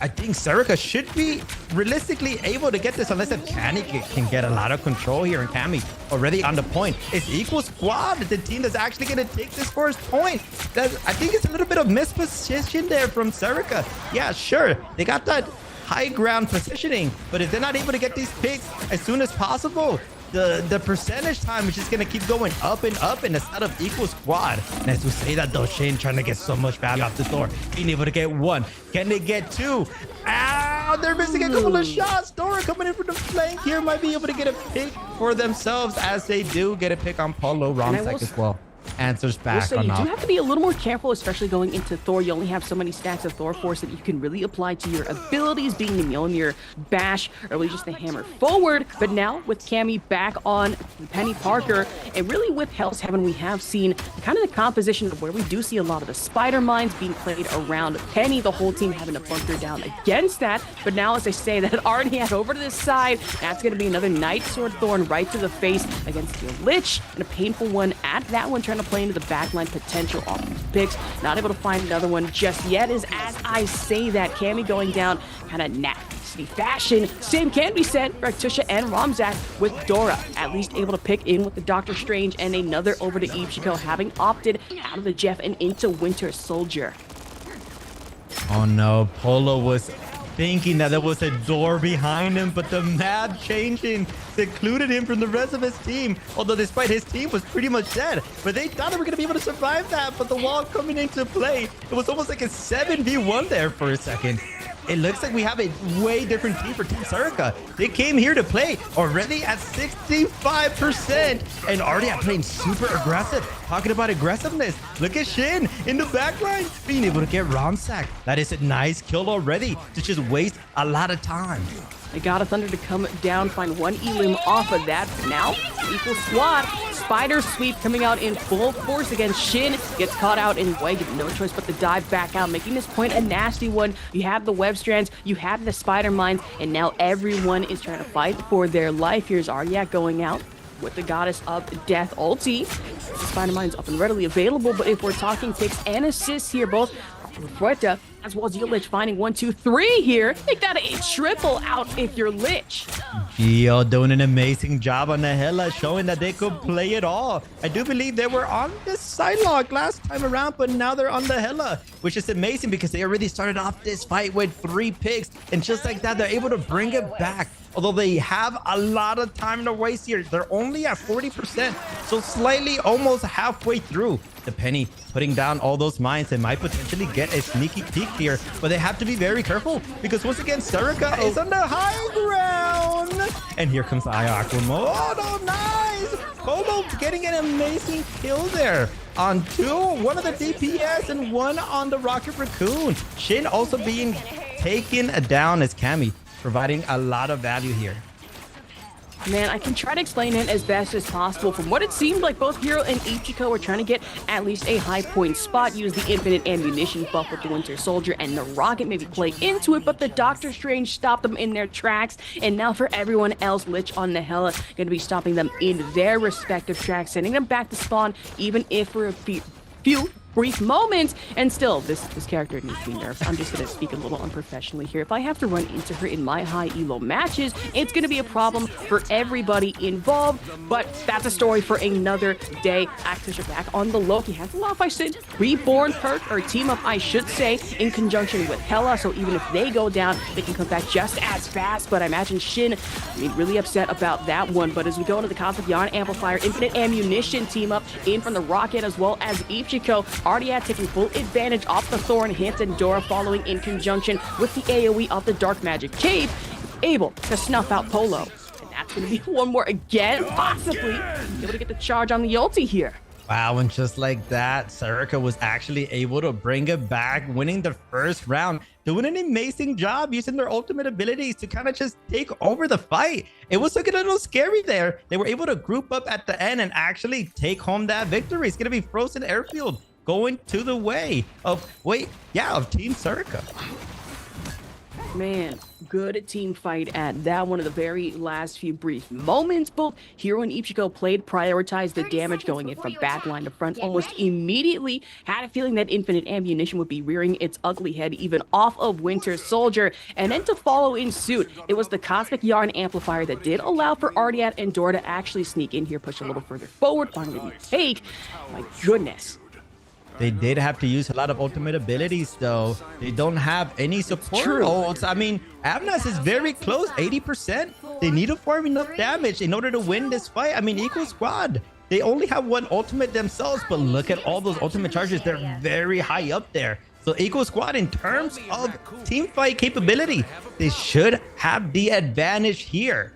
I think Serica should be realistically able to get this, unless if Cammy can get a lot of control here, and Cammy already on the point. It's Equal Squad, the team that's actually going to take this first point. I think it's a little bit of misposition there from Serica. Yeah, sure, they got that high ground positioning, but if they're not able to get these picks as soon as possible, the percentage time is just going to keep going up and up instead of Equal Squad. And as we say that though, Shane trying to get so much value off the door, being able to get one. Can they get two? Ow, they're missing a couple of shots. Dora coming in from the flank here might be able to get a pick for themselves, as they do get a pick on Polo Romsek as well. Answers back so on you off. do have to be a little more careful, especially going into Thor. You only have so many stacks of Thor Force that you can really apply to your abilities, being the Mjolnir Bash, or really just the Hammer Forward. But now with Cammy back on Penny Parker, and really with Hell's Heaven, we have seen kind of the composition of where we do see a lot of the spider mines being played around Penny, the whole team having to bunker down against that. But now, as I say, that already had over to this side, that's going to be another Night Sword Thorn right to the face against the Lich, and a painful one at that one, trying to play into the backline potential off these picks. Not able to find another one just yet, as I say that, Cammy going down kind of nasty fashion. Same can be said for Tusha and Romzak, with Dora at least able to pick in with the Doctor Strange, and another over to Eve Chico, having opted out of the Jeff and into Winter Soldier. Oh no, Polo was thinking that there was a door behind him, but the map changing secluded him from the rest of his team. Although despite his team was pretty much dead, but they thought they were going to be able to survive that. But the wall coming into play, it was almost like a 7v1 there for a second. It looks like we have a way different team for Team Soraka. They came here to play already at 65% and already are playing super aggressive. Talking about aggressiveness, look at Shin in the backline being able to get ransacked. That is a nice kill already to just waste a lot of time. They got a Thunder to come down, find one elim off of that. Now, equal squad. Spider sweep coming out in full force against Shin. Gets caught out in way, given no choice but to dive back out, making this point a nasty one. You have the web strands, you have the spider mines, and now everyone is trying to fight for their life. Here's Ardiak going out with the Goddess of Death ulti. The spider mines up and readily available, but if we're talking picks and assists here, both Fuerte as well as Lich finding 1, 2, 3 here. Make that a triple out if you're Lich. Gio doing an amazing job on the Hela, showing that they could play it all. I do believe they were on the Psylocke last time around, but now they're on the Hela, which is amazing because they already started off this fight with 3 picks, and just like that, they're able to bring it back. Although they have a lot of time to waste here. They're only at 40%, so slightly almost halfway through. The Penny putting down all those mines. They might potentially get a sneaky peek here, but they have to be very careful because once again, Soraka is on the high ground. And here comes Ayakumo. Oh, no, nice! Kobo getting an amazing kill there on 2. One of the DPS and 1 on the Rocket Raccoon. Shin also being taken down as Cammy, providing a lot of value here. Man, I can try to explain it as best as possible. From what it seemed like, both Hero and Ichiko were trying to get at least a high point spot, use the infinite ammunition buff with the Winter Soldier and the Rocket, maybe play into it, but the Doctor Strange stopped them in their tracks. And now for everyone else, Lich on the Hela going to be stopping them in their respective tracks, sending them back to spawn, even if for a few brief moments. And still, this character needs to be nerfed. I'm just going to speak a little unprofessionally here. If I have to run into her in my high elo matches, it's going to be a problem for everybody involved. But that's a story for another day. Activision back on the low. He has a lot, I said, reborn perk, or team up, I should say, in conjunction with Hela. So even if they go down, they can come back just as fast. But I imagine Shin being really upset about that one. But as we go into the Cosmic Yarn Amplifier, infinite ammunition team up in from the Rocket as well as Ichiko. Ardiak taking full advantage off the Thorn hits, and Dora following in conjunction with the AoE of the Dark Magic Cave, able to snuff out Polo. And that's going to be one more again, possibly able to get the charge on the ulti here. Wow, and just like that, Soraka was actually able to bring it back, winning the first round, doing an amazing job using their ultimate abilities to kind of just take over the fight. It was looking a little scary there. They were able to group up at the end and actually take home that victory. It's going to be Frozen Airfield going to the way of, of Team Soraka. Man, good team fight at that one of the very last few brief moments. Both Hero and Ichiko played, prioritized the damage going in from backline to front almost immediately. Had a feeling that infinite ammunition would be rearing its ugly head even off of Winter Soldier. And then to follow in suit, it was the Cosmic Yarn Amplifier that did allow for Ardiak and Dora to actually sneak in here, push a little further forward, finally take. My goodness. They did have to use a lot of ultimate abilities, though. They don't have any support ults. I mean, Avnas is very close, 80%. They need to farm enough damage in order to win this fight. I mean, equal squad. They only have 1 ultimate themselves, but look at all those ultimate charges. They're very high up there. So equal squad, in terms of team fight capability, they should have the advantage here.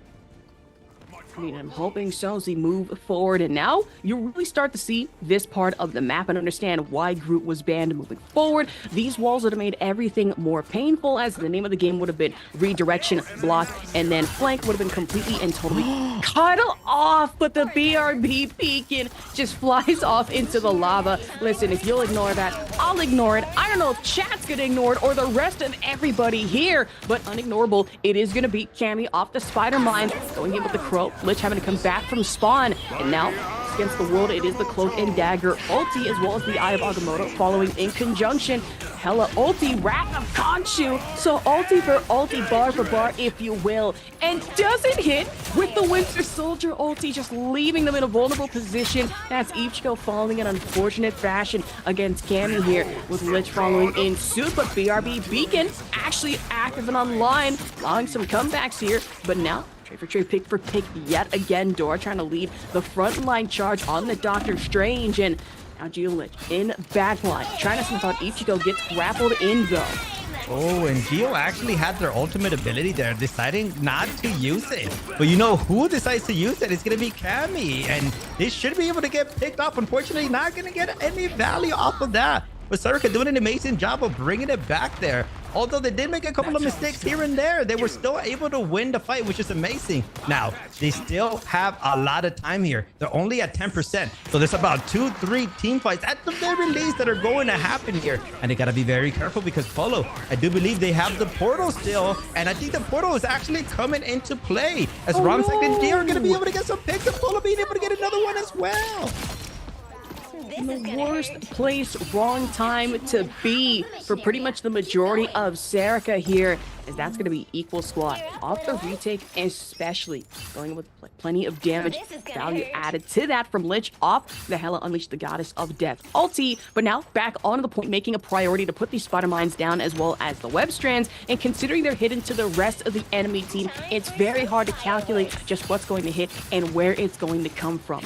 I mean, I'm hoping so as we move forward. And now you really start to see this part of the map and understand why Groot was banned moving forward. These walls would have made everything more painful, as the name of the game would have been redirection, block, and then flank would have been completely and totally cut off. But the BRB peeking just flies off into the lava. Listen, if you'll ignore that, I'll ignore it. I don't know if chat's gonna ignore it or the rest of everybody here, but unignorable, it is gonna be Cammy off the spider mine, going in with the crow. Lich having to come back from spawn, and now against the world, it is the Cloak and Dagger ulti as well as the Eye of Agamotto following in conjunction. hella ulti, Wrath of Khonshu. So ulti for ulti, bar for bar, if you will. And doesn't hit with the Winter Soldier ulti, just leaving them in a vulnerable position. That's Ichigo falling in unfortunate fashion against Cammy here, with Lich following in suit. But BRB Beacon actually active and online, allowing some comebacks here. But now, trade for trade, pick for pick yet again. Dora trying to lead the frontline charge on the Doctor Strange. And now Geo Lich in backline, trying to sniff out Ichigo, gets grappled in though. Oh, and Geo actually had their ultimate ability there, deciding not to use it. But you know who decides to use it? It's going to be Cammy, and they should be able to get picked off. Unfortunately, not going to get any value off of that. But Sarika doing an amazing job of bringing it back there. Although they did make a couple of mistakes here and there, they were still able to win the fight, which is amazing. Now, they still have a lot of time here. They're only at 10%. So there's about 2-3 team fights at the very least that are going to happen here. And they got to be very careful because Polo, I do believe they have the portal still. And I think the portal is actually coming into play as Ramsek and Geo are going to be able to get some picks and Polo being able to get another one as well. In the worst place, wrong time to be for pretty much the majority of Sarika here, as that's going to be equal squad off the retake, especially going with plenty of damage value added to that from Lich off the Hela Unleash the Goddess of Death ulti. But now back onto the point, making a priority to put these spider mines down as well as the web strands, and considering they're hidden to the rest of the enemy team, it's very hard to calculate just what's going to hit and where it's going to come from.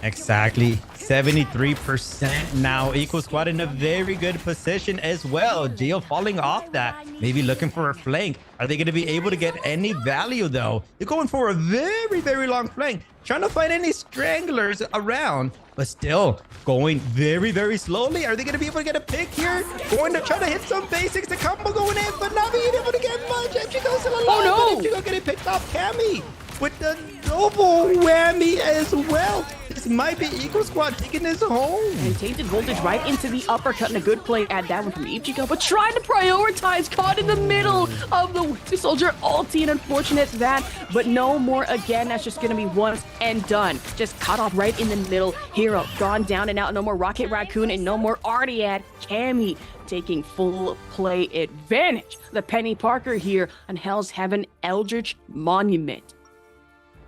Exactly. 73% now. Equal squad in a very good position as well. Geo falling off that. Maybe looking for a flank. Are they going to be able to get any value though? They're going for a very, very long flank. Trying to find any stranglers around. But still going very, very slowly. Are they going to be able to get a pick here? Going to try to hit some basics. The combo going in, but not being able to get much. Ichigo still alive. Oh no! Ichigo getting picked off. Cammy with the double whammy as well. This might be Eagle Squad taking this home. And Tainted Voltage right into the uppercut, and a good play at that one from Ichigo, but trying to prioritize, caught in the middle of the Winter Soldier ulti, and unfortunate that, but no more again. That's just gonna be once and done. Just cut off right in the middle. Hero gone down and out. No more Rocket Raccoon and no more Artiad. Cammy taking full play advantage. The Penny Parker here on Hell's Heaven Eldritch Monument.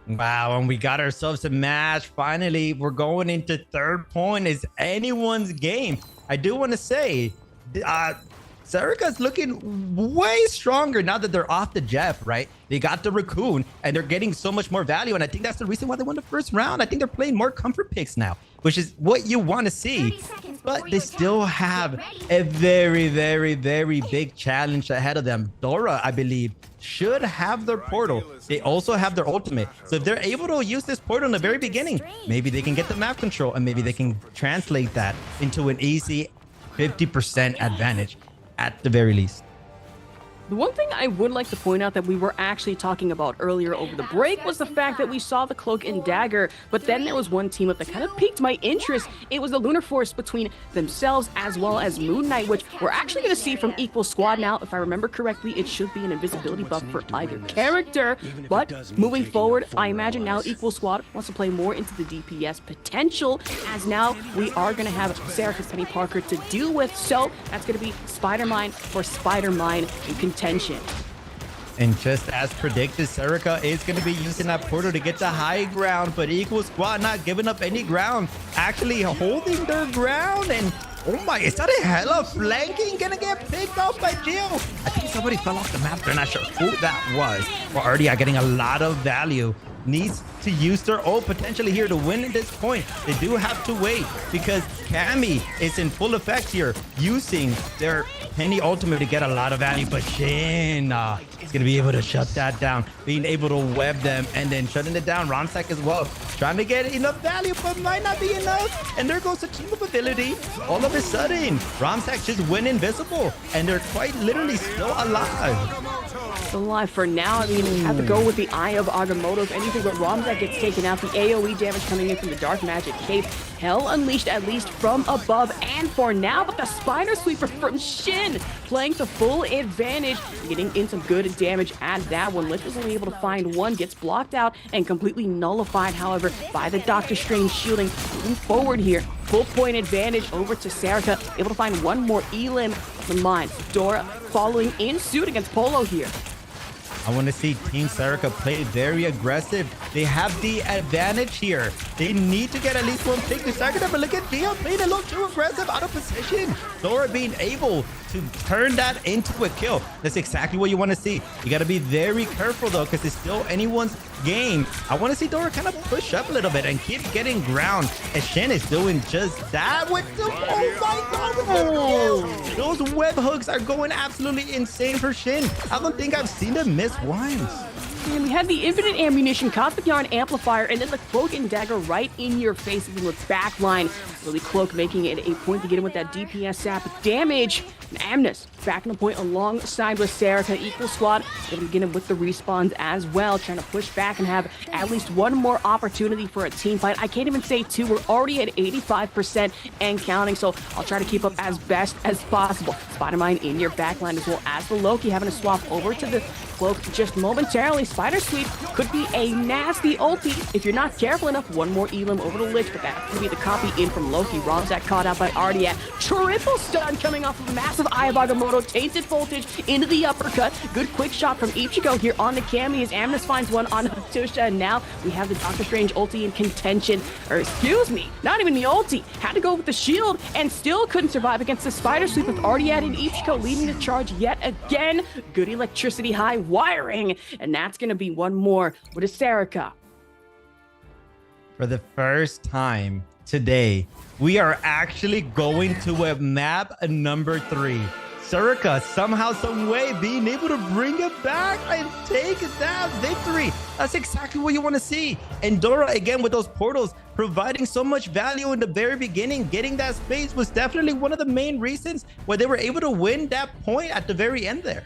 Wow, and we got ourselves a match. Finally, we're going into third point. It's anyone's game. I do want to say, Sarika's looking way stronger now that they're off the Jeff, right? They got the Raccoon, and they're getting so much more value, and I think that's the reason why they won the first round. I think they're playing more comfort picks now, which is what you want to see. But they still have a very, very, very big challenge ahead of them. Dora, I believe, should have their portal. They also have their ultimate. So if they're able to use this portal in the very beginning, maybe they can get the map control, and maybe they can translate that into an easy 50% advantage at the very least. The one thing I would like to point out that we were actually talking about earlier over the break was the fact that we saw the Cloak and Dagger, but then there was one team up that kind of piqued my interest. It was the Lunar Force between themselves as well as Moon Knight, which we're actually going to see from Equal Squad now. If I remember correctly, it should be an invisibility buff for either character, but moving forward, I imagine now Equal Squad wants to play more into the DPS potential, as now we are going to have Sarika Penny Parker to deal with, so that's going to be Spider-Mine for Spider-Mine in contention. And just as predicted, Sarika is going to be using that portal to get the high ground, but Equal Squad not giving up any ground, actually holding their ground. And oh my, is that a hella flanking gonna get picked off by Geo? I think somebody fell off the map. They're not sure who that was. But already are getting a lot of value. Needs to use their ult potentially here to win at this point. They do have to wait because Cammy is in full effect here, using their Penny ultimate to get a lot of value. But Shin is going to be able to shut that down, being able to web them and then shutting it down. Ramsek as well, trying to get enough value, but might not be enough. And there goes the team of ability. All of a sudden, Ramsek just went invisible, and they're quite literally still alive. Still alive for now. I mean, have to go with the Eye of Agamotto. If anything but Ramsek gets taken out, the AoE damage coming in from the Dark Magic Cape. Hell Unleashed at least from above and for now, but the Spider Sweeper from Shin playing to full advantage, getting in some good damage at that one. Lich was only able to find one, gets blocked out and completely nullified, however, by the Doctor Strange shielding. Moving forward here, full point advantage over to Serica, able to find one more Elim. The mines. Dora following in suit against Polo here. I want to see Team Serica play very aggressive. They have the advantage here. They need to get at least one pick to start it up. But look at Dio playing a little too aggressive, out of position. Dora being able to turn that into a kill. That's exactly what you want to see. You got to be very careful though, because it's still anyone's game. I want to see Dora kind of push up a little bit and keep getting ground. And Shen is doing just that with the... Oh my God! Those webhooks are going absolutely insane for Shen. I don't think I've seen them miss once. And we had the infinite ammunition, caught the yarn amplifier, and then the cloak and dagger right in your face with backline. Really Cloak making it a point to get in with that DPS sap damage. And Amnes back in the point alongside with Serica, equal squad, able to get him with the respawns as well, trying to push back and have at least one more opportunity for a team fight. I can't even say two. We're already at 85% and counting, so I'll try to keep up as best as possible. Spider-Mine in your backline as well as the Loki having to swap over to the Cloak just momentarily. Spider Sweep could be a nasty ulti if you're not careful enough. One more Elim over to Lich, but that could be the copy in from Loki. Romzak caught out by Ardiat. Triple stun coming off of a massive Eye of Agamotto. Tainted voltage into the uppercut. Good quick shot from Ichigo here on the Cammy as Amnes finds one on Hatusha, and now we have the Doctor Strange ulti in contention. Or excuse me, not even the ulti. Had to go with the shield and still couldn't survive against the Spider Sweep with Ardiat and Ichigo leading the charge yet again. Good electricity high wiring, and that's going to be one more with a Serica. For the first time today, we are actually going to a map number 3. Serica somehow, some way being able to bring it back and take that victory. That's exactly what you want to see. And Dora again with those portals providing so much value in the very beginning. Getting that space was definitely one of the main reasons why they were able to win that point at the very end there.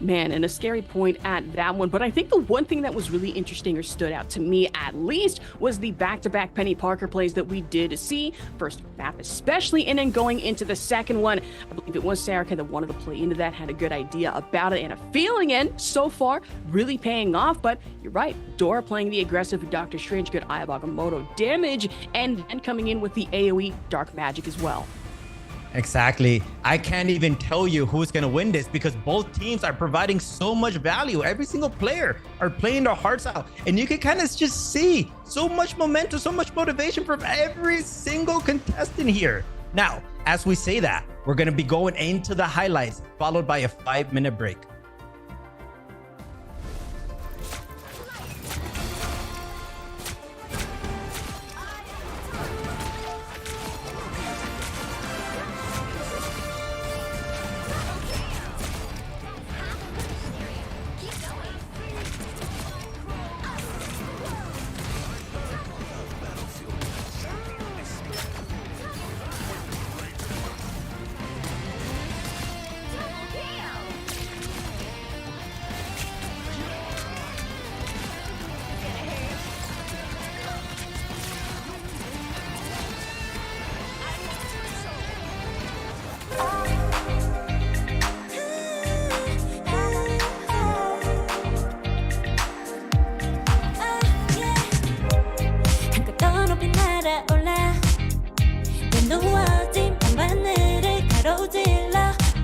Man, and a scary point at that one. But I think the one thing that was really interesting, or stood out to me at least, was the back-to-back Penny Parker plays that we did see. First map especially, and then going into the second one. I believe it was Serica that wanted to play into that, had a good idea about it, and a feeling in so far, really paying off. But you're right, Dora playing the aggressive Doctor Strange, good Eye of Agamotto damage, and coming in with the AoE Dark Magic as well. Exactly. I can't even tell you who's going to win this because both teams are providing so much value. Every single player are playing their hearts out. And you can kind of just see so much momentum, so much motivation from every single contestant here. Now, as we say that, we're going to be going into the highlights, followed by a 5-minute break.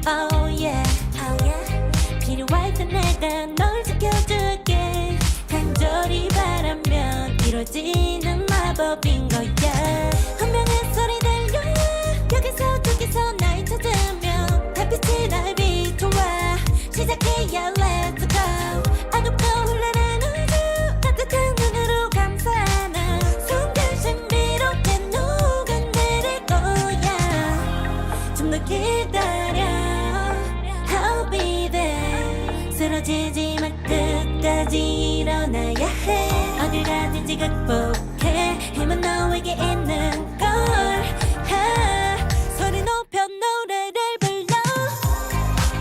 Oh yeah, 필요할 때 내가 널 지켜줄게. 간절히 바라면 이루어지는 마법인 거야. 운명의 소리 들려 여기서 저기서 날 찾으면 달빛이 날 비춰와. 시작해야 let's go. 아급고 흘러는 우주 따뜻한 눈으로 감싸나 순간 신비롭게 녹아내릴 거야. 좀 더 기다려. 쓰러지지 마 끝까지 일어나야 해. 어딜 가든지 극복해. 힘은 너에게 있는 걸. 소리 높여 노래를 불러.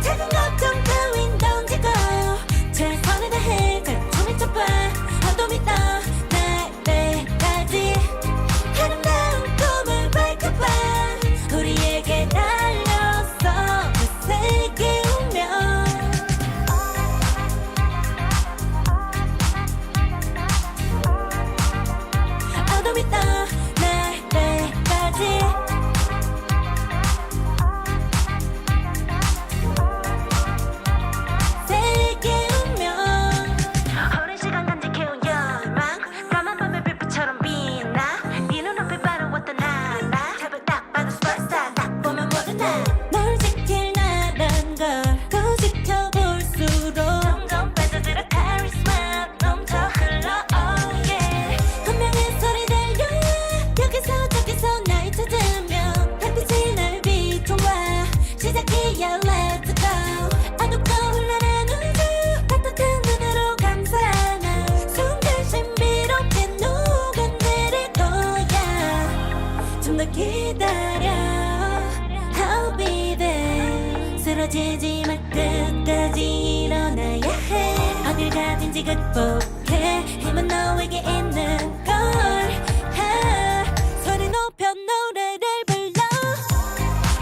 작은 걱정 따윈 던지고 최선을 다해 작품을 쳐봐. 어둠이 떠 날 때까지 아름다운 꿈을 밝혀봐. 우리에게 달렸어 그 세계 운명. 어둠이 떠 날 때까지 빠지지 말 끝까지 일어나야 해 어딜 가든지 극복해 힘은 너에게 있는 걸 소리 높여 노래를 불러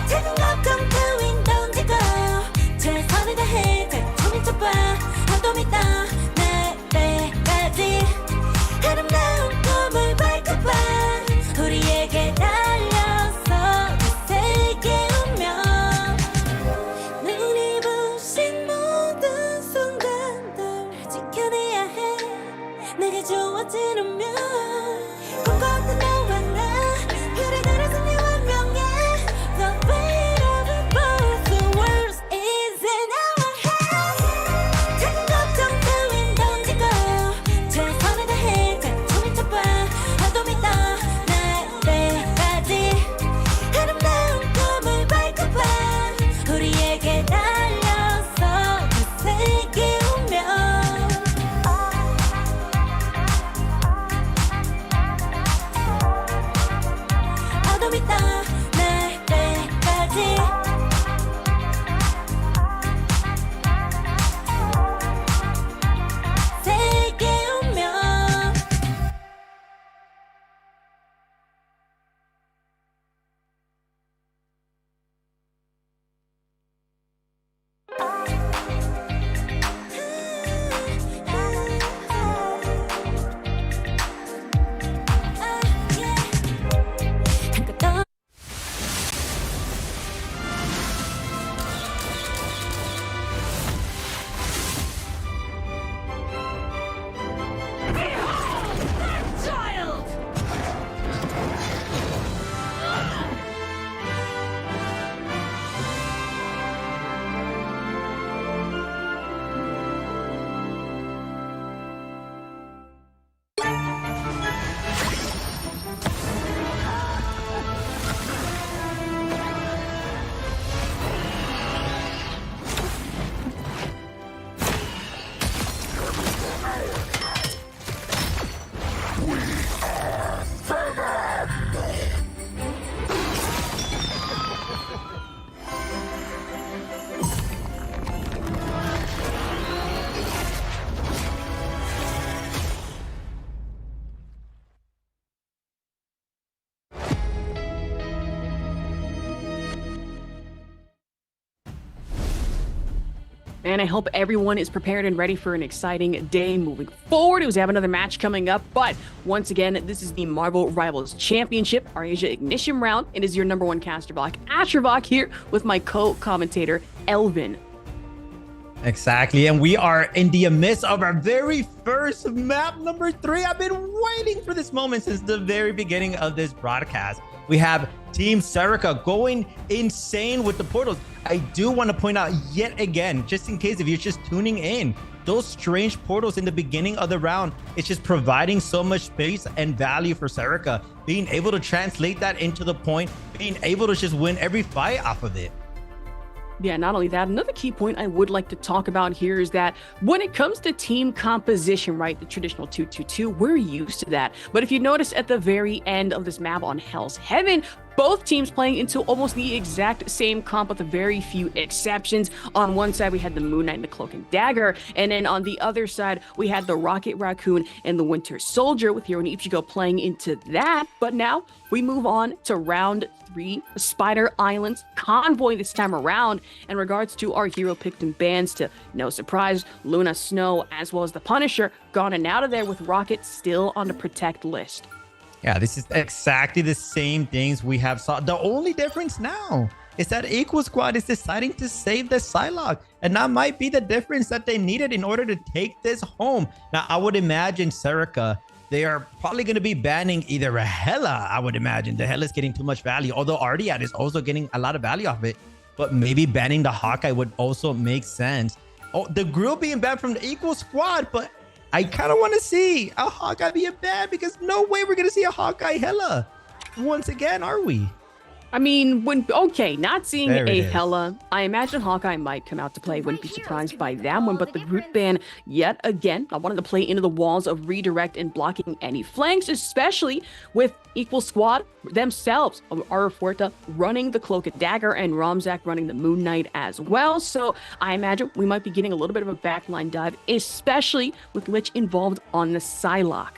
작은 걱정 따윈 던지고 최선을 다해 작품을 쳐봐 어둠이 떠날 때까지 아름다운 꿈을 밟고봐 우리에게 달려서 그 세계 운명 눈이 부신 모든 순간들 지켜내야 해 내가 좋아지려면 꿈꿨던 너와 나 그래 승리 완명해 The weight of it both the world is in our hands 작은 걱정 따윈 던지고 최선을 다해 작품을 쳐봐 어둠이 떠날 때까지 아름다운 꿈을 밟고봐 우리에게 달려서 그 세계 운명 어둠이 떠날 때까지 세계 운명 And I hope everyone is prepared and ready for an exciting day moving forward. We have another match coming up, but once again, this is the Marvel Rivals Championship, our Asia Ignition round. It is your number one caster, Astrovok, here with my co-commentator, Elvin. Exactly, and we are in the midst of our very first map, number 3. I've been waiting for this moment since the very beginning of this broadcast. We have Team Serica going insane with the portals. I do want to point out yet again, just in case if you're just tuning in, those strange portals in the beginning of the round, it's just providing so much space and value for Serica. Being able to translate that into the point, being able to just win every fight off of it. Yeah, not only that, another key point I would like to talk about here is that when it comes to team composition, right, the traditional 2-2-2, we're used to that. But if you notice at the very end of this map on Hell's Heaven, both teams playing into almost the exact same comp with a very few exceptions. On one side, we had the Moon Knight and the Cloak and Dagger, and then on the other side, we had the Rocket Raccoon and the Winter Soldier, with Hero and Ichigo playing into that. But now we move on to round 3, Spider Islands Convoy this time around. In regards to our hero picked in bands, to no surprise, Luna Snow as well as the Punisher gone and out of there, with Rocket still on the Protect list. Yeah, this is exactly the same things we have saw. The only difference now is that Equal Squad is deciding to save the Psylocke, and that might be the difference that they needed in order to take this home. Now, I would imagine Serica, they are probably going to be banning either a Hela. I would imagine the Hela is getting too much value, although Artiad is also getting a lot of value off it. But maybe banning the Hawkeye would also make sense. Oh, the Grill being banned from the Equal Squad, but I kind of want to see a Hawkeye be a ban, because no way we're going to see a Hawkeye Hela once again, are we? I mean, not seeing There it a is. Hella. I imagine Hawkeye might come out to play. Wouldn't be surprised by that one. But the group ban, yet again, I wanted to play into the walls of redirect and blocking any flanks, especially with Equal Squad themselves. Ara Fuerta running the Cloak and Dagger and Romzak running the Moon Knight as well. So I imagine we might be getting a little bit of a backline dive, especially with Lich involved on the Psylocke.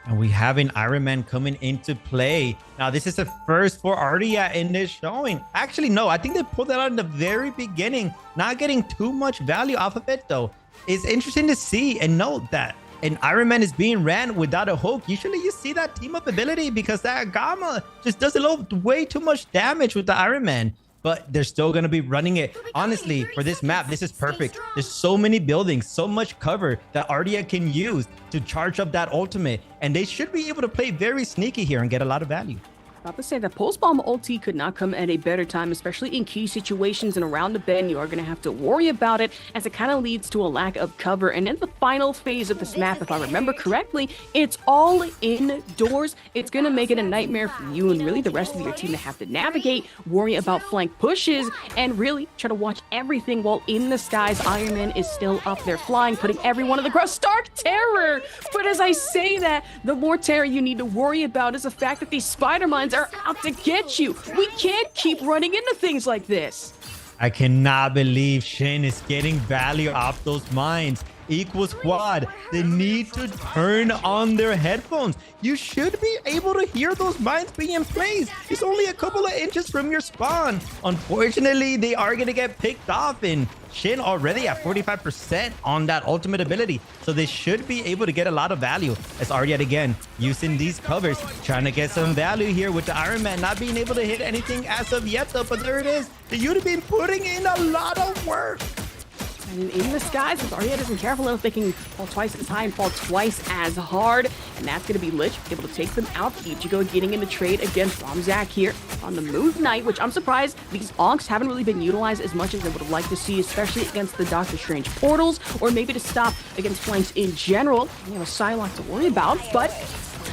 And we have an Iron Man coming into play. Now, this is the first for Ardia in this showing. Actually, no, I think they pulled that out in the very beginning. Not getting too much value off of it, though. It's interesting to see and note that an Iron Man is being ran without a hook. Usually you see that team up ability because that Gamma just does a little way too much damage with the Iron Man. But they're still going to be running it. Honestly, for this map, this is perfect. There's so many buildings, so much cover that Ardia can use to charge up that ultimate. And they should be able to play very sneaky here and get a lot of value. About to say that Pulse Bomb ulti could not come at a better time, especially in key situations and around the bend. You are going to have to worry about it as it kind of leads to a lack of cover. And in the final phase of this map, if I remember correctly, it's all indoors. It's going to make it a nightmare for you and really the rest of your team to have to navigate, worry about flank pushes, and really try to watch everything while in the skies. Iron Man is still up there flying, putting everyone on the ground. Stark terror! But as I say that, the more terror you need to worry about is the fact that these spider mines are out to get you. We can't keep running into things like this. I cannot believe Shin is getting value off those mines. Equal Squad, they need to turn on their headphones. You should be able to hear those mines being placed. It's only a couple of inches from your spawn. Unfortunately, they are going to get picked off, and Shin already at 45% on that ultimate ability. So they should be able to get a lot of value. As Ardia again using these covers, trying to get some value here with the Iron Man not being able to hit anything as of yet, though. But there it is. The You've been putting in a lot of work. And in the skies, if Arya isn't careful enough, they can fall twice as high and fall twice as hard. And that's going to be Lich able to take them out. Ichigo getting in the trade against Romzak here on the Moon Knight, which I'm surprised these Onks haven't really been utilized as much as I would have liked to see, especially against the Doctor Strange portals, or maybe to stop against flanks in general. You have a Psylocke to worry about, but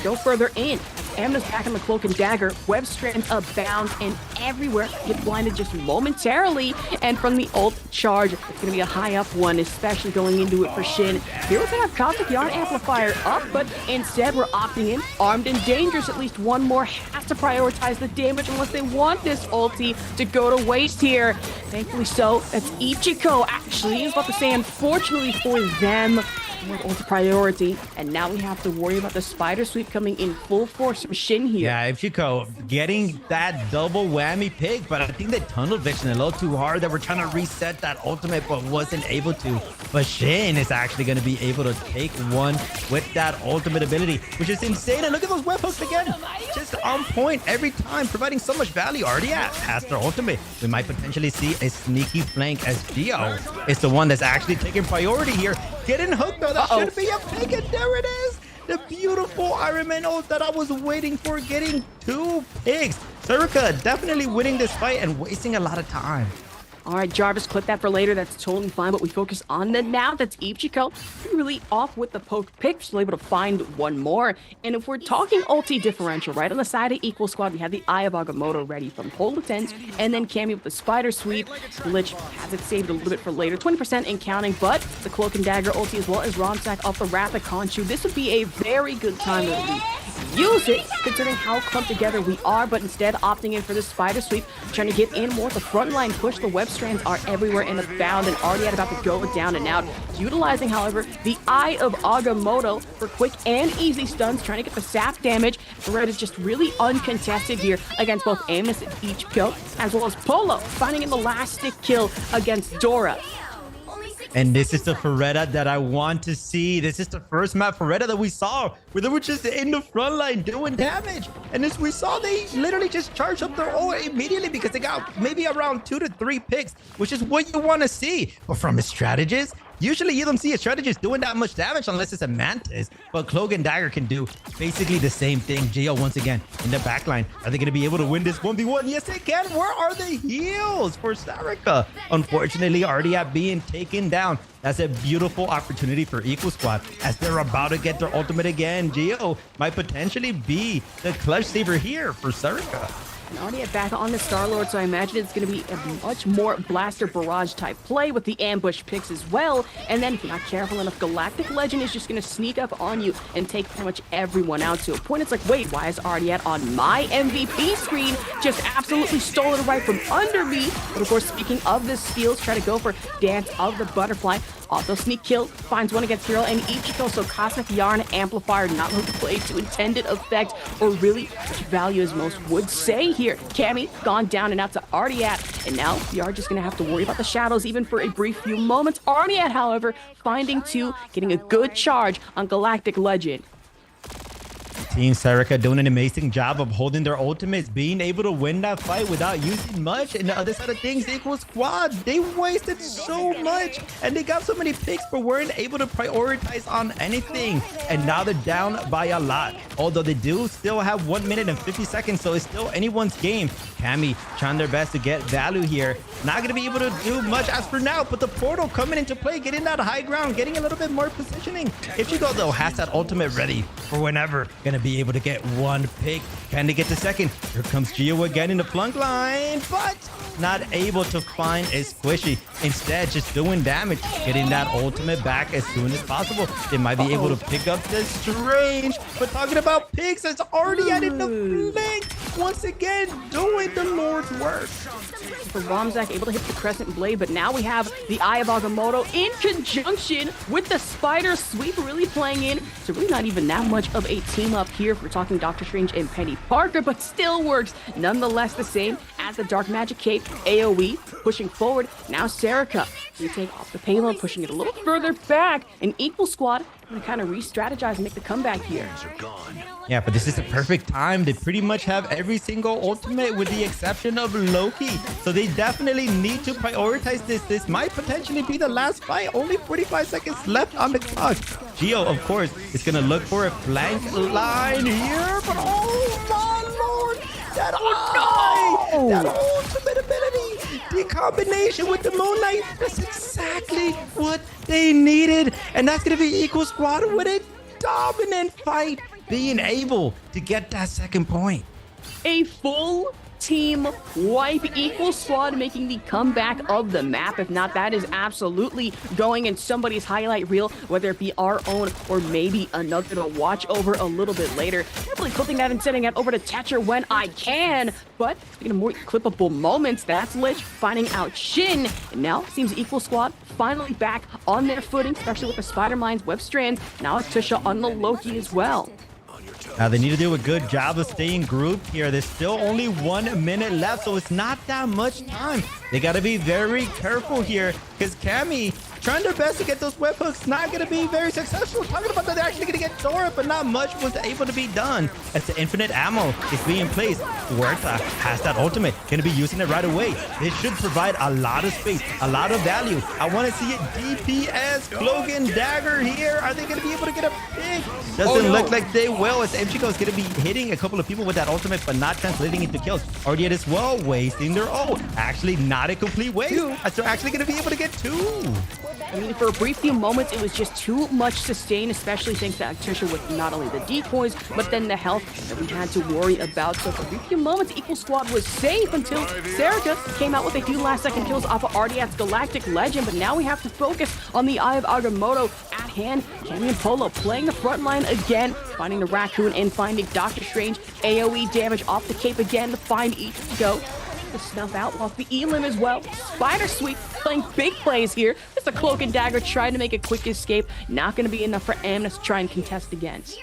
go further in. Amna's back on the Cloak and Dagger. Web strands abound and everywhere. Get blinded just momentarily. And from the ult charge, it's going to be a high up one, especially going into it for Shin. Here we're going to have Cosmic Yarn Amplifier up, but instead we're opting in. Armed and Dangerous, at least one more, has to prioritize the damage unless they want this ulti to go to waste here. Thankfully so, that's Ichigo actually. I was about to say, unfortunately for them, ulti priority, and now we have to worry about the spider sweep coming in full force from Shin here. Yeah, Ichigo getting that double whammy pick, but I think they tunnel vision a little too hard. That we're trying to reset that ultimate, but wasn't able to. But Shin is actually going to be able to take one with that ultimate ability, which is insane. And look at those web hooks again, just on point every time, providing so much value. Already past their ultimate, we might potentially see a sneaky flank as Geo is the one that's actually taking priority here. Getting hooked though, that should be a pick, and there it is. The beautiful Iron Man ult that I was waiting for, getting 2 picks. Surika definitely winning this fight and wasting a lot of time. All right, Jarvis, clip that for later. That's totally fine, but we focus on the now. That's Ichigo. Really off with the poke pick, still able to find one more. And if we're talking ulti differential, right on the side of Equal Squad, we have the Eye of Agamotto ready from Polar Tens, and then Cammy with the Spider Sweep. Lich has it saved a little bit for later, 20% in counting, but the Cloak and Dagger ulti as well as Romzak off the Rapid Conchu. This would be a very good time to really use it, considering how clumped together we are, but instead opting in for the Spider Sweep, trying to get in more. The front line push, the web strands are everywhere and abound, and already about to go down and out. Utilizing, however, the Eye of Agamotto for quick and easy stuns, trying to get the sap damage. Red is just really uncontested here against both Amos and Ichigo, as well as Polo, finding in the last stick kill against Dora. And this is the Ferretta that I want to see. This is the first map Ferretta that we saw where they were just in the front line doing damage. And as we saw, they literally just charged up their ult immediately because they got maybe around 2 to 3 picks, which is what you want to see. But from a strategist, usually you don't see a strategist doing that much damage unless it's a Mantis. But Cloak and Dagger can do basically the same thing. Geo once again in the backline. Are they going to be able to win this 1v1? Yes, they can. Where are the heals for Sarika? Unfortunately, already being taken down. That's a beautiful opportunity for Equal Squad as they're about to get their ultimate again. Geo might potentially be the clutch saver here for Sarika. And Ardiet back on the Star-Lord, so I imagine it's going to be a much more blaster barrage type play with the ambush picks as well. And then if you're not careful enough, Galactic Legend is just going to sneak up on you and take pretty much everyone out to a point. It's like, wait, why is Ardiet on my MVP screen? Just absolutely stole it right from under me. But of course, speaking of the steals, try to go for Dance of the Butterfly. Also sneak kill, finds one against Hero and Ichiko, so Cosmic Yarn Amplifier not going to play to intended effect, or really such value as most would say here. Cammy gone down and out to Ardiat, and now we are just going to have to worry about the shadows even for a brief few moments. Ardiat, however, finding two, getting a good charge on Galactic Legend. Team Serica doing an amazing job of holding their ultimates, being able to win that fight without using much. And the other side of things, Equal Squad, they wasted so much and they got so many picks but weren't able to prioritize on anything. And now they're down by a lot, although they do still have 1 minute and 50 seconds, so it's still anyone's game. Cammy trying their best to get value here, not going to be able to do much as for now, but the portal coming into play, getting that high ground, getting a little bit more positioning. If she goes though, has that ultimate ready for whenever, gonna be able to get one pick. Can they get the second? Here comes Gio again in the flunk line, but not able to find a squishy. Instead, just doing damage, getting that ultimate back as soon as possible. They might be able to pick up the Strange, but talking about picks, it's already at in the flank. Once again, doing the Lord's work. For Romzak able to hit the Crescent Blade, but now we have the Eye of Agamotto in conjunction with the Spider Sweep really playing in. So really not even that much of a team up here if we're talking Doctor Strange and Penny Parker, but still works nonetheless the same as the Dark Magic Cape. AoE pushing forward. Now Serica, we take off the payload, pushing it a little further back. An Equal Squad going to kind of re-strategize and make the comeback here. Yeah, but this is the perfect time. They pretty much have every single ultimate with the exception of Loki. So they definitely need to prioritize this. This might potentially be the last fight. Only 45 seconds left on the clock. Gio, of course, is going to look for a flank line here. But oh my lord, that eye, that ultimate ability, the combination with the Moon Knight, that's exactly what they needed. And that's going to be Equal Squad with a dominant fight, being able to get that second point. A full team wipe. Equal Squad making the comeback of the map. If not, that is absolutely going in somebody's highlight reel, whether it be our own or maybe another to watch over a little bit later. Definitely clipping that and sending it over to Tetcher when I can. But speaking of more clippable moments, that's Lich finding out Shin. And now it seems Equal Squad finally back on their footing, especially with the Spider Mines, Web Strands. Now it's Tusha on the Loki as well. They need to do a good job of staying grouped here. There's still only 1 minute left, so it's not that much time. They got to be very careful here because Cammy trying their best to get those webhooks, not going to be very successful. Talking about that they're actually going to get Dora, but not much was able to be done as the infinite ammo is being placed. Huerta has that ultimate, going to be using it right away. This should provide a lot of space, a lot of value. I want to see it DPS, Cloak and Dagger here. Are they going to be able to get a pick? Doesn't look like they will, as Mchiko is going to be hitting a couple of people with that ultimate, but not translating into kills. Ardiet as well, wasting their ult. Actually, not a complete waste, as they're actually going to be able to get two. I mean, for a brief few moments, it was just too much sustain, especially thanks to Actisha with not only the decoys, but then the health that we had to worry about. So for a brief few moments, Equal Squad was safe until Serica came out with a few last-second kills off of Ardiat's Galactic Legend. But now we have to focus on the Eye of Agamotto at hand. Cammy and Polo playing the front line again, finding the Raccoon and finding Doctor Strange. AoE damage off the cape again to find Ichigo. To snuff out off the Elim as well. Spider Sweep playing big plays here. Just a Cloak and Dagger trying to make a quick escape. Not going to be enough for Amnes to try and contest against.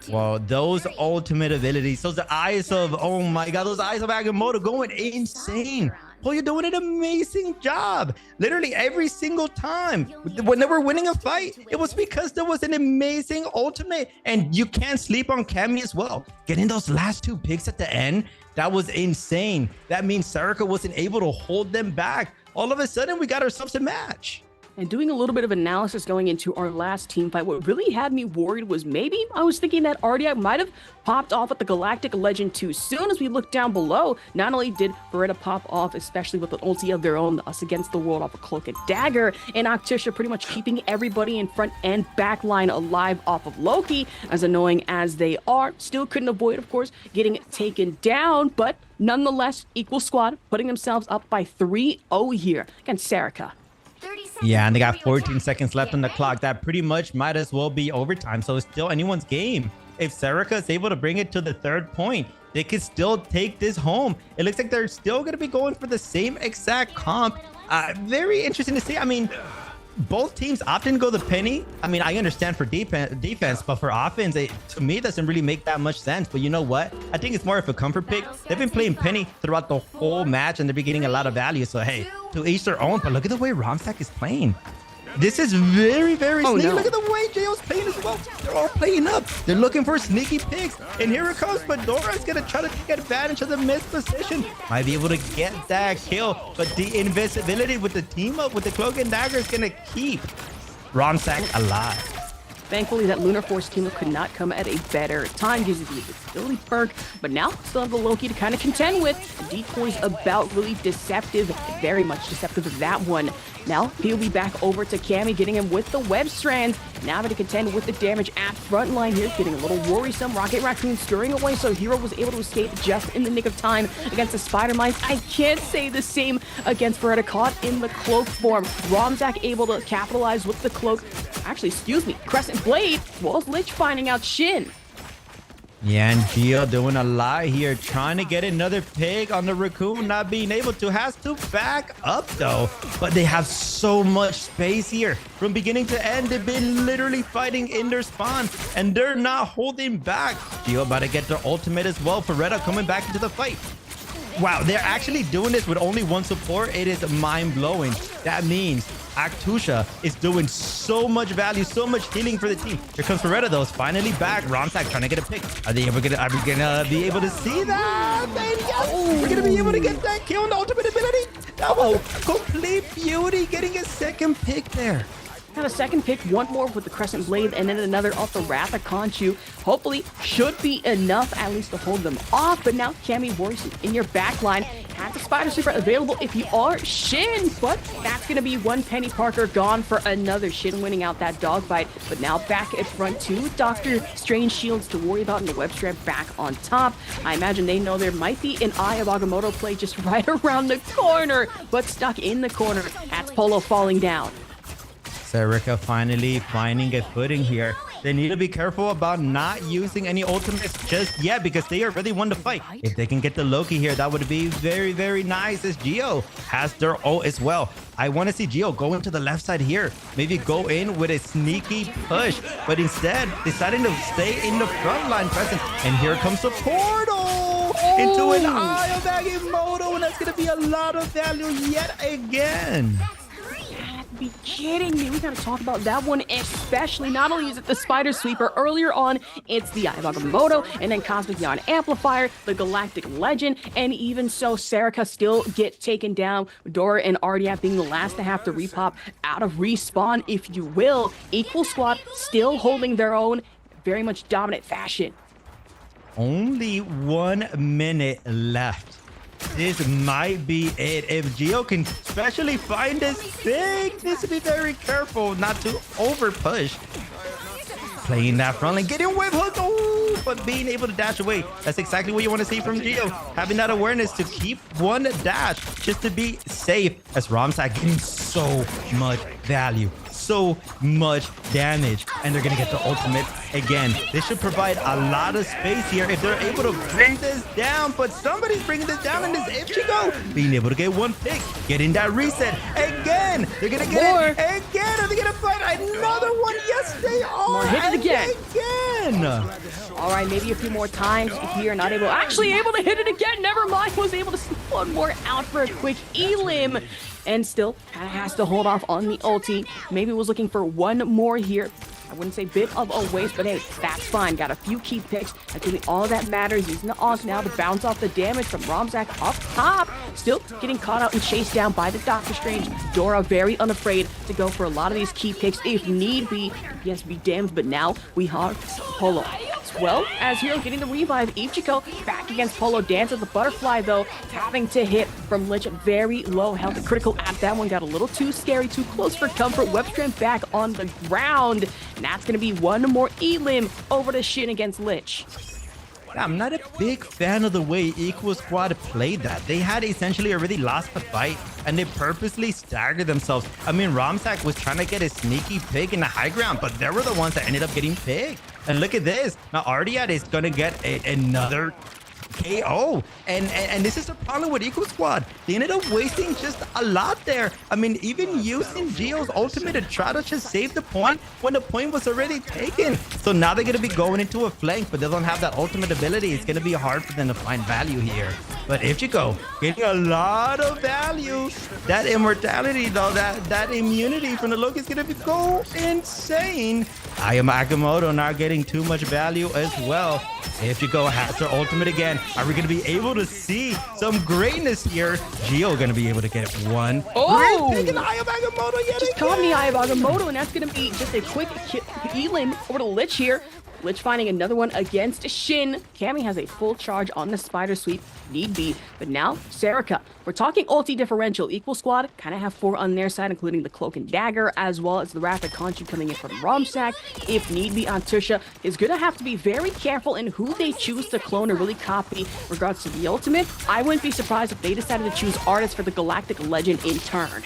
Well, those ultimate abilities, those eyes of, oh my god, those eyes of Agamotto going insane. Well, you're doing an amazing job. Literally every single time when they were winning a fight, it was because there was an amazing ultimate. And you can't sleep on Cammy as well. Getting those last two picks at the end, that was insane. That means Serica wasn't able to hold them back. All of a sudden, we got ourselves a match. And doing a little bit of analysis going into our last team fight, what really had me worried was maybe I was thinking that RDI might have popped off with the Galactic Legend too soon. As we look down below, not only did Beretta pop off, especially with an ulti of their own, Us Against the World off a Cloak and Dagger, and Octisha pretty much keeping everybody in front and back line alive off of Loki, as annoying as they are. Still couldn't avoid, of course, getting taken down, but nonetheless, equal squad putting themselves up by 3-0 here against Serica. Yeah, and they got 14 seconds left on the clock. That pretty much might as well be overtime. So it's still anyone's game. If Serica is able to bring it to the 3rd point, they could still take this home. It looks like they're still going to be going for the same exact comp. Very interesting to see. I mean, both teams often go the penny. I mean, I understand for defense, but for offense, to me, it doesn't really make that much sense. But you know what? I think it's more of a comfort pick. They've been playing penny throughout the whole match, and they've been getting a lot of value. So, hey, to each their own. But look at the way Romsack is playing. This is very, very sneaky. No. Look at the way JO's playing as well. They're all playing up. They're looking for sneaky picks. And here it comes. Fedora is going to try to take advantage of the missed position. Might be able to get that kill. But the invincibility with the team up with the Cloak and Dagger is going to keep Romsack alive. Thankfully, that Lunar Force team could not come at a better time. Gives you the invisibility perk, but now still have the Loki to kind of contend with. Decoy's about really deceptive, very much deceptive with that one. Now, he'll be back over to Cammy, getting him with the web strands. Now having to contend with the damage at front line here, getting a little worrisome. Rocket Raccoon stirring away, so Hero was able to escape just in the nick of time against the Spider Mines. I can't say the same against Beretta, caught in the cloak form. Romsack able to capitalize with the cloak. Actually, excuse me, Crescent Blade, was Lich finding out Shin. Yeah, and Gio doing a lot here, trying to get another pig on the Raccoon, not being able to, has to back up though. But they have so much space here. From beginning to end, they've been literally fighting in their spawn, and they're not holding back. Gio about to get their ultimate as well. Beretta coming back into the fight. Wow, they're actually doing this with only one support. It is mind-blowing. That means Octusha is doing so much value, so much healing for the team. Here comes Beretta, though. It's finally back. Romsack trying to get a pick. Are we gonna be able to see that? And yes, we're gonna be able to get that kill on the ultimate ability. That was complete beauty, getting a second pick there. Got a second pick, one more with the Crescent Blade, and then another off the Wrath of Conchu. Hopefully, should be enough at least to hold them off. But now, Cammy Warriors in your backline. Have the Spider Sweeper available if you are Shin. But that's going to be one Penny Parker gone for another. Shin winning out that dogfight. But now back at front, 2 Doctor Strange shields to worry about, and the web strap back on top. I imagine they know there might be an Eye of Agamotto play just right around the corner. But stuck in the corner. That's Polo falling down. Serica finally finding a footing here. They need to be careful about not using any ultimates just yet, because they already won the fight. If they can get the Loki here, that would be very, very nice, as Gio has their ult as well. I want to see Gio go into the left side here. Maybe go in with a sneaky push, but instead deciding to stay in the front line present. And here comes the portal into an Eye of Agamotto, and that's going to be a lot of value yet again. Be kidding me. We gotta talk about that one, especially. Not only is it the Spider Sweeper, earlier on it's the Eye of Agamotto, and then Cosmic Neon Amplifier, the Galactic Legend, and even so, Serica still get taken down. Dora and Ardiap being the last to have to repop out of respawn, if you will. Equal squad still holding their own, very much dominant fashion. Only 1 minute left. This might be it. If Gio can especially find this thing, needs to be very careful not to over push. Playing that front line, getting wave hook, but being able to dash away. That's exactly what you want to see from Gio. Having that awareness to keep one dash just to be safe, as Romsack getting so much value, so much damage, and they're gonna get the ultimate again. This should provide a lot of space here if they're able to bring this down, but somebody's bringing this down, and this Ichigo being able to get one pick, getting that reset again. They're gonna get it again. Are they gonna find another one? Yes, they are. Hit it again. Again. All right, maybe a few more times here. Not able, actually able to hit it again. Never mind. Was able to sneak one more out for a quick elim. And still kind of has to hold off on the ulti. Maybe was looking for one more here. I wouldn't say bit of a waste, but hey, that's fine. Got a few key picks. That's really all that matters. Using the Ankh now to bounce off the damage from Ramzak up top. Still getting caught out and chased down by the Doctor Strange. Dora very unafraid to go for a lot of these key picks if need be. Yes, be damned, but now we have Polo. As well as Hero getting the revive. Ichiko back against Polo. Dance with the butterfly, though, having to hit from Lich. Very low health. Critical at that one got a little too scary, too close for comfort. Webstrand back on the ground. And that's going to be one more Elim over to Shin against Lich. I'm not a big fan of the way Equal Squad played that. They had essentially already lost the fight, and they purposely staggered themselves. I mean, Ramzak was trying to get a sneaky pick in the high ground, but they were the ones that ended up getting picked. And look at this. Now, Ardiat is going to get another KO. And this is the problem with Equal Squad. They ended up wasting just a lot there. I mean, even using Geo's ultimate to try to just save the point when the point was already taken. So now they're going to be going into a flank, but they don't have that ultimate ability. It's going to be hard for them to find value here. But Ichiko getting a lot of value. That immortality, though, that immunity from the Loki is going to go insane. I am Agamotto not getting too much value as well. Ichiko has her ultimate again. Are we going to be able to see some greatness here? Geo going to be able to get one. Oh! Great pick in the Eye of Agamotto yet Just caught in the Eye of Agamotto, and that's going to be just a quick Elim over to Lich here. Lich finding another one against Shin. Cammy has a full charge on the spider sweep, need be. But now, Serica. We're talking ulti differential. Equal Squad kind of have 4 on their side, including the Cloak and Dagger, as well as the Rapid Conchu coming in from Romsak. If need be, Antusha is going to have to be very careful in who they choose to clone or really copy regards to the ultimate. I wouldn't be surprised if they decided to choose Artist for the Galactic Legend in turn.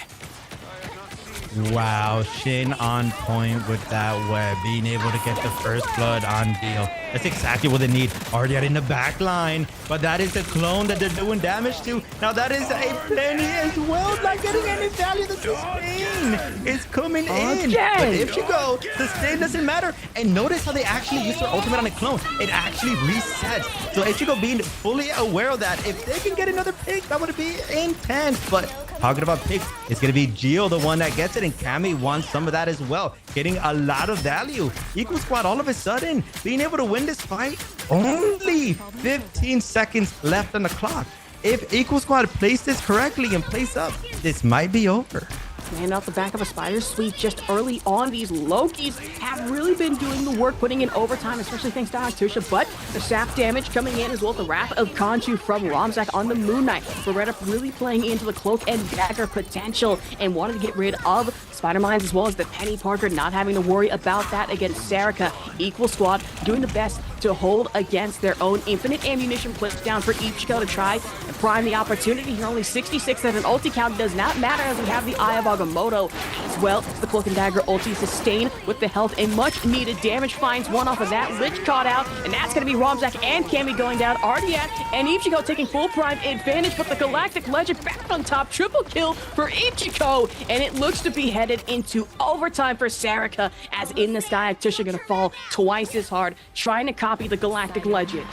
Wow, Shin on point with that web, being able to get the first blood on deal. That's exactly what they need. Already in the back line, but that is a clone that they're doing damage to. Now that is a plenty as well, not getting any value. The sustain is coming in. But if you go, sustain doesn't matter. And notice how they actually use their ultimate on a clone. It actually resets. So if you go being fully aware of that, if they can get another pick, that would be intense. But talking about picks, it's going to be Geo the one that gets it, and Cammy wants some of that as well, getting a lot of value. Equal Squad all of a sudden being able to win this fight. Only 15 seconds left on the clock. If Equal Squad plays this correctly and plays up, this might be over. And off the back of a spider sweep just early on. These Lokis have really been doing the work, putting in overtime, especially thanks to Antusha. But the sap damage coming in as well as the Wrath of Conchu from Ramzak on the Moon Knight. Beretta really playing into the Cloak and Dagger potential and wanted to get rid of Spider Mines as well as the Penny Parker, not having to worry about that against Serica. Equal Squad doing the best to hold against their own infinite ammunition placed down for Ichiko to try and prime the opportunity. Here only 66 at an ulti count does not matter as we have the Eye of Agamotto as well. The Cloak and Dagger ulti sustain with the health and much needed damage finds one off of that. Lich caught out, and that's going to be Ramzak and Cammy going down. Ardiat and Ichiko taking full prime advantage, but the Galactic Legend back on top. Triple kill for Ichiko, and it looks to be headed into overtime for Serica as in the sky, Tusha going to fall twice as hard trying to copy the Galactic Legend.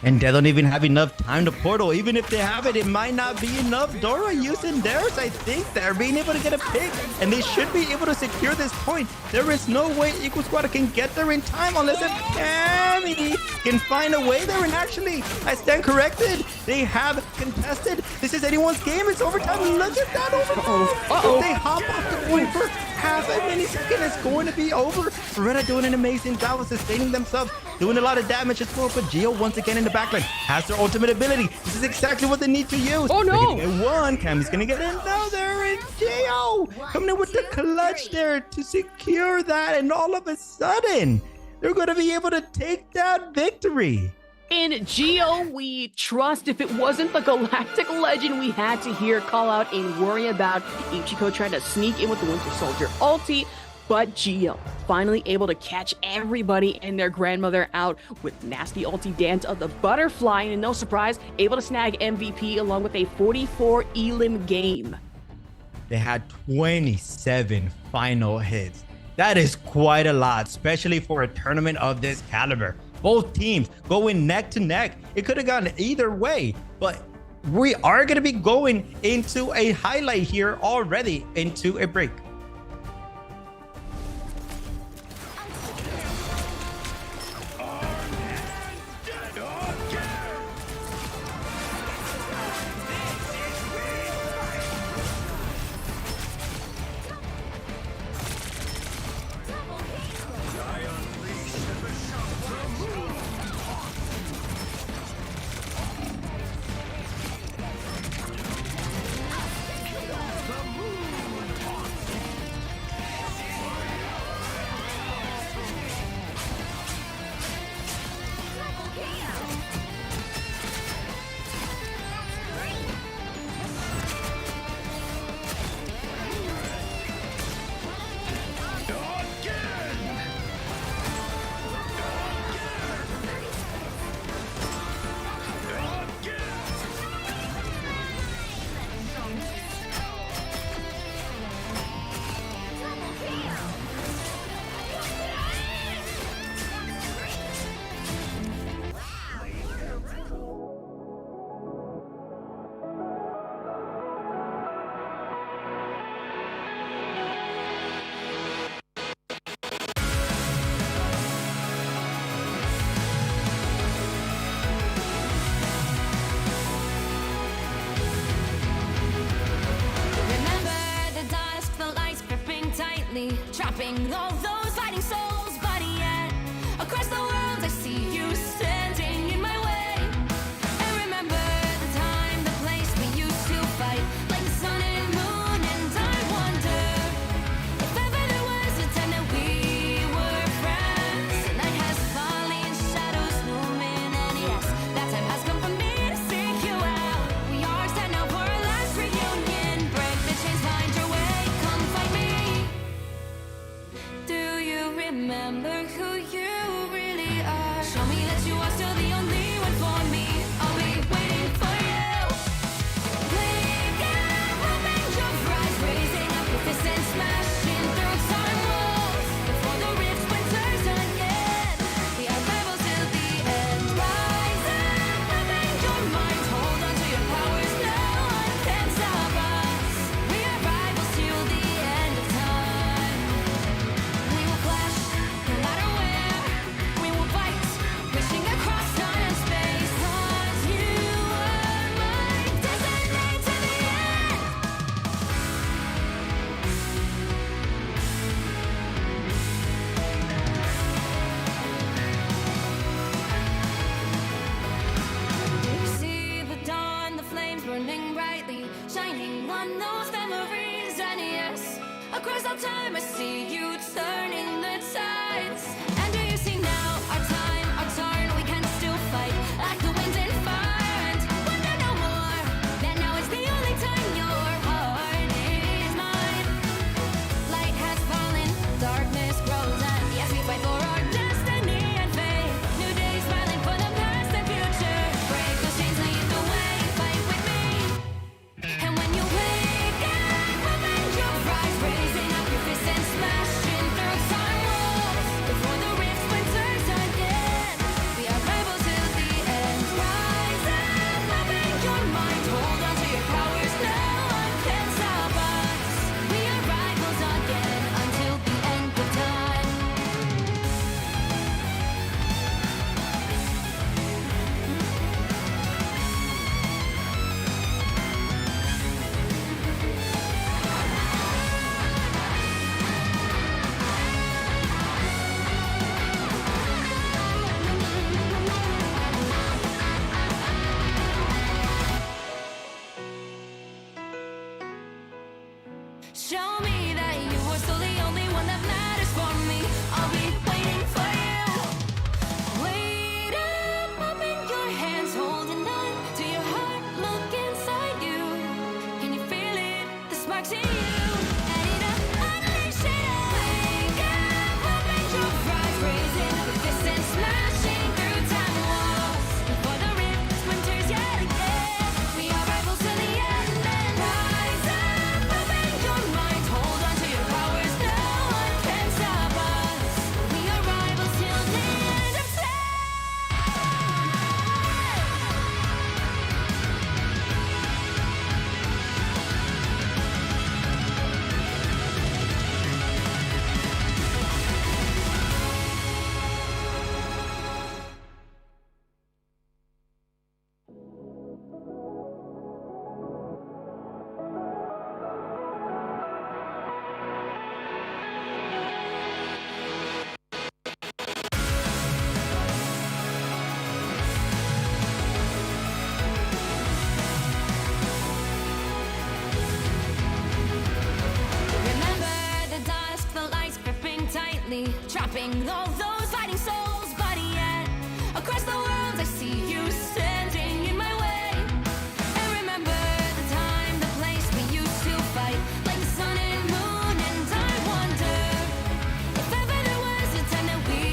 And they don't even have enough time to portal. Even if they have it, it might not be enough. Dora using theirs, I think they're being able to get a pick. And they should be able to secure this point. There is no way Equal Squad can get there in time unless if Cammy can find a way there. And actually, I stand corrected. They have contested. This is anyone's game. It's overtime. Look at that overtime. If they hop off the point for half a millisecond, it's going to be over. Beretta doing an amazing job of sustaining themselves, doing a lot of damage as well. But Geo once again in the backline has their ultimate ability. This is exactly what they need to use. Oh no! They're gonna get one. Cammy's gonna get another. And Geo coming in with the clutch there to secure that. And all of a sudden, they're gonna be able to take that victory. In Geo, we trust. If it wasn't the Galactic Legend we had to hear call out and worry about Ichiko trying to sneak in with the Winter Soldier ulti, but Geo finally able to catch everybody and their grandmother out with nasty ulti dance of the butterfly, and no surprise, able to snag MVP along with a 44 Elim game. They had 27 final hits. That is quite a lot, especially for a tournament of this caliber. Both teams going neck to neck. It could have gone either way, but we are going to be going into a highlight here already, into a break. tightly, trapping all those fighting souls. But yet, across the world, I see you standing in my way. And remember the time, the place we used to fight, like the sun and moon. And I wonder if ever there was a time that we were friends. The night has fallen, shadows looming, and yes, that time has come for me to seek you out. We are set now for our last reunion. Break the chains, find your way, come find me. Do you remember who you really are? Show me that you are still the only one for me. I'll be waiting for you. Wake up, open your eyes, raising up your fists and smashing through time walls before the rift splinters again. We are rebels till the end. Rise up, open your mind, hold on to your powers. No one can stop us. We are rivals till the end of time. We will clash, no matter where. We will fight, reaching across time and space. 'Cause you are my destiny to the end. See the dawn, the flames burning brightly, shining on those memories. And yes, across all time I see you turning the tides. And do you see now, our time, our turn, we can still fight like the wind and fire. And wonder no more, that now is the only time your heart is mine. Light has fallen, darkness grows, and yes, we fight for our destiny and fate. New days smiling for the past and future. Break those chains, lead the way, fight with me. And when you wake up, open your eyes, raising up your fists and smashing through time walls before the rift splinters again. We are rebels till the end. Rise up, open your mind, hold on to your powers. No one can stop us. We are rivals again until the end of time. Show me that you are still the only one that matters for me. I'll be waiting for you. Wait up, open your hands, holding on to your heart. Look inside you. Can you feel it? The sparks in you. And unleash it. Wake up, open your eyes, raising up your fists and smashing through time walls before the rift splinters yet again. We are rivals to the end. And rise up, open your mind, hold on to your powers. No one can stop us. We are rivals till the end of time. Remember the dusk, the lights gripping tightly, trapping all those fighting souls. But yet, across the world, I see you standing in my way. And remember the time, the place we used to fight, like the sun and moon. And I wonder if ever there was a time that we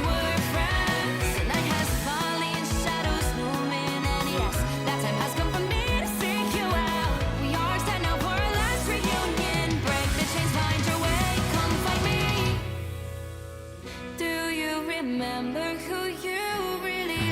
were friends. The night has fallen, shadows looming, and yes, that time has come for me to seek you out. We are set now for our last reunion. Break the chains, find your way, come find me. Do you remember who you really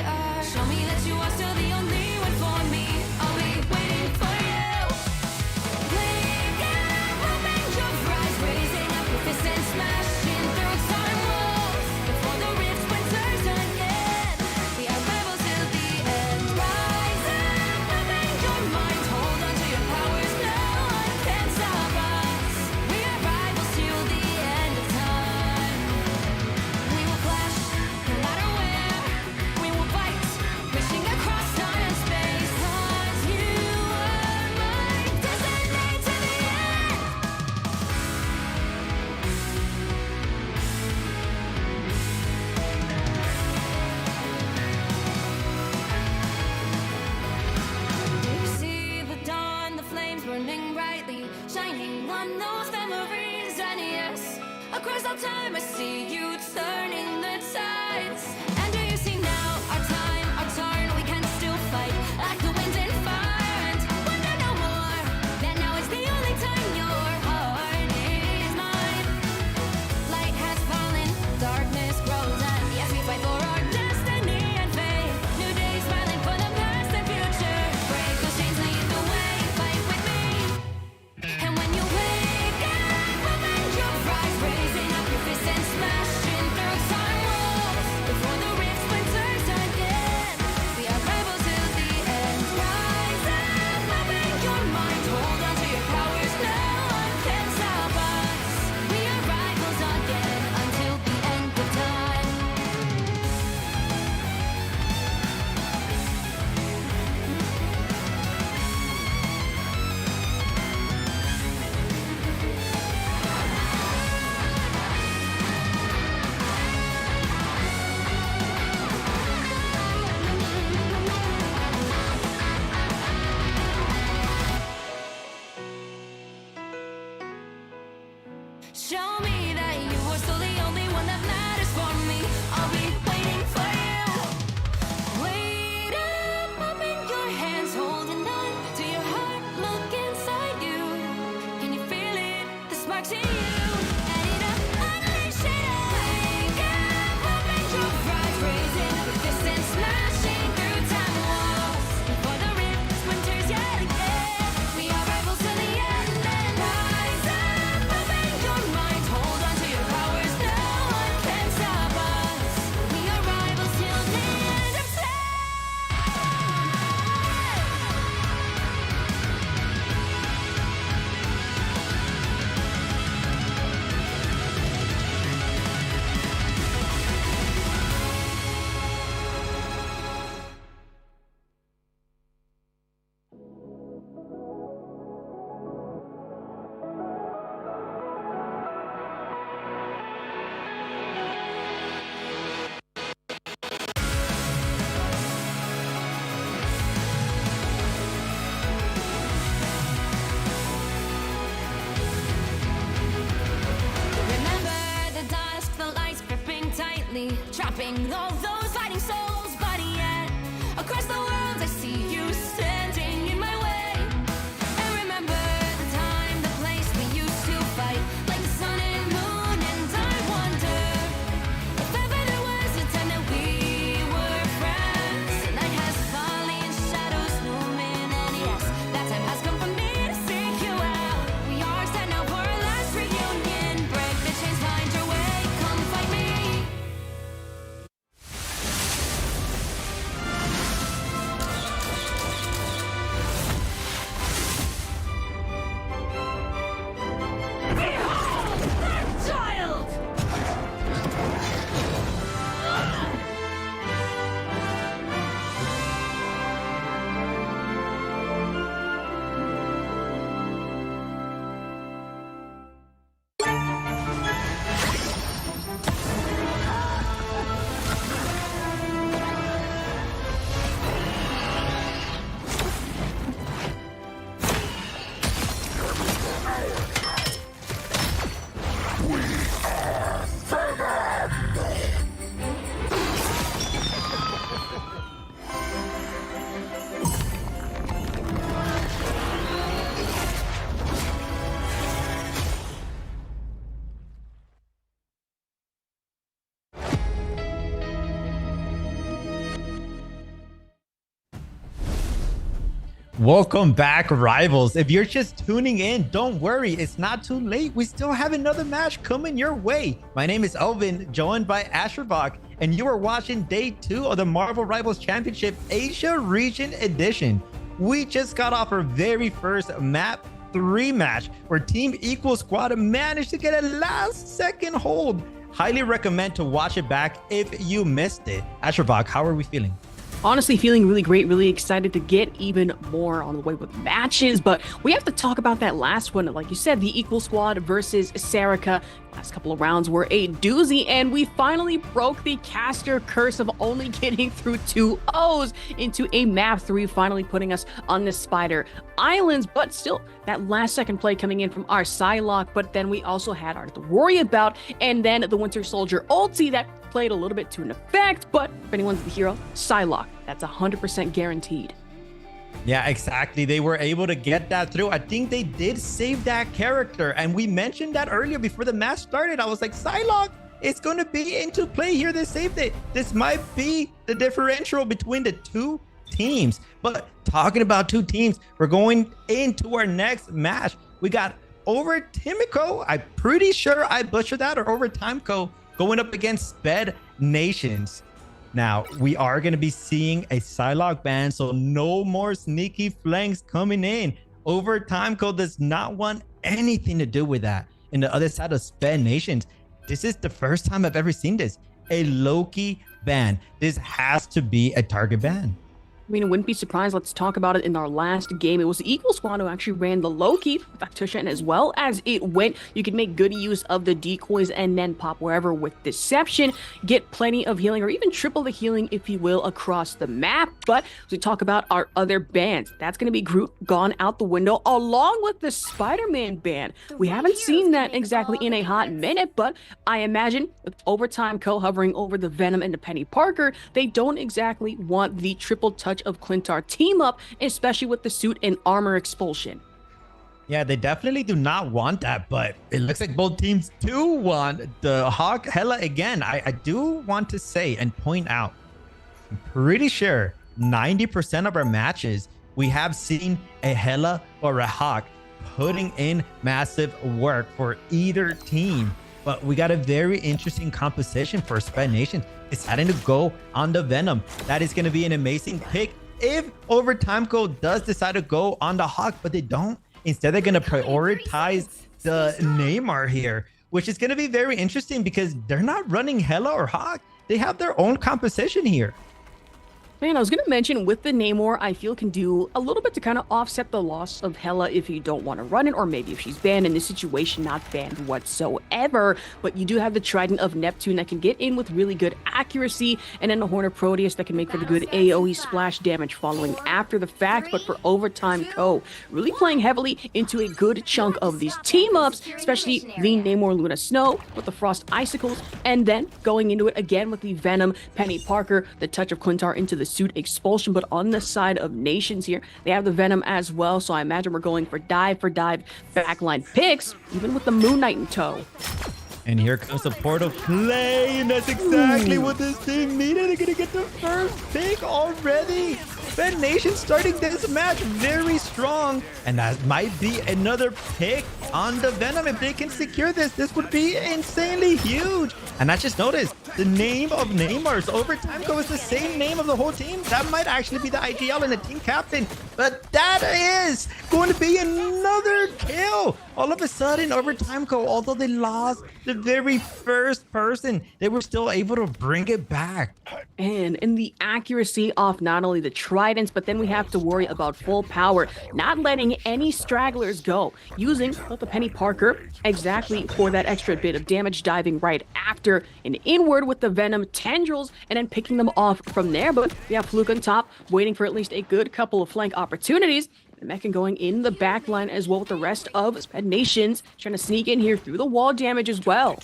on those memories, and yes, across all time I see you turning the tides. And do you see now our time, our turn? We can still fight like the wind and fire, and wonder no more that now is the only time your heart is mine. Light has fallen, darkness grows, and yes, we fight for our destiny and fate. New days smiling for the past and future. Break those chains, lead the way, fight with me. And when you wake up, open your eyes, raising up your fists and smashing through time walls. Before the rift splinters again, we are rebels till the end. Rise up, open your mind, hold on to your powers, no one can stop us. We are rivals again until the end of time. Show me that you are still the only one that matters for me. I'll be waiting for you. Wait up, open your hands, holding on to your heart. Look inside you. Can you feel it? The sparks in you. Add it up, unleash it. Wake up, open your eyes, raising up your fists and smashing through time walls. Before the rift splinters yet again, we are rivals till the end. And rise up, open your mind, hold on to your powers, no one can stop us. We are rivals till the end of time. Remember the dusk, the lights gripping tightly, trapping all those fighting souls. But yet, across the world, I see you standing in my way. And remember the time, the place we used to fight, like the sun and moon. And I wonder if ever there was a time that we were friends. The night has fallen, shadows looming, and yes, that time has come for me to seek you out. We are set now for our last reunion. Break the chains, find your way, come fight me. Welcome back, rivals. If you're just tuning in, don't worry, it's not too late. We still have another match coming your way. My name is Elvin, joined by Asherbach, and you are watching day 2 of the Marvel Rivals Championship Asia Region Edition. We just got off our very first map 3 match where Team Equal Squad managed to get a last second hold. Highly recommend to watch it back if you missed it. Asherbach, how are we feeling? Honestly, feeling really great, really excited to get even more on the way with matches. But we have to talk about that last one. Like you said, the Equal Squad versus Serica. Last couple of rounds were a doozy, and we finally broke the caster curse of only getting through 2 O's into a map 3, finally putting us on the Spider Islands. But still, that last second play coming in from our Psylocke, but then we also had our to worry about, and then the Winter Soldier ulti that played a little bit to an effect. But if anyone's the hero, Psylocke, that's 100% guaranteed. Yeah, exactly. They were able to get that through. I think they did save that character. And we mentioned that earlier before the match started. I was like, Psylocke is going to be into play here. They saved it. This might be the differential between the 2 teams. But talking about 2 teams, we're going into our next match. We got Over Timico. I'm pretty sure I butchered that, or Over Timeco, going up against Sped Nations. Now, we are going to be seeing a Psylocke ban, so no more sneaky flanks coming in. Over Timeco does not want anything to do with that. And the other side of Sped Nations, this is the first time I've ever seen this. A Loki ban. This has to be a target ban. I mean, I wouldn't be surprised. Let's talk about it in our last game. It was the Equal Squad who actually ran the Loki, Factusha, and as well as it went, you can make good use of the decoys and then pop wherever with Deception, get plenty of healing, or even triple the healing, if you will, across the map. But as we talk about our other bans, that's going to be Groot gone out the window, along with the Spider-Man ban. We haven't seen that exactly in a hot minute, but I imagine with Overtime hovering over the Venom and the Penny Parker, they don't exactly want the triple touch of Clintar team up, especially with the suit and armor expulsion. Yeah, they definitely do not want that, but it looks like both teams do want the Hawk Hela again. I do want to say and point out, I'm pretty sure 90% of our matches, we have seen a Hela or a Hawk putting in massive work for either team. But we got a very interesting composition for Sped Nation. It's starting to go on the Venom. That is going to be an amazing pick if Overtime Code does decide to go on the Hawk, but they don't. Instead, they're going to prioritize the Neymar here, which is going to be very interesting because they're not running Hela or Hawk. They have their own composition here. Man, I was going to mention with the Namor, I feel can do a little bit to kind of offset the loss of Hela if you don't want to run it, or maybe if she's banned in this situation, not banned whatsoever. But you do have the Trident of Neptune that can get in with really good accuracy, and then the Horn of Proteus that can make for the good AoE splash damage following after the fact. But for Overtime Co, really playing heavily into a good chunk of these team-ups, especially the Namor Luna Snow with the Frost Icicles, and then going into it again with the Venom Penny Parker, the touch of Clintar into the suit expulsion. But on the side of Nations here, they have the Venom as well, so I imagine we're going for dive backline picks, even with the Moon Knight in tow. And here comes the Portal play, and that's exactly what this team needed. They're gonna get the first pick already. Sped Nation starting this match very strong, and that might be another pick on the Venom. If they can secure this, this would be insanely huge. And I just noticed the name of Neymar's Overtime Co is the same name of the whole team. That might actually be the IGL and the team captain, but that is going to be another kill. All of a sudden, Overtime Co, although they lost the very first person, they were still able to bring it back. And in the accuracy off not only the Tridents, but then we have to worry about full power, not letting any stragglers go, using the Penny Parker exactly for that extra bit of damage, diving right after and inward with the Venom tendrils, and then picking them off from there. But we have Fluke on top, waiting for at least a good couple of flank opportunities. And Meccan going in the back line as well with the rest of Sped Nations, trying to sneak in here through the wall damage as well.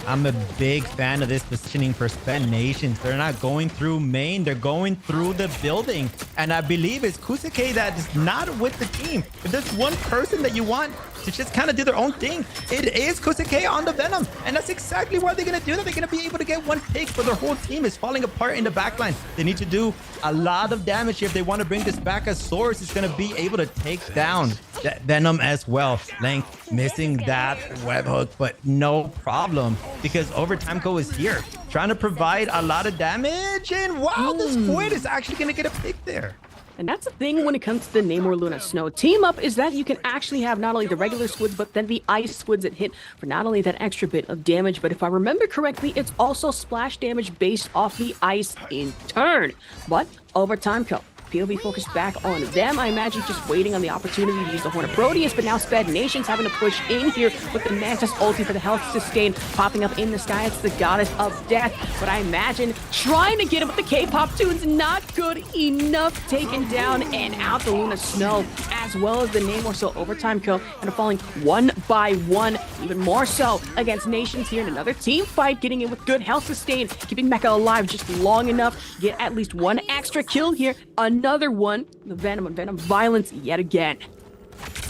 I'm a big fan of this positioning for Sped Nations. They're not going through main, they're going through the building. And I believe it's Kusuke that is not with the team. If there's one person that you want to just kind of do their own thing, it is Kusuke on the Venom. And that's exactly why they're going to do that. They're going to be able to get one pick, but their whole team is falling apart in the backline. They need to do a lot of damage if they want to bring this back as Source is going to be able to take down that Venom as well. Length missing that webhook, but no problem because Overtime Co is here trying to provide a lot of damage. And wow, the Squid is actually going to get a pick there. And that's the thing when it comes to the Namor Luna Snow team-up, is that you can actually have not only the regular squids, but then the ice squids that hit for not only that extra bit of damage, but if I remember correctly, it's also splash damage based off the ice in turn. But overtime kill. POV focused back on them. I imagine just waiting on the opportunity to use the Horn of Proteus, but now Sped Nation's having to push in here with the Mantis ulti for the health sustain popping up in the sky. It's the Goddess of Death, but I imagine trying to get it with the K-pop tunes, not good enough. Taken down and out the Luna Snow, as well as the Namor. So overtime kill and falling one by one, even more so against Nations here in another team fight, getting in with good health sustain, keeping Mecha alive just long enough, get at least one extra kill here. Another one, the Venom and Venom violence yet again.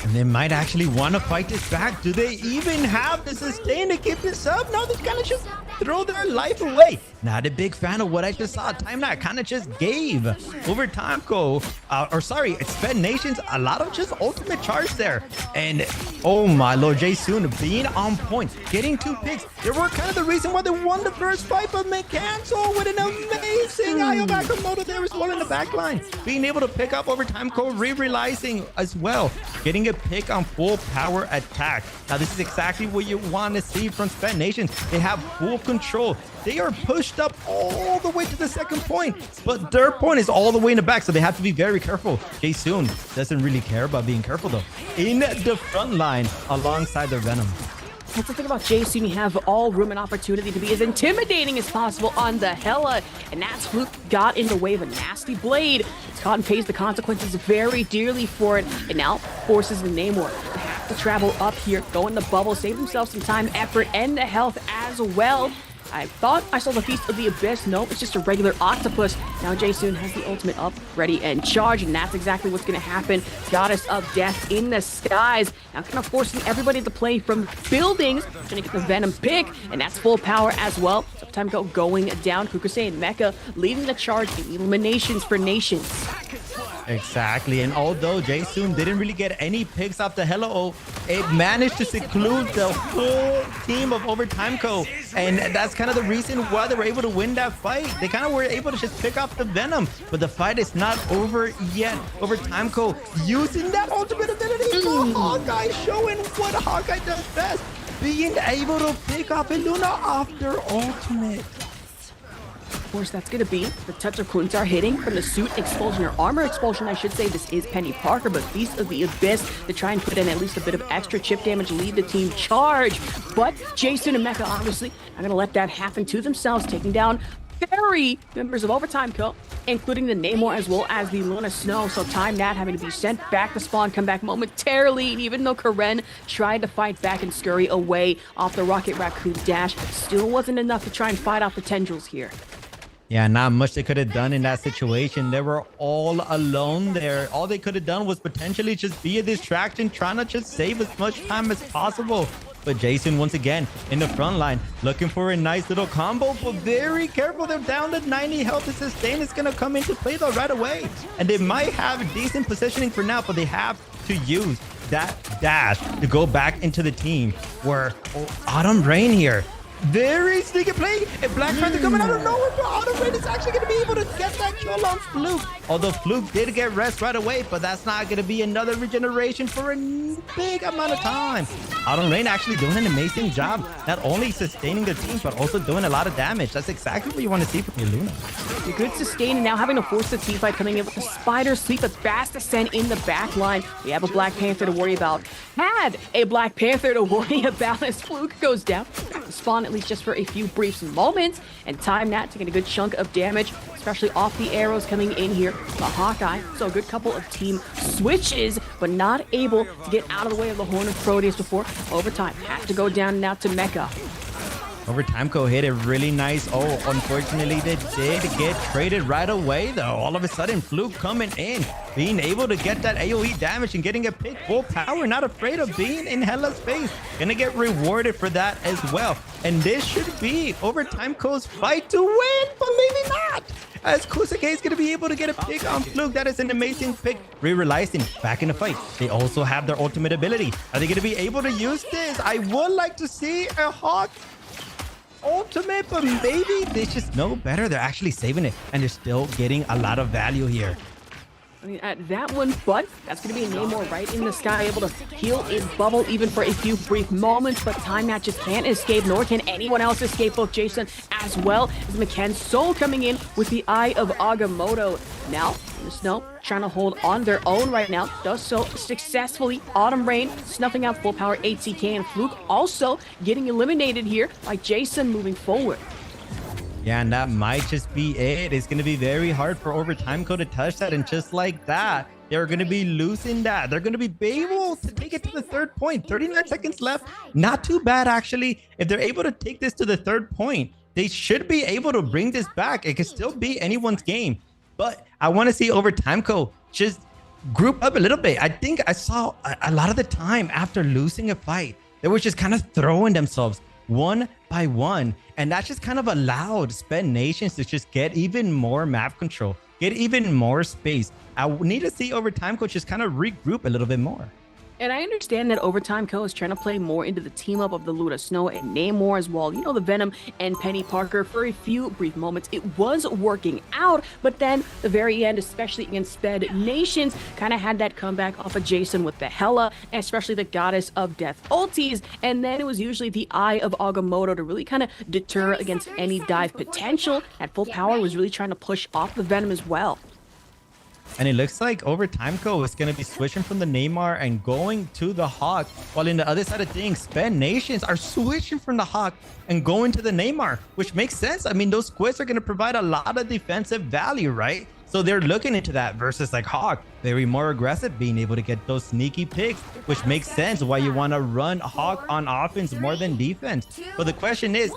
And they might actually want to fight this back. Do they even have the sustain to keep this up? No, they kind of just throw their life away. Not a big fan of what I just saw. Time Knight kind of just gave over Timco, it's Sped Nations, a lot of just ultimate charge there. And oh my lord, Jaesoon being on point, getting 2 picks. They were kind of the reason why they won the first fight, but may cancel with an amazing IO Nakamoto there as well in the back line. Being able to pick up over Timco, re-realizing as well, getting a pick on full power attack. Now this is exactly what you want to see from Sped Nations. They have full control. They are pushed up all the way to the second point, but their point is all the way in the back, so they have to be very careful. Jaesoon doesn't really care about being careful though. In the front line alongside their Venom. That's the thing about Jaesoon, you have all room and opportunity to be as intimidating as possible on the Hela, and that's Fluke got in the way of a nasty blade. Cotton pays the consequences very dearly for it, and now forces the Namor to have to travel up here, go in the bubble, save themselves some time, effort, and the health as well. I thought I saw the Feast of the Abyss. Nope, it's just a regular octopus. Now Jaesoon has the ultimate up, ready, and charge, and that's exactly what's going to happen. Goddess of Death in the skies. Now kind of forcing everybody to play from buildings. Trying to get the Venom pick, and that's full power as well. So time going down. Kukusei and Mecha leading the charge in eliminations for Nations. Exactly, and although Jaesoon didn't really get any picks off the Hello, it managed to seclude the whole team of Overtimeko, and that's kind of the reason why they were able to win that fight. They kind of were able to just pick off the Venom, but the fight is not over yet. Overtimeko using that ultimate ability. Hawkeye showing what Hawkeye does best, being able to pick off a Luna off their ultimate. Of course, that's going to be the touch of Kuntar hitting from the suit expulsion, or armor expulsion, I should say. This is Penny Parker, but Feast of the Abyss to try and put in at least a bit of extra chip damage, lead the team charge. But Jaesoon and Mecha obviously are going to let that happen to themselves, taking down very members of Overtime Co., including the Namor as well as the Luna Snow. So Time Nat having to be sent back to spawn, come back momentarily. And even though Karen tried to fight back and scurry away off the Rocket Raccoon dash, still wasn't enough to try and fight off the tendrils here. Yeah, not much they could have done in that situation. They were all alone there. All they could have done was potentially just be a distraction, trying to just save as much time as possible. But Jaesoon, once again, in the front line, looking for a nice little combo, but very careful. They're down to 90 health. The sustain is going to come into play, though, right away. And they might have decent positioning for now, but they have to use that dash to go back into the team. Where Autumn Rain here, very sneaky play. And Black Panther coming out of nowhere, but Autumn Rain is actually going to be able to get that kill on Fluke. Although Fluke did get rest right away, but that's not going to be another regeneration for a big amount of time. Autumn Rain actually doing an amazing job, not only sustaining the team, but also doing a lot of damage. That's exactly what you want to see from your Luna. A good sustain, and now having to force the team fight, coming in with the Spider Sleep, a fast ascent in the back line. We have a Black Panther to worry about. Had a Black Panther to worry about as Fluke goes down. Spawn at least just for a few brief moments, and Time Nat taking a good chunk of damage, especially off the arrows coming in here. The Hawkeye, so a good couple of team switches, but not able to get out of the way of the Horn of Proteus before overtime. Has to go down and out to Mecha. Overtimeko hit a really nice. Oh, unfortunately, they did get traded right away, though. All of a sudden, Fluke coming in, being able to get that AoE damage and getting a pick full power, not afraid of being in Hela's face. Gonna get rewarded for that as well. And this should be Overtimeko's fight to win, but maybe not. As Kusuke is going to be able to get a pick on Fluke. That is an amazing pick. Re-realizing back in the fight. They also have their ultimate ability. Are they going to be able to use this? I would like to see a Hawk ultimate, but maybe they just know better. They're actually saving it, and they're still getting a lot of value here. I mean, at that one, but that's going to be Namor right in the sky, able to heal his bubble even for a few brief moments, but Time Matches can't escape, nor can anyone else escape, both Jason as well as McKenn's Soul coming in with the Eye of Agamotto. Now, the Snow trying to hold on their own right now, does so successfully. Autumn Rain snuffing out full power ATK, and Fluke also getting eliminated here by Jason moving forward. Yeah, and that might just be it. It's going to be very hard for Overtime Co to touch that. And just like that, they're going to be losing that. They're going to be able to take it to the third point. 39 seconds left. Not too bad, actually. If they're able to take this to the third point, they should be able to bring this back. It could still be anyone's game. But I want to see Overtime Co just group up a little bit. I think I saw a lot of the time after losing a fight, they were just kind of throwing themselves one by one, and that just kind of allowed Spend Nations to just get even more map control, get even more space. I need to see Overtime Co just kind of regroup a little bit more. And I understand that Overtime Co is trying to play more into the team up of the Luna Snow and Namor as well. You know, the Venom and Penny Parker for a few brief moments. It was working out, but then the very end, especially against Sped Nations, kind of had that comeback off of Jason with the Hela, especially the Goddess of Death ultis. And then it was usually the Eye of Agamotto to really kind of deter against any dive potential. At full power was really trying to push off the Venom as well. And it looks like Overtime Co is going to be switching from the Neymar and going to the Hawk. While in the other side of things, Spend Nations are switching from the Hawk and going to the Neymar, which makes sense. I mean, those squids are going to provide a lot of defensive value, right? So they're looking into that versus like Hawk, very more aggressive, being able to get those sneaky picks, which makes sense why you want to run Hawk on offense more than defense. But the question is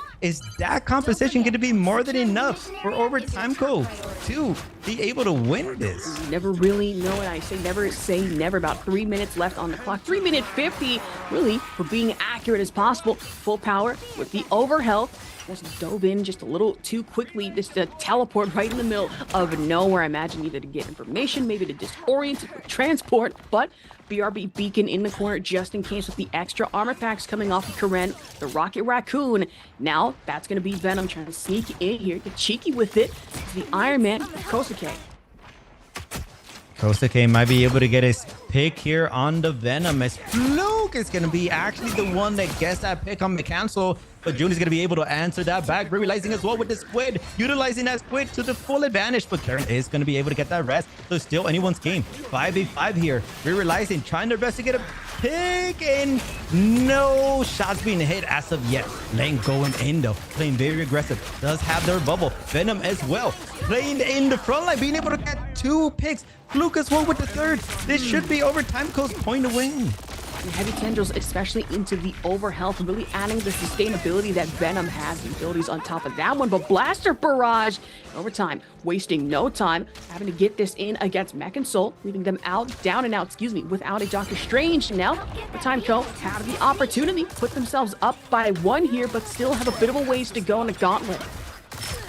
that composition going to be more than enough for Overtime Co to be able to win this? You never really know, and I say never. About 3 minutes left on the clock. 3 minute 50, really, for being accurate as possible. Full power with the overhealth. Just dove in just a little too quickly, just to teleport right in the middle of nowhere. I imagine either to get information, maybe to disorient, transport, but BRB Beacon in the corner just in case with the extra armor packs coming off of Karen, the Rocket Raccoon. Now that's going to be Venom trying to sneak in here, get cheeky with it. It's the Iron Man, Kosuke. Kosuke might be able to get his pick here on the Venom, as Fluke is going to be actually the one that gets that pick on the cancel. But June is going to be able to answer that back, realizing as well with the squid, utilizing that squid to the full advantage. But Karen is going to be able to get that rest. So still anyone's game. 5v5 here. Realizing, trying their best to get a pick, and no shots being hit as of yet. Lane going in though, playing very aggressive. Does have their bubble. Venom as well, playing in the front line, being able to get 2 picks. Fluke as well with the third. This should be Overtime Co's point to win. The heavy tendrils, especially into the overhealth, really adding the sustainability that Venom has, the abilities on top of that one. But Blaster Barrage, Overtime, wasting no time, having to get this in against Mech and Soul, leaving them down and out, without a Doctor Strange. Now, Overtime Co have the opportunity, put themselves up by 1 here, but still have a bit of a ways to go in the gauntlet.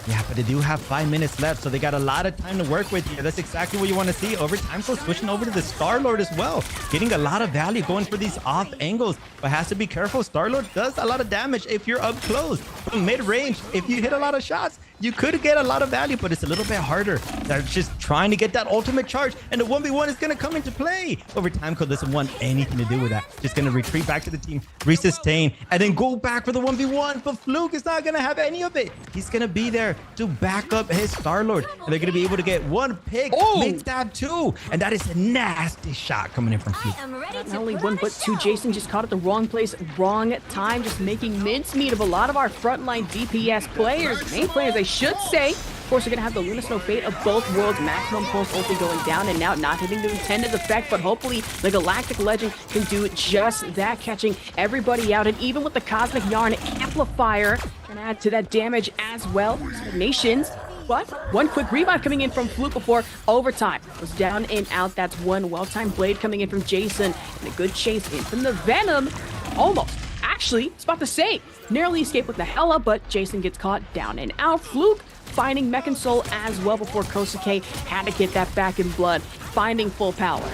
Yeah, but they do have 5 minutes left, so they got a lot of time to work with here. That's exactly what you want to see. Overtime Co switching over to the Star-Lord as well, getting a lot of value going for these off angles, but has to be careful. Star-Lord does a lot of damage if you're up close. From mid-range, if you hit a lot of shots, you could get a lot of value, but it's a little bit harder. They're just trying to get that ultimate charge, and the 1v1 is going to come into play. Overtime Co doesn't want anything to do with that. Just going to retreat back to the team, resustain, and then go back for the 1v1. But Fluke is not going to have any of it. He's going to be there to back up his Star-Lord, and they're going to be able to get 1 pick, make that 2, and that is a nasty shot coming in from Fluke. Not only 1 but 2. Jason just caught at the wrong place, wrong time, just making mincemeat of a lot of our frontline DPS players, main players, I should say. Of course, we're going to have the Luna Snow Fate of both worlds, maximum pulse ulti going down and out, not hitting the intended effect, but hopefully the Galactic Legend can do just that, catching everybody out, and even with the Cosmic Yarn Amplifier, can add to that damage as well. Nations. But 1 quick revive coming in from Fluke before Overtime was down and out. That's 1 well-timed blade coming in from Jason, and a good chase in from the Venom. Almost. Actually, it's about to say, narrowly escaped with the Hela, but Jason gets caught down and out. Fluke finding Mech and Soul as well before Kosuke had to get that back in blood, finding full power.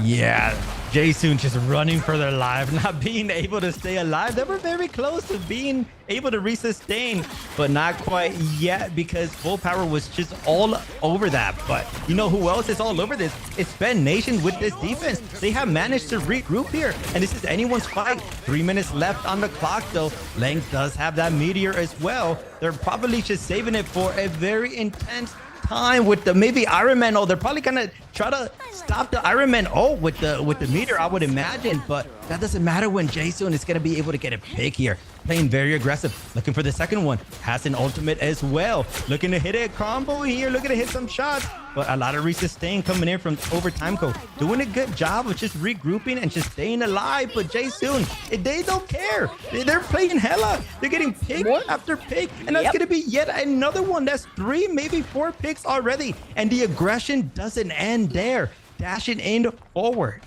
Yeah, Jason just running for their life, not being able to stay alive. They were very close to being able to resustain, but not quite yet because Full Power was just all over that. But you know who else is all over this? It's Ben Nation with this defense. They have managed to regroup here, and this is anyone's fight. 3 minutes left on the clock, though. Length does have that meteor as well. They're probably just saving it for a very intense time with the maybe Iron Man. Oh, they're probably gonna try to stop the Iron Man with the meter, I would imagine, but that doesn't matter when Jason is gonna be able to get a pick here. Playing very aggressive, looking for the second one. Has an ultimate as well, looking to hit a combo here, looking to hit some shots, but a lot of resustain coming in from Overtime Code, doing a good job of just regrouping and just staying alive. But Jason, they don't care. They're playing hella. They're getting pick after pick, and that's gonna be yet another one. That's 3, maybe 4 picks already, and the aggression doesn't end there. Dashing in forward.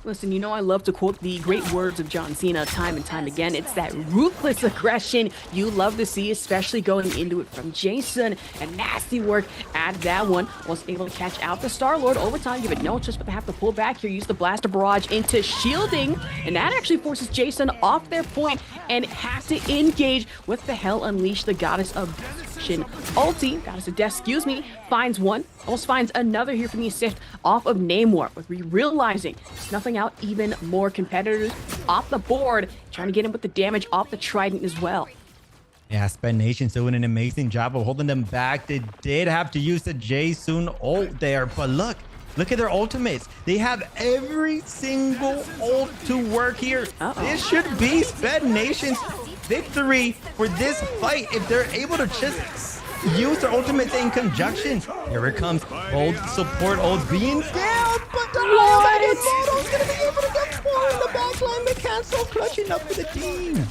Listen, you know I love to quote the great words of John Cena time and time again. It's that ruthless aggression you love to see, especially going into it from Jason. And nasty work at that one. Was able to catch out the Star-Lord. Overtime, give it no choice but to have to pull back here. Use the Blaster Barrage into shielding. And that actually forces Jason off their point and has to engage with the Hell Unleash, the Goddess of Destruction. Ulti, Goddess of Death, excuse me, finds one. Almost finds another here from the assist off of Namor, with realizing snuffing out even more competitors off the board, trying to get him with the damage off the Trident as well. Yeah, Spend Nation's doing an amazing job of holding them back. They did have to use the Jason ult there, but look at their ultimates. They have every single ult to work here. This should be Spend Nation's victory for this fight if they're able to just use their ultimates in conjunction. Here it comes. Old support, old being down, but the Agamotto's gonna be able to get 4 in the backline. They cancel, clutching up for the team.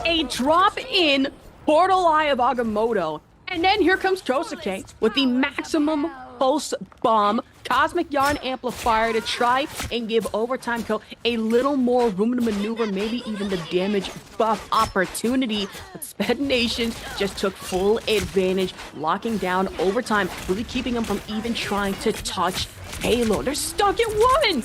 A drop in Portal Eye of Agamotto. And then here comes Tosuke with the maximum pulse bomb Cosmic Yarn Amplifier to try and give Overtime Co. a little more room to maneuver, maybe even the damage buff opportunity. But Sped Nation just took full advantage, locking down Overtime, really keeping them from even trying to touch Halo. They're stuck at 1!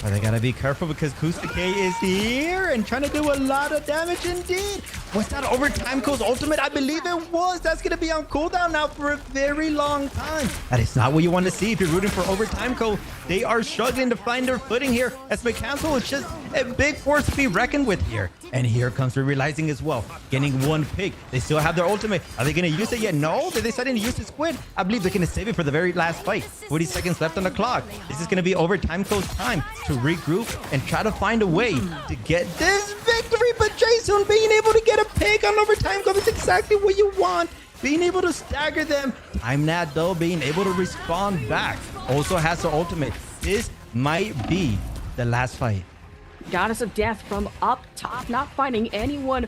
But they gotta be careful because Kusake is here and trying to do a lot of damage indeed. Was that Overtime Co's ultimate? I believe it was. That's gonna be on cooldown now for a very long time. That is not what you want to see if you're rooting for Overtime Co. They are struggling to find their footing here as McCancel is just a big force to be reckoned with here. And here comes Realizing as well, getting 1 pick. They still have their ultimate. Are they gonna use it yet? No, they decided to use the squid. I believe they're gonna save it for the very last fight. 40 seconds left on the clock. This is gonna be Overtime Co's time to regroup and try to find a way to get this victory. But Jason being able to get a pick on Overtime Co is exactly what you want. Being able to stagger them. Time that though, being able to respond back. Also has the ultimate. This might be the last fight. Goddess of Death from up top, not finding anyone.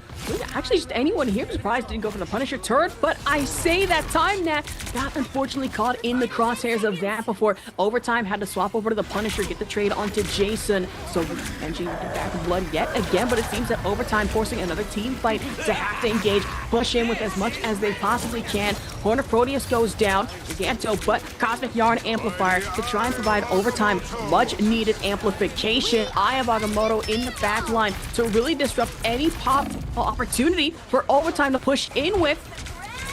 Actually, just anyone here. I'm surprised didn't go for the Punisher turret, but I say that Time Nat got unfortunately caught in the crosshairs of that before Overtime had to swap over to the Punisher, get the trade onto Jason. So Benji back in blood yet again, but it seems that Overtime forcing another team fight to have to engage, push in with as much as they possibly can. Horn of Proteus goes down, Giganto, but Cosmic Yarn Amplifier to try and provide Overtime much needed amplification. Eye of Agamotto in the back line to really disrupt any pop opportunity for Overtime to push in with.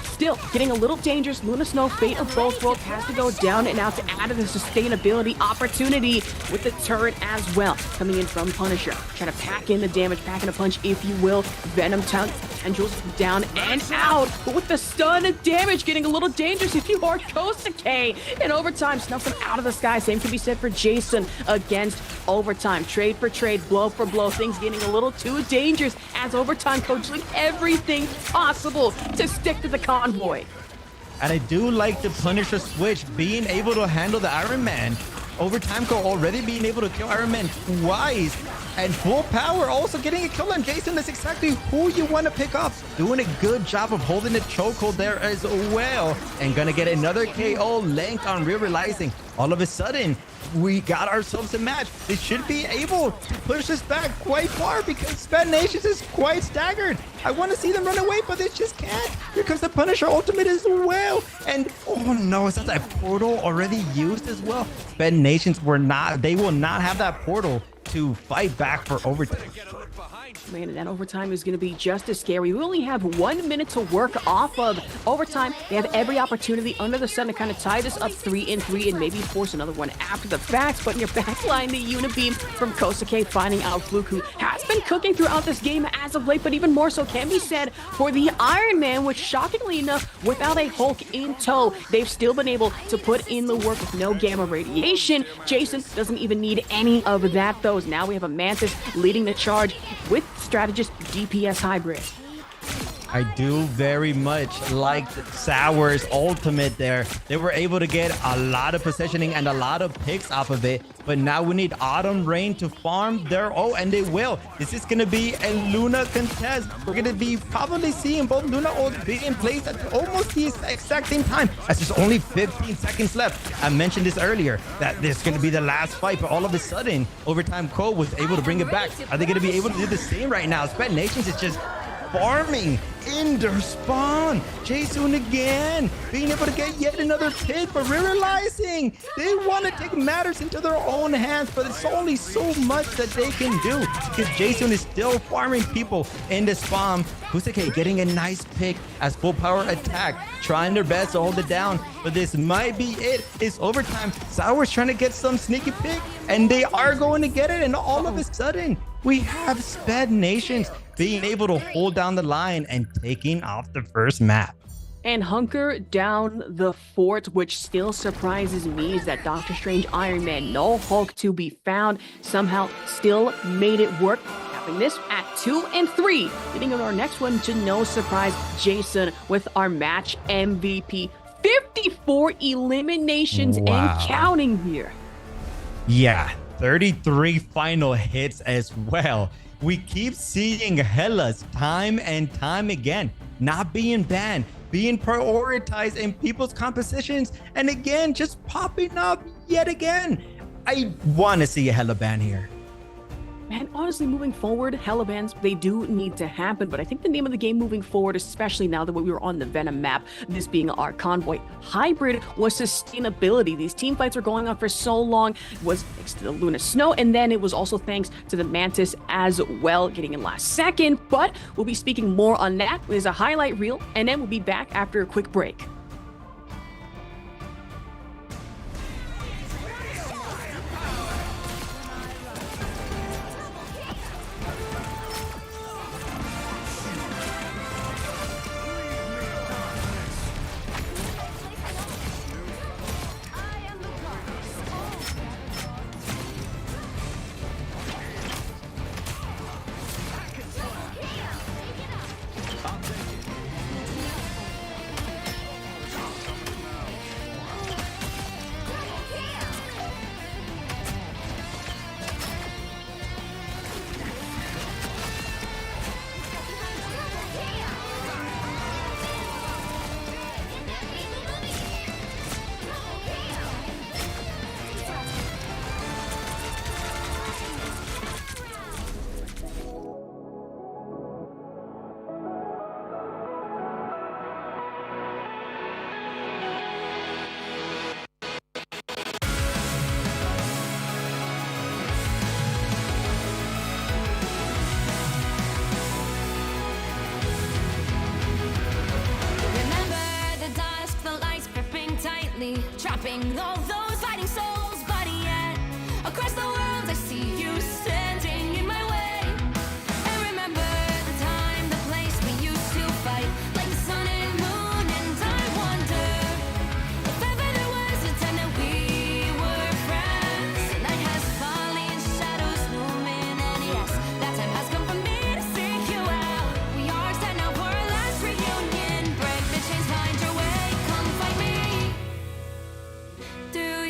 Still getting a little dangerous. Luna Snow, Fate of Both Worlds has to go down and out to add to the sustainability opportunity with the turret as well. Coming in from Punisher, trying to pack in the damage, packing a punch, if you will. Venom tendrils down and out, but with the stun and damage getting a little dangerous if you are Kosuke. And Overtime snuffs them out of the sky. Same can be said for Jason against Overtime. Trade for trade, blow for blow. Things getting a little too dangerous as Overtime coach doing everything possible to stick to the convoy. And I do like the Punisher switch, being able to handle the Iron Man. Overtime Co already being able to kill Iron Man twice. And Full Power also getting a kill on Jason. That's exactly who you want to pick up. Doing a good job of holding the chokehold there as well. And gonna get another KO. Length on Realizing. all of a sudden, we got ourselves a match. They should be able to push this back quite far because Sped Nations is quite staggered. I want to see them run away, but they just can't. Here comes the Punisher ultimate as well. And oh no, is that portal already used as well? Sped Nations will not have that portal to fight back for overtime. Man, and that overtime is going to be just as scary. We only have 1 minute to work off of overtime. They have every opportunity under the sun to kind of tie this up 3-3 and maybe force another one after the fact. But in your backline, the Unibeam from Kosuke finding out Fluke, who has been cooking throughout this game as of late, but even more so can be said for the Iron Man, which shockingly enough, without a Hulk in tow, they've still been able to put in the work with no gamma radiation. Jason doesn't even need any of that, though. Now we have a Mantis leading the charge with strategist DPS hybrid. I do very much like Sour's ultimate there. They were able to get a lot of positioning and a lot of picks off of it, but now we need Autumn Rain to farm their and they will. This is going to be a Luna contest. We're going to be probably seeing both Luna ults being in place at almost the exact same time, as there's only 15 seconds left. I mentioned this earlier, that this is going to be the last fight, but all of a sudden, Overtime Cole was able to bring it back. Are they going to be able to do the same right now? Sped Nations is just farming in their spawn. Jason again being able to get yet another pick, but realizing they want to take matters into their own hands, but it's only so much that they can do because Jason is still farming people in the spawn. Kusake getting a nice pick as full power attack, trying their best to hold it down, but this might be it. It's overtime. Sour's trying to get some sneaky pick, and they are going to get it, and all of a sudden we have Sped Nations being able to hold down the line and taking off the first map. And hunker down the fort, which still surprises me, is that Doctor Strange, Iron Man, no Hulk to be found, somehow still made it work. Having this at 2 and 3, getting on our next one to no surprise, Jason with our match MVP. 54 eliminations and counting here. Yeah, 33 final hits as well. We keep seeing Hellas time and time again, not being banned, being prioritized in people's compositions, and again, just popping up yet again. I want to see a Hella ban here. Man, honestly, moving forward, Hella bans, they do need to happen, but I think the name of the game moving forward, especially now that we were on the Venom map, this being our convoy hybrid, was sustainability. These team fights were going on for so long. It was thanks to the Luna Snow, and then it was also thanks to the Mantis as well, getting in last second, but we'll be speaking more on that. There's a highlight reel, and then we'll be back after a quick break. trapping all those fighting souls, but yet across the world I see you standing in my way. And remember the time, the place we used to fight, like the sun and moon, and I wonder if ever there was a time that we were friends. The night has fallen, shadows looming, and yes, that time has come for me to seek you out. We are set now for our last reunion. Break the chains, find your way, come fight me. Do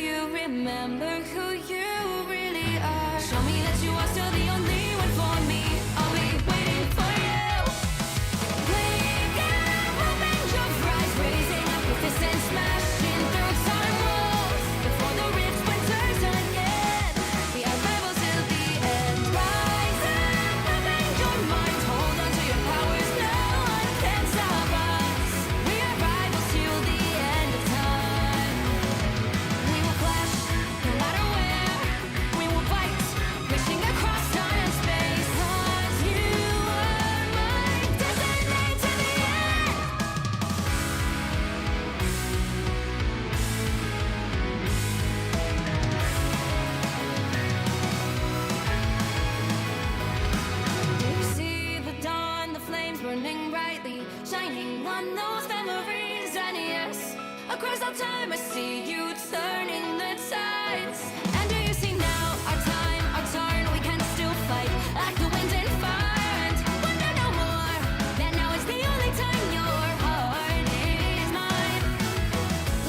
burning brightly, shining on those memories. And yes, across all time I see you turning the tides. And do you see now our time, our turn? We can still fight like the wind and fire. And wonder no more that now is the only time your heart is mine.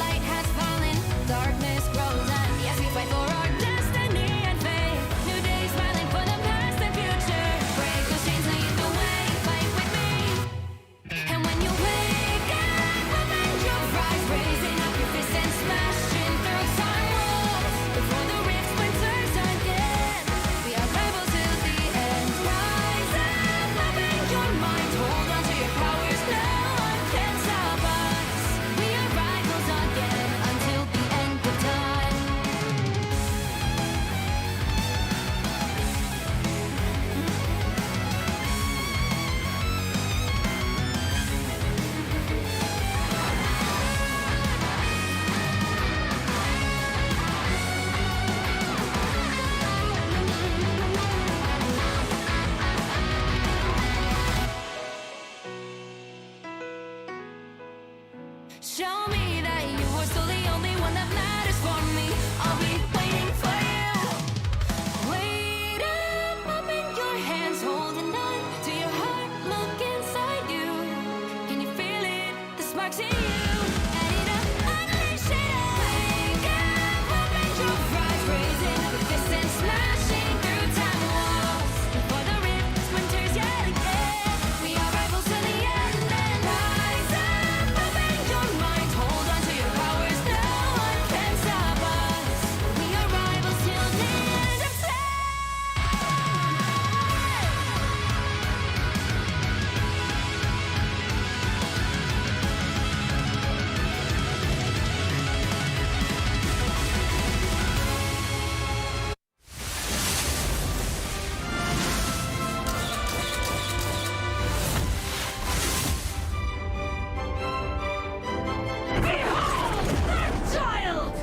Light has fallen, darkness grows, and yes, we fight for our destiny and fate. New days smiling for the past and future. Break those chains, lead the way, fight with me. And when you wake up, open your eyes, raising up your fists and smashing through time walls. Before the rift splinters again, we are rivals till the end. Rise up, open your mind, hold on to your powers, no one can stop us. We are rivals again until the end of time. Show me that you are still the only one that matters for me. I'll be waiting for you. Wait up, open your hands, holding on to your heart. Look inside you. Can you feel it? The sparks in you. And it up, unleash it. Wake up, open your eyes, raising up your fists and smashing through time walls. Before the rift splinters yet again, we are rivals to the end. And rise up, open your mind, hold on to your powers, no one can stop us. We are rivals till the end of time. Child!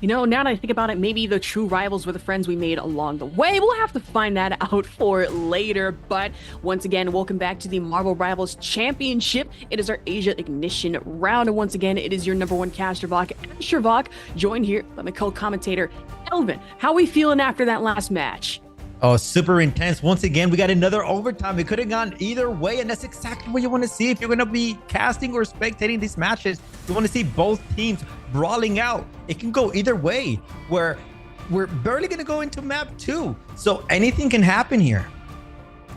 You know, now that I think about it, maybe the true rivals were the friends we made along the way. We'll have to find that out for later. But once again, welcome back to the Marvel Rivals Championship. It is our Asia Ignition round. And once again, it is your number one caster, Asher Vok, joined here by my co-commentator, Elvin. How we feeling after that last match? Oh, super intense. Once again, we got another overtime. It could have gone either way, and that's exactly what you want to see. If you're going to be casting or spectating these matches, you want to see both teams brawling out. It can go either way, where we're barely going to go into map 2. So anything can happen here.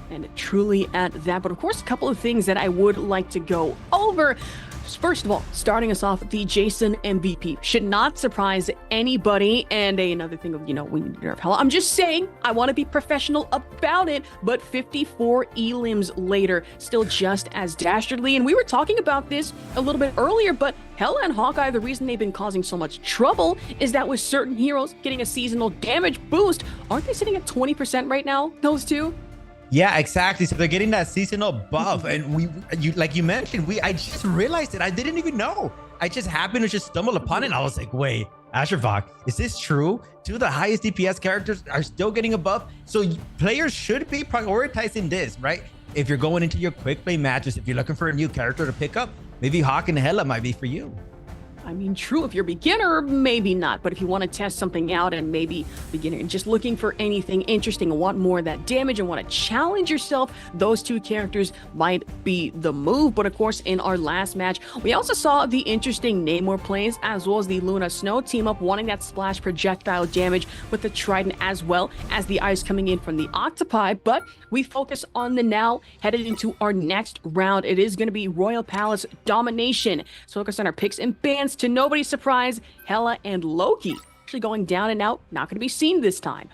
And truly at that. But of course, a couple of things that I would like to go over. First of all, starting us off, the Jason MVP should not surprise anybody. And another thing of, we need to nerf hell. I'm just saying, I want to be professional about it, but 54 elims later, still just as dastardly. And we were talking about this a little bit earlier, but Hela and Hawkeye, the reason they've been causing so much trouble is that with certain heroes getting a seasonal damage boost, aren't they sitting at 20% right now, those two? Yeah, exactly. So they're getting that seasonal buff, and like you mentioned, I just realized it. I didn't even know. I just happened to just stumble upon it. And I was like, wait, Asher Vok, is this true? Two of the highest DPS characters are still getting a buff. So players should be prioritizing this, right? If you're going into your quick play matches, if you're looking for a new character to pick up, maybe Hawk and Hela might be for you. I mean, true, if you're a beginner, maybe not. But if you want to test something out and maybe beginner and just looking for anything interesting and want more of that damage and want to challenge yourself, those two characters might be the move. But of course, in our last match, we also saw the interesting Namor plays as well as the Luna Snow team up wanting that splash projectile damage with the Trident as well as the ice coming in from the Octopi. But we focus on the now headed into our next round. It is going to be Royal Palace Domination. Let's focus on our picks and bans. To nobody's surprise, Hela and Loki actually going down and out, not going to be seen this time.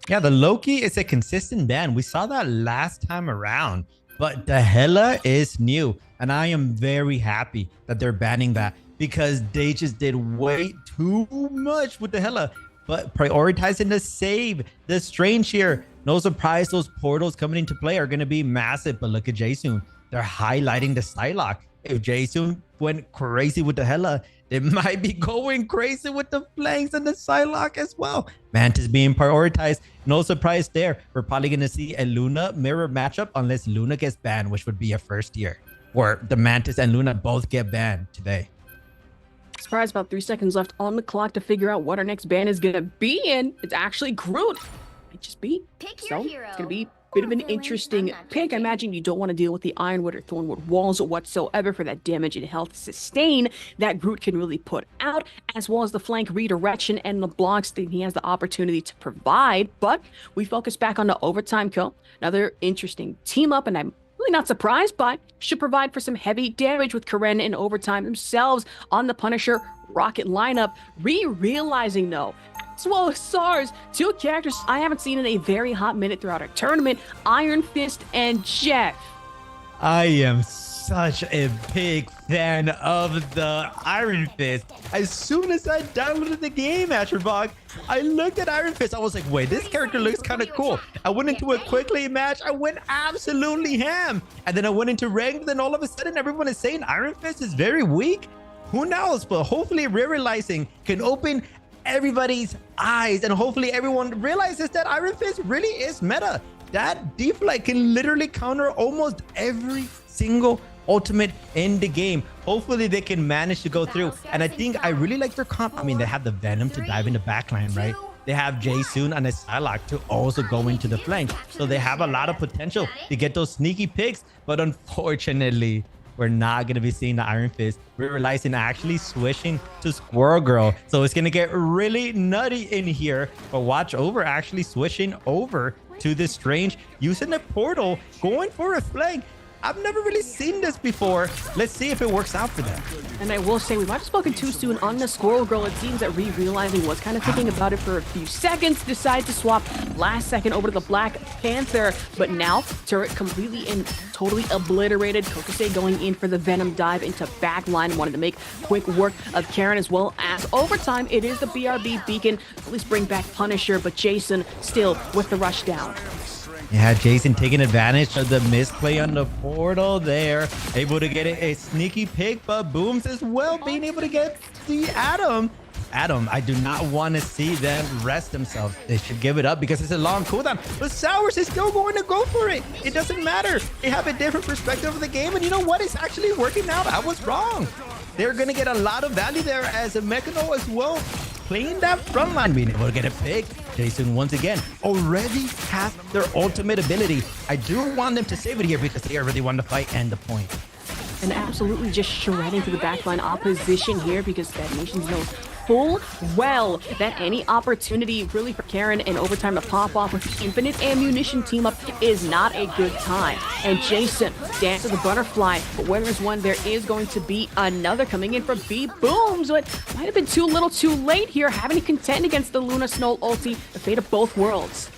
Yeah, the Loki is a consistent ban. We saw that last time around, but the Hela is new. And I am very happy that they're banning that because they just did way too much with the Hela. But prioritizing the save, the Strange here. No surprise, those portals coming into play are going to be massive. But look at Jason. They're highlighting the Psylocke. If Jason went crazy with the Hela, they might be going crazy with the flanks and the Psylocke as well. Mantis being prioritized. No surprise there. We're probably going to see a Luna mirror matchup unless Luna gets banned, which would be a first year. Where the Mantis and Luna both get banned today. Surprise, about 3 seconds left on the clock to figure out what our next ban is going to be in. It's actually Groot. Might just be. Pick So your hero. it's going to be bit of an interesting pick. I imagine you don't want to deal with the Ironwood or Thornwood walls whatsoever for that damage and health sustain that Groot can really put out, as well as the flank redirection and the blocks that he has the opportunity to provide. But we focus back on the overtime kill. Another interesting team up, and I'm really not surprised, but should provide for some heavy damage with Karen in overtime themselves on the Punisher Rocket lineup. Realizing though, as well as SARS, two characters I haven't seen in a very hot minute throughout our tournament, Iron Fist and Jeff. I am such a big fan of the Iron Fist. As soon as I downloaded the game, Astrobog, I looked at Iron Fist. I was like, wait, this character looks kind of cool. I went into a quickly match. I went absolutely ham. And then I went into ranked. Then all of a sudden, everyone is saying Iron Fist is very weak. Who knows? But hopefully, realizing can open everybody's eyes, and hopefully everyone realizes that Iron Fist really is meta. That deflect can literally counter almost every single ultimate in the game. Hopefully they can manage to go through. And I think I really like their comp. I mean, they have the Venom to dive in the backline, right? They have Jason and a Psylocke to also go into the flank. So they have a lot of potential to get those sneaky picks. But unfortunately, we're not going to be seeing the Iron Fist. We're realizing actually switching to Squirrel Girl. So it's going to get really nutty in here. But watch over actually switching over to this Strange, using the portal, going for a flank. I've never really seen this before. Let's see if it works out for them. And I will say, we might have spoken too soon on the Squirrel Girl. It seems that realizing was kind of thinking about it for a few seconds, decided to swap last second over to the Black Panther. But now, turret completely and totally obliterated. Kokosei going in for the Venom dive into backline. Wanted to make quick work of Karen as well as overtime. It is the BRB beacon. At least bring back Punisher, but Jason still with the rush down. Yeah, Jason taking advantage of the misplay on the portal there. Able to get a sneaky pick, but Booms as well being able to get the Atom. I do not want to see them rest themselves. They should give it up because it's a long cooldown. But Sours is still going to go for it. It doesn't matter. They have a different perspective of the game. And you know what? It's actually working out. I was wrong. They're going to get a lot of value there as a Mechano as well. Playing that front line, being able to get a pick. Jason, once again, already has their ultimate ability. I do want them to save it here because they already won the fight and the point. And absolutely just shredding to the backline opposition here because Bad Nations knows full well that any opportunity really for Karen in overtime to pop off with the infinite ammunition team up is not a good time. And Jason, dance of the butterfly, but where there's one, there is going to be another coming in for B Booms. But might have been too little too late here, having to contend against the Luna Snow ulti, the fate of both worlds.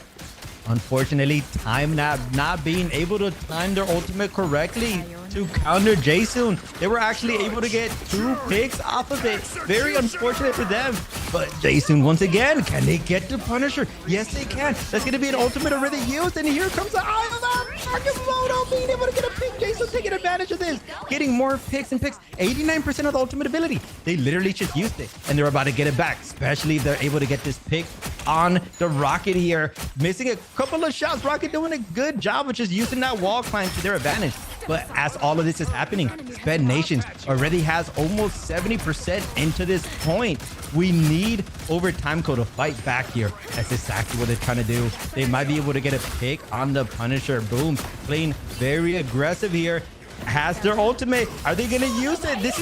Unfortunately, time not being able to time their ultimate correctly to counter Jason. They were actually able to get 2 picks off of it. Very unfortunate for them. But Jason, once again, can they get the Punisher? Yes, they can. That's going to be an ultimate already used. And here comes the Eye of the Archivoto being able to get a pick. Jason taking advantage of this. Getting more picks and picks. 89% of the ultimate ability. They literally just used it. And they're about to get it back. Especially if they're able to get this pick on the Rocket here. Missing a couple of shots. Rocket doing a good job of just using that wall climb to their advantage. But as all of this is happening, Sped Nations already has almost 70% into this point. We need overtime code to fight back here. That's exactly what they're trying to do. They might be able to get a pick on the Punisher. Boom, playing very aggressive here. Has their ultimate. Are they gonna use it? This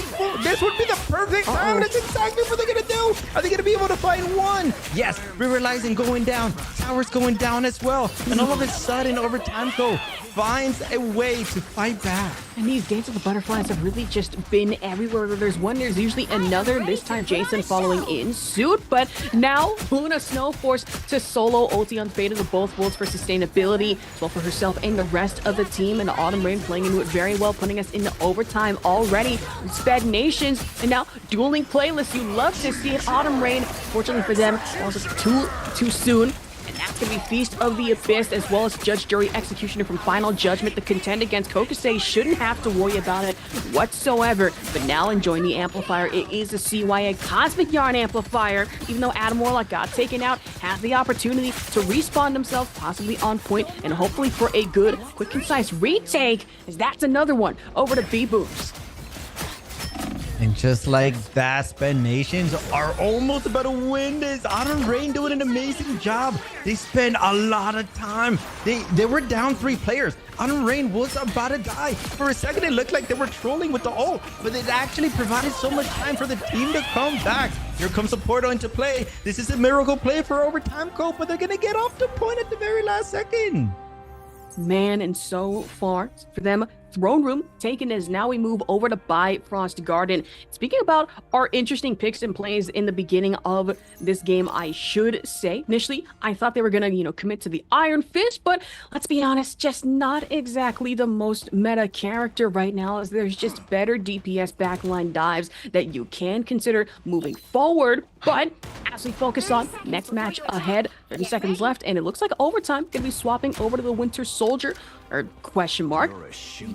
would be the perfect time. That's exactly what they're gonna do. Are they gonna be able to find one? Yes, realizing going down. Towers going down as well. And all of a sudden, overtime code finds a way to fight back. And these Dance of the Butterflies have really just been everywhere. Where there's one, there's usually another. This time, Jason following in suit. But now, Luna Snow forced to solo ulti on Fate of the Both Worlds for sustainability, as well for herself and the rest of the team. And Autumn Rain playing into it very well, putting us into overtime already. Sped Nations, and now dueling playlists. You love to see it. Autumn Rain, fortunately for them, also too soon. And that's going to be Feast of the Abyss, as well as Judge, Jury, Executioner from Final Judgment. The contend against Kokosei shouldn't have to worry about it whatsoever. But now enjoying the amplifier, it is a CYA Cosmic Yarn amplifier. Even though Adam Warlock got taken out, has the opportunity to respawn himself, possibly on point, and hopefully for a good, quick, concise retake, as that's another one over to B-Booms. And just like that, Sped Nations are almost about to win this. Autumn Rain doing an amazing job. They spend a lot of time. They were down 3 players. Autumn Rain was about to die. For a second, it looked like they were trolling with the ult, but it actually provided so much time for the team to come back. Here comes the portal into play. This is a miracle play for overtime code, but they're going to get off the point at the very last second. Man, and so far for them, Throne Room taken as now we move over to Bifrost Garden. Speaking about our interesting picks and plays in the beginning of this game, I should say, initially, I thought they were going to, commit to the Iron Fist, but let's be honest, just not exactly the most meta character right now, as there's just better DPS backline dives that you can consider moving forward. But as we focus on next match ahead, 30 seconds left, and it looks like overtime going to be swapping over to the Winter Soldier, or question mark,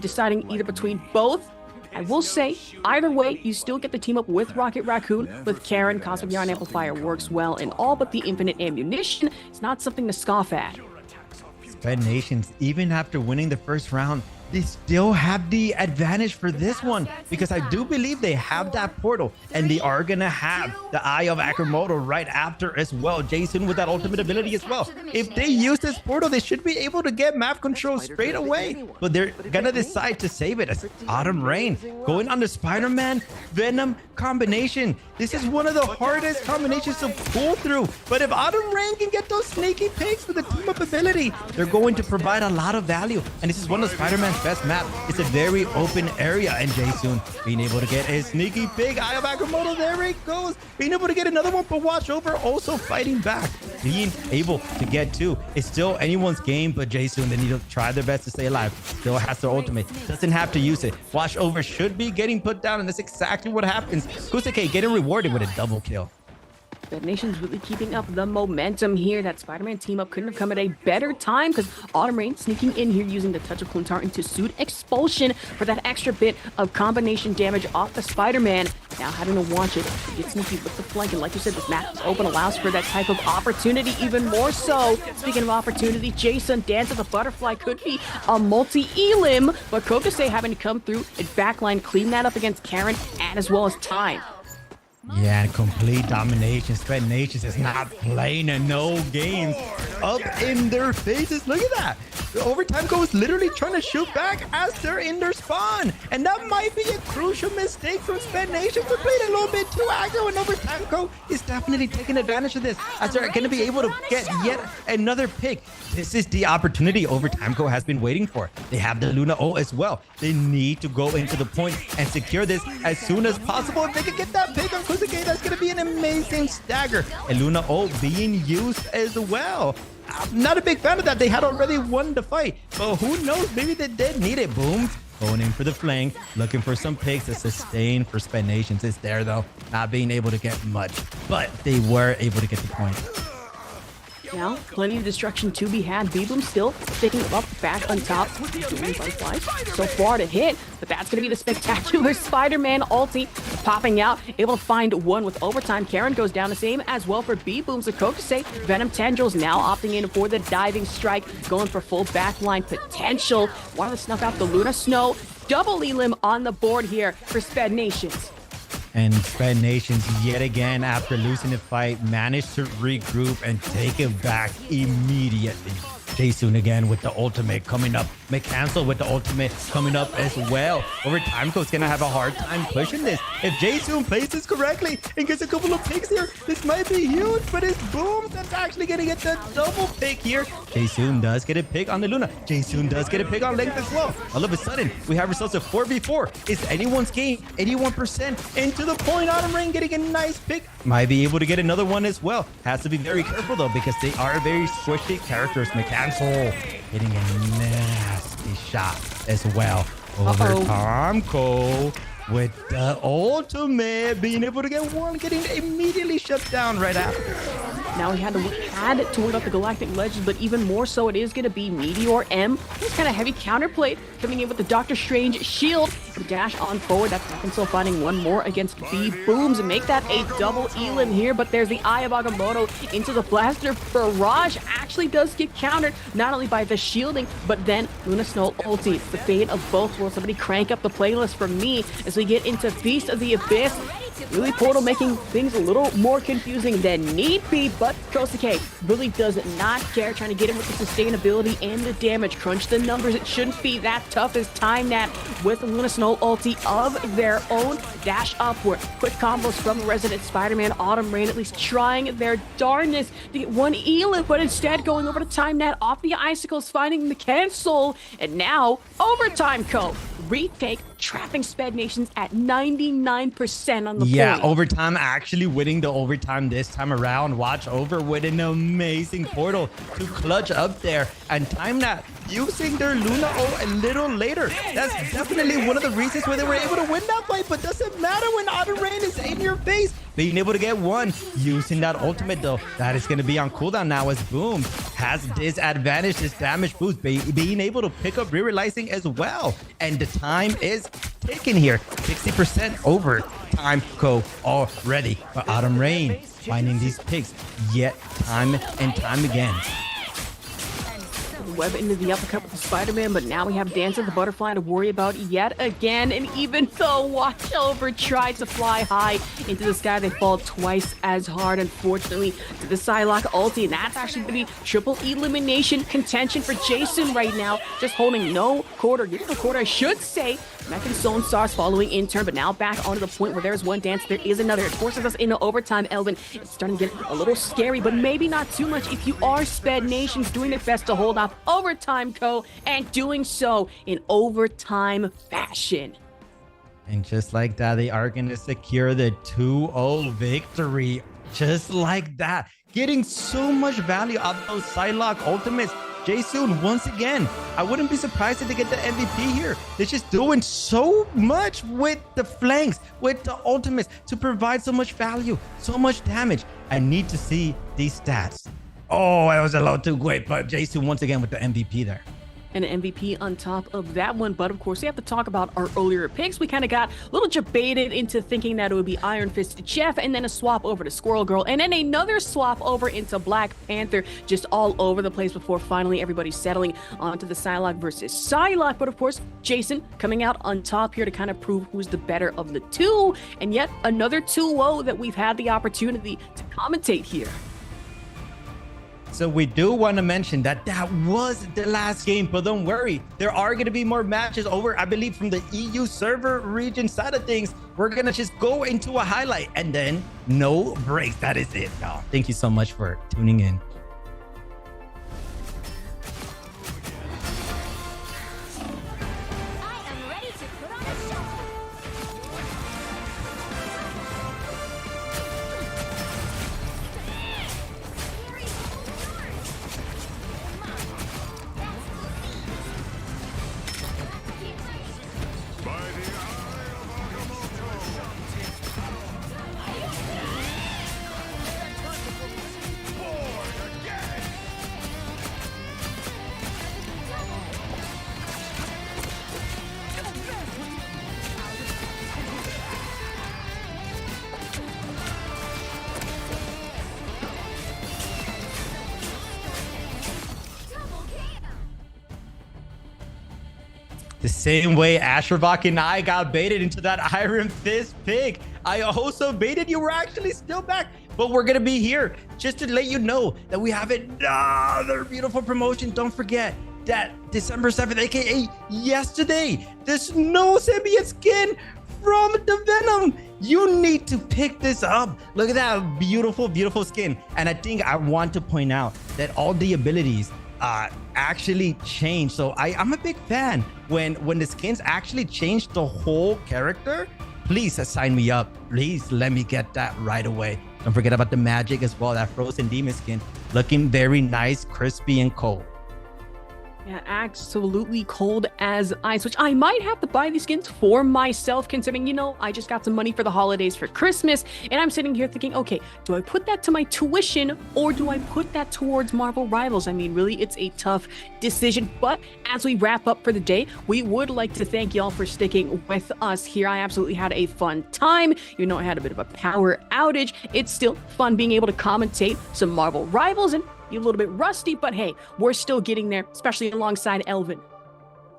deciding either between both. I will say, either way, you still get the team up with Rocket Raccoon, with Karen. Cosmic Yarn Amplifier works well in all but the infinite ammunition. It's not something to scoff at. Sped Nations, even after winning the first round, they still have the advantage for this one, because I do believe they have that portal, and they are gonna have the Eye of Akramoto right after as well. Jason with that ultimate ability as well. If they use this portal, they should be able to get map control straight away, but they're gonna decide to save it as Autumn Rain going on the Spider-Man Venom combination. This is one of the hardest combinations to pull through, but if Autumn Rain can get those sneaky picks with the team up ability, they're going to provide a lot of value. And this is one of Spider-Man's best map. It's a very open area, and Jason being able to get a sneaky pick. Eye of Akramoto, there it goes, being able to get another one, but watch over, also fighting back, being able to get 2. It's still anyone's game, but Jason, they need to try their best to stay alive. Still has their ultimate, doesn't have to use it. Watch over should be getting put down, and that's exactly what happens. Kusake getting rewarded with a double kill. Sped Nation's really keeping up the momentum here. That Spider-Man team up couldn't have come at a better time, because Autumn Rain sneaking in here using the Touch of Clontar into Suit Expulsion for that extra bit of combination damage off the Spider-Man. Now having to watch it get sneaky with the flank, and like you said, this map is open, allows for that type of opportunity even more so. Speaking of opportunity, Jason, Dance of the Butterfly could be a multi-elim, but Kokosei having to come through and backline clean that up against Karen, and as well as Time. Yeah, and complete domination. Sped Nations is not playing no games up in their faces. Look at that. The overtime goes literally trying to shoot back as they're in their spawn. And that might be a crucial mistake from Sped Nations. They're playing a little bit too aggro, and overtime go is definitely taking advantage of this, as they're going to be able to get yet another pick. This is the opportunity Overtime Go has been waiting for. They have the Luna O as well. They need to go into the point and secure this as soon as possible. If they can get that pick on Kusake, that's going to be an amazing stagger. And Luna O being used as well. I'm not a big fan of that. They had already won the fight, but who knows? Maybe they did need it. Boom. Going in for the flank, looking for some picks. The sustain for Sped Nations is there, though. Not being able to get much, but they were able to get the point. now. Plenty of destruction to be had. B-Boom still sticking up back on top. Doing butterflies so far to hit, but that's going to be the spectacular Spider-Man ulti popping out. Able to find one with overtime. Karen goes down the same as well for B-Boom. So say Venom Tendrils now opting in for the diving strike, going for full backline potential. Wanted to snuff out the Luna Snow. Double Elim on the board here for Sped Nations. And Sped Nations, yet again, after losing the fight, managed to regroup and take it back immediately. Jason again with the ultimate coming up. McCancel with the ultimate coming up as well. Over time, Co's gonna have a hard time pushing this. If Jason plays this correctly and gets a couple of picks here, this might be huge, but it's Boom that's actually gonna get the double pick here. Jason does get a pick on the Luna. Jason does get a pick on Length as well. All of a sudden, we have ourselves a 4v4. It's anyone's game, 81% into the point. Autumn Rain getting a nice pick. Might be able to get another one as well. Has to be very careful though, because they are very squishy characters. McCancel hitting a nasty shot as well. Over Tomko with the ultimate, being able to get one, getting immediately shut down right after. Now he had to work out the Galactic Legends, but even more so it is going to be Meteor M. This kind of heavy counterplay coming in with the Doctor Strange shield. The dash on forward. That's still finding one more against B-Booms and make that a double Elim here, but there's the Eye of Agamotto into the blaster. Barrage actually does get countered, not only by the shielding, but then Luna Snow ulti. It's the fate of both worlds. Somebody crank up the playlist for me as we get into Feast of the Abyss. Really Portal making things a little more confusing than need be, but Kosuke really does not care, trying to get him with the sustainability and the damage. Crunch the numbers. It shouldn't be that tough as Time Nat with Luna Snow ulti of their own. Dash upward. Quick combos from the Resident Spider-Man. Autumn Rain at least trying their darndest to get one Elim, but instead going over to Time Nat off the icicles, finding the cancel, and now Overtime Co. retake, trapping Sped Nations at 99% on the point. Overtime actually winning the overtime this time around. Watch over with an amazing portal to clutch up there, and Time Nat using their Luna ult a little later. That's definitely one of the reasons why they were able to win that fight, but doesn't matter when Autumn Rain is in your face. Being able to get one using that ultimate though, that is going to be on cooldown now as Boom has this advantage, this damage boost, being able to pick up realizing as well. And the time is ticking here, 60% over time go already. But Autumn Rain finding these picks yet time and time again. Web into the uppercut with the Spider-Man, but now we have Dancer the Butterfly to worry about yet again. And even though Watch Over tried to fly high into the sky, they fall twice as hard, unfortunately, to the Psylocke ulti. And that's actually going to be triple elimination contention for Jason right now. Just holding no quarter, getting the quarter, I should say. Mech and Zone Stars following in turn, but now back onto the point where there's one dance, there is another. It forces us into overtime, Elvin. It's starting to get a little scary, but maybe not too much if you are Sped Nations doing their best to hold off Overtime Co. and doing so in overtime fashion. And just like that, they are going to secure the 2-0 victory. Just like that. Getting so much value out of those Psylocke ultimates. Jason, once again, I wouldn't be surprised if they get the MVP here. They're just doing so much with the flanks, with the ultimates to provide so much value, so much damage. I need to see these stats. Oh, I was a little too quick, but Jason once again with the MVP there. And an MVP on top of that one. But of course, we have to talk about our earlier picks. We kind of got a little debated into thinking that it would be Iron Fisted Chef, and then a swap over to Squirrel Girl, and then another swap over into Black Panther, just all over the place before finally everybody settling onto the Psylocke versus Psylocke. But of course, Jason coming out on top here to kind of prove who's the better of the two. And yet another 2-0 that we've had the opportunity to commentate here. So we do want to mention that that was the last game, but don't worry. There are going to be more matches over, I believe, from the EU server region side of things. We're going to just go into a highlight and then no breaks. That is it, y'all. Thank you so much for tuning in. I am ready to put on a show. The same way Asherbach and I got baited into that Iron Fist pick. I also baited you. We're actually still back, but we're going to be here just to let you know that we have another beautiful promotion. Don't forget that December 7th, aka yesterday, the Snow Symbiote skin from the Venom. You need to pick this up. Look at that beautiful, beautiful skin. And I think I want to point out that all the abilities actually change. So I'm a big fan when the skins actually change the whole character. Please sign me up. Please let me get that right away. Don't forget about the magic as well. That Frozen Demon skin looking very nice, crispy, and cold. Yeah, absolutely cold as ice, which I might have to buy these skins for myself, considering, you know, I just got some money for the holidays for Christmas, and I'm sitting here thinking, okay, do I put that to my tuition or do I put that towards Marvel Rivals? I mean, really, it's a tough decision, but as we wrap up for the day, we would like to thank y'all for sticking with us here. I absolutely had a fun time. You know, I had a bit of a power outage. It's still fun being able to commentate some Marvel Rivals and be a little bit rusty, but hey, we're still getting there, especially alongside Elvin.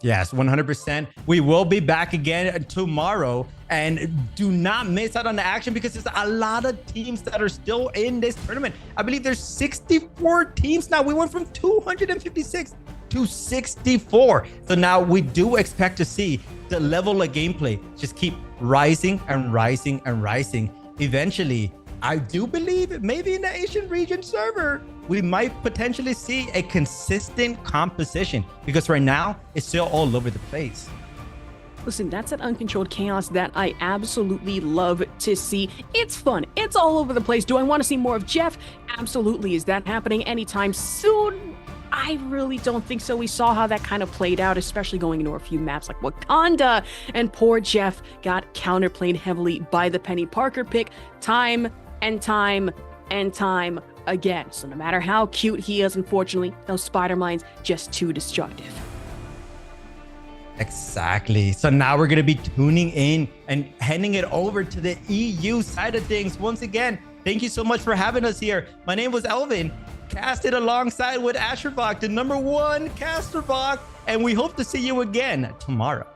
Yes, 100%. We will be back again tomorrow, and do not miss out on the action because there's a lot of teams that are still in this tournament. I believe there's 64 teams now. We went from 256 to 64. So now we do expect to see the level of gameplay just keep rising and rising and rising. Eventually, I do believe maybe in the Asian region server, we might potentially see a consistent composition because right now it's still all over the place. Listen, that's that uncontrolled chaos that I absolutely love to see. It's fun. It's all over the place. Do I want to see more of Jeff? Absolutely. Is that happening anytime soon? I really don't think so. We saw how that kind of played out, especially going into a few maps like Wakanda. And poor Jeff got counterplayed heavily by the Penny Parker pick time and time and time again. So no matter how cute he is, unfortunately, those spider mines just too destructive. Exactly. So now we're going to be tuning in and handing it over to the EU side of things. Once again, thank you so much for having us here. My name was Elvin, casted alongside with Asherbach, the #1 caster bot, and we hope to see you again tomorrow.